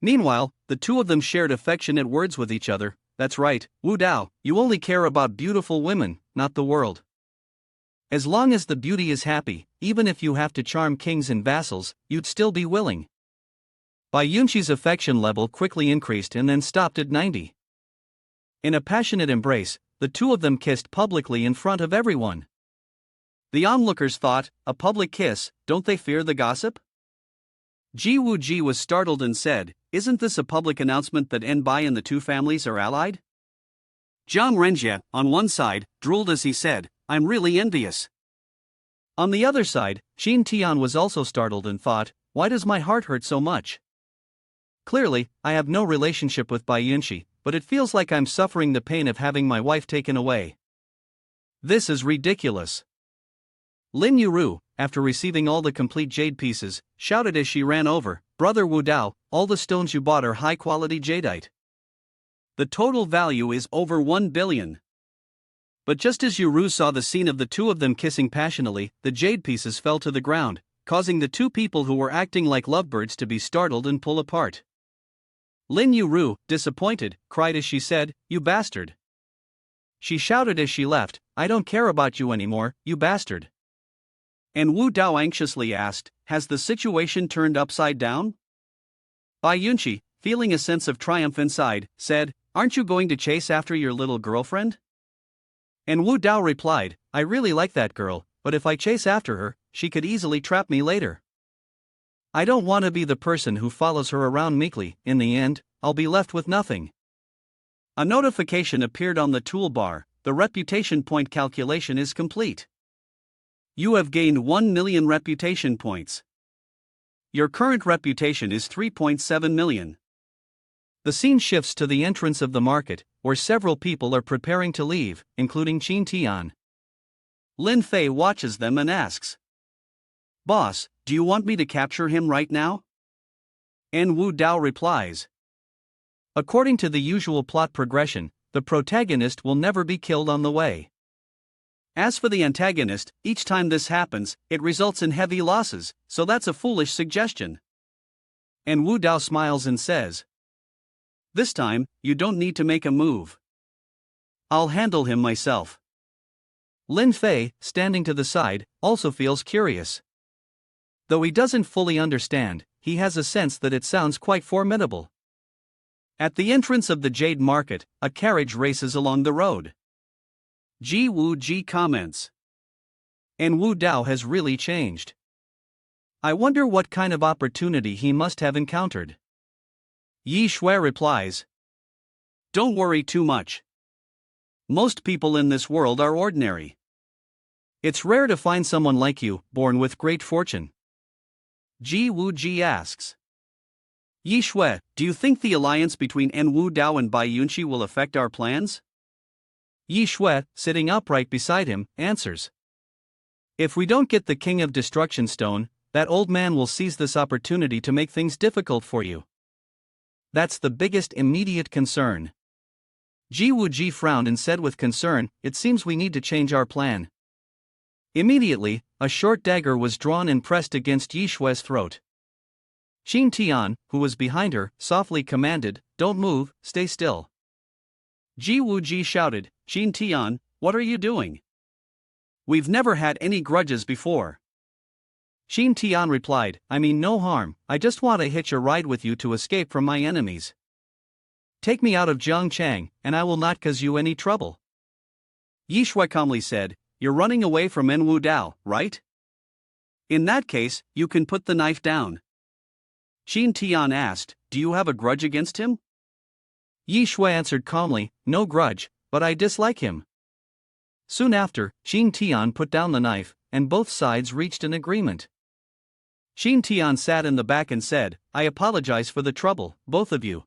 Meanwhile, the two of them shared affectionate words with each other. That's right, Wu Dao, you only care about beautiful women, not the world. As long as the beauty is happy, even if you have to charm kings and vassals, you'd still be willing. Bai Yunqi's affection level quickly increased and then stopped at 90. In a passionate embrace, the two of them kissed publicly in front of everyone. The onlookers thought, a public kiss, don't they fear the gossip? Ji Wuji was startled and said, isn't this a public announcement that Bai and the two families are allied? Zhang Renjie, on one side, drooled as he said, I'm really envious. On the other side, Qin Tian was also startled and thought, why does my heart hurt so much? Clearly, I have no relationship with Bai Yunqi, but it feels like I'm suffering the pain of having my wife taken away. This is ridiculous. Lin Yuru, after receiving all the complete jade pieces, shouted as she ran over, Brother Wu Dao, all the stones you bought are high-quality jadeite. The total value is over 1 billion. But just as Yuru saw the scene of the two of them kissing passionately, the jade pieces fell to the ground, causing the two people who were acting like lovebirds to be startled and pull apart. Lin Yuru, disappointed, cried as she said, you bastard. She shouted as she left, I don't care about you anymore, you bastard. And Wu Dao anxiously asked, has the situation turned upside down? Bai Yunqi, feeling a sense of triumph inside, said, aren't you going to chase after your little girlfriend? And Wu Dao replied, I really like that girl, but if I chase after her, she could easily trap me later. I don't want to be the person who follows her around meekly, in the end, I'll be left with nothing. A notification appeared on the toolbar, the reputation point calculation is complete. You have gained 1 million reputation points. Your current reputation is 3.7 million. The scene shifts to the entrance of the market, where several people are preparing to leave, including Qin Tian. Lin Fei watches them and asks, Boss, do you want me to capture him right now? And Wu Dao replies, according to the usual plot progression, the protagonist will never be killed on the way. As for the antagonist, each time this happens, it results in heavy losses, so that's a foolish suggestion. And Wu Dao smiles and says, this time, you don't need to make a move. I'll handle him myself. Lin Fei, standing to the side, also feels curious. Though he doesn't fully understand, he has a sense that it sounds quite formidable. At the entrance of the Jade Market, a carriage races along the road. Ji Wuji comments, and Wu Dao has really changed. I wonder what kind of opportunity he must have encountered. Yi Shui replies, don't worry too much. Most people in this world are ordinary. It's rare to find someone like you, born with great fortune. Ji Wuji asks, Yi Shui, do you think the alliance between Wu Dao and Bai Yunqi will affect our plans? Yi Shui, sitting upright beside him, answers, if we don't get the King of Destruction Stone, that old man will seize this opportunity to make things difficult for you. That's the biggest immediate concern. Ji Wuji frowned and said with concern, it seems we need to change our plan. Immediately, a short dagger was drawn and pressed against Yi Shui's throat. Qin Tian, who was behind her, softly commanded, don't move, stay still. Ji Wuji shouted, Qin Tian, what are you doing? We've never had any grudges before. Qin Tian replied, I mean no harm, I just want to hitch a ride with you to escape from my enemies. Take me out of Zhongchang, and I will not cause you any trouble. Yi Shui calmly said, you're running away from Wu Dao, right? In that case, you can put the knife down. Qin Tian asked, do you have a grudge against him? Yi Shui answered calmly, no grudge, but I dislike him. Soon after, Qin Tian put down the knife, and both sides reached an agreement. Qin Tian sat in the back and said, I apologize for the trouble, both of you.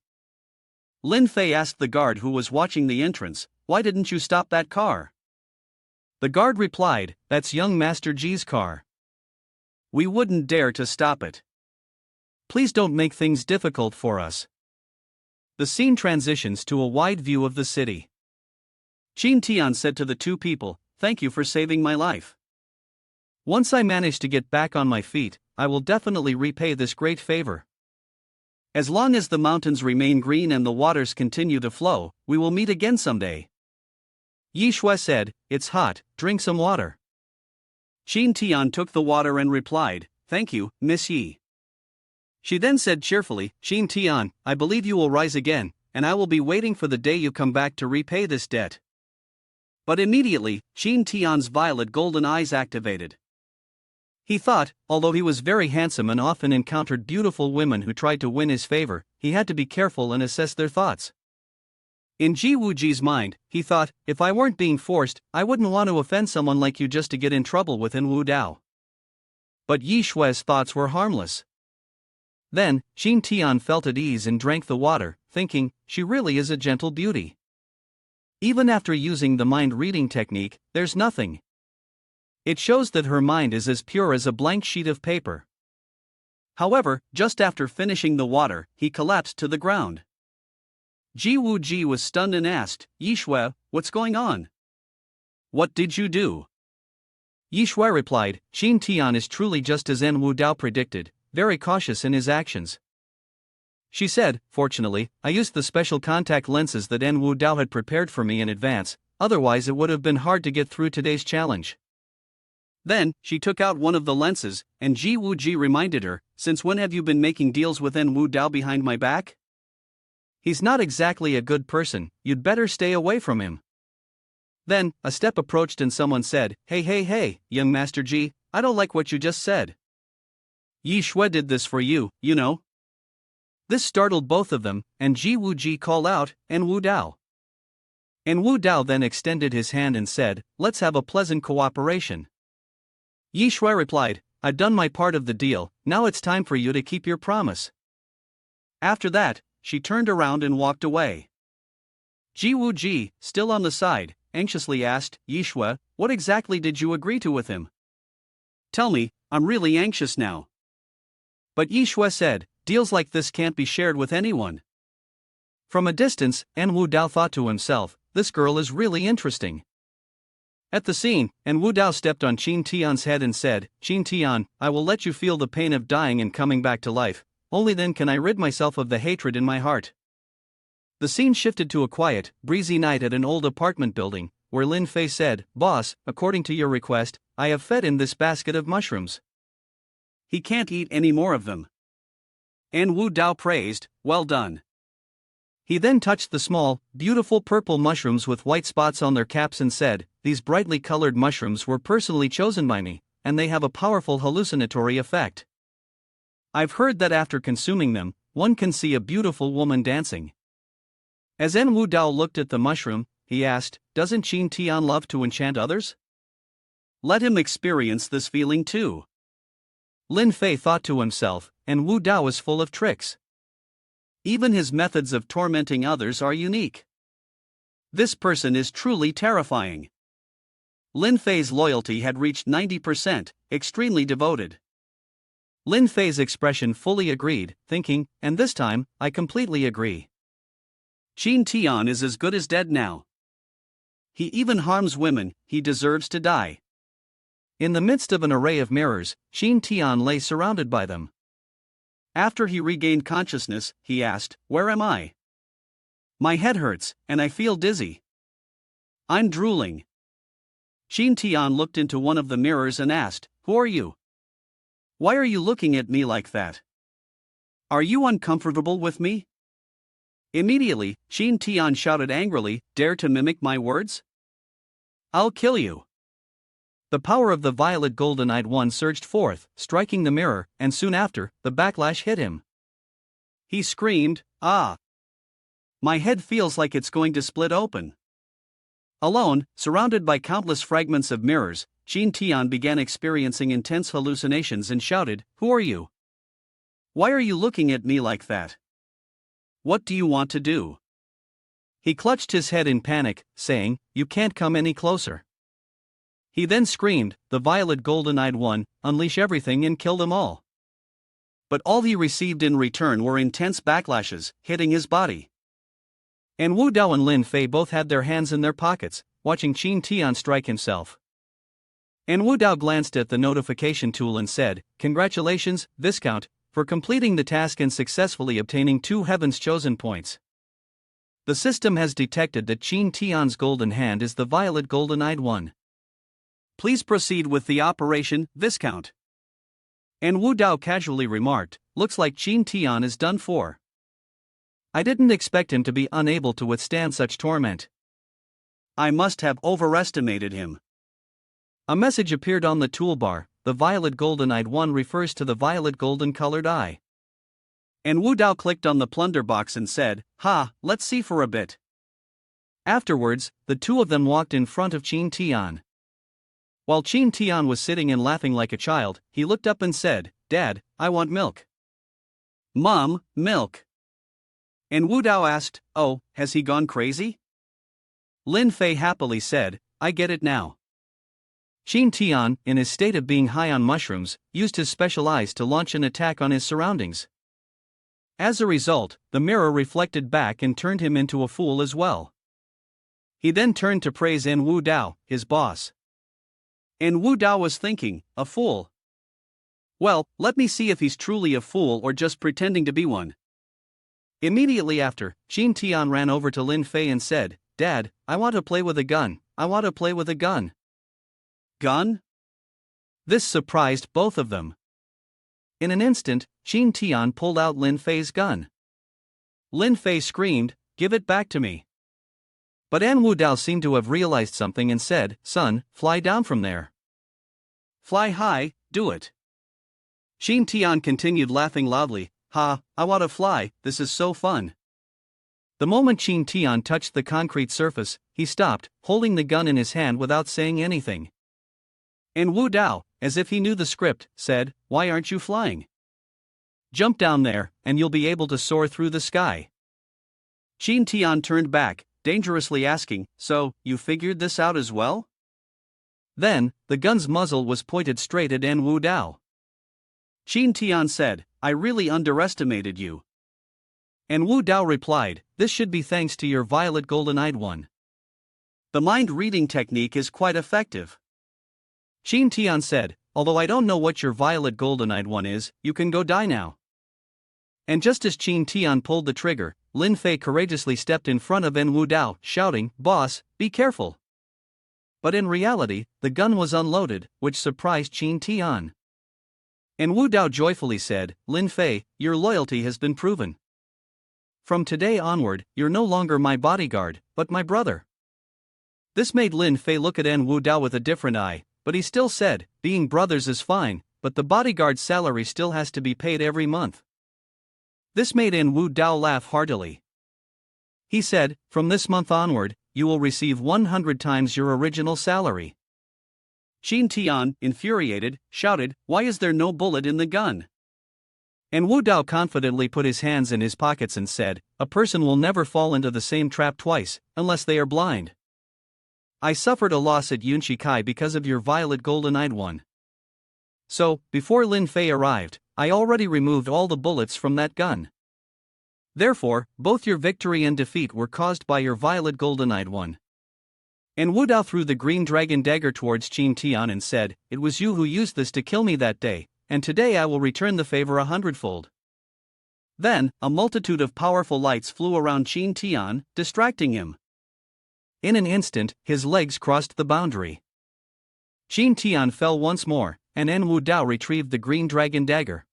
Lin Fei asked the guard who was watching the entrance, why didn't you stop that car? The guard replied, that's young Master Ji's car. We wouldn't dare to stop it. Please don't make things difficult for us. The scene transitions to a wide view of the city. Jin Tian said to the two people, "Thank you for saving my life. Once I manage to get back on my feet, I will definitely repay this great favor. As long as the mountains remain green and the waters continue to flow, we will meet again someday." Yi Shui said, "It's hot, drink some water." Jin Tian took the water and replied, "Thank you, Miss Yi." She then said cheerfully, "Jin Tian, I believe you will rise again, and I will be waiting for the day you come back to repay this debt." But immediately, Jin Tian's violet golden eyes activated. He thought, although he was very handsome and often encountered beautiful women who tried to win his favor, he had to be careful and assess their thoughts. In Ji Wuji's mind, he thought, if I weren't being forced, I wouldn't want to offend someone like you just to get in trouble with Wu Dao. But Yi Shui's thoughts were harmless. Then, Jin Tian felt at ease and drank the water, thinking, she really is a gentle beauty. Even after using the mind-reading technique, there's nothing. It shows that her mind is as pure as a blank sheet of paper. However, just after finishing the water, he collapsed to the ground. Ji Wuji was stunned and asked, "Yi Shui, what's going on? What did you do?" Yi Shui replied, "Jin Tian is truly just as Wu Dao predicted, very cautious in his actions." She said, "Fortunately, I used the special contact lenses that Wu Dao had prepared for me in advance, otherwise it would have been hard to get through today's challenge." Then, she took out one of the lenses, and Ji Wuji reminded her, "Since when have you been making deals with Wu Dao behind my back? He's not exactly a good person, you'd better stay away from him." Then, a step approached and someone said, Hey, young Master Ji, I don't like what you just said. Yi Shui did this for you, you know." This startled both of them, and Ji Wuji called out, Wu Dao." Wu Dao then extended his hand and said, "Let's have a pleasant cooperation." Yi Shui replied, "I've done my part of the deal, now it's time for you to keep your promise." After that, she turned around and walked away. Ji Wuji, still on the side, anxiously asked, "Yi Shui, what exactly did you agree to with him? Tell me, I'm really anxious now." But Yi Shui said, "Deals like this can't be shared with anyone." From a distance, Wu Dao thought to himself, "This girl is really interesting." At the scene, Wu Dao stepped on Jin Tian's head and said, "Jin Tian, I will let you feel the pain of dying and coming back to life, only then can I rid myself of the hatred in my heart." The scene shifted to a quiet, breezy night at an old apartment building, where Lin Fei said, "Boss, according to your request, I have fed him this basket of mushrooms. He can't eat any more of them." Wu Dao praised, "Well done." He then touched the small, beautiful purple mushrooms with white spots on their caps and said, "These brightly colored mushrooms were personally chosen by me, and they have a powerful hallucinatory effect. I've heard that after consuming them, one can see a beautiful woman dancing." As Wu Dao looked at the mushroom, he asked, "Doesn't Jin Tian love to enchant others? Let him experience this feeling too." Lin Fei thought to himself, Wu Dao is full of tricks. Even his methods of tormenting others are unique. This person is truly terrifying. Lin Fei's loyalty had reached 90%, extremely devoted. Lin Fei's expression fully agreed, thinking, and this time, I completely agree. Jin Tian is as good as dead now. He even harms women, he deserves to die. In the midst of an array of mirrors, Jin Tian lay surrounded by them. After he regained consciousness, he asked, "Where am I? My head hurts, and I feel dizzy. I'm drooling." Jin Tian looked into one of the mirrors and asked, "Who are you? Why are you looking at me like that? Are you uncomfortable with me?" Immediately, Jin Tian shouted angrily, "Dare to mimic my words? I'll kill you." The power of the violet golden-eyed one surged forth, striking the mirror, and soon after, the backlash hit him. He screamed, "Ah! My head feels like it's going to split open." Alone, surrounded by countless fragments of mirrors, Jin Tian began experiencing intense hallucinations and shouted, "Who are you? Why are you looking at me like that? What do you want to do?" He clutched his head in panic, saying, "You can't come any closer." He then screamed, "The violet golden-eyed one, unleash everything and kill them all." But all he received in return were intense backlashes, hitting his body. And Wu Dao and Lin Fei both had their hands in their pockets, watching Qin Tian strike himself. And Wu Dao glanced at the notification tool and said, "Congratulations, Viscount, for completing the task and successfully obtaining 2 Heaven's Chosen points. The system has detected that Qin Tian's golden hand is the violet golden-eyed one. Please proceed with the operation, Viscount." And Wu Dao casually remarked, "Looks like Qin Tian is done for. I didn't expect him to be unable to withstand such torment. I must have overestimated him." A message appeared on the toolbar. The violet golden-eyed one refers to the violet golden-colored eye. And Wu Dao clicked on the plunder box and said, "Ha, let's see for a bit." Afterwards, the two of them walked in front of Qin Tian. While Qin Tian was sitting and laughing like a child, he looked up and said, "Dad, I want milk." "Mom, milk." And Wu Dao asked, "Oh, has he gone crazy?" Lin Fei happily said, "I get it now." Qin Tian, in his state of being high on mushrooms, used his special eyes to launch an attack on his surroundings. As a result, the mirror reflected back and turned him into a fool as well. He then turned to praise En Wu Dao, his boss. And Wu Dao was thinking, a fool. Well, let me see if he's truly a fool or just pretending to be one. Immediately after, Qin Tian ran over to Lin Fei and said, "Dad, I want to play with a gun. I want to play with a gun." Gun? This surprised both of them. In an instant, Qin Tian pulled out Lin Fei's gun. Lin Fei screamed, "Give it back to me." But En Wu Dao seemed to have realized something and said, "Son, fly down from there. Fly high, do it." Qin Tian continued laughing loudly, "Ha, I want to fly, this is so fun." The moment Qin Tian touched the concrete surface, he stopped, holding the gun in his hand without saying anything. And Wu Dao, as if he knew the script, said, "Why aren't you flying? Jump down there, and you'll be able to soar through the sky." Qin Tian turned back, dangerously asking, "So, you figured this out as well?" Then, the gun's muzzle was pointed straight at En Wu Dao. Qin Tian said, "I really underestimated you." En Wu Dao replied, "This should be thanks to your violet golden-eyed one. The mind-reading technique is quite effective." Qin Tian said, "Although I don't know what your violet golden-eyed one is, you can go die now." And just as Qin Tian pulled the trigger, Lin Fei courageously stepped in front of En Wu Dao, shouting, "Boss, be careful." But in reality, the gun was unloaded, which surprised Qin Tian. En Wu Dao joyfully said, "Lin Fei, your loyalty has been proven. From today onward, you're no longer my bodyguard, but my brother." This made Lin Fei look at En Wu Dao with a different eye, but he still said, "Being brothers is fine, but the bodyguard's salary still has to be paid every month." This made En Wu Dao laugh heartily. He said, "From this month onward, you will receive 100 times your original salary." Qin Tian, infuriated, shouted, "Why is there no bullet in the gun?" En Wu Dao confidently put his hands in his pockets and said, "A person will never fall into the same trap twice, unless they are blind. I suffered a loss at Yunshi Kai because of your violet golden-eyed one. So, before Lin Fei arrived, I already removed all the bullets from that gun. Therefore, both your victory and defeat were caused by your violet golden-eyed one." And Wu Dao threw the green dragon dagger towards Qin Tian and said, "It was you who used this to kill me that day, and today I will return the favor 100-fold. Then, a multitude of powerful lights flew around Qin Tian, distracting him. In an instant, his legs crossed the boundary. Qin Tian fell once more, and En Wu Dao retrieved the green dragon dagger.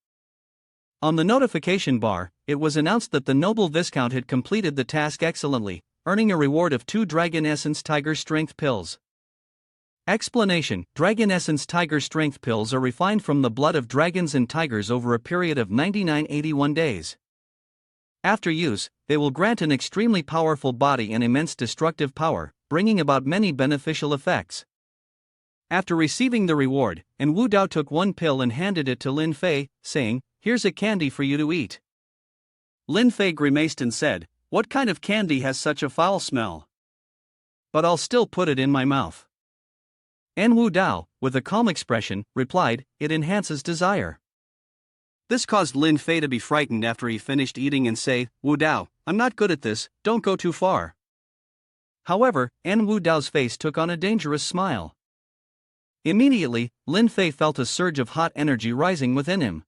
On the notification bar, it was announced that the noble Viscount had completed the task excellently, earning a reward of 2 Dragon Essence Tiger Strength Pills. Explanation: Dragon Essence Tiger Strength Pills are refined from the blood of dragons and tigers over a period of 99-81 days. After use, they will grant an extremely powerful body and immense destructive power, bringing about many beneficial effects. After receiving the reward, En Wu Dao took 1 pill and handed it to Lin Fei, saying, "Here's a candy for you to eat." Lin Fei grimaced and said, "What kind of candy has such a foul smell?" "But I'll still put it in my mouth." En Wu Dao, with a calm expression, replied, "It enhances desire." This caused Lin Fei to be frightened after he finished eating and say, "Wu Dao, I'm not good at this, don't go too far." However, Wu Dao's face took on a dangerous smile. Immediately, Lin Fei felt a surge of hot energy rising within him.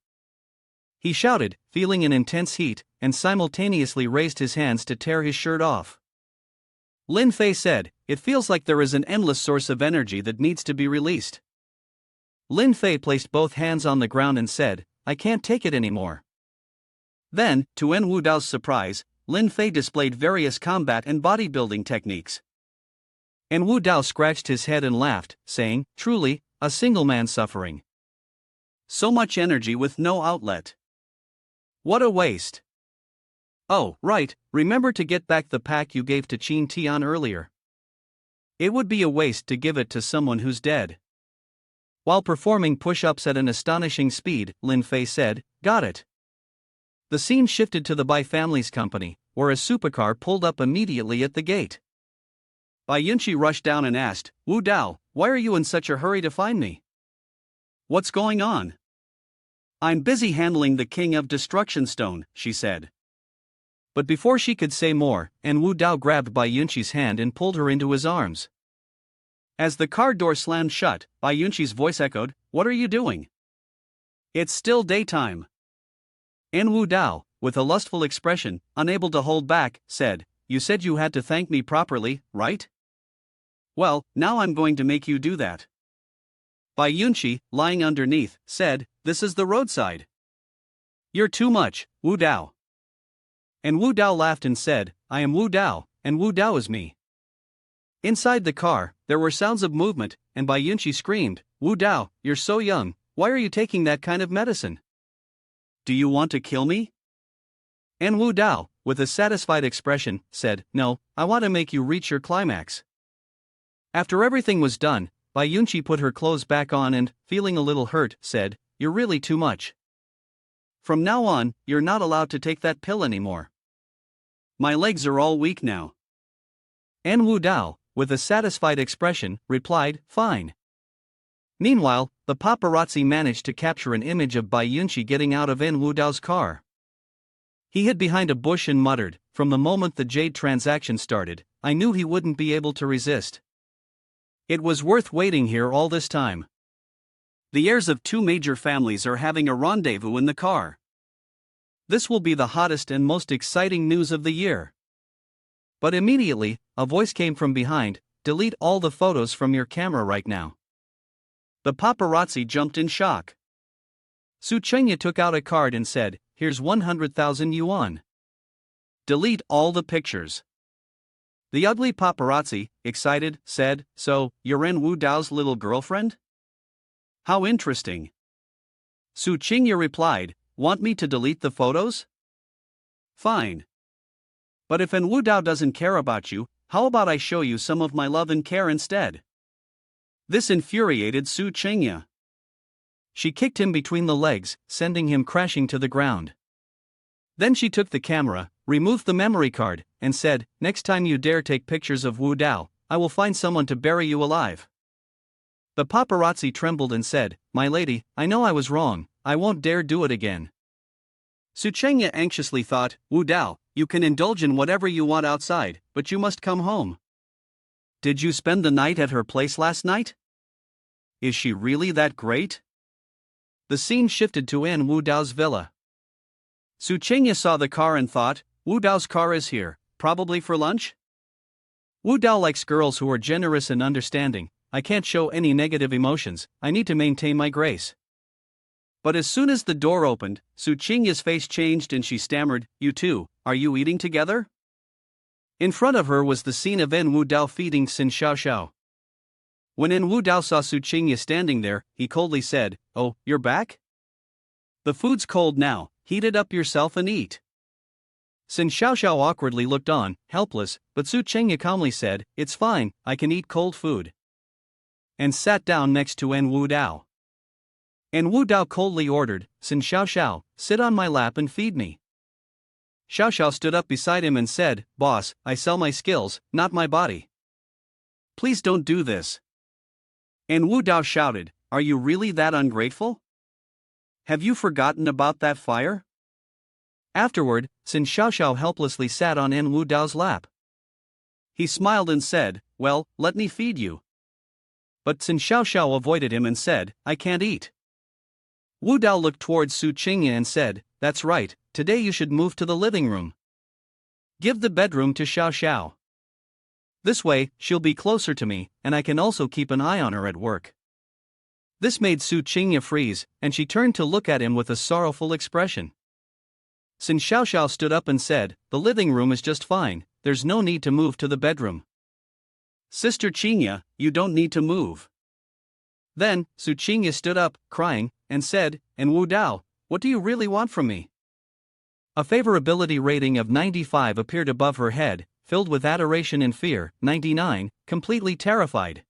He shouted, feeling an intense heat, and simultaneously raised his hands to tear his shirt off. Lin Fei said, "It feels like there is an endless source of energy that needs to be released." Lin Fei placed both hands on the ground and said, "I can't take it anymore." Then, to Wu Dao's surprise, Lin Fei displayed various combat and bodybuilding techniques. Wu Dao scratched his head and laughed, saying, "Truly, a single man suffering. So much energy with no outlet. What a waste. Oh, right, remember to get back the pack you gave to Qin Tian earlier. It would be a waste to give it to someone who's dead." While performing push-ups at an astonishing speed, Lin Fei said, "Got it." The scene shifted to the Bai family's company, where a supercar pulled up immediately at the gate. Bai Yunqi rushed down and asked, "Wu Dao, why are you in such a hurry to find me? What's going on?" "I'm busy handling the King of Destruction Stone," she said. But before she could say more, Wu Dao grabbed Bai Yunqi's hand and pulled her into his arms. As the car door slammed shut, Bai Yunqi's voice echoed, "What are you doing? It's still daytime." Wu Dao, with a lustful expression, unable to hold back, said, "You said you had to thank me properly, right? Well, now I'm going to make you do that." Bai Yunqi, lying underneath, said, "This is the roadside. You're too much, Wu Dao." Wu Dao laughed and said, "I am Wu Dao, and Wu Dao is me." Inside the car, there were sounds of movement, and Bai Yunqi screamed, "Wu Dao, you're so young, why are you taking that kind of medicine? Do you want to kill me?" Wu Dao, with a satisfied expression, said, "No, I want to make you reach your climax." After everything was done, Bai Yunqi put her clothes back on and, feeling a little hurt, said, "You're really too much. From now on, you're not allowed to take that pill anymore. My legs are all weak now." Wu Dao, with a satisfied expression, replied, "Fine." Meanwhile, the paparazzi managed to capture an image of Bai Yunqi getting out of Wu Dao's car. He hid behind a bush and muttered, "From the moment the jade transaction started, I knew he wouldn't be able to resist. It was worth waiting here all this time. The heirs of two major families are having a rendezvous in the car. This will be the hottest and most exciting news of the year." But immediately, a voice came from behind, "Delete all the photos from your camera right now." The paparazzi jumped in shock. Su Chengya took out a card and said, "Here's 100,000 yuan. Delete all the pictures." The ugly paparazzi, excited, said, "So, you're Wu Dao's little girlfriend? How interesting." Su Chengya replied, "Want me to delete the photos? Fine. But if Wu Dao doesn't care about you, how about I show you some of my love and care instead?" This infuriated Su Chengya. She kicked him between the legs, sending him crashing to the ground. Then she took the camera, removed the memory card, and said, "Next time you dare take pictures of Wu Dao, I will find someone to bury you alive." The paparazzi trembled and said, "My lady, I know I was wrong, I won't dare do it again." Su Chengya anxiously thought, "Wu Dao, you can indulge in whatever you want outside, but you must come home. Did you spend the night at her place last night? Is she really that great?" The scene shifted to Wu Dao's villa. Su Chengya saw the car and thought, "Wu Dao's car is here, probably for lunch? Wu Dao likes girls who are generous and understanding. I can't show any negative emotions, I need to maintain my grace." But as soon as the door opened, Su Chengya's face changed and she stammered, "You two, are you eating together?" In front of her was the scene of Wu Dao feeding Sin Xiaoxiao. When Wu Dao saw Su Chengya standing there, he coldly said, "Oh, you're back? The food's cold now, heat it up yourself and eat." Sin Xiaoxiao awkwardly looked on, helpless, but Su Chengya calmly said, "It's fine, I can eat cold food." And sat down next to Wu Dao. Wu Dao coldly ordered, "Sin Xiaoxiao, sit on my lap and feed me." Xiaoxiao stood up beside him and said, "Boss, I sell my skills, not my body. Please don't do this." Wu Dao shouted, "Are you really that ungrateful? Have you forgotten about that fire? Afterward, Sin Xiaoxiao helplessly sat on En Wu Dao's lap. He smiled and said, "Well, let me feed you." But Sin Xiaoxiao avoided him and said, "I can't eat." Wu Dao looked towards Su Qingya and said, "That's right, today you should move to the living room. Give the bedroom to Xiaoxiao. This way, she'll be closer to me, and I can also keep an eye on her at work." This made Su Qingya freeze, and she turned to look at him with a sorrowful expression. Sin Xiaoxiao stood up and said, "The living room is just fine, there's no need to move to the bedroom." "Sister Qingya, you don't need to move." Then, Su Qingya stood up, crying, and said, "And Wu Dao, what do you really want from me?" A favorability rating of 95 appeared above her head, filled with adoration and fear. 99, completely terrified.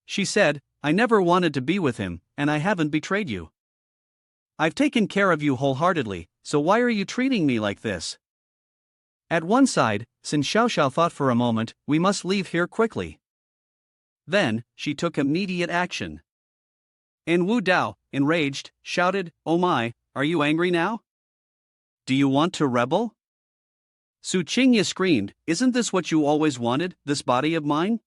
She said, "I never wanted to be with him, and I haven't betrayed you. I've taken care of you wholeheartedly, so why are you treating me like this?" At one side, Sin Xiaoxiao thought for a moment, "We must leave here quickly." Then, she took immediate action. And Wu Dao, enraged, shouted, "Oh my, are you angry now? Do you want to rebel?" Su Qingya screamed, "Isn't this what you always wanted, this body of mine?"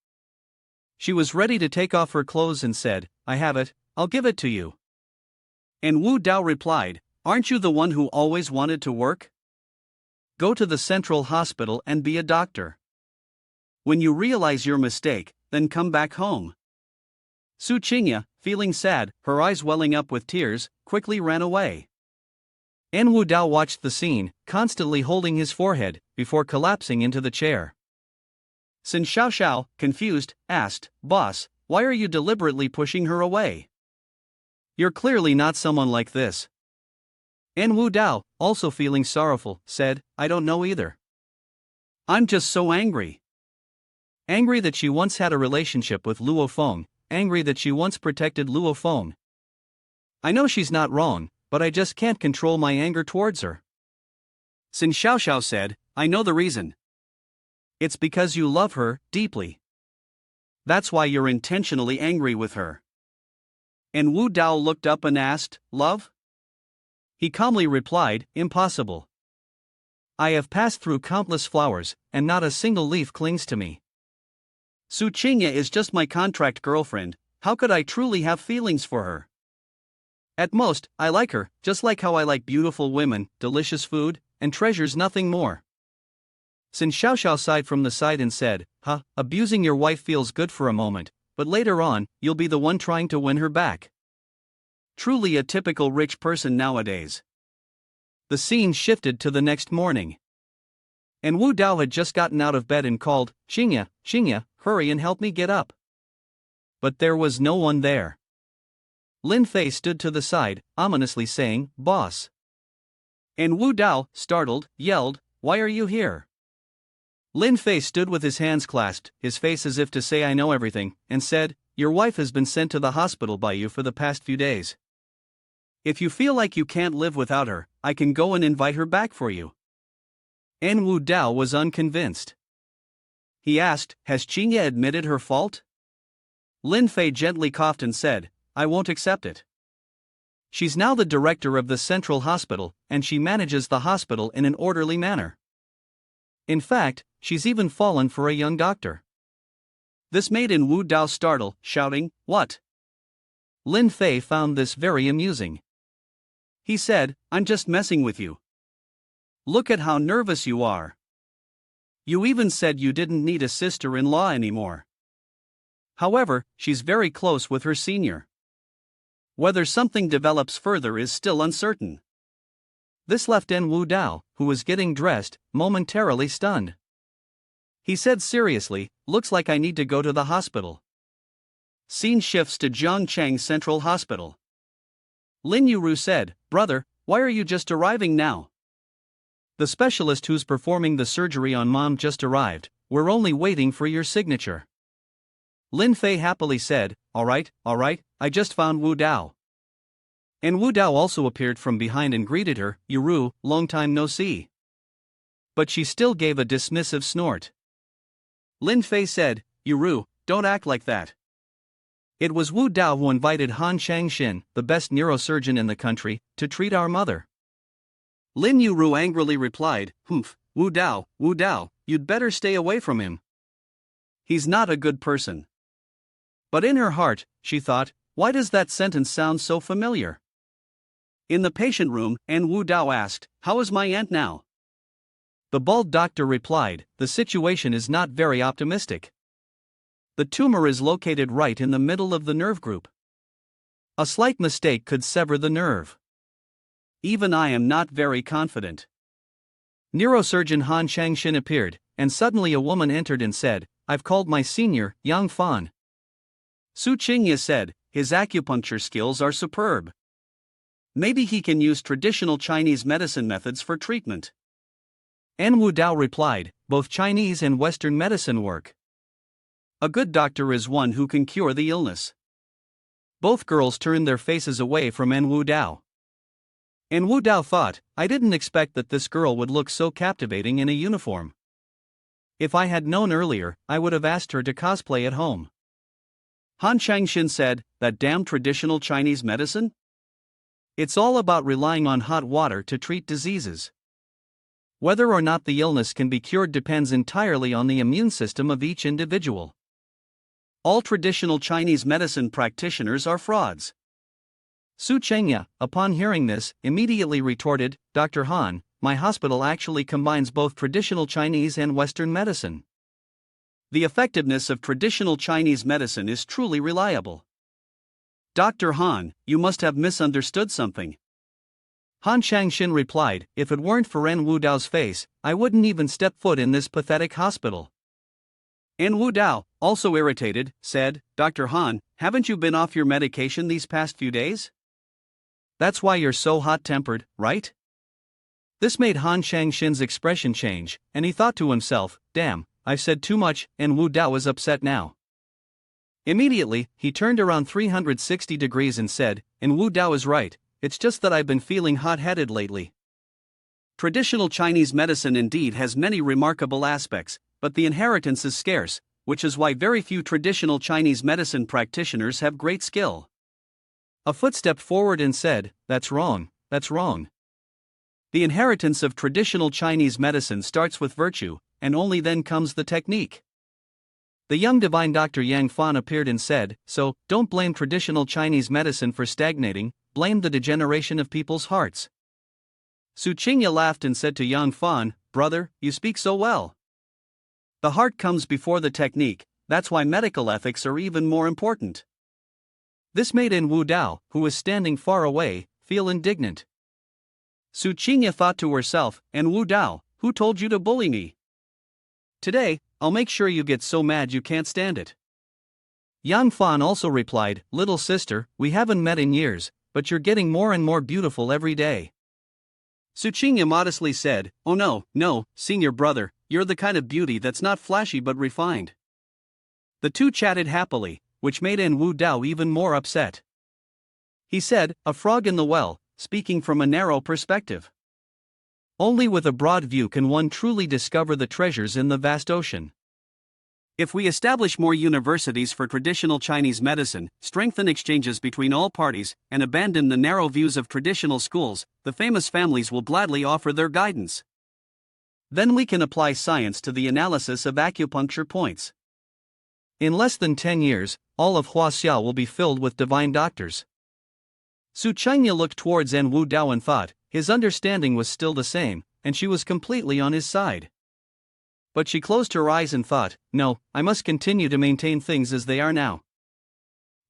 She was ready to take off her clothes and said, "I have it, I'll give it to you." And Wu Dao replied, "Aren't you the one who always wanted to work? Go to the central hospital and be a doctor. When you realize your mistake, then come back home." Su Qingya, feeling sad, her eyes welling up with tears, quickly ran away. En Wu Dao watched the scene, constantly holding his forehead, before collapsing into the chair. Sin Xiaoxiao, confused, asked, "Boss, why are you deliberately pushing her away? You're clearly not someone like this." En Wu Dao, also feeling sorrowful, said, "I don't know either. I'm just so angry. Angry that she once had a relationship with Luo Feng, angry that she once protected Luo Feng. I know she's not wrong, but I just can't control my anger towards her." Sin Xiaoxiao said, "I know the reason. It's because you love her deeply. That's why you're intentionally angry with her." And Wu Dao looked up and asked, "Love?" He calmly replied, "Impossible. I have passed through countless flowers, and not a single leaf clings to me. Su Qingya is just my contract girlfriend, how could I truly have feelings for her? At most, I like her, just like how I like beautiful women, delicious food, and treasures, nothing more." Sin Xiaoxiao sighed from the side and said, Abusing your wife feels good for a moment, but later on, you'll be the one trying to win her back. Truly a typical rich person nowadays." The scene shifted to the next morning. And Wu Dao had just gotten out of bed and called, "Qingya, Qingya, hurry and help me get up." But there was no one there. Lin Fei stood to the side, ominously saying, "Boss." And Wu Dao, startled, yelled, "Why are you here?" Lin Fei stood with his hands clasped, his face as if to say, "I know everything," and said, "Your wife has been sent to the hospital by you for the past few days. If you feel like you can't live without her, I can go and invite her back for you." En Wu Dao was unconvinced. He asked, "Has Qingya admitted her fault?" Lin Fei gently coughed and said, "I won't accept it. She's now the director of the central hospital, and she manages the hospital in an orderly manner. In fact, she's even fallen for a young doctor." This made En Wu Dao startle, shouting, "What?" Lin Fei found this very amusing. He said, "I'm just messing with you. Look at how nervous you are. You even said you didn't need a sister-in-law anymore. However, she's very close with her senior. Whether something develops further is still uncertain." This left En Wu Dao, who was getting dressed, momentarily stunned. He said seriously, "Looks like I need to go to the hospital." Scene shifts to Zhangchang Central Hospital. Lin Yuru said, "Brother, why are you just arriving now?" "The specialist who's performing the surgery on Mom just arrived, we're only waiting for your signature." Lin Fei happily said, all right, I just found Wu Dao." And Wu Dao also appeared from behind and greeted her, "Yuru, long time no see." But she still gave a dismissive snort. Lin Fei said, "Yuru, don't act like that. It was Wu Dao who invited Han Changxin, the best neurosurgeon in the country, to treat our mother. Lin Yuru angrily replied, "Humph, Wu Dao, you'd better stay away from him. He's not a good person." But in her heart, she thought, why does that sentence sound so familiar? In the patient room, Wu Dao asked, "How is my aunt now?" The bald doctor replied, "The situation is not very optimistic. The tumor is located right in the middle of the nerve group. A slight mistake could sever the nerve. Even I am not very confident." Neurosurgeon Han Changxin appeared, and suddenly a woman entered and said, "I've called my senior, Yang Fan." Su Qingye said, "His acupuncture skills are superb. Maybe he can use traditional Chinese medicine methods for treatment." Wu Dao replied, "Both Chinese and Western medicine work. A good doctor is one who can cure the illness." Both girls turned their faces away from Wu Dao. Wu Dao thought, I didn't expect that this girl would look so captivating in a uniform. If I had known earlier, I would have asked her to cosplay at home. Han Changxin said, "That damn traditional Chinese medicine? It's all about relying on hot water to treat diseases. Whether or not the illness can be cured depends entirely on the immune system of each individual. All traditional Chinese medicine practitioners are frauds." Su Chengya, upon hearing this, immediately retorted, "Dr. Han, my hospital actually combines both traditional Chinese and Western medicine. The effectiveness of traditional Chinese medicine is truly reliable. Dr. Han, you must have misunderstood something." Han Changxin replied, "If it weren't for Wu Dao's face, I wouldn't even step foot in this pathetic hospital." Wu Dao, also irritated, said, "Dr. Han, haven't you been off your medication these past few days? That's why you're so hot-tempered, right?" This made Han Changxin's expression change, and he thought to himself, "Damn, I've said too much, and Wu Dao is upset now." Immediately, he turned around 360 degrees and said, "Wu Dao is right, it's just that I've been feeling hot-headed lately." Traditional Chinese medicine indeed has many remarkable aspects, but the inheritance is scarce, which is why very few traditional Chinese medicine practitioners have great skill. A foot stepped forward and said, "That's wrong, that's wrong. The inheritance of traditional Chinese medicine starts with virtue, and only then comes the technique." The young divine Dr. Yang Fan appeared and said, "So, don't blame traditional Chinese medicine for stagnating, blame the degeneration of people's hearts." Su Qingye laughed and said to Yang Fan, "Brother, you speak so well. The heart comes before the technique, that's why medical ethics are even more important." This made Wu Dao, who was standing far away, feel indignant. Su Qingye thought to herself, "Wu Dao, who told you to bully me? Today, I'll make sure you get so mad you can't stand it." Yang Fan also replied, "Little sister, we haven't met in years, but you're getting more and more beautiful every day." Su Qingye modestly said, "Oh no, senior brother, you're the kind of beauty that's not flashy but refined." The two chatted happily, which made Wu Dao even more upset. He said, "A frog in the well, speaking from a narrow perspective. Only with a broad view can one truly discover the treasures in the vast ocean." If we establish more universities for traditional Chinese medicine, strengthen exchanges between all parties, and abandon the narrow views of traditional schools, the famous families will gladly offer their guidance. Then we can apply science to the analysis of acupuncture points. In less than 10 years, all of Huaxiao will be filled with divine doctors. Su Chengya looked towards Wu Dao and thought, his understanding was still the same, and she was completely on his side. But she closed her eyes and thought, no, I must continue to maintain things as they are now.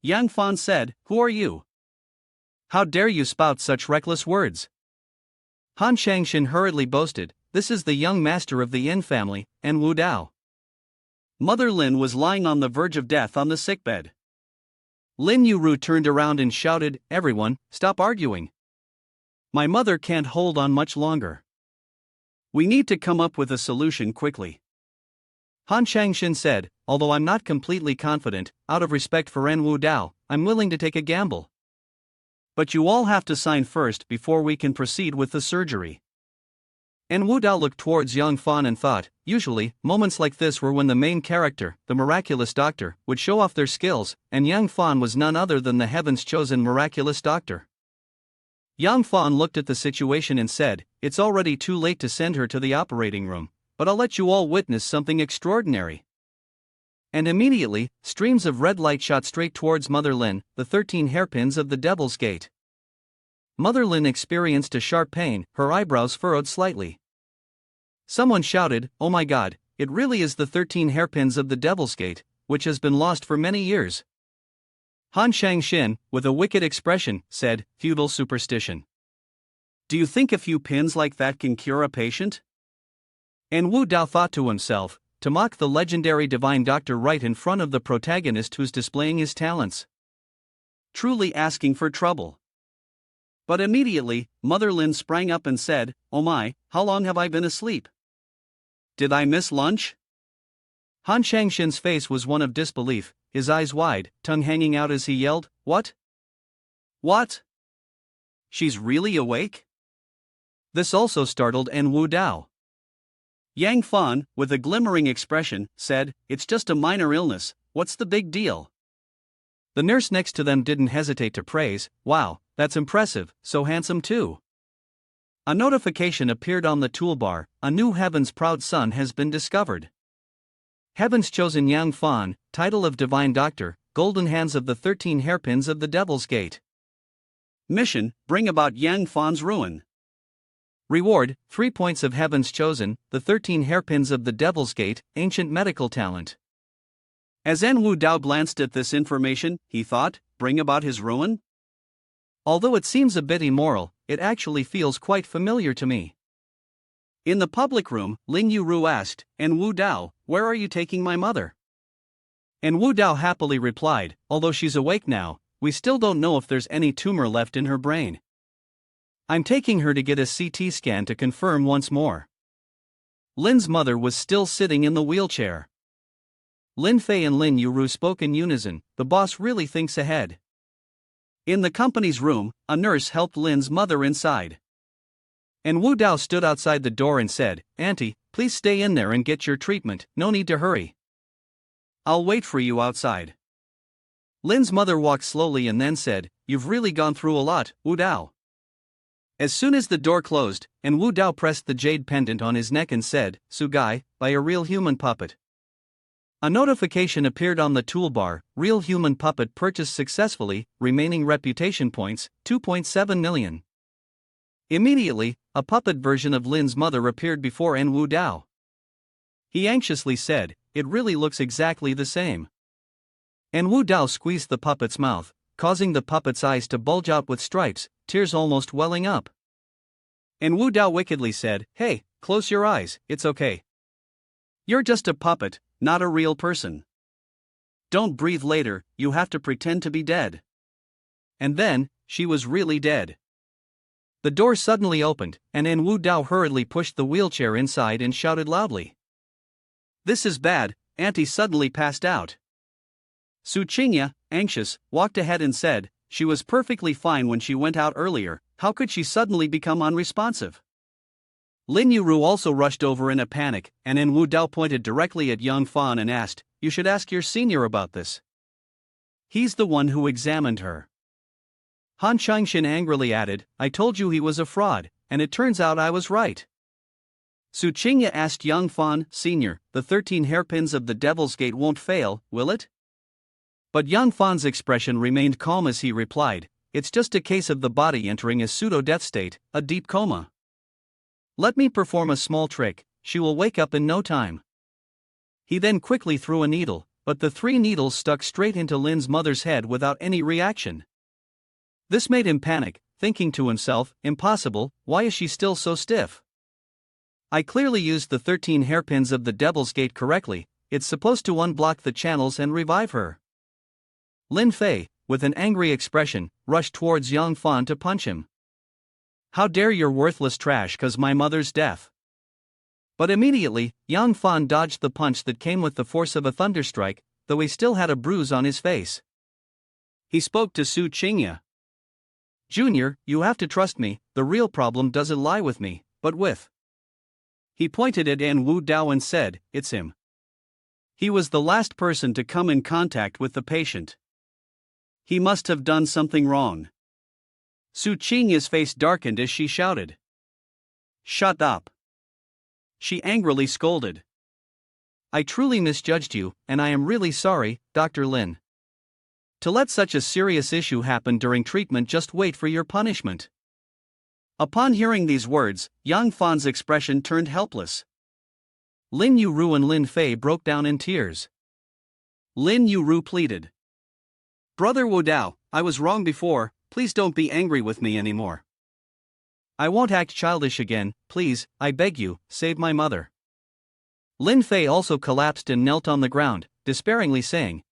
Yang Fan said, "Who are you? How dare you spout such reckless words?" Han Changxin hurriedly boasted, "This is the young master of the Yin family, Wu Dao." Mother Lin was lying on the verge of death on the sickbed. Lin Yuru turned around and shouted, "Everyone, stop arguing. My mother can't hold on much longer. We need to come up with a solution quickly." Han Changxin said, "Although I'm not completely confident, out of respect for Wu Dao, I'm willing to take a gamble. But you all have to sign first before we can proceed with the surgery." And Wu Dao looked towards Yang Fan and thought, usually, moments like this were when the main character, the miraculous doctor, would show off their skills, and Yang Fan was none other than the heaven's chosen miraculous doctor. Yang Fan looked at the situation and said, "It's already too late to send her to the operating room, but I'll let you all witness something extraordinary." And immediately, streams of red light shot straight towards Mother Lin, the 13 hairpins of the Devil's Gate. Mother Lin experienced a sharp pain, her eyebrows furrowed slightly. Someone shouted, "Oh my god, it really is the 13 hairpins of the Devil's Gate, which has been lost for many years." Han Shang-shin, with a wicked expression, said, "Feudal superstition. Do you think a few pins like that can cure a patient?" And Wu Dao thought to himself, to mock the legendary divine doctor right in front of the protagonist who's displaying his talents. Truly asking for trouble. But immediately, Mother Lin sprang up and said, "Oh my, how long have I been asleep? Did I miss lunch?" Han Shangshin's face was one of disbelief, his eyes wide, tongue hanging out as he yelled, "What? What? She's really awake?" This also startled Wu Dao. Yang Fan, with a glimmering expression, said, "It's just a minor illness, what's the big deal?" The nurse next to them didn't hesitate to praise, "Wow, that's impressive, so handsome too." A notification appeared on the toolbar, "A new Heaven's proud son has been discovered. Heaven's chosen Yang Fan, title of Divine Doctor, golden hands of the 13 hairpins of the Devil's Gate. Mission, bring about Yang Fan's ruin. Reward, 3 points of Heaven's chosen, the 13 hairpins of the Devil's Gate, ancient medical talent." As Wu Dao glanced at this information, he thought, bring about his ruin? Although it seems a bit immoral, it actually feels quite familiar to me. In the public room, Lin Yuru asked, "And Wu Dao, where are you taking my mother?" And Wu Dao happily replied, "Although she's awake now, we still don't know if there's any tumor left in her brain. I'm taking her to get a CT scan to confirm once more." Lin's mother was still sitting in the wheelchair. Lin Fei and Lin Yuru spoke in unison, "The boss really thinks ahead." In the company's room, a nurse helped Lin's mother inside. And Wu Dao stood outside the door and said, "Auntie, please stay in there and get your treatment, no need to hurry. I'll wait for you outside." Lin's mother walked slowly and then said, "You've really gone through a lot, Wu Dao." As soon as the door closed, and Wu Dao pressed the jade pendant on his neck and said, "Sugai, by a real human puppet." A notification appeared on the toolbar, "Real human puppet purchased successfully, remaining reputation points, 2.7 million. Immediately, a puppet version of Lin's mother appeared before Wu Dao. He anxiously said, "It really looks exactly the same." Wu Dao squeezed the puppet's mouth, causing the puppet's eyes to bulge out with stripes, tears almost welling up. Wu Dao wickedly said, "Hey, close your eyes, it's okay. You're just a puppet, not a real person. Don't breathe later, you have to pretend to be dead." And then, she was really dead. The door suddenly opened, and Wu Dao hurriedly pushed the wheelchair inside and shouted loudly, "This is bad, Auntie suddenly passed out." Su Qingya, anxious, walked ahead and said, "She was perfectly fine when she went out earlier, how could she suddenly become unresponsive?" Lin Yuru also rushed over in a panic, and Wu Dao pointed directly at Yang Fan and asked, "You should ask your senior about this. He's the one who examined her." Han Shangshin angrily added, "I told you he was a fraud, and it turns out I was right." Su Qingya asked Yang Fan, "Senior, the 13 hairpins of the Devil's Gate won't fail, will it?" But Yang Fan's expression remained calm as he replied, "It's just a case of the body entering a pseudo-death state, a deep coma. Let me perform a small trick, she will wake up in no time." He then quickly threw a needle, but the 3 needles stuck straight into Lin's mother's head without any reaction. This made him panic, thinking to himself, "Impossible, why is she still so stiff? I clearly used the 13 hairpins of the Devil's Gate correctly, it's supposed to unblock the channels and revive her." Lin Fei, with an angry expression, rushed towards Yang Fan to punch him. "How dare your worthless trash, 'cause my mother's deaf." But immediately, Yang Fan dodged the punch that came with the force of a thunderstrike, though he still had a bruise on his face. He spoke to Su Qingya. "Junior, you have to trust me, the real problem doesn't lie with me, but with He pointed at An Wu Dao and said, "It's him." He was the last person to come in contact with the patient. He must have done something wrong. Su Qingya's face darkened as she shouted, "Shut up!" She angrily scolded. "I truly misjudged you, and I am really sorry, Dr. Lin. To let such a serious issue happen during treatment, just wait for your punishment." Upon hearing these words, Yang Fan's expression turned helpless. Lin Yuru and Lin Fei broke down in tears. Lin Yuru pleaded, "Brother Wu Dao, I was wrong before, please don't be angry with me anymore. I won't act childish again, please, I beg you, save my mother." Lin Fei also collapsed and knelt on the ground, despairingly saying,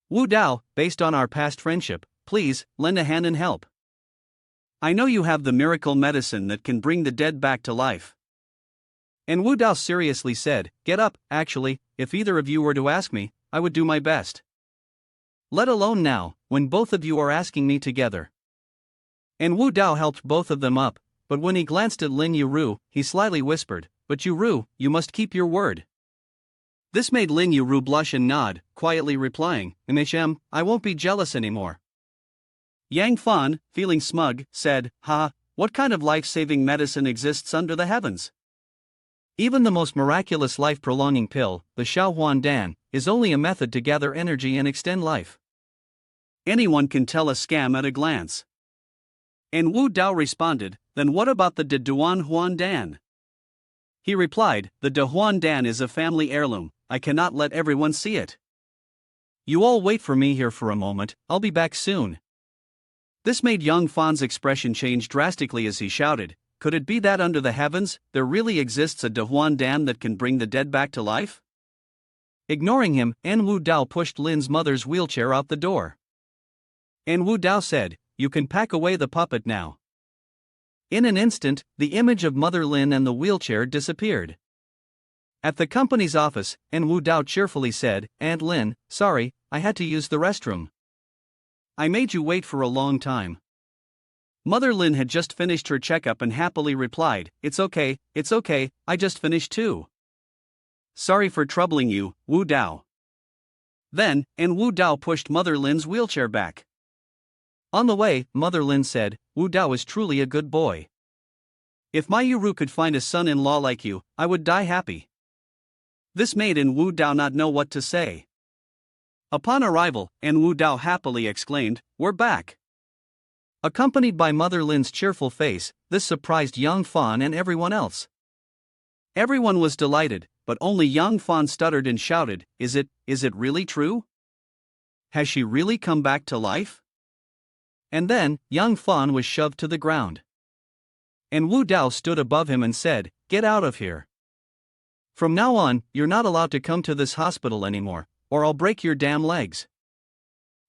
"Wu Dao, based on our past friendship, please, lend a hand and help. I know you have the miracle medicine that can bring the dead back to life." And Wu Dao seriously said, "Get up, actually, if either of you were to ask me, I would do my best. Let alone now, when both of you are asking me together." And Wu Dao helped both of them up, but when he glanced at Lin Yuru, he slyly whispered, "But Yuru, you must keep your word." This made Lin Yuru blush and nod, quietly replying, "MHM, I won't be jealous anymore." Yang Fan, feeling smug, said, "Ha, what kind of life-saving medicine exists under the heavens? Even the most miraculous life-prolonging pill, the Xiaohuan Dan, is only a method to gather energy and extend life. Anyone can tell a scam at a glance." And Wu Dao responded, "Then what about the De Duan Huan Dan?" He replied, "The De Huan Dan is a family heirloom, I cannot let everyone see it." "You all wait for me here for a moment, I'll be back soon." This made Yang Fan's expression change drastically as he shouted, "Could it be that under the heavens, there really exists a De Huan Dan that can bring the dead back to life?" Ignoring him, An Wu Dao pushed Lin's mother's wheelchair out the door. An Wu Dao said, "You can pack away the puppet now." In an instant, the image of Mother Lin and the wheelchair disappeared. At the company's office, An Wu Dao cheerfully said, "Aunt Lin, sorry, I had to use the restroom. I made you wait for a long time." Mother Lin had just finished her checkup and happily replied, it's okay, I just finished too." "Sorry for troubling you, Wu Dao." Then, An Wu Dao pushed Mother Lin's wheelchair back. On the way, Mother Lin said, "Wu Dao is truly a good boy. If my Yuru could find a son-in-law like you, I would die happy." This made An Wu Dao not know what to say. Upon arrival, An Wu Dao happily exclaimed, "We're back." Accompanied by Mother Lin's cheerful face, this surprised Yang Fan and everyone else. Everyone was delighted, but only Yang Fan stuttered and shouted, is it really true? Has she really come back to life?" And then, Yang Fan was shoved to the ground. And Wu Dao stood above him and said, "Get out of here. From now on, you're not allowed to come to this hospital anymore, or I'll break your damn legs."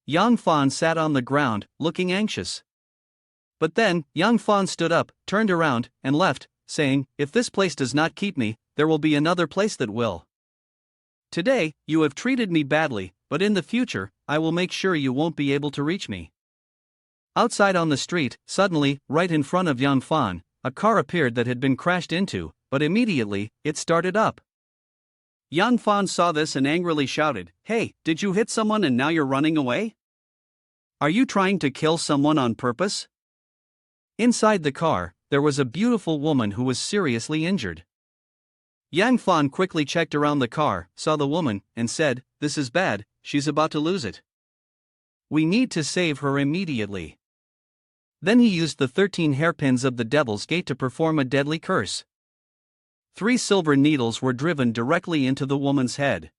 Yang Fan sat on the ground, looking anxious. But then, Yang Fan stood up, turned around, and left, saying, "If this place does not keep me, there will be another place that will. Today, you have treated me badly, but in the future, I will make sure you won't be able to reach me." Outside on the street, suddenly, right in front of Yang Fan, a car appeared that had been crashed into, but immediately, it started up. Yang Fan saw this and angrily shouted, "Hey, did you hit someone and now you're running away? Are you trying to kill someone on purpose?" Inside the car, there was a beautiful woman who was seriously injured. Yang Fan quickly checked around the car, saw the woman, and said, "This is bad, she's about to lose it. We need to save her immediately." Then he used the 13 hairpins of the Devil's Gate to perform a deadly curse. 3 silver needles were driven directly into the woman's head.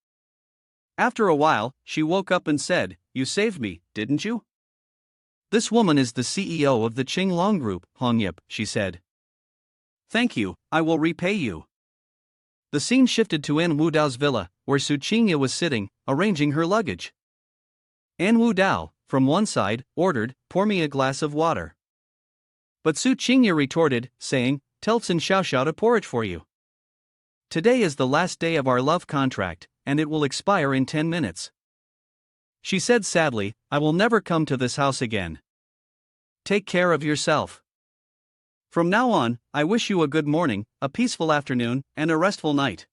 After a while, she woke up and said, "You saved me, didn't you?" "This woman is the CEO of the Qinglong Group, Hongyip," she said. "Thank you, I will repay you." The scene shifted to An Wu Dao's villa, where Su Qingya was sitting, arranging her luggage. An Wu Dao, from one side, ordered, "Pour me a glass of water." But Su Qingya retorted, saying, "Tell Tsin Xiaoxiao to pour it for you. Today is the last day of our love contract, and it will expire in 10 minutes. She said sadly, "I will never come to this house again. Take care of yourself." From now on, I wish you a good morning, a peaceful afternoon, and a restful night.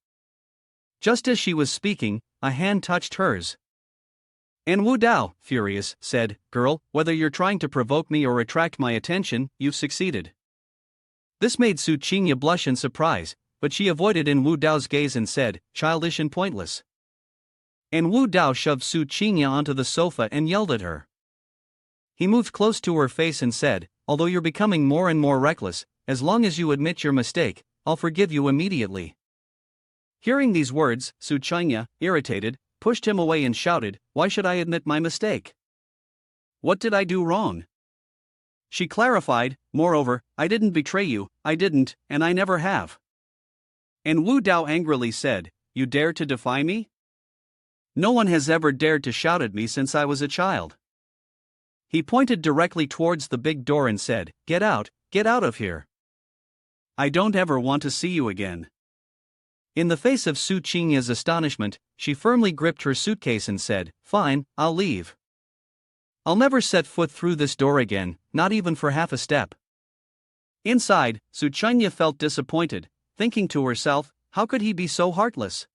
Just as she was speaking, a hand touched hers. And Wu Dao, furious, said, "Girl, whether you're trying to provoke me or attract my attention, you've succeeded." This made Su Qingya blush in surprise, but she avoided in Wu Dao's gaze and said, "Childish and pointless." And Wu Dao shoved Su Qingya onto the sofa and yelled at her. He moved close to her face and said, "Although you're becoming more and more reckless, as long as you admit your mistake, I'll forgive you immediately." Hearing these words, Su Qingya, irritated, pushed him away and shouted, "Why should I admit my mistake? What did I do wrong?" She clarified, "Moreover, I didn't betray you, I didn't, and I never have." And Wu Dao angrily said, "You dare to defy me? No one has ever dared to shout at me since I was a child." He pointed directly towards the big door and said, get out of here. I don't ever want to see you again." In the face of Su Qingya's astonishment, she firmly gripped her suitcase and said, "Fine, I'll leave. I'll never set foot through this door again, not even for half a step." Inside, Su Qingya felt disappointed, thinking to herself, how could he be so heartless?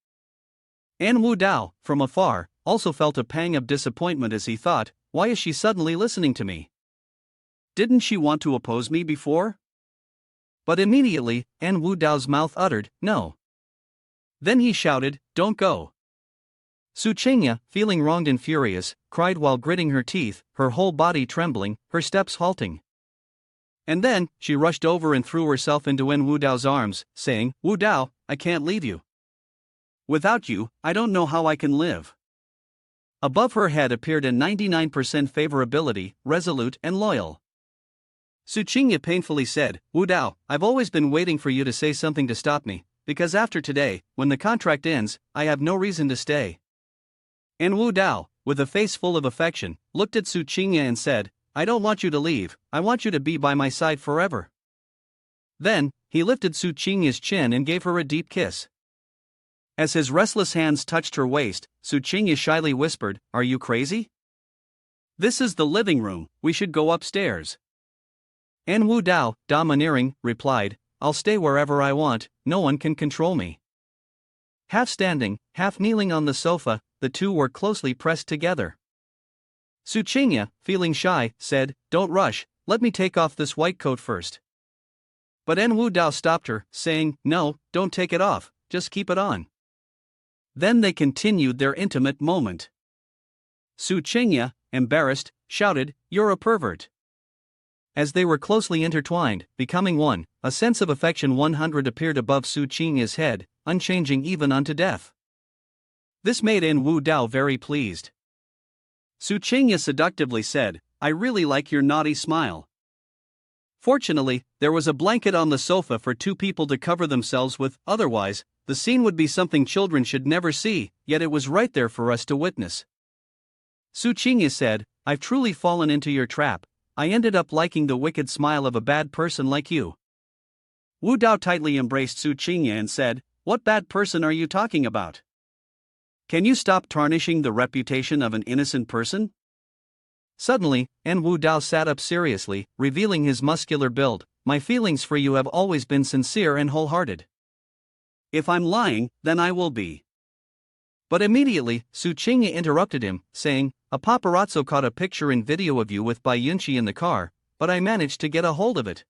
And Wu Dao, from afar, also felt a pang of disappointment as he thought, why is she suddenly listening to me? Didn't she want to oppose me before? But immediately, An Wu Dao's mouth uttered, "No." Then he shouted, "Don't go." Su Qingya, feeling wronged and furious, cried while gritting her teeth, her whole body trembling, her steps halting. And then, she rushed over and threw herself into An Wu Dao's arms, saying, "Wu Dao, I can't leave you. Without you, I don't know how I can live." Above her head appeared a 99% favorability, resolute and loyal. Su Qingya painfully said, "Wu Dao, I've always been waiting for you to say something to stop me, because after today, when the contract ends, I have no reason to stay." And Wu Dao, with a face full of affection, looked at Su Qingya and said, "I don't want you to leave, I want you to be by my side forever." Then, he lifted Su Qingya's chin and gave her a deep kiss. As his restless hands touched her waist, Su Qingya shyly whispered, "Are you crazy? This is the living room, we should go upstairs." And Wu Dao, domineering, replied, "I'll stay wherever I want, no one can control me." Half standing, half kneeling on the sofa, the two were closely pressed together. Su Qingya, feeling shy, said, "Don't rush, let me take off this white coat first." But An Wu Dao stopped her, saying, "No, don't take it off, just keep it on." Then they continued their intimate moment. Su Qingya, embarrassed, shouted, "You're a pervert." As they were closely intertwined, becoming one, a sense of affection 100 appeared above Su Qingya's head, unchanging even unto death. This made An Wu Dao very pleased. Su Qingya seductively said, "I really like your naughty smile." Fortunately, there was a blanket on the sofa for two people to cover themselves with, otherwise, the scene would be something children should never see, yet it was right there for us to witness. Su Qingya said, "I've truly fallen into your trap, I ended up liking the wicked smile of a bad person like you." Wu Dao tightly embraced Su Qingya and said, "What bad person are you talking about? Can you stop tarnishing the reputation of an innocent person?" Suddenly, An Wu Dao sat up seriously, revealing his muscular build. "My feelings for you have always been sincere and wholehearted. If I'm lying, then I will be." But immediately, Su Qingya interrupted him, saying, "A paparazzo caught a picture and video of you with Bai Yunqi in the car, but I managed to get a hold of it."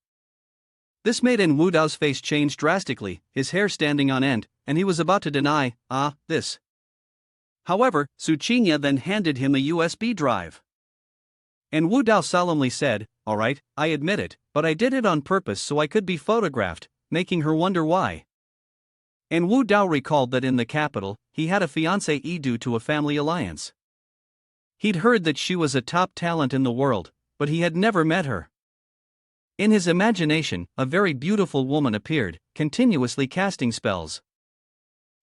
This made An Wu Dao's face change drastically, his hair standing on end, and he was about to deny, this. However, Su Qingya then handed him a USB drive. And Wu Dao solemnly said, "All right, I admit it, but I did it on purpose so I could be photographed," making her wonder why. And Wu Dao recalled that in the capital, he had a fiancée due to a family alliance. He'd heard that she was a top talent in the world, but he had never met her. In his imagination, a very beautiful woman appeared, continuously casting spells.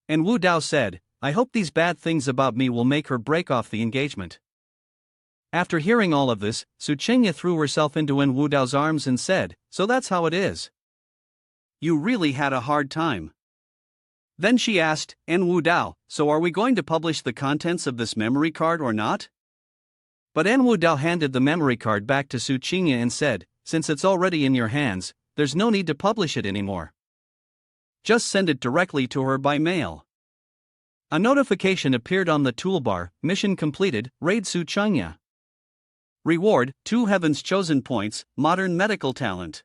And Wu Dao said, "I hope these bad things about me will make her break off the engagement." After hearing all of this, Su Qingya threw herself into An Wu Dao's arms and said, "So that's how it is. You really had a hard time." Then she asked, "An Wu Dao, so are we going to publish the contents of this memory card or not?" But An Wu Dao handed the memory card back to Su Qingya and said, "Since it's already in your hands, there's no need to publish it anymore. Just send it directly to her by mail. A notification appeared on the toolbar, mission completed, raid Su Changya. Reward, 2 Heaven's Chosen points, modern medical talent.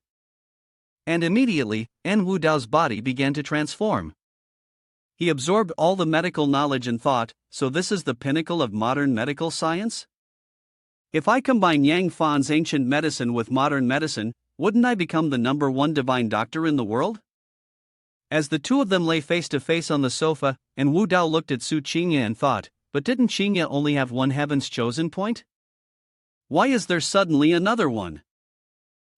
And immediately, En Wu Dao's body began to transform. He absorbed all the medical knowledge and thought, so this is the pinnacle of modern medical science? If I combine Yang Fan's ancient medicine with modern medicine, wouldn't I become the #1 divine doctor in the world? As the two of them lay face to face on the sofa, En Wu Dao looked at Su Qingya and thought, but didn't Qingya only have 1 Heaven's Chosen point? Why is there suddenly another one?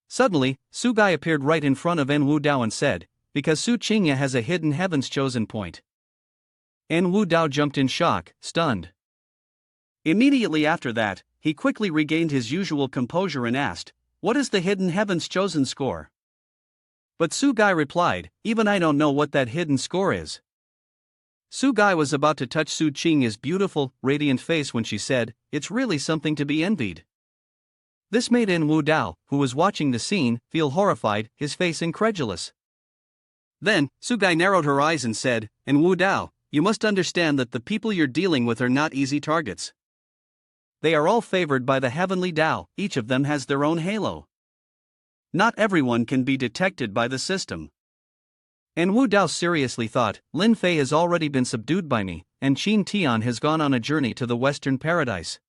Suddenly, Su Gai appeared right in front of En Wu Dao and said, because Su Qingya has a hidden Heaven's Chosen point. En Wu Dao jumped in shock, stunned. Immediately after that, he quickly regained his usual composure and asked, what is the hidden Heaven's Chosen score? But Su Gai replied, even I don't know what that hidden score is. Su Gai was about to touch Su Qingya's beautiful, radiant face when she said, it's really something to be envied. This made En Wu Dao, who was watching the scene, feel horrified, his face incredulous. Then, Su Gai narrowed her eyes and said, En Wu Dao, you must understand that the people you're dealing with are not easy targets. They are all favored by the heavenly Dao, each of them has their own halo. Not everyone can be detected by the system. En Wu Dao seriously thought, Lin Fei has already been subdued by me, and Qin Tian has gone on a journey to the Western Paradise.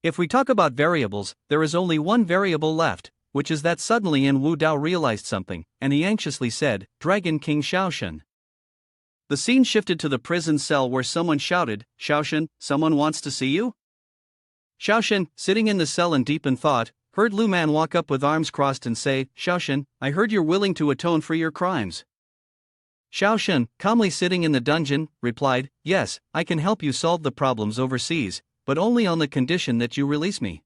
If we talk about variables, there is only one variable left, which is that suddenly En Wu Dao realized something, and he anxiously said, Dragon King Xiaoshen. The scene shifted to the prison cell where someone shouted, Xiaoshen, someone wants to see you? Xiaoshen, sitting in the cell and deep in thought, heard Lu Man walk up with arms crossed and say, Xiaoshen, I heard you're willing to atone for your crimes. Xiaoshen, calmly sitting in the dungeon, replied, yes, I can help you solve the problems overseas, but only on the condition that you release me.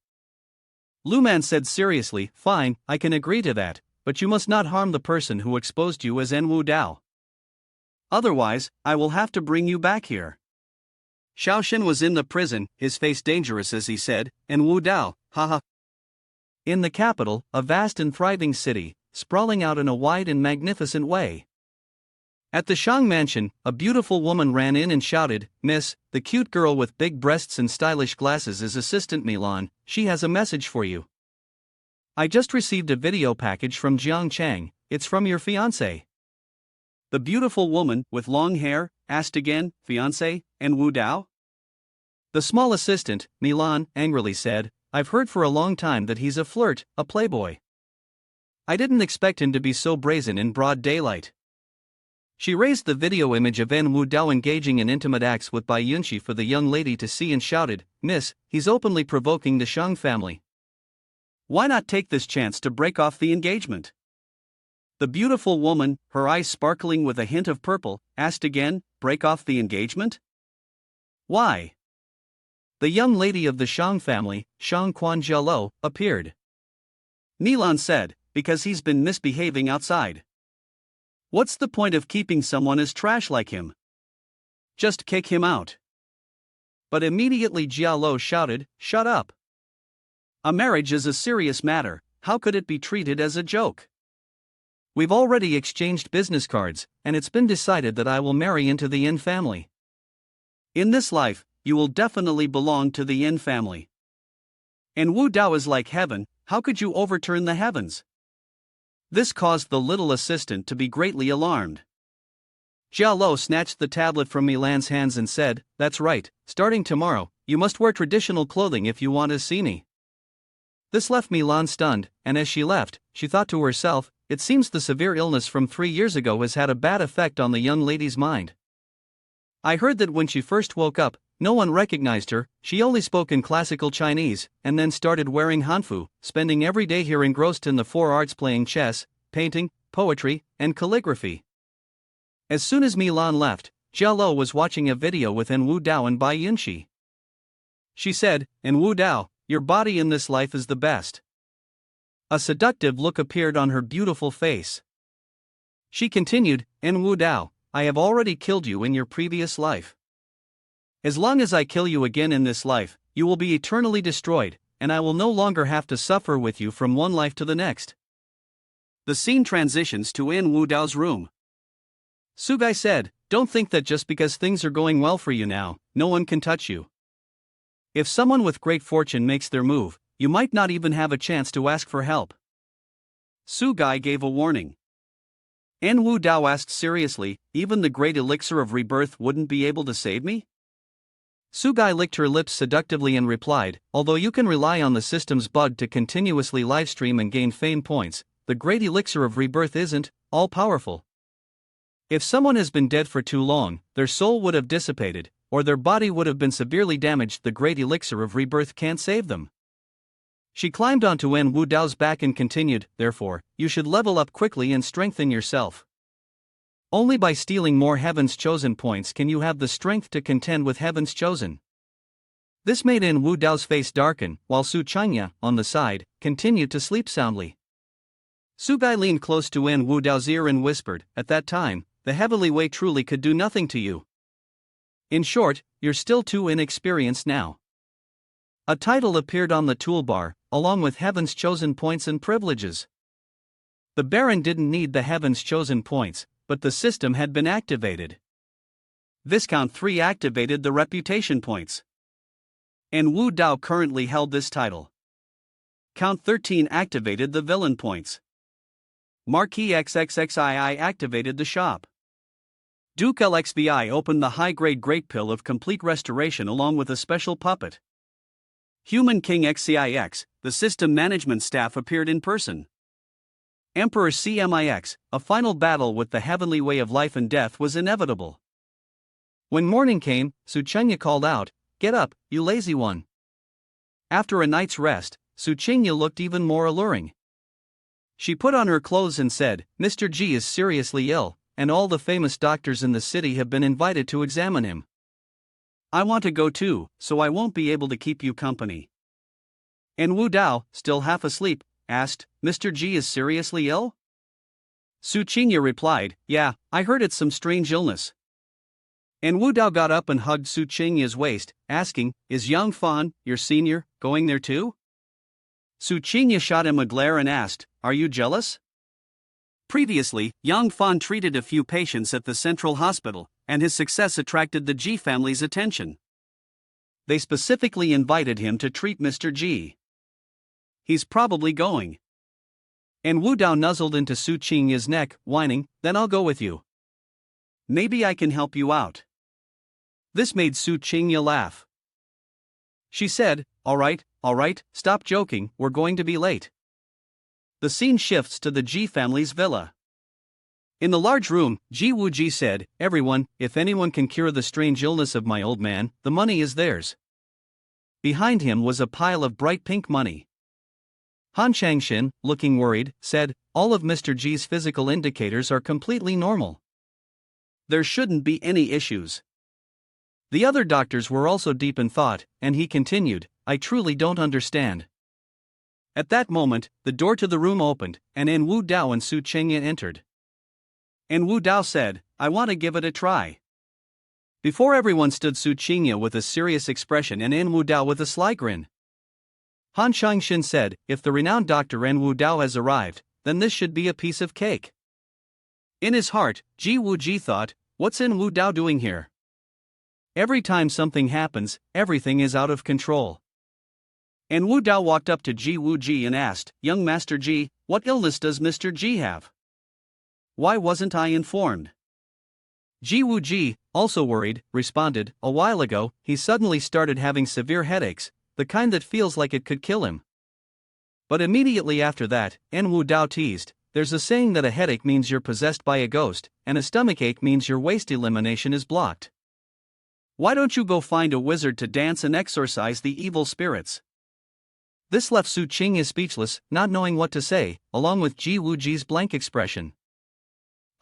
Lu Man said seriously, fine, I can agree to that, but you must not harm the person who exposed you as En Wu Dao. Otherwise, I will have to bring you back here. Xiaoshen was in the prison, his face dangerous as he said, En Wu Dao, haha. In the capital, a vast and thriving city, sprawling out in a wide and magnificent way. At the Shang mansion, a beautiful woman ran in and shouted, Miss, the cute girl with big breasts and stylish glasses is Assistant Milan, she has a message for you. I just received a video package from Jiang Chang, it's from your fiancé. The beautiful woman, with long hair, asked again, fiancé, En Wu Dao? The small assistant, Milan, angrily said, I've heard for a long time that he's a flirt, a playboy. I didn't expect him to be so brazen in broad daylight. She raised the video image of En Wu Dao engaging in intimate acts with Bai Yunxi for the young lady to see and shouted, Miss, he's openly provoking the Shang family. Why not take this chance to break off the engagement? The beautiful woman, her eyes sparkling with a hint of purple, asked again, break off the engagement? Why? The young lady of the Shang family, Shang Quan Jialo, appeared. Milan said, because he's been misbehaving outside. What's the point of keeping someone as trash like him? Just kick him out. But immediately Jialo shouted, shut up. A marriage is a serious matter, how could it be treated as a joke? We've already exchanged business cards, and it's been decided that I will marry into the Yin family. In this life, you will definitely belong to the Yin family. And Wu Dao is like heaven, how could you overturn the heavens? This caused the little assistant to be greatly alarmed. Jialo snatched the tablet from Milan's hands and said, that's right, starting tomorrow, you must wear traditional clothing if you want to see me. This left Milan stunned, and as she left, she thought to herself, it seems the severe illness from 3 years ago has had a bad effect on the young lady's mind. I heard that when she first woke up, no one recognized her, she only spoke in classical Chinese, and then started wearing hanfu, spending every day here engrossed in the 4 arts playing chess, painting, poetry, and calligraphy. As soon as Milan left, Jialo was watching a video with En Wu Dao and Bai Yunxi. She said, En Wu Dao, your body in this life is the best. A seductive look appeared on her beautiful face. She continued, En Wu Dao, I have already killed you in your previous life. As long as I kill you again in this life, you will be eternally destroyed, and I will no longer have to suffer with you from one life to the next. The scene transitions to In Wu Dao's room. Sugai said, "Don't think that just because things are going well for you now, no one can touch you. If someone with great fortune makes their move, you might not even have a chance to ask for help." Sugai gave a warning. In Wu Dao asked seriously, "Even the great elixir of rebirth wouldn't be able to save me?" Sugai licked her lips seductively and replied, "Although you can rely on the system's bug to continuously livestream and gain fame points, the great elixir of rebirth isn't all-powerful. If someone has been dead for too long, their soul would have dissipated, or their body would have been severely damaged. The great elixir of rebirth can't save them." She climbed onto En Wu Dao's back and continued, "Therefore, you should level up quickly and strengthen yourself. Only by stealing more Heaven's Chosen points can you have the strength to contend with Heaven's Chosen." This made En Wu Dao's face darken, while Su Changya, on the side, continued to sleep soundly. Sugai leaned close to En Wu Dao's ear and whispered, "At that time, the heavenly way truly could do nothing to you. In short, you're still too inexperienced now." A title appeared on the toolbar, along with Heaven's Chosen points and privileges. The Baron didn't need the Heaven's Chosen points, but the system had been activated. Viscount 3 activated the reputation points. En Wu Dao currently held this title. Count 13 activated the villain points. Marquis XXXII activated the shop. Duke LXVI opened the high-grade Great Pill of Complete Restoration along with a special puppet. Human King XCIX, the system management staff appeared in person. Emperor CMIX, a final battle with the heavenly way of life and death was inevitable. When morning came, Su Chengya called out, "Get up, you lazy one." After a night's rest, Su Chengya looked even more alluring. She put on her clothes and said, "Mr. G is seriously ill, and all the famous doctors in the city have been invited to examine him. I want to go too, so I won't be able to keep you company." En Wu Dao, still half asleep, asked, "Mr. G is seriously ill?" Su Chengya replied, "Yeah, I heard it's some strange illness." En Wu Dao got up and hugged Su Chengya's waist, asking, "Is Yang Fan, your senior, going there too?" Su Chengya shot him a glare and asked, "Are you jealous?" Previously, Yang Fan treated a few patients at the Central Hospital, and his success attracted the G family's attention. They specifically invited him to treat Mr. G. "He's probably going." En Wu Dao nuzzled into Su Chengya's neck, whining, "Then I'll go with you. Maybe I can help you out." This made Su Chengya laugh. She said, all right, stop joking, we're going to be late." The scene shifts to the G family's villa. In the large room, Ji Wuji said, "Everyone, if anyone can cure the strange illness of my old man, the money is theirs." Behind him was a pile of bright pink money. Han Changshin, looking worried, said, "All of Mr. G's physical indicators are completely normal. There shouldn't be any issues." The other doctors were also deep in thought, and he continued, "I truly don't understand." At that moment, the door to the room opened, and En Wu Dao and Su Chengya entered. En Wu Dao said, "I want to give it a try." Before everyone stood Su Chengya with a serious expression and En Wu Dao with a sly grin. Han Changshin said, "If the renowned Dr. En Wu Dao has arrived, then this should be a piece of cake." In his heart, Ji Wuji thought, "What's En Wu Dao doing here? Every time something happens, everything is out of control." En Wu Dao walked up to Ji Wuji and asked, "Young Master Ji, what illness does Mr. Ji have? Why wasn't I informed?" Ji Wuji, also worried, responded, "A while ago, he suddenly started having severe headaches, the kind that feels like it could kill him. But immediately after that, En Wu Dao teased, there's a saying that a headache means you're possessed by a ghost, and a stomachache means your waste elimination is blocked. Why don't you go find a wizard to dance and exorcise the evil spirits?" This left Su Chengya speechless, not knowing what to say, along with Ji Wuji's blank expression.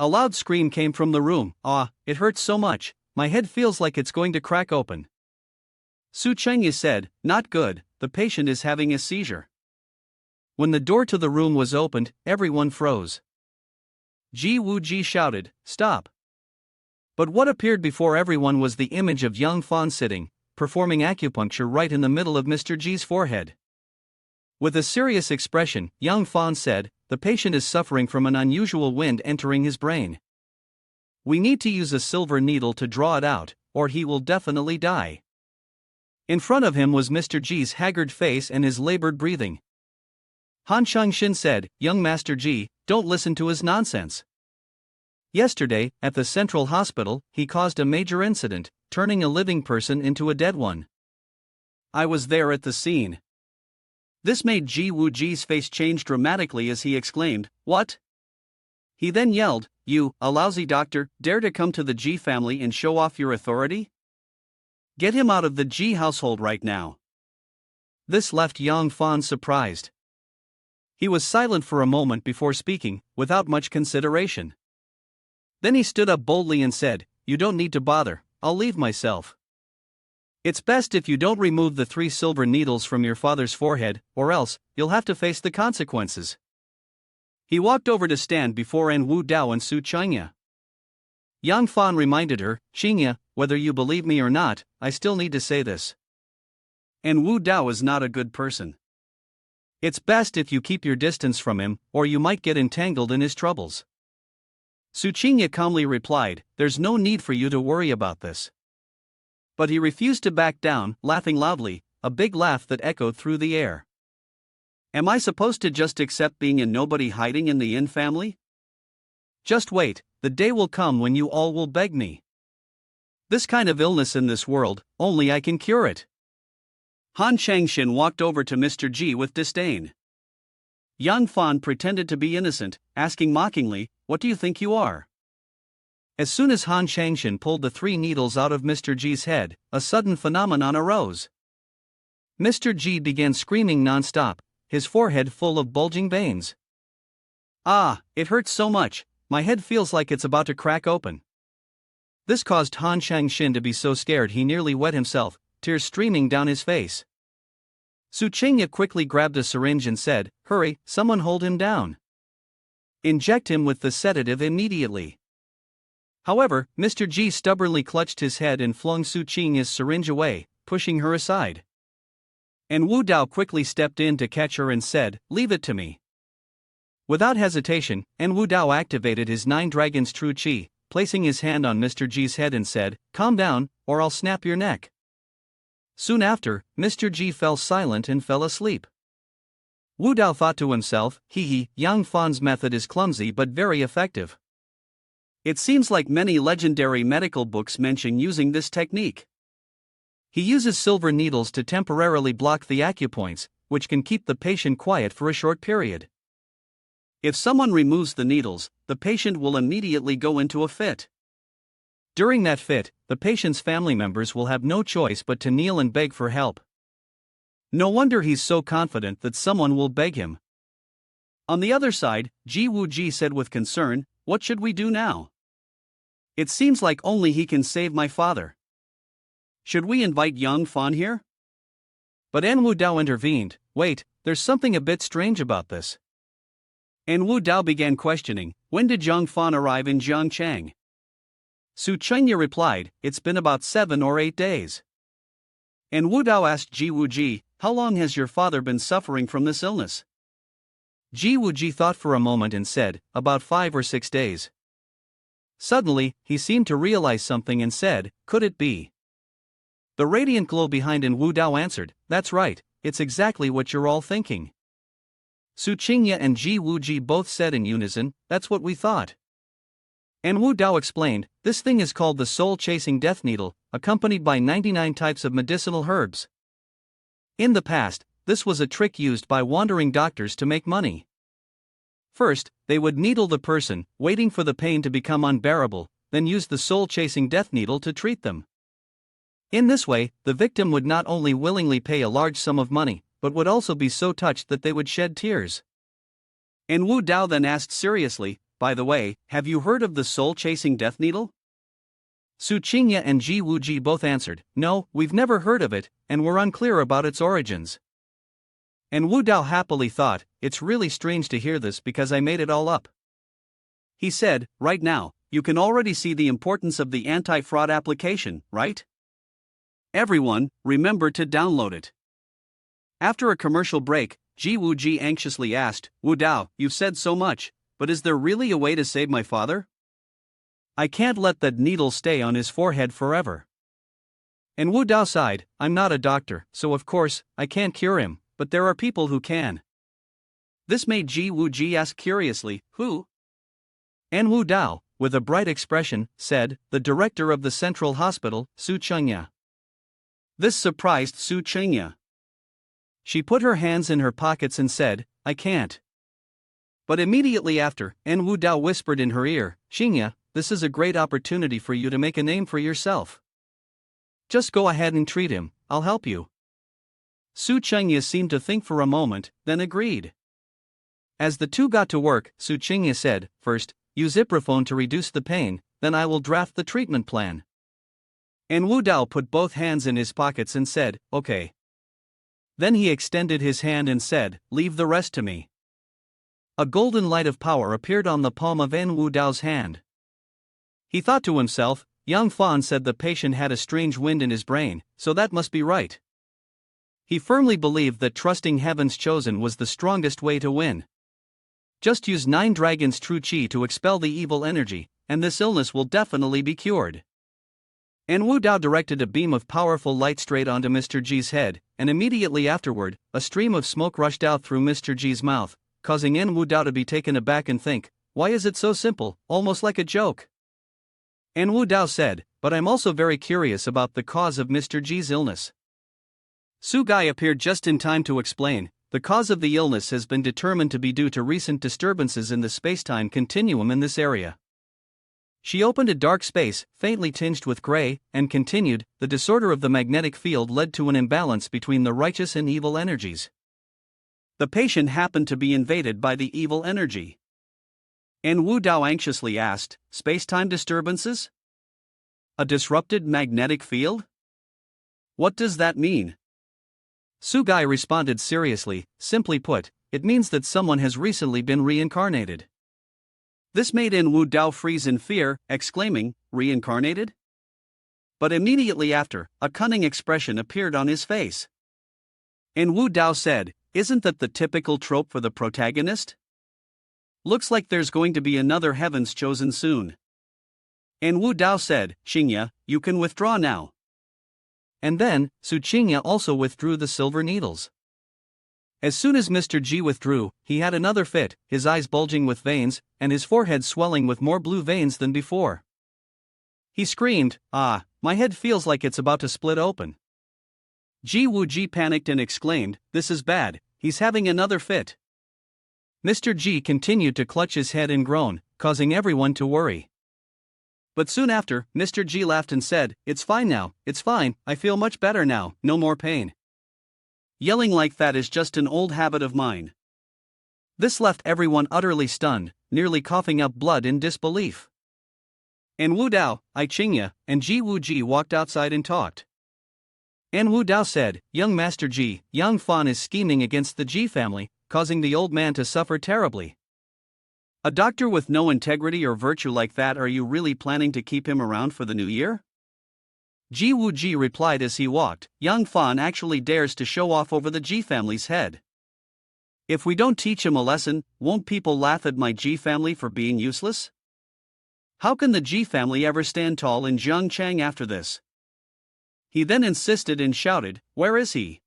A loud scream came from the room. "Ah, it hurts so much, my head feels like it's going to crack open." Su Chengya said, "Not good, the patient is having a seizure." When the door to the room was opened, everyone froze. Ji Wuji shouted, "Stop!" But what appeared before everyone was the image of Yang Fan sitting, performing acupuncture right in the middle of Mr. G's forehead. With a serious expression, Yang Fan said, the patient is suffering from an unusual wind entering his brain. We need to use a silver needle to draw it out, or he will definitely die. In front of him was Mr. G's haggard face and his labored breathing. Han Changshin said, "Young Master G, don't listen to his nonsense. Yesterday, at the Central Hospital, he caused a major incident, turning a living person into a dead one. I was there at the scene." This made Ji Woo-ji's face change dramatically as he exclaimed, "What?" He then yelled, "You, a lousy doctor, dare to come to the Ji family and show off your authority? Get him out of the Ji household right now." This left Yang Fan surprised. He was silent for a moment before speaking, without much consideration. Then he stood up boldly and said, "You don't need to bother, I'll leave myself. It's best if you don't remove the 3 silver needles from your father's forehead, or else, you'll have to face the consequences." He walked over to stand before An Wu Dao and Su Changya. Yang Fan reminded her, "Changya, whether you believe me or not, I still need to say this. An Wu Dao is not a good person. It's best if you keep your distance from him, or you might get entangled in his troubles." Su Changya calmly replied, "There's no need for you to worry about this." But he refused to back down, laughing loudly, a big laugh that echoed through the air. "Am I supposed to just accept being a nobody hiding in the Yin family? Just wait, the day will come when you all will beg me. This kind of illness in this world, only I can cure it." Han Changshin walked over to Mr. G with disdain. Yang Fan pretended to be innocent, asking mockingly, "What do you think you are?" As soon as Han Changshin pulled the 3 needles out of Mr. G's head, a sudden phenomenon arose. Mr. G began screaming non-stop, his forehead full of bulging veins. "Ah, it hurts so much, my head feels like it's about to crack open." This caused Han Changshin to be so scared he nearly wet himself, tears streaming down his face. Su Changya quickly grabbed a syringe and said, "Hurry, someone hold him down. Inject him with the sedative immediately." However, Mr. G stubbornly clutched his head and flung Su Changya's syringe away, pushing her aside. And Wu Dao quickly stepped in to catch her and said, "Leave it to me." Without hesitation, An Wu Dao activated his 9 dragons true chi, placing his hand on Mr. G's head and said, "Calm down, or I'll snap your neck." Soon after, Mr. G fell silent and fell asleep. Wu Dao thought to himself, Yang Fan's method is clumsy but very effective. It seems like many legendary medical books mention using this technique. He uses silver needles to temporarily block the acupoints, which can keep the patient quiet for a short period. If someone removes the needles, the patient will immediately go into a fit. During that fit, the patient's family members will have no choice but to kneel and beg for help. No wonder he's so confident that someone will beg him. On the other side, Ji Woo-ji said with concern, "What should we do now? It seems like only he can save my father. Should we invite Yang Fan here?" But An Wu Dao intervened, "Wait, there's something a bit strange about this." An Wu Dao began questioning, "When did Yang Fan arrive in Jiangchang?" Su Changya replied, "It's been about 7 or 8 days." And Wu Dao asked Ji Woo-ji, "How long has your father been suffering from this illness?" Ji Woo-ji thought for a moment and said, "About 5 or 6 days." Suddenly, he seemed to realize something and said, "Could it be?" The radiant glow behind An Wu Dao answered, "That's right, it's exactly what you're all thinking." Su Changya and Ji Woo-ji both said in unison, "That's what we thought." An Wu Dao explained, "This thing is called the soul-chasing death needle, accompanied by 99 types of medicinal herbs. In the past, this was a trick used by wandering doctors to make money. First, they would needle the person, waiting for the pain to become unbearable, then use the soul-chasing death needle to treat them. In this way, the victim would not only willingly pay a large sum of money, but would also be so touched that they would shed tears." And Wu Dao then asked seriously, "By the way, have you heard of the soul-chasing death needle?" Su Changya and Ji Woo-ji both answered, "No, we've never heard of it, and we're unclear about its origins." And Wu Dao happily thought, "It's really strange to hear this because I made it all up." He said, "Right now, you can already see the importance of the anti-fraud application, right? Everyone, remember to download it." After a commercial break, Ji Wuji anxiously asked, Wu Dao, you've said so much, but is there really a way to save my father? I can't let that needle stay on his forehead forever. And Wu Dao sighed, I'm not a doctor, so of course, I can't cure him, but there are people who can. This made Ji Wuji ask curiously, who? And Wu Dao, with a bright expression, said, the director of the central hospital, Su Chengya. This surprised Su Chengya. She put her hands in her pockets and said, I can't. But immediately after, En Wu Dao whispered in her ear, Chengya, this is a great opportunity for you to make a name for yourself. Just go ahead and treat him, I'll help you. Su Chengya seemed to think for a moment, then agreed. As the two got to work, Su Chengya said, first, use ibuprofen to reduce the pain, then I will draft the treatment plan. And Wu Dao put both hands in his pockets and said, okay. Then he extended his hand and said, leave the rest to me. A golden light of power appeared on the palm of En Wu Dao's hand. He thought to himself, Yang Fan said the patient had a strange wind in his brain, so that must be right. He firmly believed that trusting Heaven's Chosen was the strongest way to win. Just use 9 dragons' true chi to expel the evil energy, and this illness will definitely be cured. And Wu Dao directed a beam of powerful light straight onto Mr. G's head, and immediately afterward, a stream of smoke rushed out through Mr. G's mouth, causing En Wu Dao to be taken aback and think, why is it so simple, almost like a joke? En Wu Dao said, but I'm also very curious about the cause of Mr. G's illness. Su Gai appeared just in time to explain, the cause of the illness has been determined to be due to recent disturbances in the spacetime continuum in this area. She opened a dark space, faintly tinged with gray, and continued, the disorder of the magnetic field led to an imbalance between the righteous and evil energies. The patient happened to be invaded by the evil energy. En Wu Dao anxiously asked, spacetime disturbances? A disrupted magnetic field? What does that mean? Su Gai responded seriously, simply put, it means that someone has recently been reincarnated. This made En Wu Dao freeze in fear, exclaiming, reincarnated? But immediately after, a cunning expression appeared on his face. En Wu Dao said, isn't that the typical trope for the protagonist? Looks like there's going to be another Heaven's Chosen soon. En Wu Dao said, Chengya, you can withdraw now. And then, Su Chengya also withdrew the silver needles. As soon as Mr. G withdrew, he had another fit, his eyes bulging with veins, and his forehead swelling with more blue veins than before. He screamed, ah, my head feels like it's about to split open. Ji Wuji panicked and exclaimed, this is bad, he's having another fit. Mr. G continued to clutch his head and groan, causing everyone to worry. But soon after, Mr. G laughed and said, it's fine now, it's fine, I feel much better now, no more pain. Yelling like that is just an old habit of mine. This left everyone utterly stunned, nearly coughing up blood in disbelief. En Wu Dao, I Chengya, and Ji Wuji walked outside and talked. En Wu Dao said, young Master Ji, Yang Fan is scheming against the Ji family, causing the old man to suffer terribly. A doctor with no integrity or virtue like that, are you really planning to keep him around for the new year? Ji Wuji replied as he walked, Yang Fan actually dares to show off over the Ji family's head. If we don't teach him a lesson, won't people laugh at my Ji family for being useless? How can the Ji family ever stand tall in Zhangchang after this? He then insisted and shouted, where is he?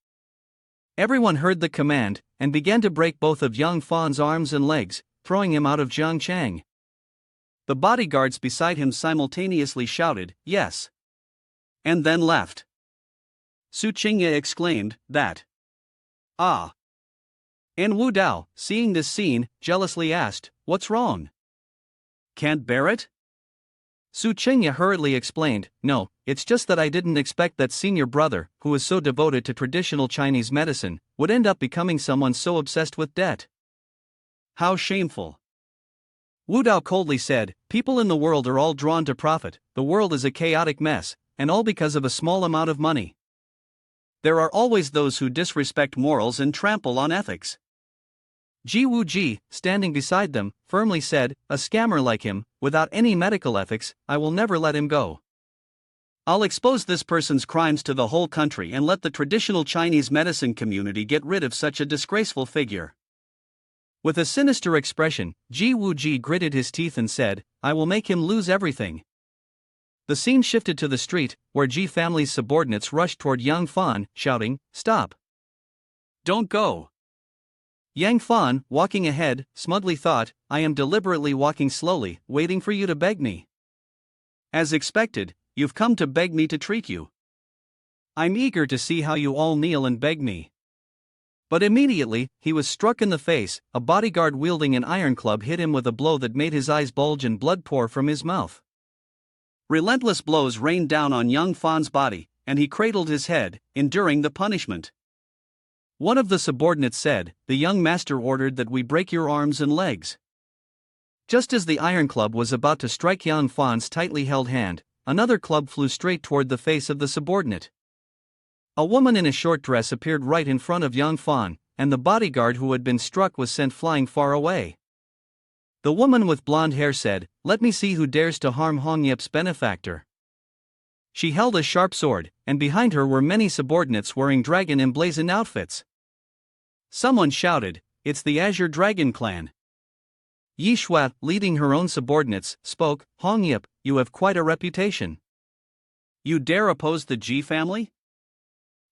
Everyone heard the command, and began to break both of Yang Fan's arms and legs, throwing him out of Zhangchang. The bodyguards beside him simultaneously shouted, yes. And then left. Su Chengya exclaimed, that. Ah. En Wu Dao, seeing this scene, jealously asked, what's wrong? Can't bear it? Su Chengya hurriedly explained, no, it's just that I didn't expect that senior brother, who is so devoted to traditional Chinese medicine, would end up becoming someone so obsessed with debt. How shameful. Wu Dao coldly said, people in the world are all drawn to profit, the world is a chaotic mess, and all because of a small amount of money. There are always those who disrespect morals and trample on ethics. Ji Wuji, standing beside them, firmly said, a scammer like him, without any medical ethics, I will never let him go. I'll expose this person's crimes to the whole country and let the traditional Chinese medicine community get rid of such a disgraceful figure. With a sinister expression, Ji Wuji gritted his teeth and said, I will make him lose everything. The scene shifted to the street, where Ji family's subordinates rushed toward Yang Fan, shouting, Stop! Don't go! Yang Fan, walking ahead, smugly thought, I am deliberately walking slowly, waiting for you to beg me. As expected, you've come to beg me to treat you. I'm eager to see how you all kneel and beg me. But immediately, he was struck in the face. A bodyguard wielding an iron club hit him with a blow that made his eyes bulge and blood pour from his mouth. Relentless blows rained down on Yang Fan's body, and he cradled his head, enduring the punishment. One of the subordinates said, The young master ordered that we break your arms and legs. Just as the iron club was about to strike Yang Fan's tightly held hand, another club flew straight toward the face of the subordinate. A woman in a short dress appeared right in front of Yang Fan, and the bodyguard who had been struck was sent flying far away. The woman with blonde hair said, Let me see who dares to harm Hong Yip's benefactor. She held a sharp sword, and behind her were many subordinates wearing dragon emblazoned outfits. Someone shouted, It's the Azure Dragon clan. Yi Shua, leading her own subordinates, spoke, Hong Yip, you have quite a reputation. You dare oppose the Ji family?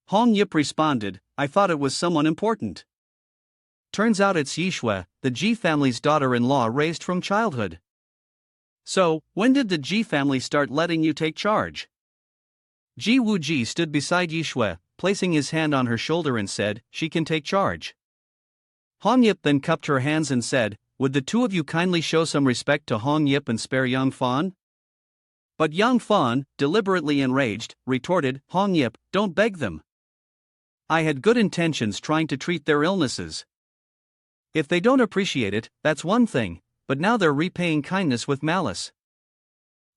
Hong Yip responded, I thought it was someone important. Turns out it's Yi Shua, the Ji family's daughter-in-law raised from childhood. So, when did the Ji family start letting you take charge? Ji Wuji stood beside Yi Shua, placing his hand on her shoulder and said, She can take charge. Hong Yip then cupped her hands and said, Would the two of you kindly show some respect to Hong Yip and spare Yang Fan? But Yang Fan, deliberately enraged, retorted, Hong Yip, don't beg them. I had good intentions trying to treat their illnesses. If they don't appreciate it, that's one thing, but now they're repaying kindness with malice.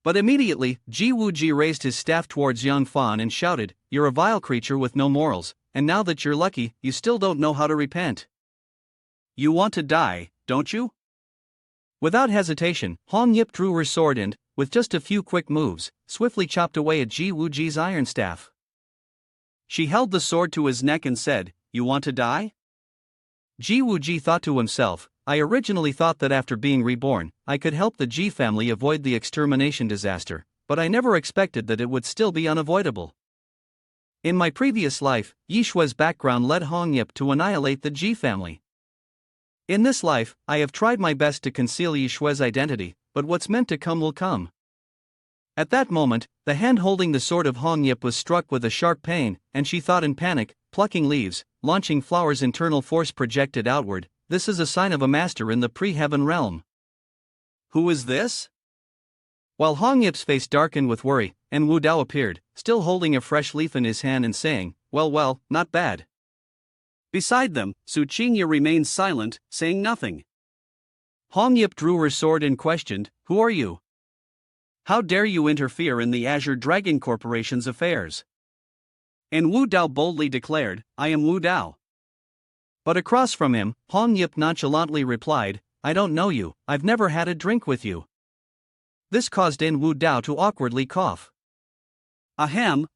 But immediately, Ji Wuji raised his staff towards Yang Fan and shouted, You're a vile creature with no morals, and now that you're lucky, you still don't know how to repent. You want to die, don't you? Without hesitation, Hong Yip drew her sword and, with just a few quick moves, swiftly chopped away at Ji Wuji's iron staff. She held the sword to his neck and said, You want to die? Ji Wuji thought to himself, I originally thought that after being reborn, I could help the Ji family avoid the extermination disaster, but I never expected that it would still be unavoidable. In my previous life, Yi Shua's background led Hong Yip to annihilate the Ji family. In this life, I have tried my best to conceal Yi Shua's identity, but what's meant to come will come. At that moment, the hand holding the sword of Hong Yip was struck with a sharp pain, and she thought in panic, plucking leaves, launching flowers. Internal force projected outward. This is a sign of a master in the pre-heaven realm. Who is this? While Hong Yip's face darkened with worry, and Wu Dao appeared, still holding a fresh leaf in his hand and saying, Well, not bad. Beside them, Su Qingye remained silent, saying nothing. Hong Yip drew her sword and questioned, Who are you? How dare you interfere in the Azure Dragon Corporation's affairs? And Wu Dao boldly declared, I am Wu Dao. But across from him, Hong Yip nonchalantly replied, I don't know you, I've never had a drink with you. This caused Wu Dao to awkwardly cough. Ahem.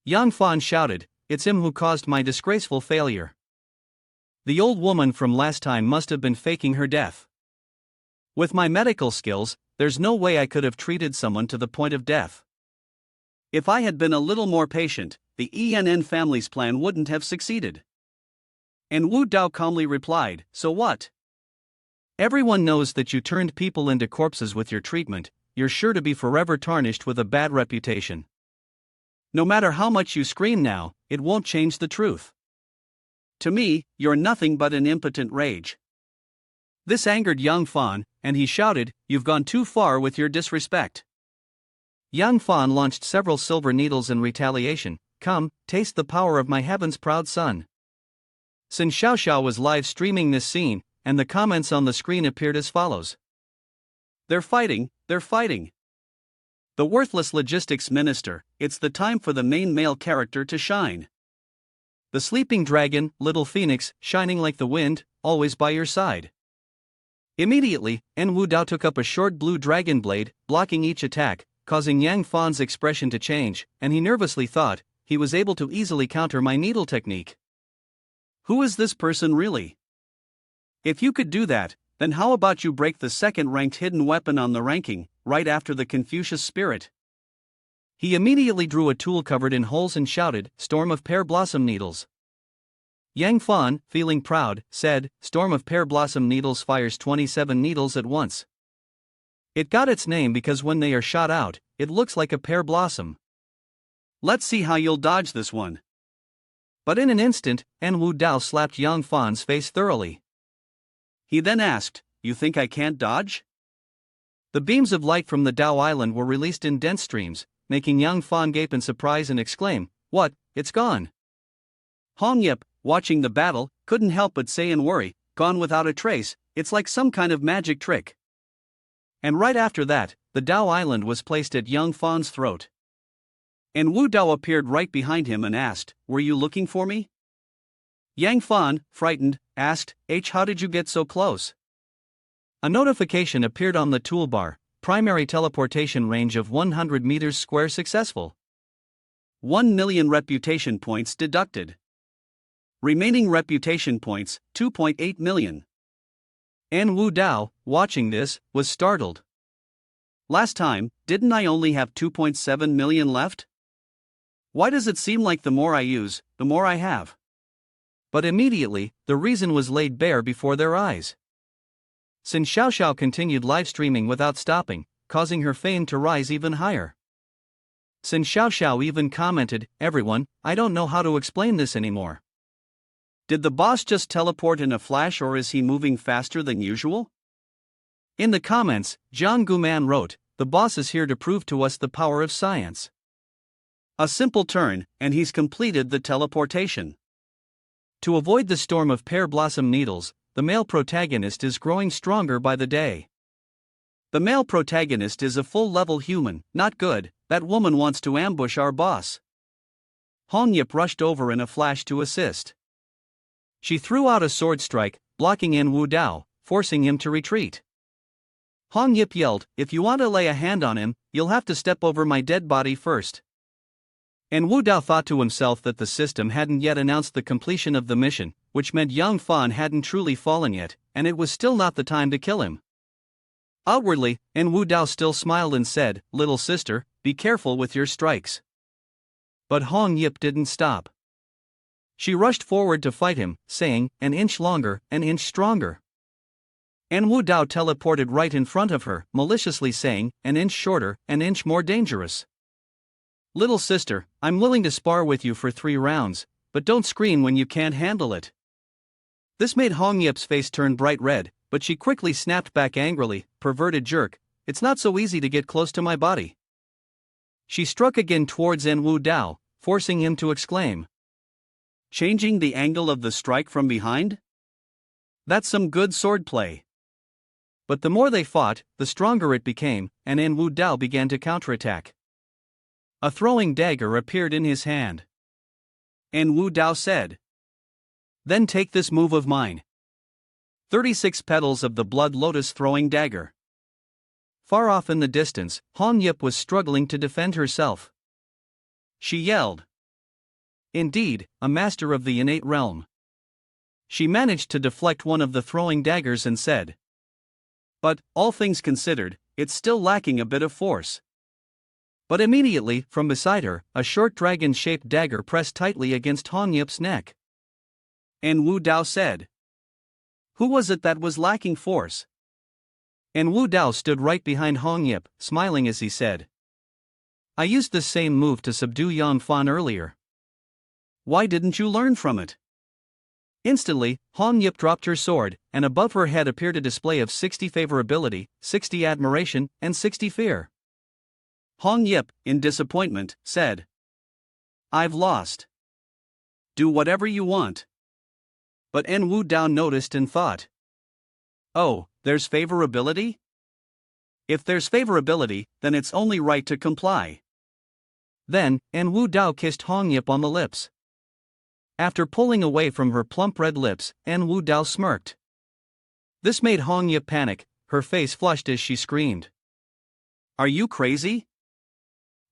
Yang Fan shouted, It's him who caused my disgraceful failure. The old woman from last time must have been faking her death. With my medical skills, there's no way I could have treated someone to the point of death. If I had been a little more patient, the ENN family's plan wouldn't have succeeded. And Wu Dao calmly replied, So what? Everyone knows that you turned people into corpses with your treatment. You're sure to be forever tarnished with a bad reputation. No matter how much you scream now, it won't change the truth. To me, you're nothing but an impotent rage. This angered Yang Fan, and he shouted, You've gone too far with your disrespect. Yang Fan launched several silver needles in retaliation. Come, taste the power of my heaven's proud son. Sin Xiaoxiao was live streaming this scene, and the comments on the screen appeared as follows. They're fighting. The worthless logistics minister, it's the time for the main male character to shine. The sleeping dragon, little phoenix, shining like the wind, always by your side. Immediately, Wu Dao took up a short blue dragon blade, blocking each attack, causing Yang Fan's expression to change, and he nervously thought he was able to easily counter my needle technique. Who is this person really? If you could do that, then how about you break the second-ranked hidden weapon on the ranking, right after the Confucius spirit? He immediately drew a tool covered in holes and shouted, "Storm of pear blossom needles." Yang Fan, feeling proud, said, "Storm of pear blossom needles fires 27 needles at once. It got its name because when they are shot out, it looks like a pear blossom. Let's see how you'll dodge this one." But in an instant, Wu Dao slapped Yang Fan's face thoroughly. He then asked, "You think I can't dodge?" The beams of light from the Dao Island were released in dense streams, making Yang Fan gape in surprise and exclaim, "What, it's gone!" Hong Yip, watching the battle, couldn't help but say in worry, "Gone without a trace, it's like some kind of magic trick." And right after that, the Dao Island was placed at Yang Fan's throat. And Wu Dao appeared right behind him and asked, "Were you looking for me?" Yang Fan, frightened, asked, "How did you get so close?" A notification appeared on the toolbar, primary teleportation range of 100 meters square successful. 1 million reputation points deducted. Remaining reputation points, 2.8 million. Wu Dao, watching this, was startled. Last time, didn't I only have 2.7 million left? Why does it seem like the more I use, the more I have? But immediately, the reason was laid bare before their eyes. Sin Xiaoxiao continued live streaming without stopping, causing her fame to rise even higher. Sin Xiaoxiao even commented, "Everyone, I don't know how to explain this anymore. Did the boss just teleport in a flash or is he moving faster than usual?" In the comments, Zhang Guman wrote, "The boss is here to prove to us the power of science. A simple turn, and he's completed the teleportation." To avoid the storm of pear blossom needles, the male protagonist is growing stronger by the day. The male protagonist is a full-level human, not good. That woman wants to ambush our boss. Hong Yip rushed over in a flash to assist. She threw out a sword strike, blocking Wu Dao, forcing him to retreat. Hong Yip yelled, "If you want to lay a hand on him, you'll have to step over my dead body first." Wu Dao thought to himself that the system hadn't yet announced the completion of the mission, which meant Yang Fan hadn't truly fallen yet, and it was still not the time to kill him. Outwardly, Wu Dao still smiled and said, "Little sister, be careful with your strikes." But Hong Yip didn't stop. She rushed forward to fight him, saying, "An inch longer, an inch stronger." Wu Dao teleported right in front of her, maliciously saying, "An inch shorter, an inch more dangerous. Little sister, I'm willing to spar with you for 3 rounds, but don't scream when you can't handle it." This made Hong Yip's face turn bright red, but she quickly snapped back angrily, "Perverted jerk, it's not so easy to get close to my body." She struck again towards Wu Dao, forcing him to exclaim, "Changing the angle of the strike from behind? That's some good swordplay." But the more they fought, the stronger it became, and Wu Dao began to counterattack. A throwing dagger appeared in his hand. Wu Dao said, "Then take this move of mine." 36 petals of the blood lotus throwing dagger. Far off in the distance, Hong Yip was struggling to defend herself. She yelled. Indeed, a master of the innate realm. She managed to deflect one of the throwing daggers and said, "But, all things considered, it's still lacking a bit of force." But immediately, from beside her, a short dragon-shaped dagger pressed tightly against Hong Yip's neck. Wu Dao said, "Who was it that was lacking force?" Wu Dao stood right behind Hong Yip, smiling as he said, "I used this same move to subdue Yang Fan earlier. Why didn't you learn from it?" Instantly, Hong Yip dropped her sword, and above her head appeared a display of 60 favorability, 60 admiration, and 60 fear. Hong Yip, in disappointment, said, "I've lost. Do whatever you want." But Wu Dao noticed and thought, "Oh, there's favorability? If there's favorability, then it's only right to comply." Then, Wu Dao kissed Hong Yip on the lips. After pulling away from her plump red lips, Wu Dao smirked. This made Hong Yip panic, her face flushed as she screamed, "Are you crazy?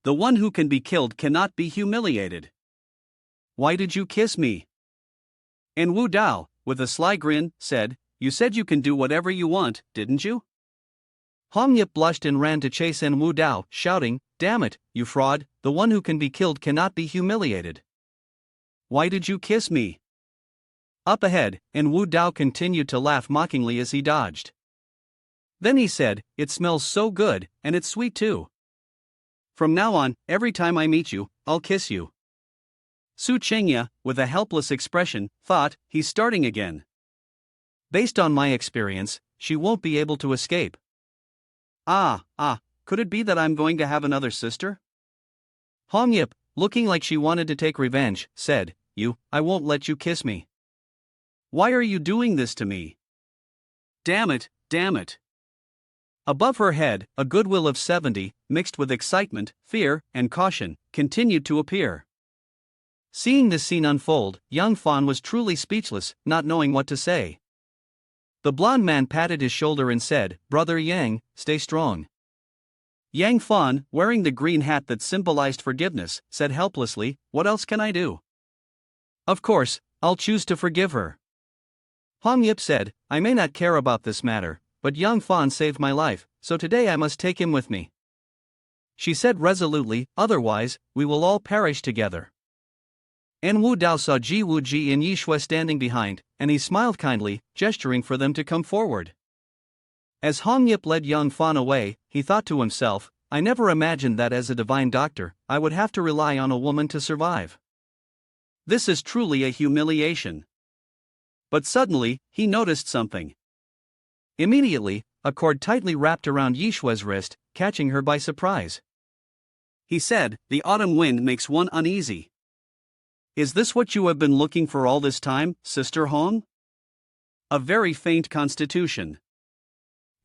The one who can be killed cannot be humiliated. Why did you kiss me? And Wu Dao, with a sly grin, said, You said you can do whatever you want, didn't you? Hong Yip blushed and ran to chase En Wu Dao, shouting, Damn it, you fraud, the one who can be killed cannot be humiliated. Why did you kiss me? Up ahead, En Wu Dao continued to laugh mockingly as he dodged. Then he said, It smells so good, and it's sweet too. From now on, every time I meet you, I'll kiss you. Su Chengya, with a helpless expression, thought, He's starting again. Based on my experience, she won't be able to escape. Could it be that I'm going to have another sister? Hong Yip, looking like she wanted to take revenge, said, I won't let you kiss me. Why are you doing this to me? Damn it. Above her head, a goodwill of 70, mixed with excitement, fear, and caution, continued to appear. Seeing this scene unfold, young Fawn was truly speechless, not knowing what to say. The blond man patted his shoulder and said, Brother Yang, stay strong. Yang Fawn, wearing the green hat that symbolized forgiveness, said helplessly, What else can I do? Of course, I'll choose to forgive her. Hong Yip said, I may not care about this matter, but young Fawn saved my life, so today I must take him with me. She said resolutely, otherwise, we will all perish together. En Wu Dao saw Ji Wu Ji and Yi Shui standing behind, and he smiled kindly, gesturing for them to come forward. As Hong Yip led young Fawn away, he thought to himself, I never imagined that as a divine doctor, I would have to rely on a woman to survive. This is truly a humiliation. But suddenly, he noticed something. Immediately, a cord tightly wrapped around Yi Shui's wrist, catching her by surprise. He said, The autumn wind makes one uneasy. Is this what you have been looking for all this time, Sister Hong? A very faint constitution.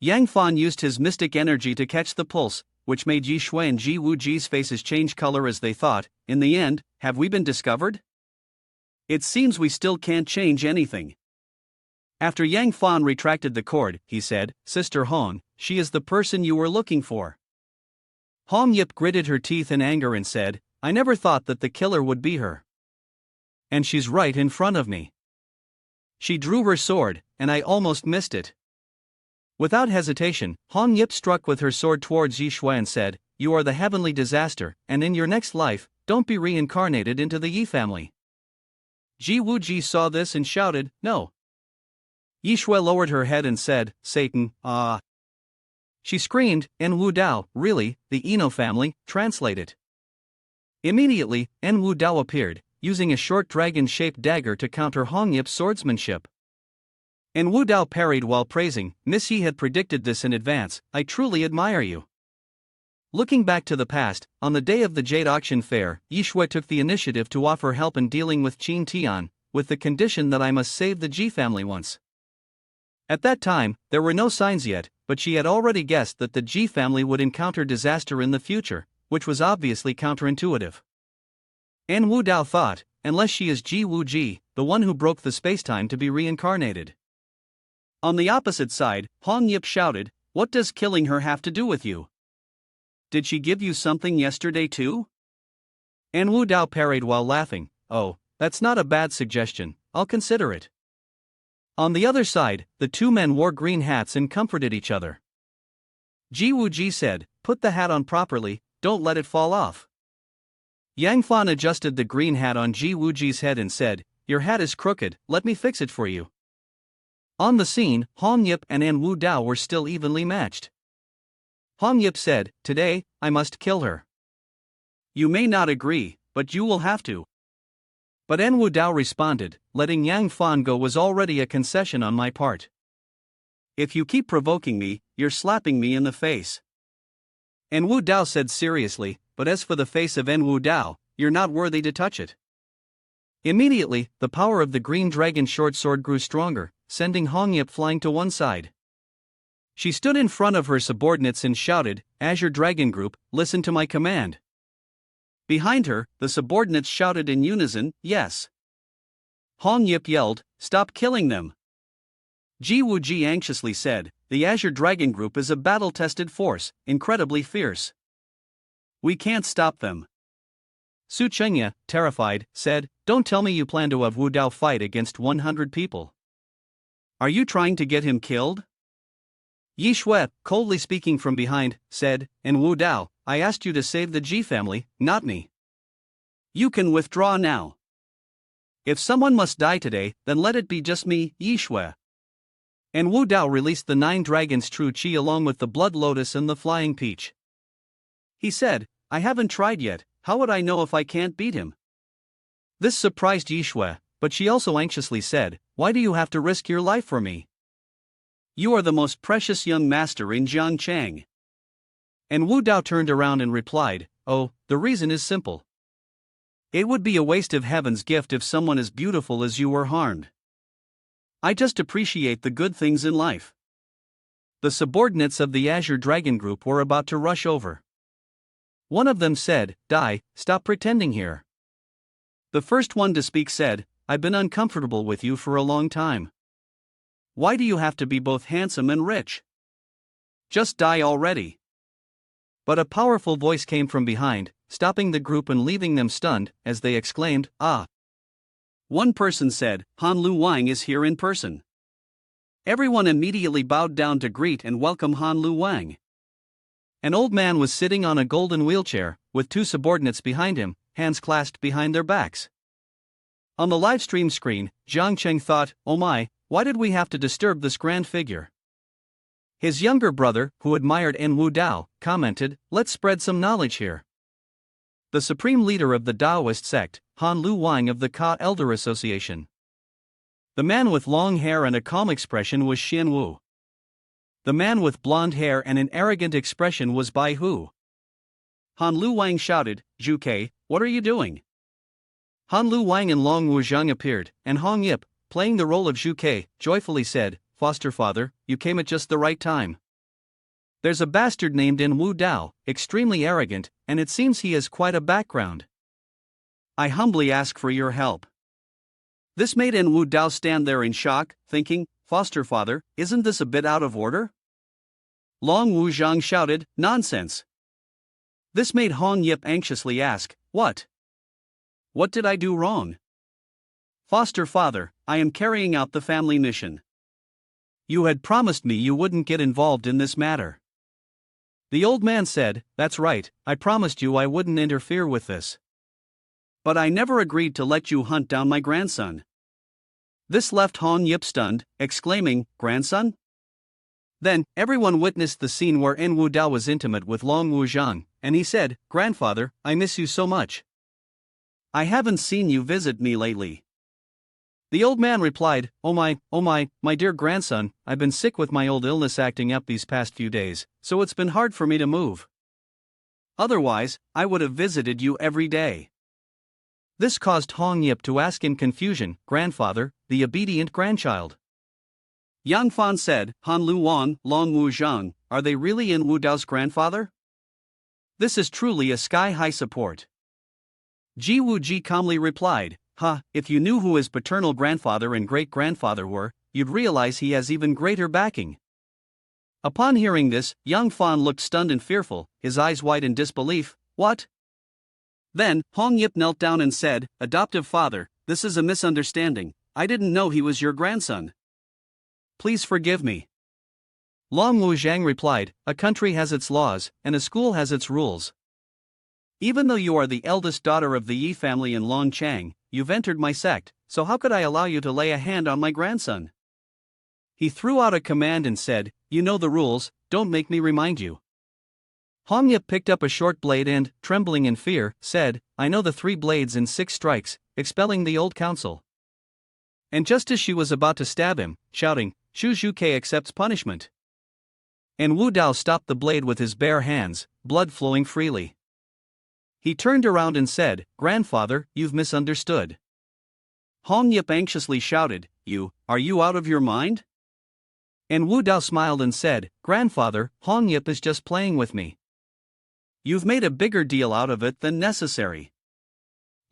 Yang Fan used his mystic energy to catch the pulse, which made Yi Shui and Ji Wu Ji's faces change color as they thought, in the end, have we been discovered? It seems we still can't change anything. After Yang Fan retracted the cord, he said, Sister Hong, she is the person you were looking for. Hong Yip gritted her teeth in anger and said, I never thought that the killer would be her. And she's right in front of me. She drew her sword, and I almost missed it. Without hesitation, Hong Yip struck with her sword towards Yi Shui and said, You are the heavenly disaster, and in your next life, don't be reincarnated into the Yi family. Ji Wu Ji saw this and shouted, No. Yi Shui lowered her head and said, Satan, ah. She screamed, En Wu Dao, really, the Ino family, translate it. Immediately, En Wu Dao appeared, using a short dragon-shaped dagger to counter Hong Yip's swordsmanship. En Wu Dao parried while praising, Miss Yi had predicted this in advance, I truly admire you. Looking back to the past, on the day of the Jade Auction Fair, Yi Shui took the initiative to offer help in dealing with Qin Tian, with the condition that I must save the Ji family once. At that time, there were no signs yet, but she had already guessed that the Ji family would encounter disaster in the future, which was obviously counterintuitive. En Wu Dao thought, unless she is Ji Wu Ji, the one who broke the spacetime to be reincarnated. On the opposite side, Hong Yip shouted, What does killing her have to do with you? Did she give you something yesterday too? En Wu Dao parried while laughing, Oh, that's not a bad suggestion, I'll consider it. On the other side, the two men wore green hats and comforted each other. Ji Wu Ji said, Put the hat on properly, don't let it fall off. Yang Fan adjusted the green hat on Ji Wu Ji's head and said, Your hat is crooked, let me fix it for you. On the scene, Hong Yip and En Wu Dao were still evenly matched. Hong Yip said, Today, I must kill her. You may not agree, but you will have to. But En Wu Dao responded, Letting Yang Fan go was already a concession on my part. If you keep provoking me, you're slapping me in the face. En Wu Dao said seriously, But as for the face of En Wu Dao, you're not worthy to touch it. Immediately, the power of the green dragon short sword grew stronger, sending Hong Yip flying to one side. She stood in front of her subordinates and shouted, Azure Dragon Group, listen to my command. Behind her, the subordinates shouted in unison, Yes. Hong Yip yelled, Stop killing them. Ji Wu Ji anxiously said, The Azure Dragon Group is a battle-tested force, incredibly fierce. We can't stop them. Su Chengya, terrified, said, "Don't tell me you plan to have Wu Dao fight against 100 people. Are you trying to get him killed?" Yi Shui, coldly speaking from behind, said, "And Wu Dao, I asked you to save the Ji family, not me. You can withdraw now. If someone must die today, then let it be just me, Yi Shui." And Wu Dao released the 9 dragons' true qi along with the blood lotus and the flying peach. He said, "I haven't tried yet, how would I know if I can't beat him?" This surprised Yi Shui, but she also anxiously said, "Why do you have to risk your life for me? You are the most precious young master in Jiangchang." And Wu Dao turned around and replied, "Oh, the reason is simple. It would be a waste of heaven's gift if someone as beautiful as you were harmed. I just appreciate the good things in life." The subordinates of the Azure Dragon Group were about to rush over. One of them said, "Dai, stop pretending here." The first one to speak said, "I've been uncomfortable with you for a long time. Why do you have to be both handsome and rich? Just die already." But a powerful voice came from behind, stopping the group and leaving them stunned, as they exclaimed, "Ah!" One person said, "Han Lu Wang is here in person." Everyone immediately bowed down to greet and welcome Han Lu Wang. An old man was sitting on a golden wheelchair, with 2 subordinates behind him, hands clasped behind their backs. On the live stream screen, Zhang Cheng thought, "Oh my, why did we have to disturb this grand figure?" His younger brother, who admired En Wu Dao, commented, "Let's spread some knowledge here." The supreme leader of the Taoist sect, Han Lu Wang of the Ka Elder Association. The man with long hair and a calm expression was Xian Wu. The man with blonde hair and an arrogant expression was Bai Hu. Han Lu Wang shouted, "Zhu Ke, what are you doing?" Han Lu Wang and Long Wuzhang appeared, and Hong Yip, playing the role of Zhu Ke, joyfully said, "Foster father, you came at just the right time. There's a bastard named En Wu Dao, extremely arrogant, and it seems he has quite a background. I humbly ask for your help." This made En Wu Dao stand there in shock, thinking, "Foster father, isn't this a bit out of order?" Long Wuzhang shouted, "Nonsense." This made Hong Yip anxiously ask, "What? What did I do wrong?" "Foster father, I am carrying out the family mission. You had promised me you wouldn't get involved in this matter." The old man said, "That's right, I promised you I wouldn't interfere with this. But I never agreed to let you hunt down my grandson." This left Hong Yip stunned, exclaiming, "Grandson?" Then, everyone witnessed the scene where En Wu Dao was intimate with Long Wuzhang, and he said, "Grandfather, I miss you so much. I haven't seen you visit me lately." The old man replied, oh my dear grandson, I've been sick with my old illness acting up these past few days, so it's been hard for me to move. Otherwise, I would have visited you every day." This caused Hong Yip to ask in confusion, "Grandfather, the obedient grandchild?" Yang Fan said, "Han Lu Wang, Long Wu Zhang, are they really En Wu Dao's grandfather? This is truly a sky-high support." Ji Wu Ji calmly replied, if you knew who his paternal grandfather and great-grandfather were, you'd realize he has even greater backing." Upon hearing this, Yang Fan looked stunned and fearful, his eyes wide in disbelief. "What?" Then, Hong Yip knelt down and said, "Adoptive father, this is a misunderstanding, I didn't know he was your grandson. Please forgive me." Long Wuzhang replied, "A country has its laws, and a school has its rules. Even though you are the eldest daughter of the Yi family in Longchang, you've entered my sect, so how could I allow you to lay a hand on my grandson?" He threw out a command and said, "You know the rules, don't make me remind you." Hong Yip picked up a short blade and, trembling in fear, said, "I know the 3 blades and 6 strikes, expelling the old council." And just as she was about to stab him, shouting, "Shu Zhuke accepts punishment," and Wu Dao stopped the blade with his bare hands, blood flowing freely. He turned around and said, "Grandfather, you've misunderstood." Hong Yip anxiously shouted, Are you out of your mind?" And Wu Dao smiled and said, "Grandfather, Hong Yip is just playing with me." "You've made a bigger deal out of it than necessary."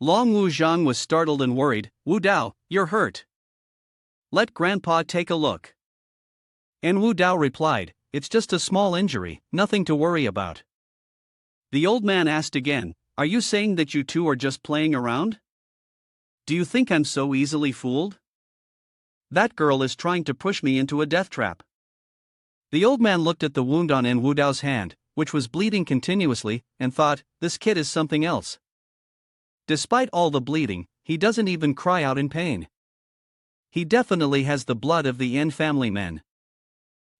Long Wuzhang was startled and worried. "Wu Dao, you're hurt. Let Grandpa take a look." And Wu Dao replied, "It's just a small injury, nothing to worry about." The old man asked again, "Are you saying that you two are just playing around? Do you think I'm so easily fooled? That girl is trying to push me into a death trap." The old man looked at the wound on Wu Dao's hand, which was bleeding continuously, and thought, this kid is something else. Despite all the bleeding, he doesn't even cry out in pain. He definitely has the blood of the Yin family men.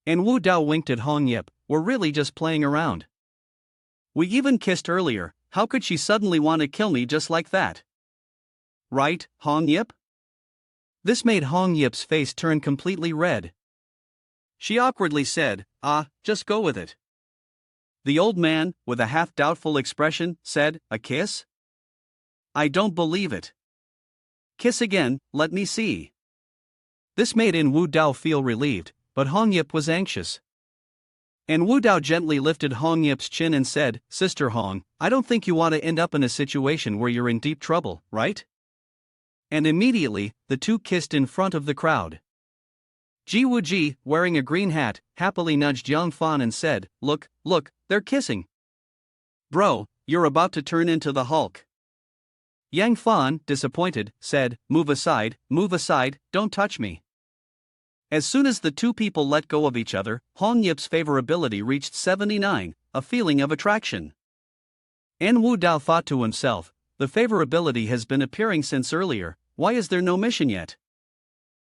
And Wu Dao winked at Hong Yip, "We're really just playing around. We even kissed earlier, how could she suddenly want to kill me just like that? Right, Hong Yip?" This made Hong Yip's face turn completely red. She awkwardly said, "Just go with it." The old man, with a half-doubtful expression, said, "A kiss? I don't believe it. Kiss again, let me see." This made Wu Dao feel relieved, but Hong Yip was anxious. And Wu Dao gently lifted Hong Yip's chin and said, "Sister Hong, I don't think you want to end up in a situation where you're in deep trouble, right?" And immediately, the two kissed in front of the crowd. Ji Wuji, wearing a green hat, happily nudged Yang Fan and said, Look, they're kissing. Bro, you're about to turn into the Hulk." Yang Fan, disappointed, said, move aside, don't touch me." As soon as the two people let go of each other, Hong Yip's favorability reached 79, a feeling of attraction. Wu Dao thought to himself, the favorability has been appearing since earlier, why is there no mission yet?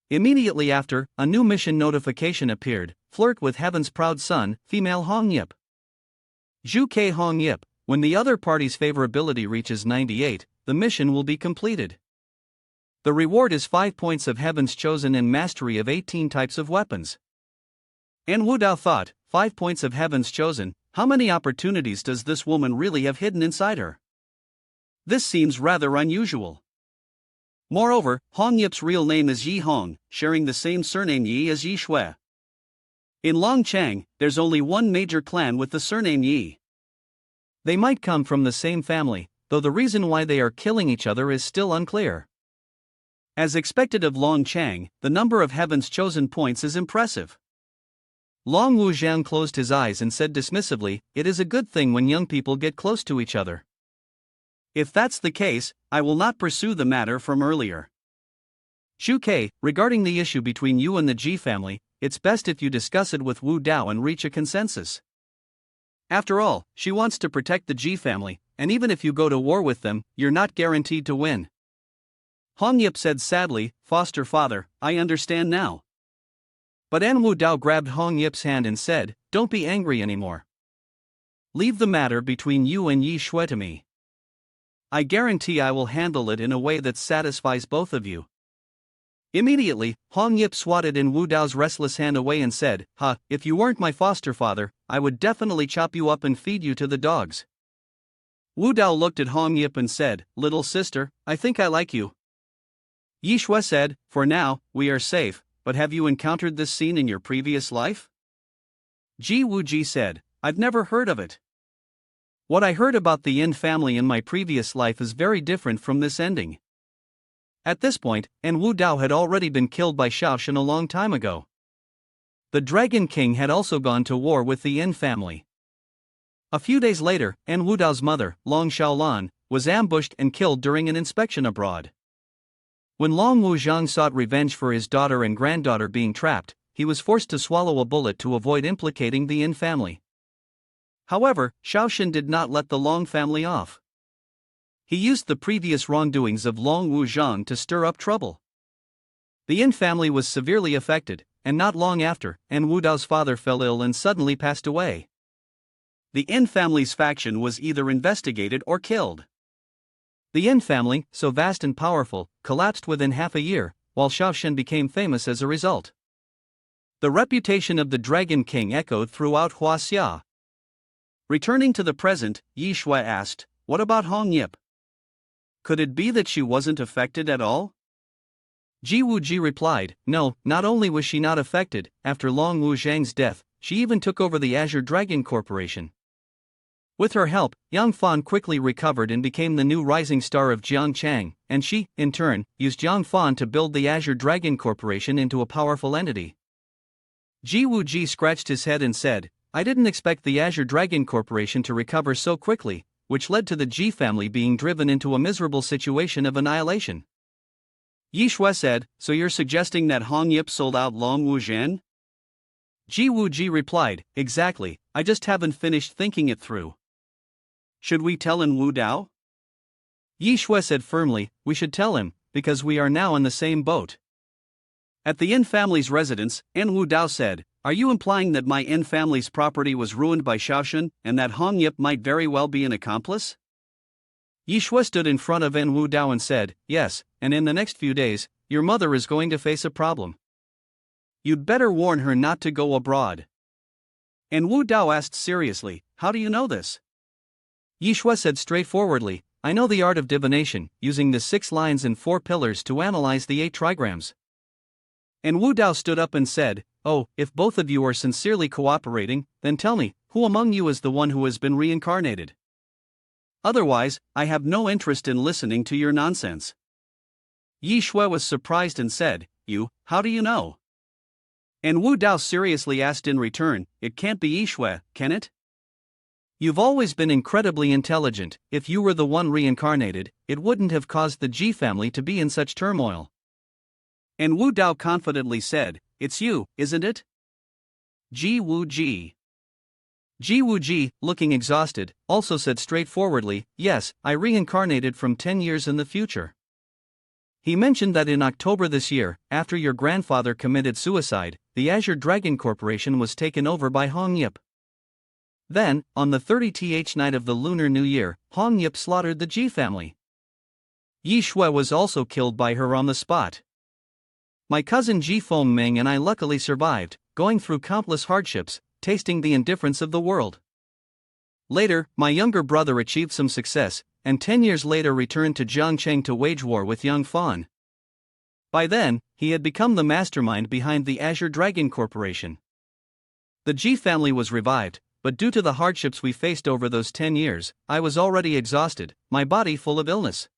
Immediately after, a new mission notification appeared, flirt with Heaven's proud son, female Hong Yip. Zhu Ke Hong Yip, when the other party's favorability reaches 98, the mission will be completed. The reward is 5 points of Heaven's chosen and mastery of 18 types of weapons. Wu Dao thought, 5 points of Heaven's chosen, how many opportunities does this woman really have hidden inside her? This seems rather unusual. Moreover, Hong Yip's real name is Yi Hong, sharing the same surname Yi as Yi Shui. In Longchang, there's only one major clan with the surname Yi. They might come from the same family, though the reason why they are killing each other is still unclear. As expected of Longchang, the number of Heaven's chosen points is impressive. Long Wuzhang closed his eyes and said dismissively, "It is a good thing when young people get close to each other. If that's the case, I will not pursue the matter from earlier. Zhu Ke, regarding the issue between you and the Ji family, it's best if you discuss it with Wu Dao and reach a consensus. After all, she wants to protect the Ji family, and even if you go to war with them, you're not guaranteed to win." Hong Yip said sadly, "Foster father, I understand now." But Wu Dao grabbed Hong Yip's hand and said, "Don't be angry anymore. Leave the matter between you and Yi Shui to me. I guarantee I will handle it in a way that satisfies both of you." Immediately, Hong Yip swatted Wu Dao's restless hand away and said, "If you weren't my foster father, I would definitely chop you up and feed you to the dogs." Wu Dao looked at Hong Yip and said, "Little sister, I think I like you." Yi Shui said, "For now, we are safe, but have you encountered this scene in your previous life?" Ji Wuji said, "I've never heard of it. What I heard about the Yin family in my previous life is very different from this ending." At this point, Wu Dao had already been killed by Shaoshan a long time ago. The Dragon King had also gone to war with the Yin family. A few days later, Wu Dao's mother, Long Xiaolan, was ambushed and killed during an inspection abroad. When Long Wuzhang sought revenge for his daughter and granddaughter being trapped, he was forced to swallow a bullet to avoid implicating the Yin family. However, Shaoshan did not let the Long family off. He used the previous wrongdoings of Long Wuzhang to stir up trouble. The Yin family was severely affected, and not long after, Wu Dao's father fell ill and suddenly passed away. The Yin family's faction was either investigated or killed. The Yin family, so vast and powerful, collapsed within half a year, while Shaoshan became famous as a result. The reputation of the Dragon King echoed throughout Huaxia. Returning to the present, Yi Shui asked, "What about Hong Yip? Could it be that she wasn't affected at all?" Ji Wuji replied, "No, not only was she not affected, after Long Wuzhang's death, she even took over the Azure Dragon Corporation. With her help, Yang Fan quickly recovered and became the new rising star of Jiangchang, and she, in turn, used Yang Fan to build the Azure Dragon Corporation into a powerful entity." Ji Wuji scratched his head and said, I didn't expect the Azure Dragon Corporation to recover so quickly, which led to the Ji family being driven into a miserable situation of annihilation. Yi Shui said, so you're suggesting that Hong Yip sold out Long Wu Zhen? Ji Wu Ji replied, exactly, I just haven't finished thinking it through. Should we tell in Wu Dao? Yi Shui said firmly, we should tell him, because we are now in the same boat. At the Yin family's residence, An Wu Dao said, are you implying that my Yin family's property was ruined by Shaoxun, and that Hong Yip might very well be an accomplice? Yi Shui stood in front of An Wu Dao and said, yes, and in the next few days, your mother is going to face a problem. You'd better warn her not to go abroad. An Wu Dao asked seriously, how do you know this? Yi Shui said straightforwardly, I know the art of divination, using the 6 lines and 4 pillars to analyze the 8 trigrams. And Wu Dao stood up and said, oh, if both of you are sincerely cooperating, then tell me, who among you is the one who has been reincarnated? Otherwise, I have no interest in listening to your nonsense. Yi Shui was surprised and said, you, how do you know? And Wu Dao seriously asked in return, it can't be Yi Shui, can it? You've always been incredibly intelligent. If you were the one reincarnated, it wouldn't have caused the Ji family to be in such turmoil. And Wu Dao confidently said, it's you, isn't it? Ji Wu Ji. Ji Wu Ji, looking exhausted, also said straightforwardly, yes, I reincarnated from 10 years in the future. He mentioned that in October this year, after your grandfather committed suicide, the Azure Dragon Corporation was taken over by Hong Yip. Then, on the 30th night of the Lunar New Year, Hong Yip slaughtered the Ji family. Yi Shui was also killed by her on the spot. My cousin Ji Feng Ming and I luckily survived, going through countless hardships, tasting the indifference of the world. Later, my younger brother achieved some success, and 10 years later returned to Jiangcheng to wage war with young Fan. By then, he had become the mastermind behind the Azure Dragon Corporation. The Ji family was revived, but due to the hardships we faced over those 10 years, I was already exhausted, my body full of illness.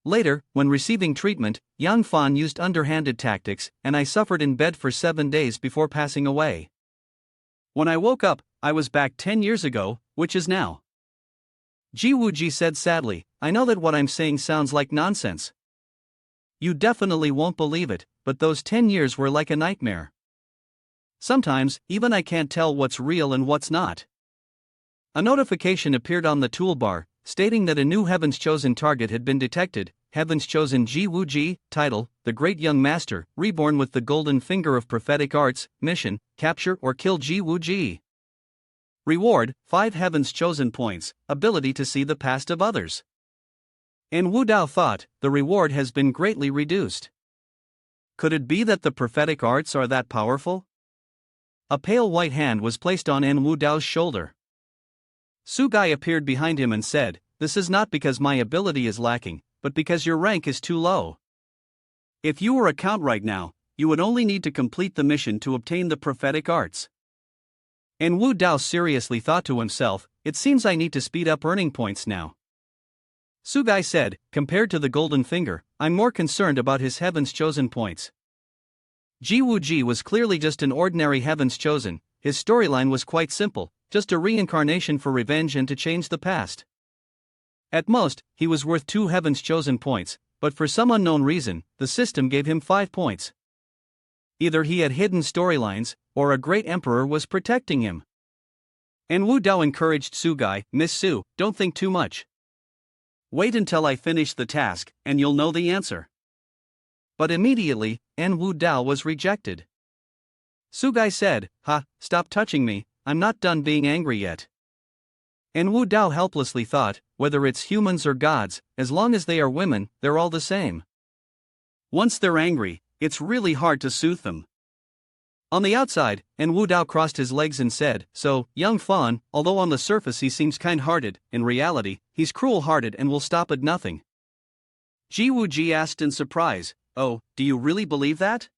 Later, when receiving treatment, Yang Fan used underhanded tactics, and I suffered in bed for 7 days before passing away. When I woke up, I was back 10 years ago, which is now. Ji Wu Ji said sadly, I know that what I'm saying sounds like nonsense. You definitely won't believe it, but those 10 years were like a nightmare. Sometimes, even I can't tell what's real and what's not. A notification appeared on the toolbar, stating that a new Heaven's Chosen target had been detected. Heaven's Chosen Ji Wu Ji, title, The Great Young Master, Reborn with the Golden Finger of Prophetic Arts, mission, capture or kill Ji Wu Ji. Reward, 5 Heaven's Chosen points, ability to see the past of others. And Wu Dao thought, the reward has been greatly reduced. Could it be that the prophetic arts are that powerful? A pale white hand was placed on An Wu Dao's shoulder. Su Gai appeared behind him and said, this is not because my ability is lacking, but because your rank is too low. If you were a count right now, you would only need to complete the mission to obtain the prophetic arts. And Wu Dao seriously thought to himself, it seems I need to speed up earning points now. Su Gai said, compared to the Golden Finger, I'm more concerned about his Heaven's Chosen points. Ji Wu Ji was clearly just an ordinary Heaven's Chosen. His storyline was quite simple, just a reincarnation for revenge and to change the past. At most, he was worth 2 Heaven's Chosen points, but for some unknown reason, the system gave him 5 points. Either he had hidden storylines, or a great emperor was protecting him. And Wu Dao encouraged Su Gai, Miss Su, don't think too much. Wait until I finish the task, and you'll know the answer. But immediately, An Wu Dao was rejected. Su Gai said, stop touching me, I'm not done being angry yet. And Wu Dao helplessly thought, whether it's humans or gods, as long as they are women, they're all the same. Once they're angry, it's really hard to soothe them. On the outside, An Wu Dao crossed his legs and said, so, young Fan, although on the surface he seems kind-hearted, in reality, he's cruel-hearted and will stop at nothing. Ji Wu Ji asked in surprise, oh, do you really believe that?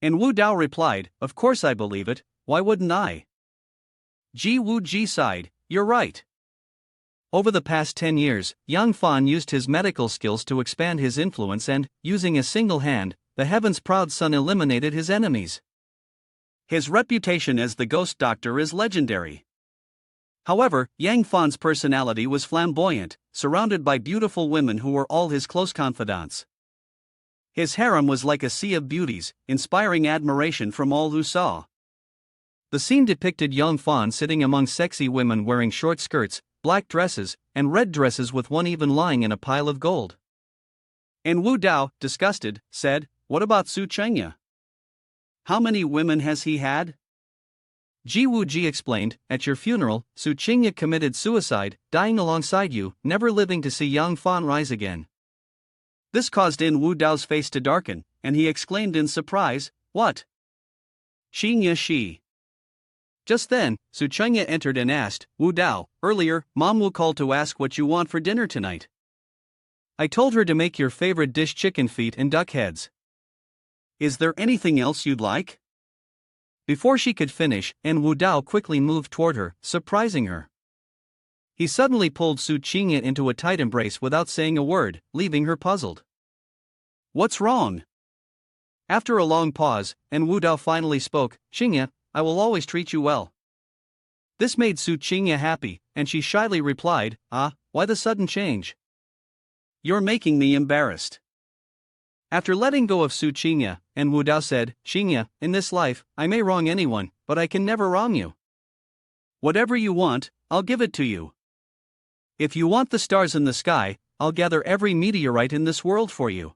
And Wu Dao replied, of course I believe it, why wouldn't I? Ji Wu Ji sighed, you're right. Over the past 10 years, Yang Fan used his medical skills to expand his influence and, using a single hand, the Heaven's proud son eliminated his enemies. His reputation as the ghost doctor is legendary. However, Yang Fan's personality was flamboyant, surrounded by beautiful women who were all his close confidants. His harem was like a sea of beauties, inspiring admiration from all who saw. The scene depicted Yang Fan sitting among sexy women wearing short skirts, black dresses, and red dresses with one even lying in a pile of gold. And Wu Dao, disgusted, said, "What about Su Chengya? How many women has he had?" Ji Wuji explained, "At your funeral, Su Chengya committed suicide, dying alongside you, never living to see Yang Fan rise again." This caused Wu Dao's face to darken, and he exclaimed in surprise, "What? Xingya she?" Just then, Su Chengya entered and asked, "Wu Dao, earlier, Mom Wu called to ask what you want for dinner tonight. I told her to make your favorite dish, chicken feet and duck heads. Is there anything else you'd like?" Before she could finish, Wu Dao quickly moved toward her, surprising her. He suddenly pulled Su Chengya into a tight embrace without saying a word, leaving her puzzled. "What's wrong?" After a long pause, Wu Dao finally spoke, "Chengya, I will always treat you well." This made Su Chengya happy, and she shyly replied, "Why the sudden change?" "You're making me embarrassed." After letting go of Su Chengya, Wu Dao said, "Chengya, in this life, I may wrong anyone, but I can never wrong you. Whatever you want, I'll give it to you. If you want the stars in the sky, I'll gather every meteorite in this world for you."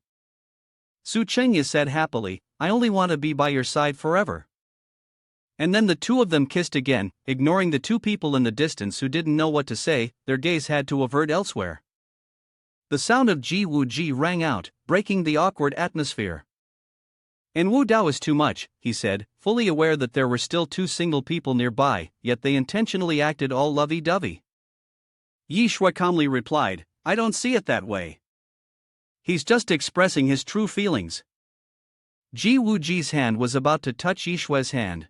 Su Chengya said happily, "I only want to be by your side forever." And then the two of them kissed again, ignoring the two people in the distance who didn't know what to say, their gaze had to avert elsewhere. The sound of Ji Wu Ji rang out, breaking the awkward atmosphere. "Wu Dao is too much," he said, fully aware that there were still two single people nearby, yet they intentionally acted all lovey-dovey. Yi Shui calmly replied, "I don't see it that way. He's just expressing his true feelings." Ji Wu Ji's hand was about to touch Yi Shui's hand.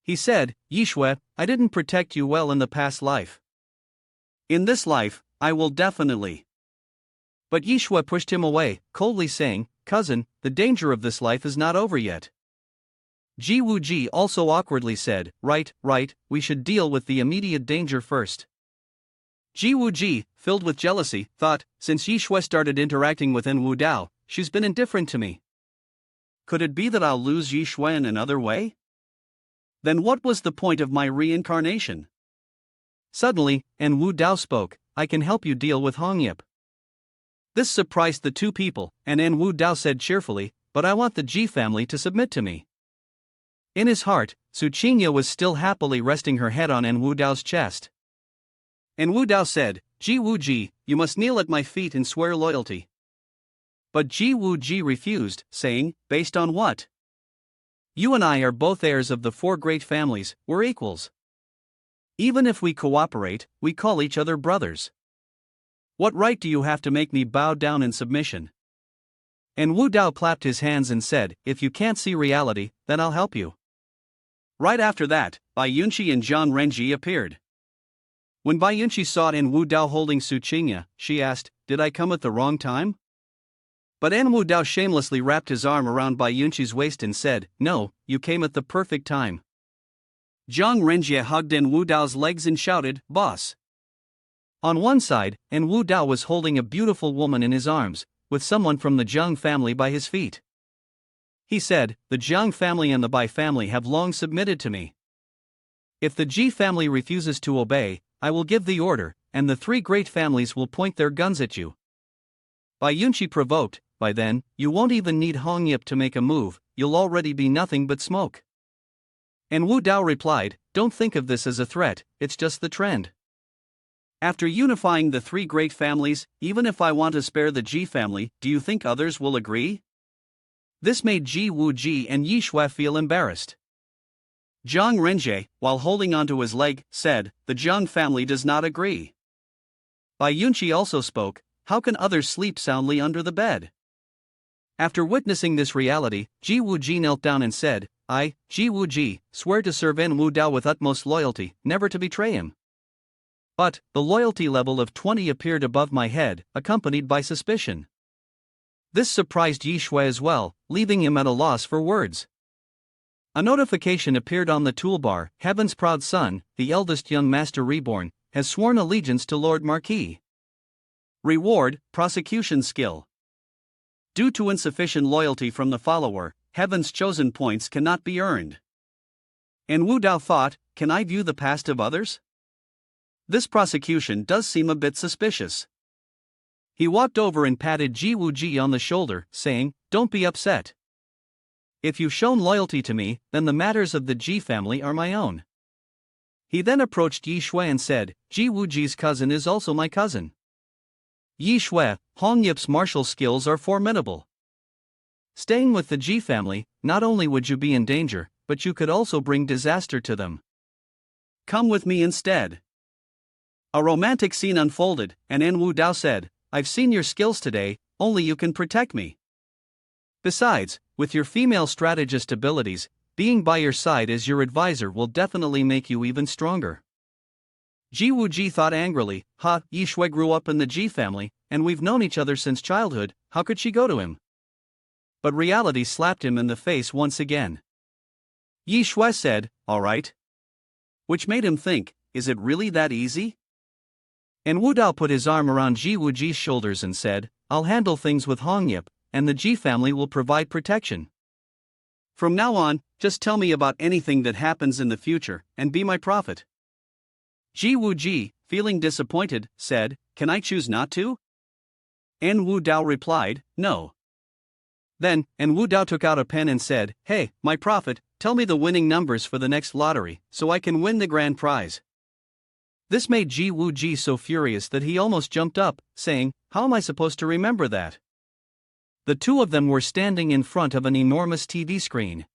He said, "Yi Shui, I didn't protect you well in the past life. In this life, I will definitely." But Yi Shui pushed him away, coldly saying, "Cousin, the danger of this life is not over yet." Ji Wu Ji also awkwardly said, right, we should deal with the immediate danger first." Ji Wu Ji, filled with jealousy, thought, since Yi Shui started interacting with Wu Dao, she's been indifferent to me. Could it be that I'll lose Yi Shui in another way? Then what was the point of my reincarnation? Suddenly, Wu Dao spoke, "I can help you deal with Hongyip." This surprised the two people, and Wu Dao said cheerfully, "But I want the Ji family to submit to me." In his heart, Su Chengya was still happily resting her head on Wu Dao's chest. Wu Dao said, "Ji Wu Ji, you must kneel at my feet and swear loyalty." But Ji Wu Ji refused, saying, "Based on what? You and I are both heirs of the four great families, we're equals. Even if we cooperate, we call each other brothers. What right do you have to make me bow down in submission?" Wu Dao clapped his hands and said, "If you can't see reality, then I'll help you." Right after that, Bai Yunqi and Zhang Renji appeared. When Bai Yunqi saw Wu Dao holding Su Chengya, she asked, "Did I come at the wrong time?" But Wu Dao shamelessly wrapped his arm around Bai Yunqi's waist and said, "No, you came at the perfect time." Zhang Renji hugged Wu Dao's legs and shouted, "Boss!" On one side, Wu Dao was holding a beautiful woman in his arms, with someone from the Zhang family by his feet. He said, "The Zhang family and the Bai family have long submitted to me. If the Ji family refuses to obey, I will give the order, and the three great families will point their guns at you." Bai Yunqi provoked, "By then, you won't even need Hongyip to make a move, you'll already be nothing but smoke." Wu Dao replied, "Don't think of this as a threat, it's just the trend. After unifying the three great families, even if I want to spare the Ji family, do you think others will agree?" This made Ji Wu Ji and Yi Shui feel embarrassed. Zhang Renji, while holding onto his leg, said, "The Zhang family does not agree." Bai Yunqi also spoke, "How can others sleep soundly under the bed?" After witnessing this reality, Ji Wu Ji knelt down and said, "I, Ji Wu Ji, swear to serve Wu Dao with utmost loyalty, never to betray him." But the loyalty level of 20 appeared above my head, accompanied by suspicion. This surprised Yi Shui as well, leaving him at a loss for words. A notification appeared on the toolbar. Heaven's proud son, the eldest young master Reborn, has sworn allegiance to Lord Marquis. Reward, prosecution skill. Due to insufficient loyalty from the follower, Heaven's chosen points cannot be earned. And Wu Dao thought, can I view the past of others? This prosecution does seem a bit suspicious. He walked over and patted Ji Wu Ji on the shoulder, saying, don't be upset. If you've shown loyalty to me, then the matters of the Ji family are my own. He then approached Yi Shui and said, Ji Wu Ji's cousin is also my cousin. Yi Shui, Hong Yip's martial skills are formidable. Staying with the Ji family, not only would you be in danger, but you could also bring disaster to them. Come with me instead. A romantic scene unfolded, and En Wu Dao said, I've seen your skills today, only you can protect me. Besides, with your female strategist abilities, being by your side as your advisor will definitely make you even stronger. Ji Wu Ji thought angrily, Yi Shui grew up in the Ji family, and we've known each other since childhood, how could she go to him? But reality slapped him in the face once again. Yi Shui said, all right. Which made him think, is it really that easy? And Wu Dao put his arm around Ji Wu Ji's shoulders and said, I'll handle things with Hong Yip, and the Ji family will provide protection. From now on, just tell me about anything that happens in the future, and be my prophet. Ji Wu Ji, feeling disappointed, said, can I choose not to? En Wu Dao replied, no. Then, En Wu Dao took out a pen and said, hey, my prophet, tell me the winning numbers for the next lottery, so I can win the grand prize. This made Ji Wu Ji so furious that he almost jumped up, saying, how am I supposed to remember that? The two of them were standing in front of an enormous TV screen.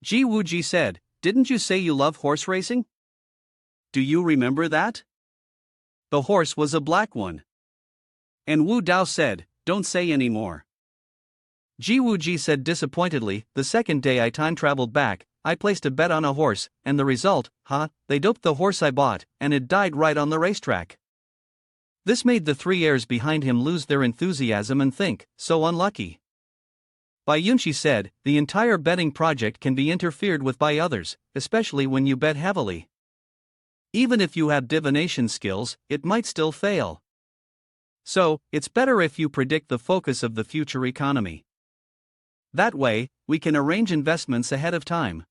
Ji Wu Ji said, didn't you say you love horse racing? Do you remember that? The horse was a black one. And Wu Dao said, don't say any more. Ji Wu Ji said disappointedly, the second day I time traveled back, I placed a bet on a horse, and the result, they doped the horse I bought, and it died right on the racetrack. This made the three heirs behind him lose their enthusiasm and think, so unlucky. Bai Yunxi said, the entire betting project can be interfered with by others, especially when you bet heavily. Even if you have divination skills, it might still fail. So, it's better if you predict the focus of the future economy. That way, we can arrange investments ahead of time.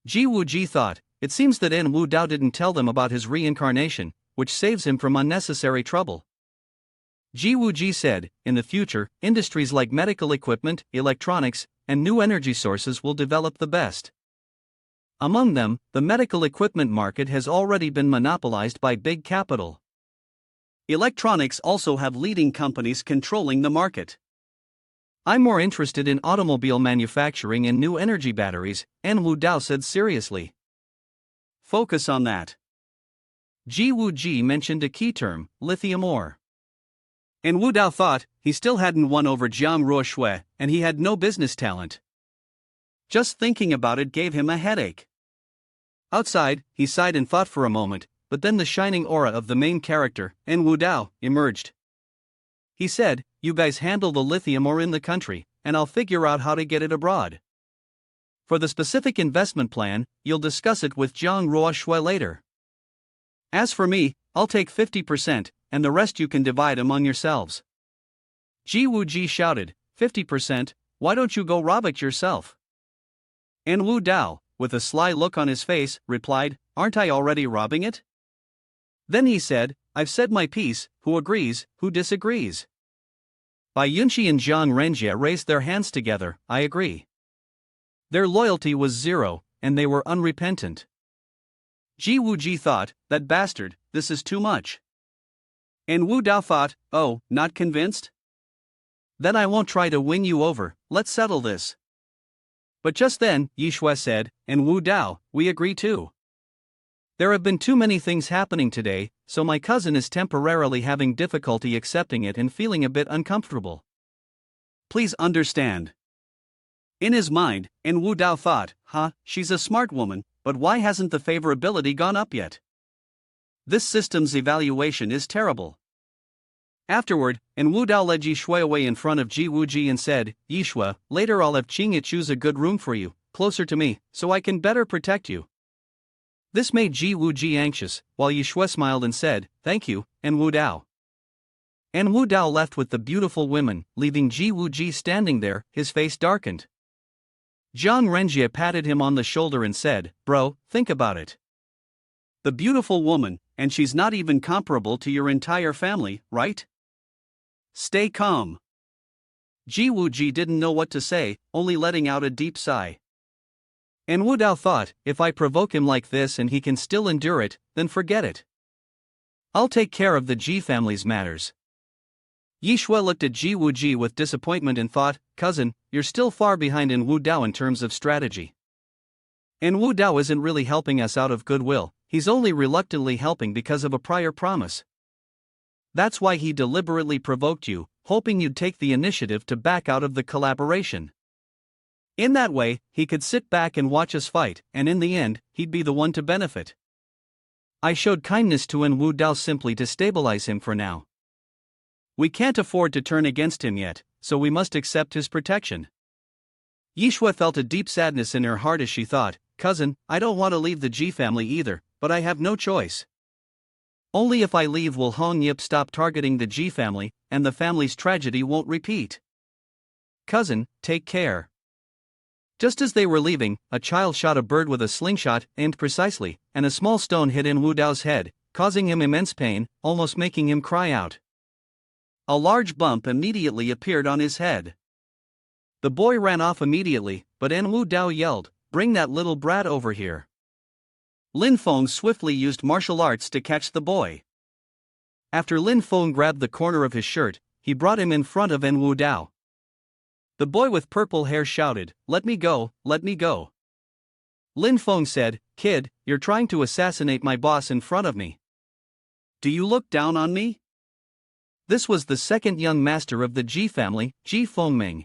Ji Wu Ji thought, it seems that En Wu Dao didn't tell them about his reincarnation, which saves him from unnecessary trouble. Ji Wu Ji said, in the future, industries like medical equipment, electronics, and new energy sources will develop the best. Among them, the medical equipment market has already been monopolized by big capital. Electronics also have leading companies controlling the market. I'm more interested in automobile manufacturing and new energy batteries, En Wu Dao said seriously. Focus on that. Ji Wu Ji mentioned a key term, lithium ore. En Wu Dao thought, he still hadn't won over Jiang Ruoshui, and he had no business talent. Just thinking about it gave him a headache. Outside, he sighed and thought for a moment, but then the shining aura of the main character, En Wu Dao, emerged. He said, you guys handle the lithium ore in the country, and I'll figure out how to get it abroad. For the specific investment plan, you'll discuss it with Jiang Ruoshui later. As for me, I'll take 50%, and the rest you can divide among yourselves. Ji Wu Ji shouted, 50%, why don't you go rob it yourself? En Wu Dao, with a sly look on his face, replied, aren't I already robbing it? Then he said, I've said my piece, who agrees, who disagrees? Bai Yunxi and Zhang Renjie raised their hands together, I agree. Their loyalty was zero, and they were unrepentant. Ji Wu Ji thought, that bastard, this is too much. And Wu Dao thought, oh, not convinced? Then I won't try to win you over, let's settle this. But just then, Yi Shui said, and Wu Dao, we agree too. There have been too many things happening today, so my cousin is temporarily having difficulty accepting it and feeling a bit uncomfortable. Please understand. In his mind, En Wu Dao thought, she's a smart woman, but why hasn't the favorability gone up yet? This system's evaluation is terrible. Afterward, En Wu Dao led Yi Shui away in front of Ji Wu Ji and said, Yi Shui, later I'll have Qingye choose a good room for you, closer to me, so I can better protect you. This made Ji Wuji anxious, while Yi Shui smiled and said, thank you, and Wu Dao. And Wu Dao left with the beautiful women, leaving Ji Wuji standing there, his face darkened. Zhang Renjie patted him on the shoulder and said, bro, think about it. The beautiful woman, and she's not even comparable to your entire family, right? Stay calm. Ji Wuji didn't know what to say, only letting out a deep sigh. And Wu Dao thought, if I provoke him like this and he can still endure it, then forget it. I'll take care of the Ji family's matters. Yi Shui looked at Ji Wuji with disappointment and thought, cousin, you're still far behind in Wu Dao in terms of strategy. And Wu Dao isn't really helping us out of goodwill, he's only reluctantly helping because of a prior promise. That's why he deliberately provoked you, hoping you'd take the initiative to back out of the collaboration. In that way, he could sit back and watch us fight, and in the end, he'd be the one to benefit. I showed kindness to Wu Dao simply to stabilize him for now. We can't afford to turn against him yet, so we must accept his protection. Yi Shui felt a deep sadness in her heart as she thought, cousin, I don't want to leave the Ji family either, but I have no choice. Only if I leave will Hong Yip stop targeting the Ji family, and the family's tragedy won't repeat. Cousin, take care. Just as they were leaving, a child shot a bird with a slingshot, aimed precisely, and a small stone hit in Wu Dao's head, causing him immense pain, almost making him cry out. A large bump immediately appeared on his head. The boy ran off immediately, but Wu Dao yelled, bring that little brat over here. Lin Feng swiftly used martial arts to catch the boy. After Lin Feng grabbed the corner of his shirt, he brought him in front of Wu Dao. The boy with purple hair shouted, let me go, let me go. Lin Feng said, kid, you're trying to assassinate my boss in front of me. Do you look down on me? This was the second young master of the Ji family, Ji Fengming.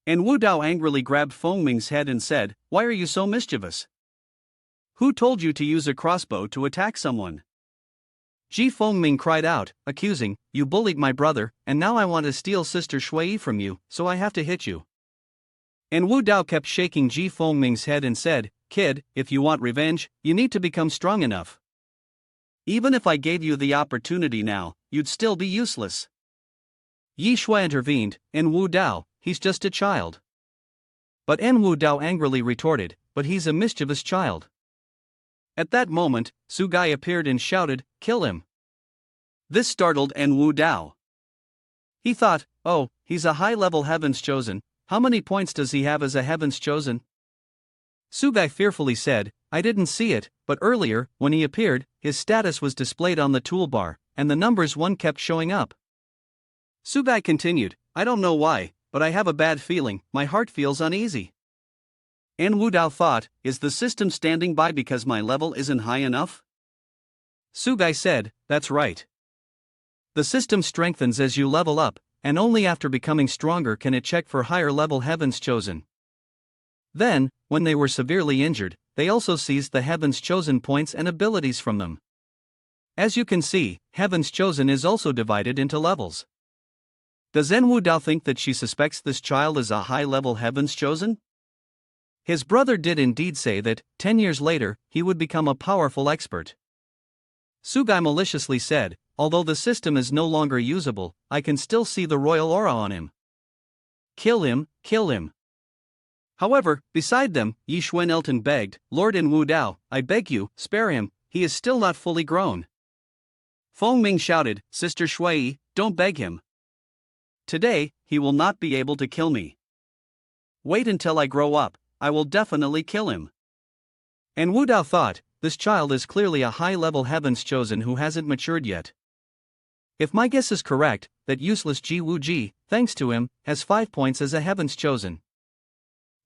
And Wu Dao angrily grabbed Fengming's head and said, why are you so mischievous? Who told you to use a crossbow to attack someone? Ji Fengming cried out, accusing, you bullied my brother, and now I want to steal Sister Shui from you, so I have to hit you. And Wu Dao kept shaking Ji Fengming's head and said, kid, if you want revenge, you need to become strong enough. Even if I gave you the opportunity now, you'd still be useless. Yi Shui intervened, and Wu Dao, he's just a child. But Wu Dao angrily retorted, but he's a mischievous child. At that moment, Su Gai appeared and shouted, kill him. This startled Wu Dao. He thought, oh, he's a high-level Heaven's Chosen, how many points does he have as a Heaven's Chosen? Su Gai fearfully said, I didn't see it, but earlier, when he appeared, his status was displayed on the toolbar, and the numbers 1 kept showing up. Su Gai continued, I don't know why, but I have a bad feeling, my heart feels uneasy. Wu Dao thought, is the system standing by because my level isn't high enough? Su Gai said, that's right. The system strengthens as you level up, and only after becoming stronger can it check for higher level Heaven's Chosen. Then, when they were severely injured, they also seized the Heaven's Chosen points and abilities from them. As you can see, Heaven's Chosen is also divided into levels. Does Wu Dao think that she suspects this child is a high-level Heaven's Chosen? His brother did indeed say that, 10 years later, he would become a powerful expert. Su Gai maliciously said, although the system is no longer usable, I can still see the royal aura on him. Kill him, kill him. However, beside them, Yi Shui Elton begged, Lord Wu Dao, I beg you, spare him, he is still not fully grown. Fengming shouted, Sister Shui, don't beg him. Today, he will not be able to kill me. Wait until I grow up, I will definitely kill him. And Wu Dao thought, this child is clearly a high-level Heaven's Chosen who hasn't matured yet. If my guess is correct, that useless Ji Wuji, thanks to him, has 5 points as a Heaven's Chosen.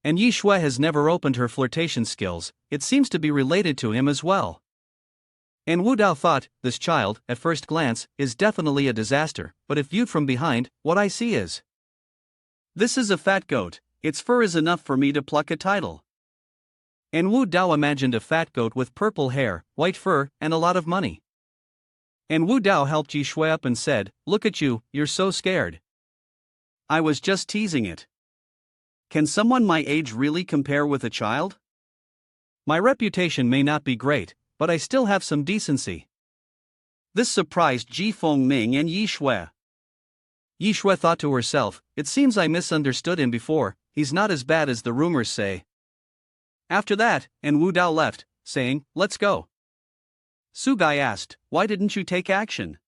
And Yi Shui has never opened her flirtation skills, it seems to be related to him as well. And Wu Dao thought, this child, at first glance, is definitely a disaster, but if viewed from behind, what I see is. This is a fat goat, its fur is enough for me to pluck a title. And Wu Dao imagined a fat goat with purple hair, white fur, and a lot of money. And Wu Dao helped Yi Shui up and said, look at you, you're so scared. I was just teasing it. Can someone my age really compare with a child? My reputation may not be great, but I still have some decency. This surprised Ji Fengming and Yi Shui. Yi Shui thought to herself, it seems I misunderstood him before, he's not as bad as the rumors say. After that, Wu Dao left, saying, let's go. Su Gai asked, why didn't you take action?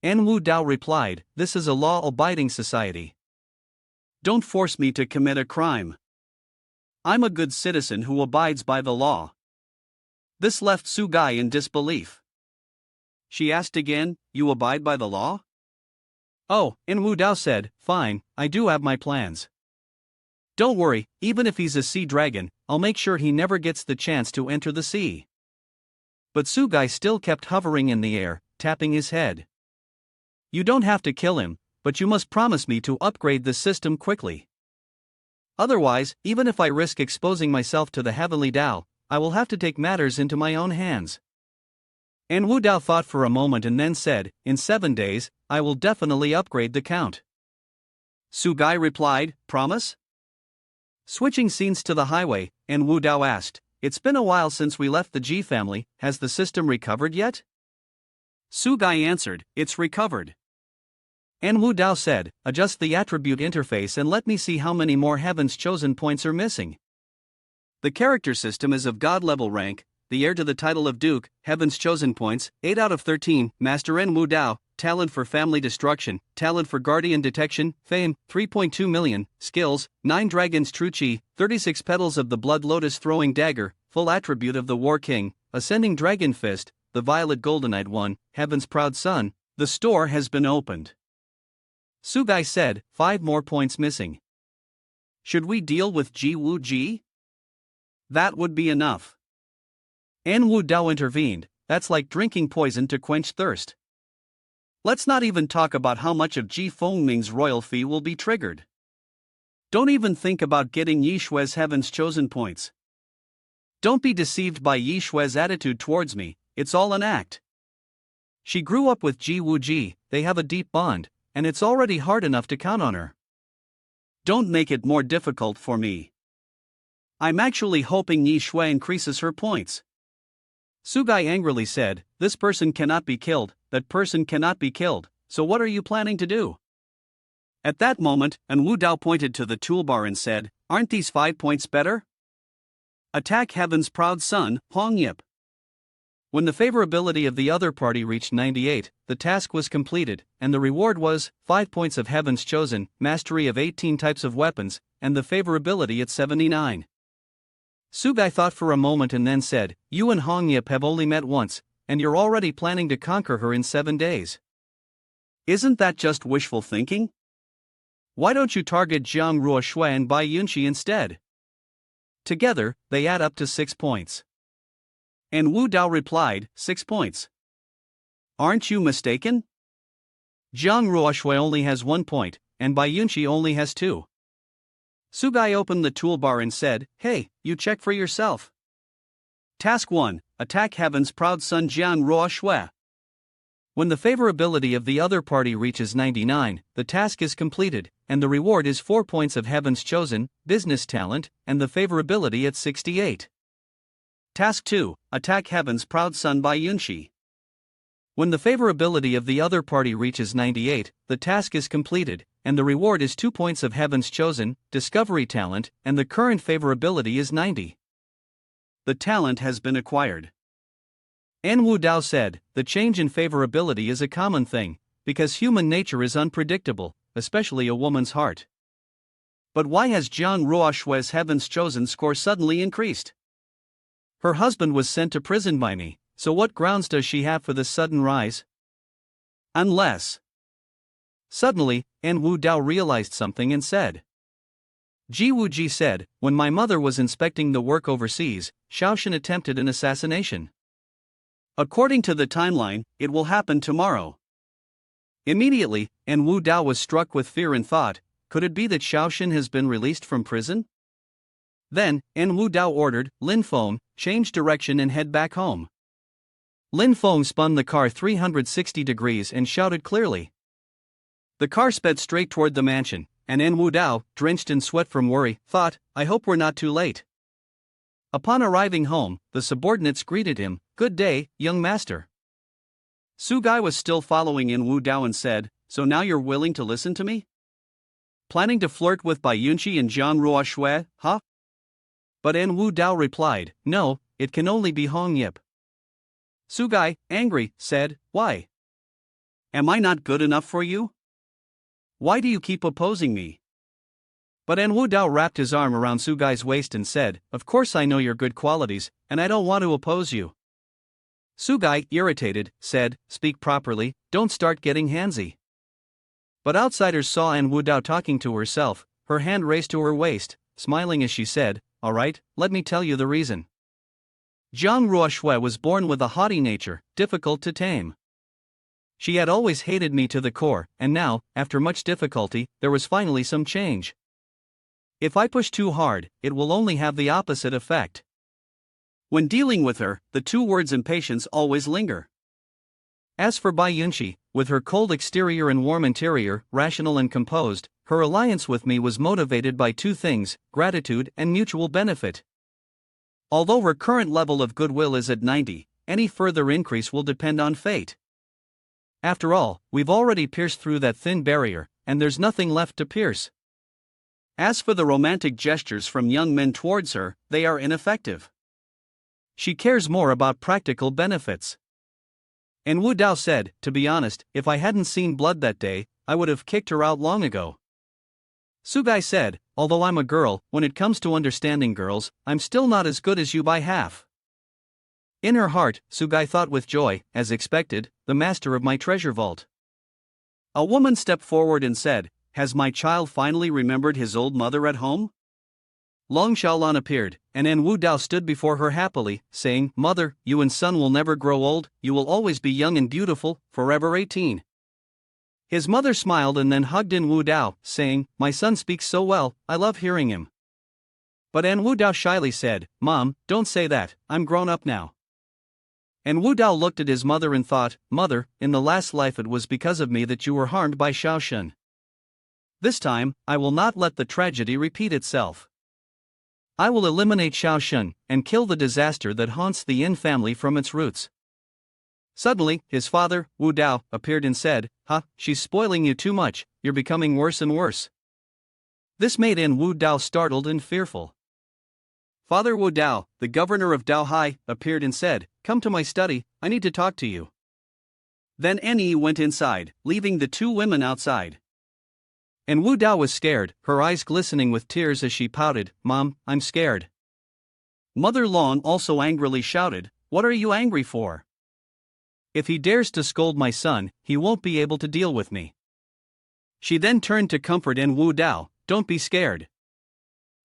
Wu Dao replied, this is a law-abiding society. Don't force me to commit a crime. I'm a good citizen who abides by the law. This left Su Gai in disbelief. She asked again, you abide by the law? Oh, Wu Dao said, fine, I do have my plans. Don't worry, even if he's a sea dragon, I'll make sure he never gets the chance to enter the sea. But Su Gai still kept hovering in the air, tapping his head. You don't have to kill him, but you must promise me to upgrade the system quickly. Otherwise, even if I risk exposing myself to the heavenly Dao, I will have to take matters into my own hands. Wu Dao thought for a moment and then said, in 7 days, I will definitely upgrade the count. Su Gai replied, promise? Switching scenes to the highway, Wu Dao asked, it's been a while since we left the Ji family, has the system recovered yet? Su Gai answered, it's recovered. Wu Dao said, adjust the attribute interface and let me see how many more Heaven's Chosen points are missing. The character system is of God level rank, the heir to the title of Duke, Heaven's Chosen points, 8 out of 13, Master Wu Dao, talent for family destruction, talent for guardian detection, fame, 3.2 million, skills, 9 dragons true chi, 36 petals of the blood lotus throwing dagger, full attribute of the war king, ascending dragon fist, the violet goldenite one, Heaven's proud son, the store has been opened. Su Gai said, 5 more points missing. Should we deal with Ji Wu Ji? That would be enough. Wu Dao intervened, that's like drinking poison to quench thirst. Let's not even talk about how much of Ji Fengming's royal fee will be triggered. Don't even think about getting Yi Shui's Heaven's Chosen points. Don't be deceived by Yi Shui's attitude towards me, it's all an act. She grew up with Ji Wu Ji, they have a deep bond, and it's already hard enough to count on her. Don't make it more difficult for me. I'm actually hoping Yi Shui increases her points. Su Gai angrily said, this person cannot be killed, that person cannot be killed, so what are you planning to do? At that moment, Wu Dao pointed to the toolbar and said, aren't these 5 points better? Attack Heaven's proud son, Hong Yip. When the favorability of the other party reached 98, the task was completed, and the reward was 5 points of Heaven's Chosen, mastery of 18 types of weapons, and the favorability at 79. Su Gai thought for a moment and then said, you and Hong Yip have only met once, and you're already planning to conquer her in 7 days. Isn't that just wishful thinking? Why don't you target Jiang Ruoshui and Bai Yunqi instead? Together, they add up to 6 points. Wu Dao replied, 6 points. Aren't you mistaken? Jiang Ruoshui only has 1 point, and Bai Yunqi only has 2. Su Gai opened the toolbar and said, hey, you check for yourself. Task 1, attack Heaven's proud son Jiang Ruoshui. When the favorability of the other party reaches 99, the task is completed, and the reward is 4 points of Heaven's Chosen, business talent, and the favorability at 68. Task 2, attack Heaven's proud son Bai Yunqi. When the favorability of the other party reaches 98, the task is completed, and the reward is 2 points of Heaven's Chosen, discovery talent, and the current favorability is 90. The talent has been acquired. Wu Dao said, the change in favorability is a common thing, because human nature is unpredictable, especially a woman's heart. But why has Jiang Ruoshui's Heaven's Chosen score suddenly increased? Her husband was sent to prison by me, so what grounds does she have for this sudden rise? Unless. Suddenly, Wu Dao realized something and said. Ji Wu Ji said, when my mother was inspecting the work overseas, Shaoshan attempted an assassination. According to the timeline, it will happen tomorrow. Immediately, Wu Dao was struck with fear and thought, could it be that Shaoshan has been released from prison? Then, Wu Dao ordered, Lin Feng, change direction and head back home. Lin Feng spun the car 360 degrees and shouted clearly. The car sped straight toward the mansion, and En Wu Dao, drenched in sweat from worry, thought, I hope we're not too late. Upon arriving home, the subordinates greeted him, Good day, young master. Su Gai was still following En Wu Dao and said, So now you're willing to listen to me? Planning to flirt with Bai Yunqi and Zhang Ruoshui, huh? But En Wu Dao replied, No, it can only be Hong Yip. Su Gai, angry, said, Why? Am I not good enough for you? Why do you keep opposing me? But En Wu Dao wrapped his arm around Su Gai's waist and said, Of course I know your good qualities, and I don't want to oppose you. Su Gai, irritated, said, Speak properly, don't start getting handsy. But outsiders saw En Wu Dao talking to herself, her hand raised to her waist, smiling as she said, Alright, let me tell you the reason. Zhang Ruoshui was born with a haughty nature, difficult to tame. She had always hated me to the core, and now, after much difficulty, there was finally some change. If I push too hard, it will only have the opposite effect. When dealing with her, the two words impatience always linger. As for Bai Yunqi, with her cold exterior and warm interior, rational and composed, her alliance with me was motivated by two things, gratitude and mutual benefit. Although her current level of goodwill is at 90, any further increase will depend on fate. After all, we've already pierced through that thin barrier, and there's nothing left to pierce. As for the romantic gestures from young men towards her, they are ineffective. She cares more about practical benefits. En Wu Dao said, To be honest, if I hadn't seen blood that day, I would have kicked her out long ago. Su Gai said, Although I'm a girl, when it comes to understanding girls, I'm still not as good as you by half. In her heart, Su Gai thought with joy, as expected, the master of my treasure vault. A woman stepped forward and said, Has my child finally remembered his old mother at home? Long Xiaolan appeared, and En Wu Dao stood before her happily, saying, Mother, you and son will never grow old, you will always be young and beautiful, forever 18. His mother smiled and then hugged En Wu Dao, saying, My son speaks so well, I love hearing him. But En Wu Dao shyly said, Mom, don't say that, I'm grown up now. En Wu Dao looked at his mother and thought, Mother, in the last life it was because of me that you were harmed by Xiaoshen. This time, I will not let the tragedy repeat itself. I will eliminate Xiaoshen, and kill the disaster that haunts the Yin family from its roots. Suddenly, his father, Wu Dao, appeared and said, she's spoiling you too much, you're becoming worse and worse. This made En Wu Dao startled and fearful. Father Wu Dao, the governor of Daohai, appeared and said, Come to my study, I need to talk to you. Then En went inside, leaving the two women outside. En Wu Dao was scared, her eyes glistening with tears as she pouted, Mom, I'm scared. Mother Long also angrily shouted, What are you angry for? If he dares to scold my son, he won't be able to deal with me. She then turned to comfort En Wu Dao, Don't be scared.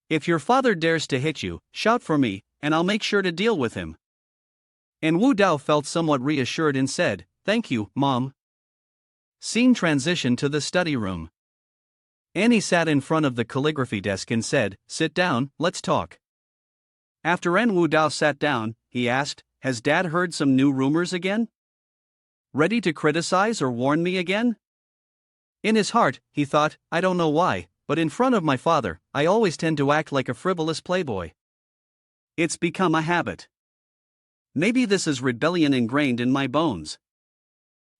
If your father dares to hit you, shout for me, and I'll make sure to deal with him. En Wu Dao felt somewhat reassured and said, Thank you, Mom. Scene transition to the study room. Annie sat in front of the calligraphy desk and said, Sit down, let's talk. After En Wu Dao sat down, he asked, Has Dad heard some new rumors again? Ready to criticize or warn me again? In his heart, he thought, I don't know why, but in front of my father, I always tend to act like a frivolous playboy. It's become a habit. Maybe this is rebellion ingrained in my bones.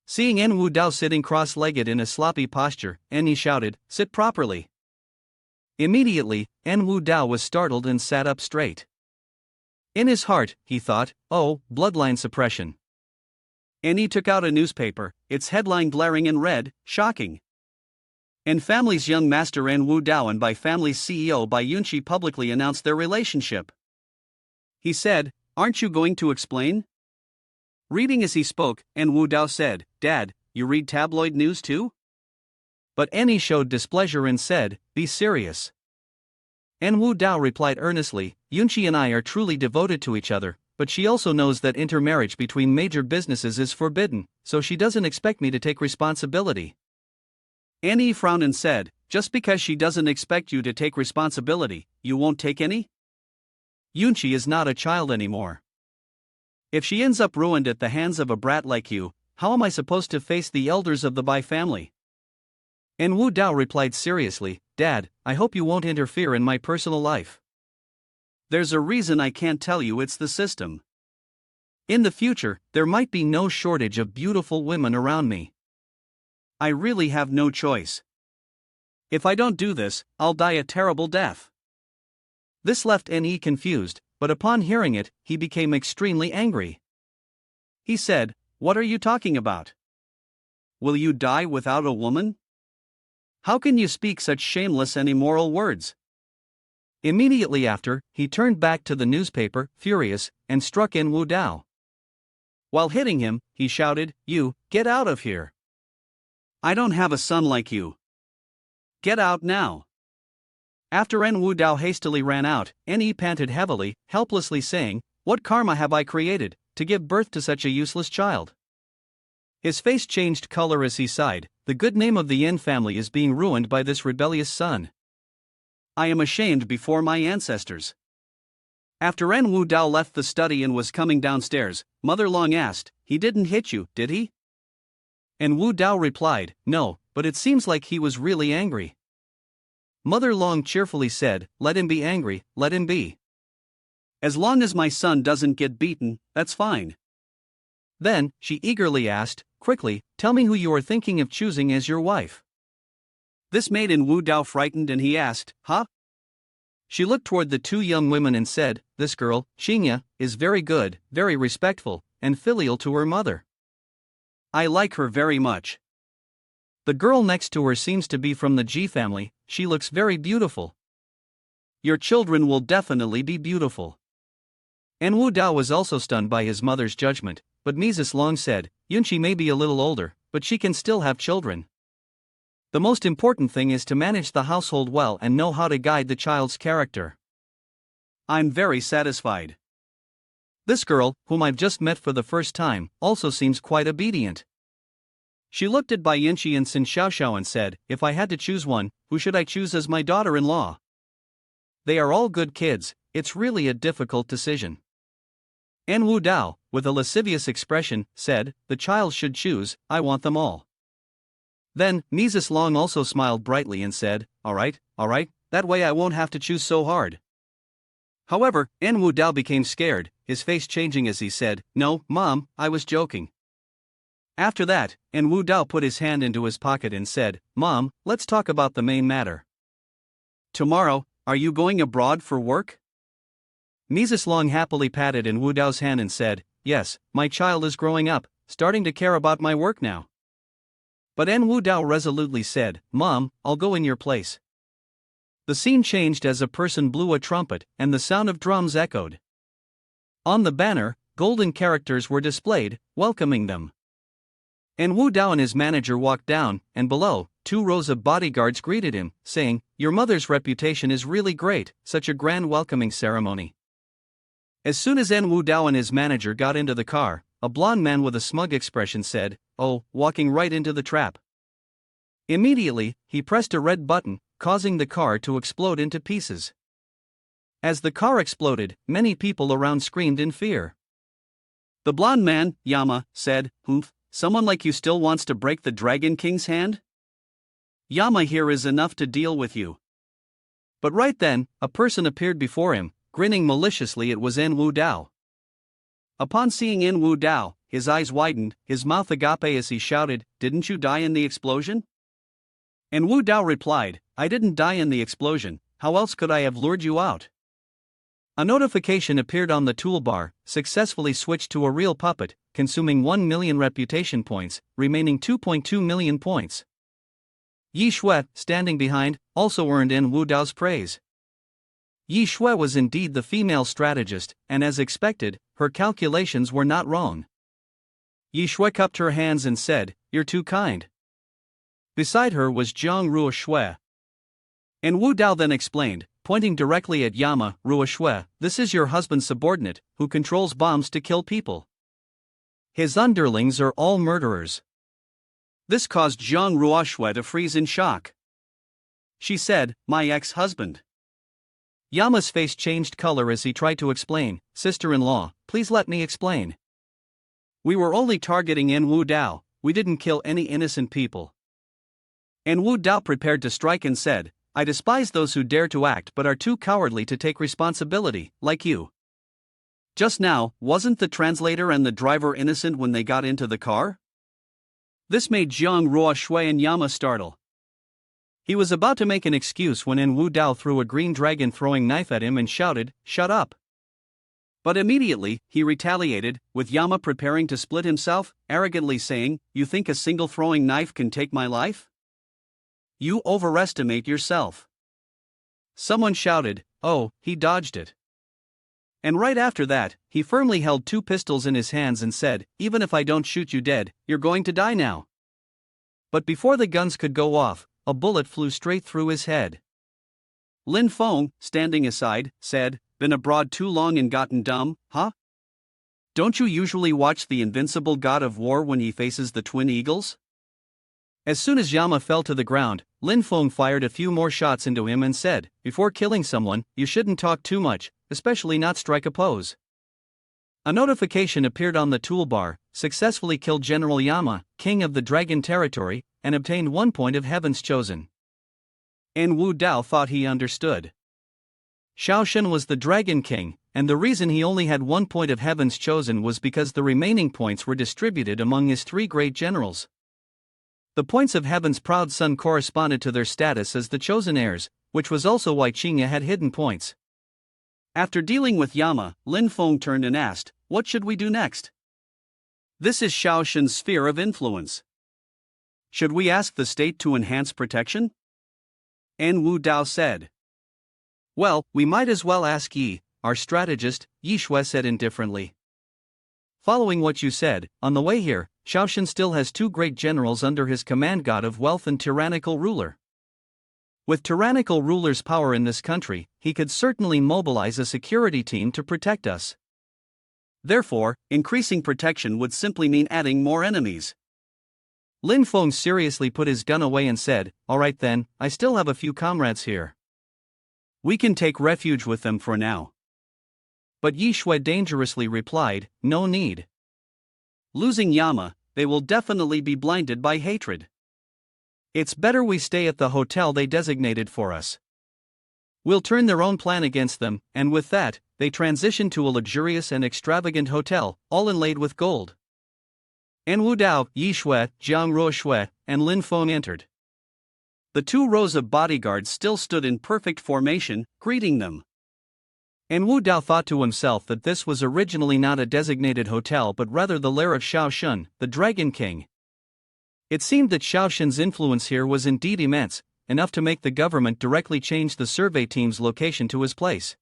Seeing En Wu Dao sitting cross-legged in a sloppy posture, Annie shouted, Sit properly. Immediately, En Wu Dao was startled and sat up straight. In his heart, he thought, Oh, bloodline suppression. Annie took out a newspaper, its headline glaring in red, shocking. En family's young master En Wu Dao and Bai family's CEO Bai Yunqi publicly announced their relationship. He said, Aren't you going to explain? Reading as he spoke, En Wu Dao said, Dad, you read tabloid news too? But Annie showed displeasure and said, Be serious. En Wu Dao replied earnestly, Yunqi and I are truly devoted to each other, but she also knows that intermarriage between major businesses is forbidden, so she doesn't expect me to take responsibility. Annie frowned and said, Just because she doesn't expect you to take responsibility, you won't take any? Yunqi is not a child anymore. If she ends up ruined at the hands of a brat like you, how am I supposed to face the elders of the Bai family? En Wu Dao replied seriously, Dad, I hope you won't interfere in my personal life. There's a reason I can't tell you, it's the system. In the future, there might be no shortage of beautiful women around me. I really have no choice. If I don't do this, I'll die a terrible death. This left Ne confused, but upon hearing it, he became extremely angry. He said, "What are you talking about? Will you die without a woman? How can you speak such shameless and immoral words?" Immediately after, he turned back to the newspaper, furious, and struck in Wu Dao. While hitting him, he shouted, "You, get out of here. I don't have a son like you. Get out now." After Wu Dao hastily ran out, Ne panted heavily, helplessly saying, "What karma have I created, to give birth to such a useless child?" His face changed color as he sighed. The good name of the Yin family is being ruined by this rebellious son. I am ashamed before my ancestors. After Wu Dao left the study and was coming downstairs, Mother Long asked, "He didn't hit you, did he?" Wu Dao replied, "No, but it seems like he was really angry." Mother Long cheerfully said, "Let him be angry, let him be. As long as my son doesn't get beaten, that's fine." Then, she eagerly asked, "Quickly, tell me who you are thinking of choosing as your wife." This made Wu Dao frightened and he asked, "Huh?" She looked toward the two young women and said, "This girl, Xingya, is very good, very respectful, and filial to her mother. I like her very much. The girl next to her seems to be from the Ji family, she looks very beautiful. Your children will definitely be beautiful." Wu Dao was also stunned by his mother's judgment, but Mrs. Long said, "Yunqi may be a little older, but she can still have children. The most important thing is to manage the household well and know how to guide the child's character." "I'm very satisfied. This girl, whom I've just met for the first time, also seems quite obedient." She looked at Bai Yinchi and Sin Xiaoxiao and said, "If I had to choose one, who should I choose as my daughter-in-law? They are all good kids, it's really a difficult decision." Wu Dao, with a lascivious expression, said, "The child should choose, I want them all." Then, Mrs. Long also smiled brightly and said, all right, that way I won't have to choose so hard." However, Wu Dao became scared, his face changing as he said, "No, Mom, I was joking." After that, Wu Dao put his hand into his pocket and said, "Mom, let's talk about the main matter. Tomorrow, are you going abroad for work?" Mrs. Long happily patted Wu Dao's hand and said, "Yes, my child is growing up, starting to care about my work now." But Wu Dao resolutely said, "Mom, I'll go in your place." The scene changed as a person blew a trumpet, and the sound of drums echoed. On the banner, golden characters were displayed, welcoming them. Wu Dao and his manager walked down, and below, 2 rows of bodyguards greeted him, saying, "Your mother's reputation is really great, such a grand welcoming ceremony." As soon as Wu Dao and his manager got into the car, a blond man with a smug expression said, "Oh, walking right into the trap." Immediately, he pressed a red button, causing the car to explode into pieces. As the car exploded, many people around screamed in fear. The blond man, Yama, said, "Humph, someone like you still wants to break the Dragon King's hand? Yama here is enough to deal with you." But right then, a person appeared before him, grinning maliciously. It was Wu Dao. Upon seeing Wu Dao, his eyes widened, his mouth agape as he shouted, "Didn't you die in the explosion?" Wu Dao replied, "I didn't die in the explosion, how else could I have lured you out?" A notification appeared on the toolbar, successfully switched to a real puppet, consuming 1 million reputation points, remaining 2.2 million points. Yi Shui, standing behind, also earned Wu Dao's praise. Yi Shui was indeed the female strategist, and as expected, her calculations were not wrong. Yi Shui cupped her hands and said, "You're too kind." Beside her was Zhang Ruoshui. Wu Dao then explained, pointing directly at Yama, "Ruoshui, this is your husband's subordinate, who controls bombs to kill people. His underlings are all murderers." This caused Zhang Ruoshui to freeze in shock. She said, "My ex-husband." Yama's face changed color as he tried to explain, "Sister-in-law, please let me explain. We were only targeting Wu Dao, we didn't kill any innocent people." Wu Dao prepared to strike and said, I despise those who dare to act but are too cowardly to take responsibility, like you. Just now, wasn't the translator and the driver innocent when they got into the car? This made Jiang Ruoshui and Yama startle. He was about to make an excuse when En Wu Dao threw a green dragon throwing knife at him and shouted, "Shut up!" But immediately, he retaliated, with Yama preparing to split himself, arrogantly saying, "You think a single throwing knife can take my life? You overestimate yourself." Someone shouted, "Oh, he dodged it." And right after that, he firmly held two pistols in his hands and said, "Even if I don't shoot you dead, you're going to die now." But before the guns could go off, a bullet flew straight through his head. Lin Feng, standing aside, said, "Been abroad too long and gotten dumb, huh? Don't you usually watch the invincible god of war when he faces the twin eagles?" As soon as Yama fell to the ground, Lin Feng fired a few more shots into him and said, "Before killing someone, you shouldn't talk too much, especially not strike a pose." A notification appeared on the toolbar: "Successfully killed General Yama, king of the dragon territory, and obtained 1 point of heavens chosen." En Wu Dao thought he understood. Shaoshan was the dragon king, and the reason he only had 1 point of heavens chosen was because the remaining points were distributed among his 3 great generals. The points of heaven's proud son corresponded to their status as the chosen heirs, which was also why Qingya had hidden points. After dealing with Yama, Lin Feng turned and asked, "What should we do next? This is Shaoshan's sphere of influence. Should we ask the state to enhance protection?" En Wu Dao said. "Well, we might as well ask Yi, our strategist," Yi Shui said indifferently. "Following what you said, on the way here, Shaoshan still has 2 great generals under his command, god of wealth and tyrannical ruler. With tyrannical ruler's power in this country, he could certainly mobilize a security team to protect us. Therefore, increasing protection would simply mean adding more enemies." Lin Feng seriously put his gun away and said, "All right then, I still have a few comrades here. We can take refuge with them for now." But Yi Shui dangerously replied, "No need. Losing Yama, they will definitely be blinded by hatred. It's better we stay at the hotel they designated for us. We'll turn their own plan against them," and with that, they transitioned to a luxurious and extravagant hotel, all inlaid with gold. En Wu Dao, Yi Shui, Jiang Ruoshui, and Lin Feng entered. The 2 rows of bodyguards still stood in perfect formation, greeting them. En Wu Dao thought to himself that this was originally not a designated hotel but rather the lair of Shaoshan, the Dragon King. It seemed that Shaoshan's influence here was indeed immense, enough to make the government directly change the survey team's location to his place.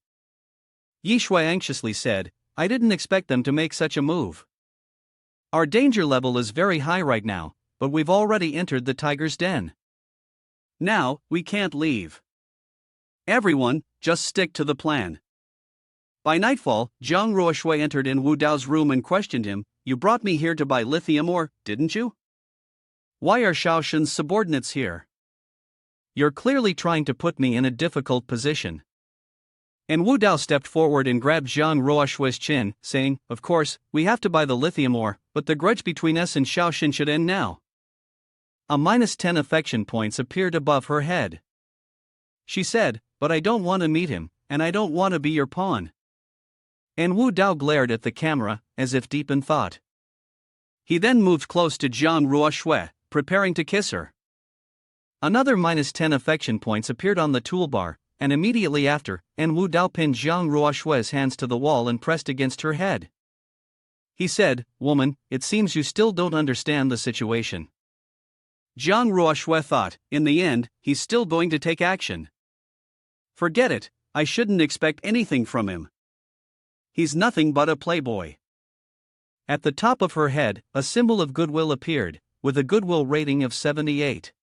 Yi Shui anxiously said, "I didn't expect them to make such a move. Our danger level is very high right now, but we've already entered the tiger's den. Now, we can't leave. Everyone, just stick to the plan." By nightfall, Jiang Ruoshui entered in Wu Dao's room and questioned him, "You brought me here to buy lithium ore, didn't you? Why are Shaoshan's subordinates here? You're clearly trying to put me in a difficult position." And Wu Dao stepped forward and grabbed Jiang Ruoshui's chin, saying, "Of course, we have to buy the lithium ore, but the grudge between us and Shaoshan should end now." A -10 affection points appeared above her head. She said, "But I don't want to meet him, and I don't want to be your pawn." And Wu Dao glared at the camera, as if deep in thought. He then moved close to Jiang Ruoshui, preparing to kiss her. Another -10 affection points appeared on the toolbar, and immediately after, En Wu Dao pinned Jiang Ruoshui's hands to the wall and pressed against her head. He said, "Woman, it seems you still don't understand the situation." Jiang Ruoshui thought, in the end, he's still going to take action. Forget it, I shouldn't expect anything from him. He's nothing but a playboy. At the top of her head, a symbol of goodwill appeared, with a goodwill rating of 78.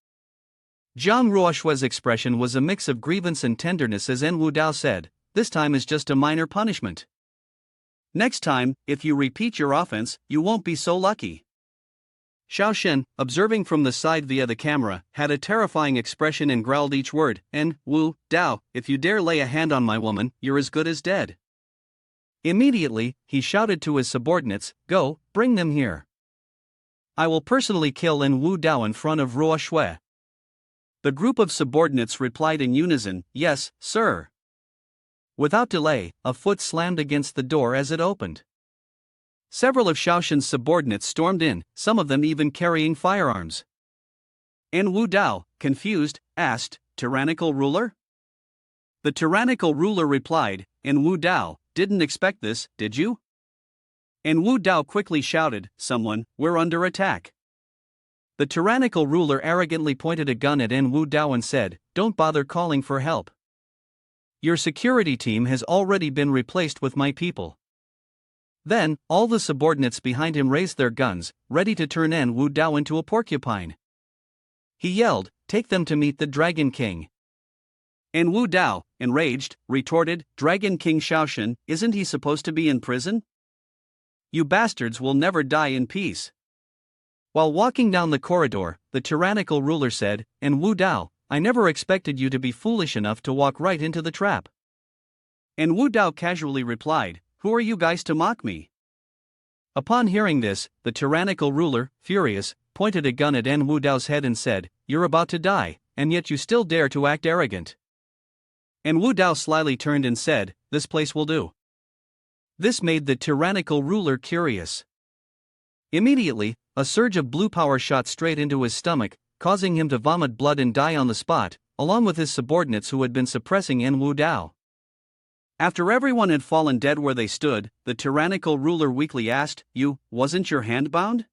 Jiang Ruoshui's expression was a mix of grievance and tenderness as En Wu Dao said, "This time is just a minor punishment. Next time, if you repeat your offense, you won't be so lucky." Shaoshan, observing from the side via the camera, had a terrifying expression and growled each word, "En Wu Dao, if you dare lay a hand on my woman, you're as good as dead." Immediately, he shouted to his subordinates, "Go, bring them here. I will personally kill En Wu Dao in front of Ruoshui." The group of subordinates replied in unison, "Yes, sir." Without delay, a foot slammed against the door as it opened. Several of Xiaoshan's subordinates stormed in, some of them even carrying firearms. And Wu Dao, confused, asked, "Tyrannical ruler?" The tyrannical ruler replied, "And Wu Dao, didn't expect this, did you?" And Wu Dao quickly shouted, "Someone, we're under attack." The tyrannical ruler arrogantly pointed a gun at En Wu Dao and said, "Don't bother calling for help. Your security team has already been replaced with my people." Then, all the subordinates behind him raised their guns, ready to turn En Wu Dao into a porcupine. He yelled, "Take them to meet the Dragon King." En Wu Dao, enraged, retorted, "Dragon King Xiaoshan, isn't he supposed to be in prison? You bastards will never die in peace." While walking down the corridor, the tyrannical ruler said, "En Wu Dao, I never expected you to be foolish enough to walk right into the trap." En Wu Dao casually replied, "Who are you guys to mock me?" Upon hearing this, the tyrannical ruler, furious, pointed a gun at En Wu Dao's head and said, "You're about to die, and yet you still dare to act arrogant." En Wu Dao slyly turned and said, "This place will do." This made the tyrannical ruler curious. Immediately, a surge of blue power shot straight into his stomach, causing him to vomit blood and die on the spot, along with his subordinates who had been suppressing En Wu Dao. After everyone had fallen dead where they stood, the tyrannical ruler weakly asked, "Wasn't your hand bound?"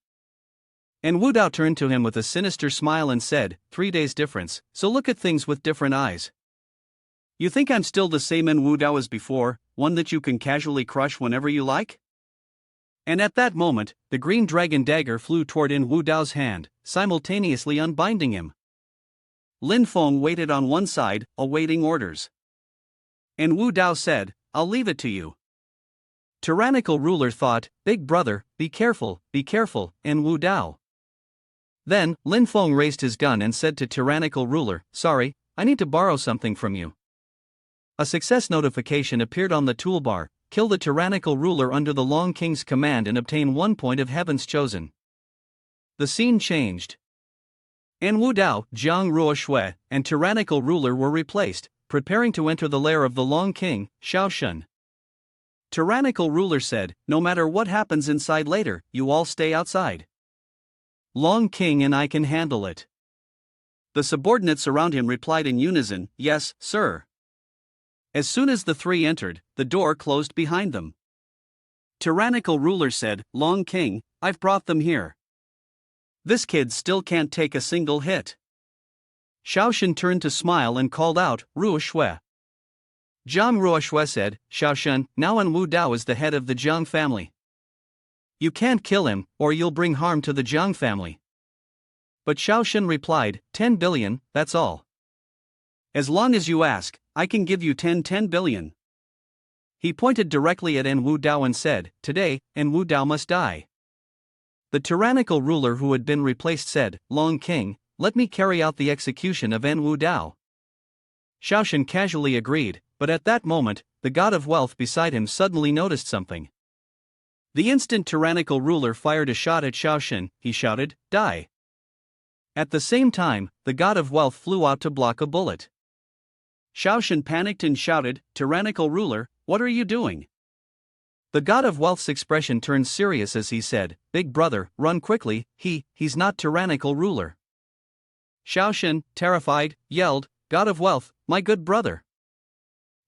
En Wu Dao turned to him with a sinister smile and said, 3 days difference, so look at things with different eyes. You think I'm still the same En Wu Dao as before, one that you can casually crush whenever you like?" And at that moment, the green dragon dagger flew toward En Wu Dao's hand, simultaneously unbinding him. Lin Feng waited on one side, awaiting orders. En Wu Dao said, "I'll leave it to you." Tyrannical ruler thought, "Big brother, be careful, En Wu Dao." Then, Lin Feng raised his gun and said to tyrannical ruler, "Sorry, I need to borrow something from you." A success notification appeared on the toolbar: kill the tyrannical ruler under the Long King's command and obtain 1 point of Heaven's Chosen. The scene changed. En Wu Dao, Jang Ruoshui, and tyrannical ruler were replaced, preparing to enter the lair of the Long King, Xiaoshan. Tyrannical ruler said, "No matter what happens inside later, you all stay outside. Long King and I can handle it." The subordinates around him replied in unison, "Yes, sir." As soon as the three entered, the door closed behind them. Tyrannical ruler said, "Long King, I've brought them here. This kid still can't take a single hit." Xiaoshan turned to smile and called out, "Ruoshui." Zhang Ruoshui said, "Xiaoshan, now En Wu Dao is the head of the Zhang family. You can't kill him, or you'll bring harm to the Zhang family." But Xiaoshan replied, 10 billion, that's all. As long as you ask, I can give you 10 billion. He pointed directly at En Wu Dao and said, "Today, En Wu Dao must die." The tyrannical ruler who had been replaced said, "Long King, let me carry out the execution of En Wu Dao." Xiaoshan casually agreed, but at that moment, the god of wealth beside him suddenly noticed something. The instant tyrannical ruler fired a shot at Xiaoshan, he shouted, "Die." At the same time, the god of wealth flew out to block a bullet. Xiaoshan panicked and shouted, "Tyrannical ruler, what are you doing?" The god of wealth's expression turned serious as he said, "Big brother, run quickly, he's not tyrannical ruler." Xiaoshan, terrified, yelled, "God of wealth, my good brother."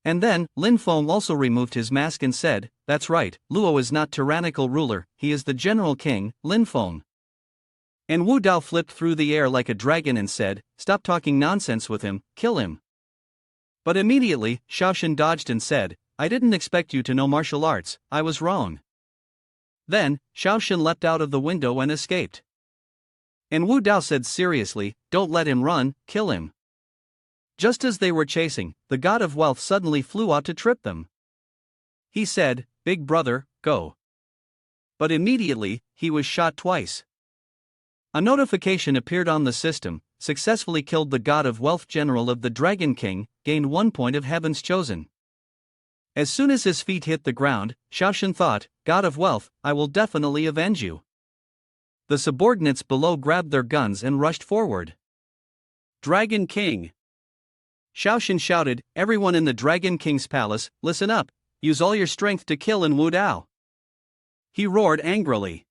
And then, Lin Feng also removed his mask and said, "That's right, Luo is not tyrannical ruler, he is the general king, Lin Feng." And Wu Dao flipped through the air like a dragon and said, "Stop talking nonsense with him, kill him." But immediately, Xiaoshan dodged and said, "I didn't expect you to know martial arts, I was wrong." Then, Xiaoshan leapt out of the window and escaped. And Wu Dao said seriously, "Don't let him run, kill him." Just as they were chasing, the god of wealth suddenly flew out to trip them. He said, "Big brother, go." But immediately, he was shot twice. A notification appeared on the system: successfully killed the god of wealth general of the Dragon King, gained 1 point of Heaven's Chosen. As soon as his feet hit the ground, Xiaoshan thought, "God of wealth, I will definitely avenge you." The subordinates below grabbed their guns and rushed forward. Dragon King. Xiaoxian shouted, "Everyone in the Dragon King's palace, listen up, use all your strength to kill and Wu Dao." He roared angrily.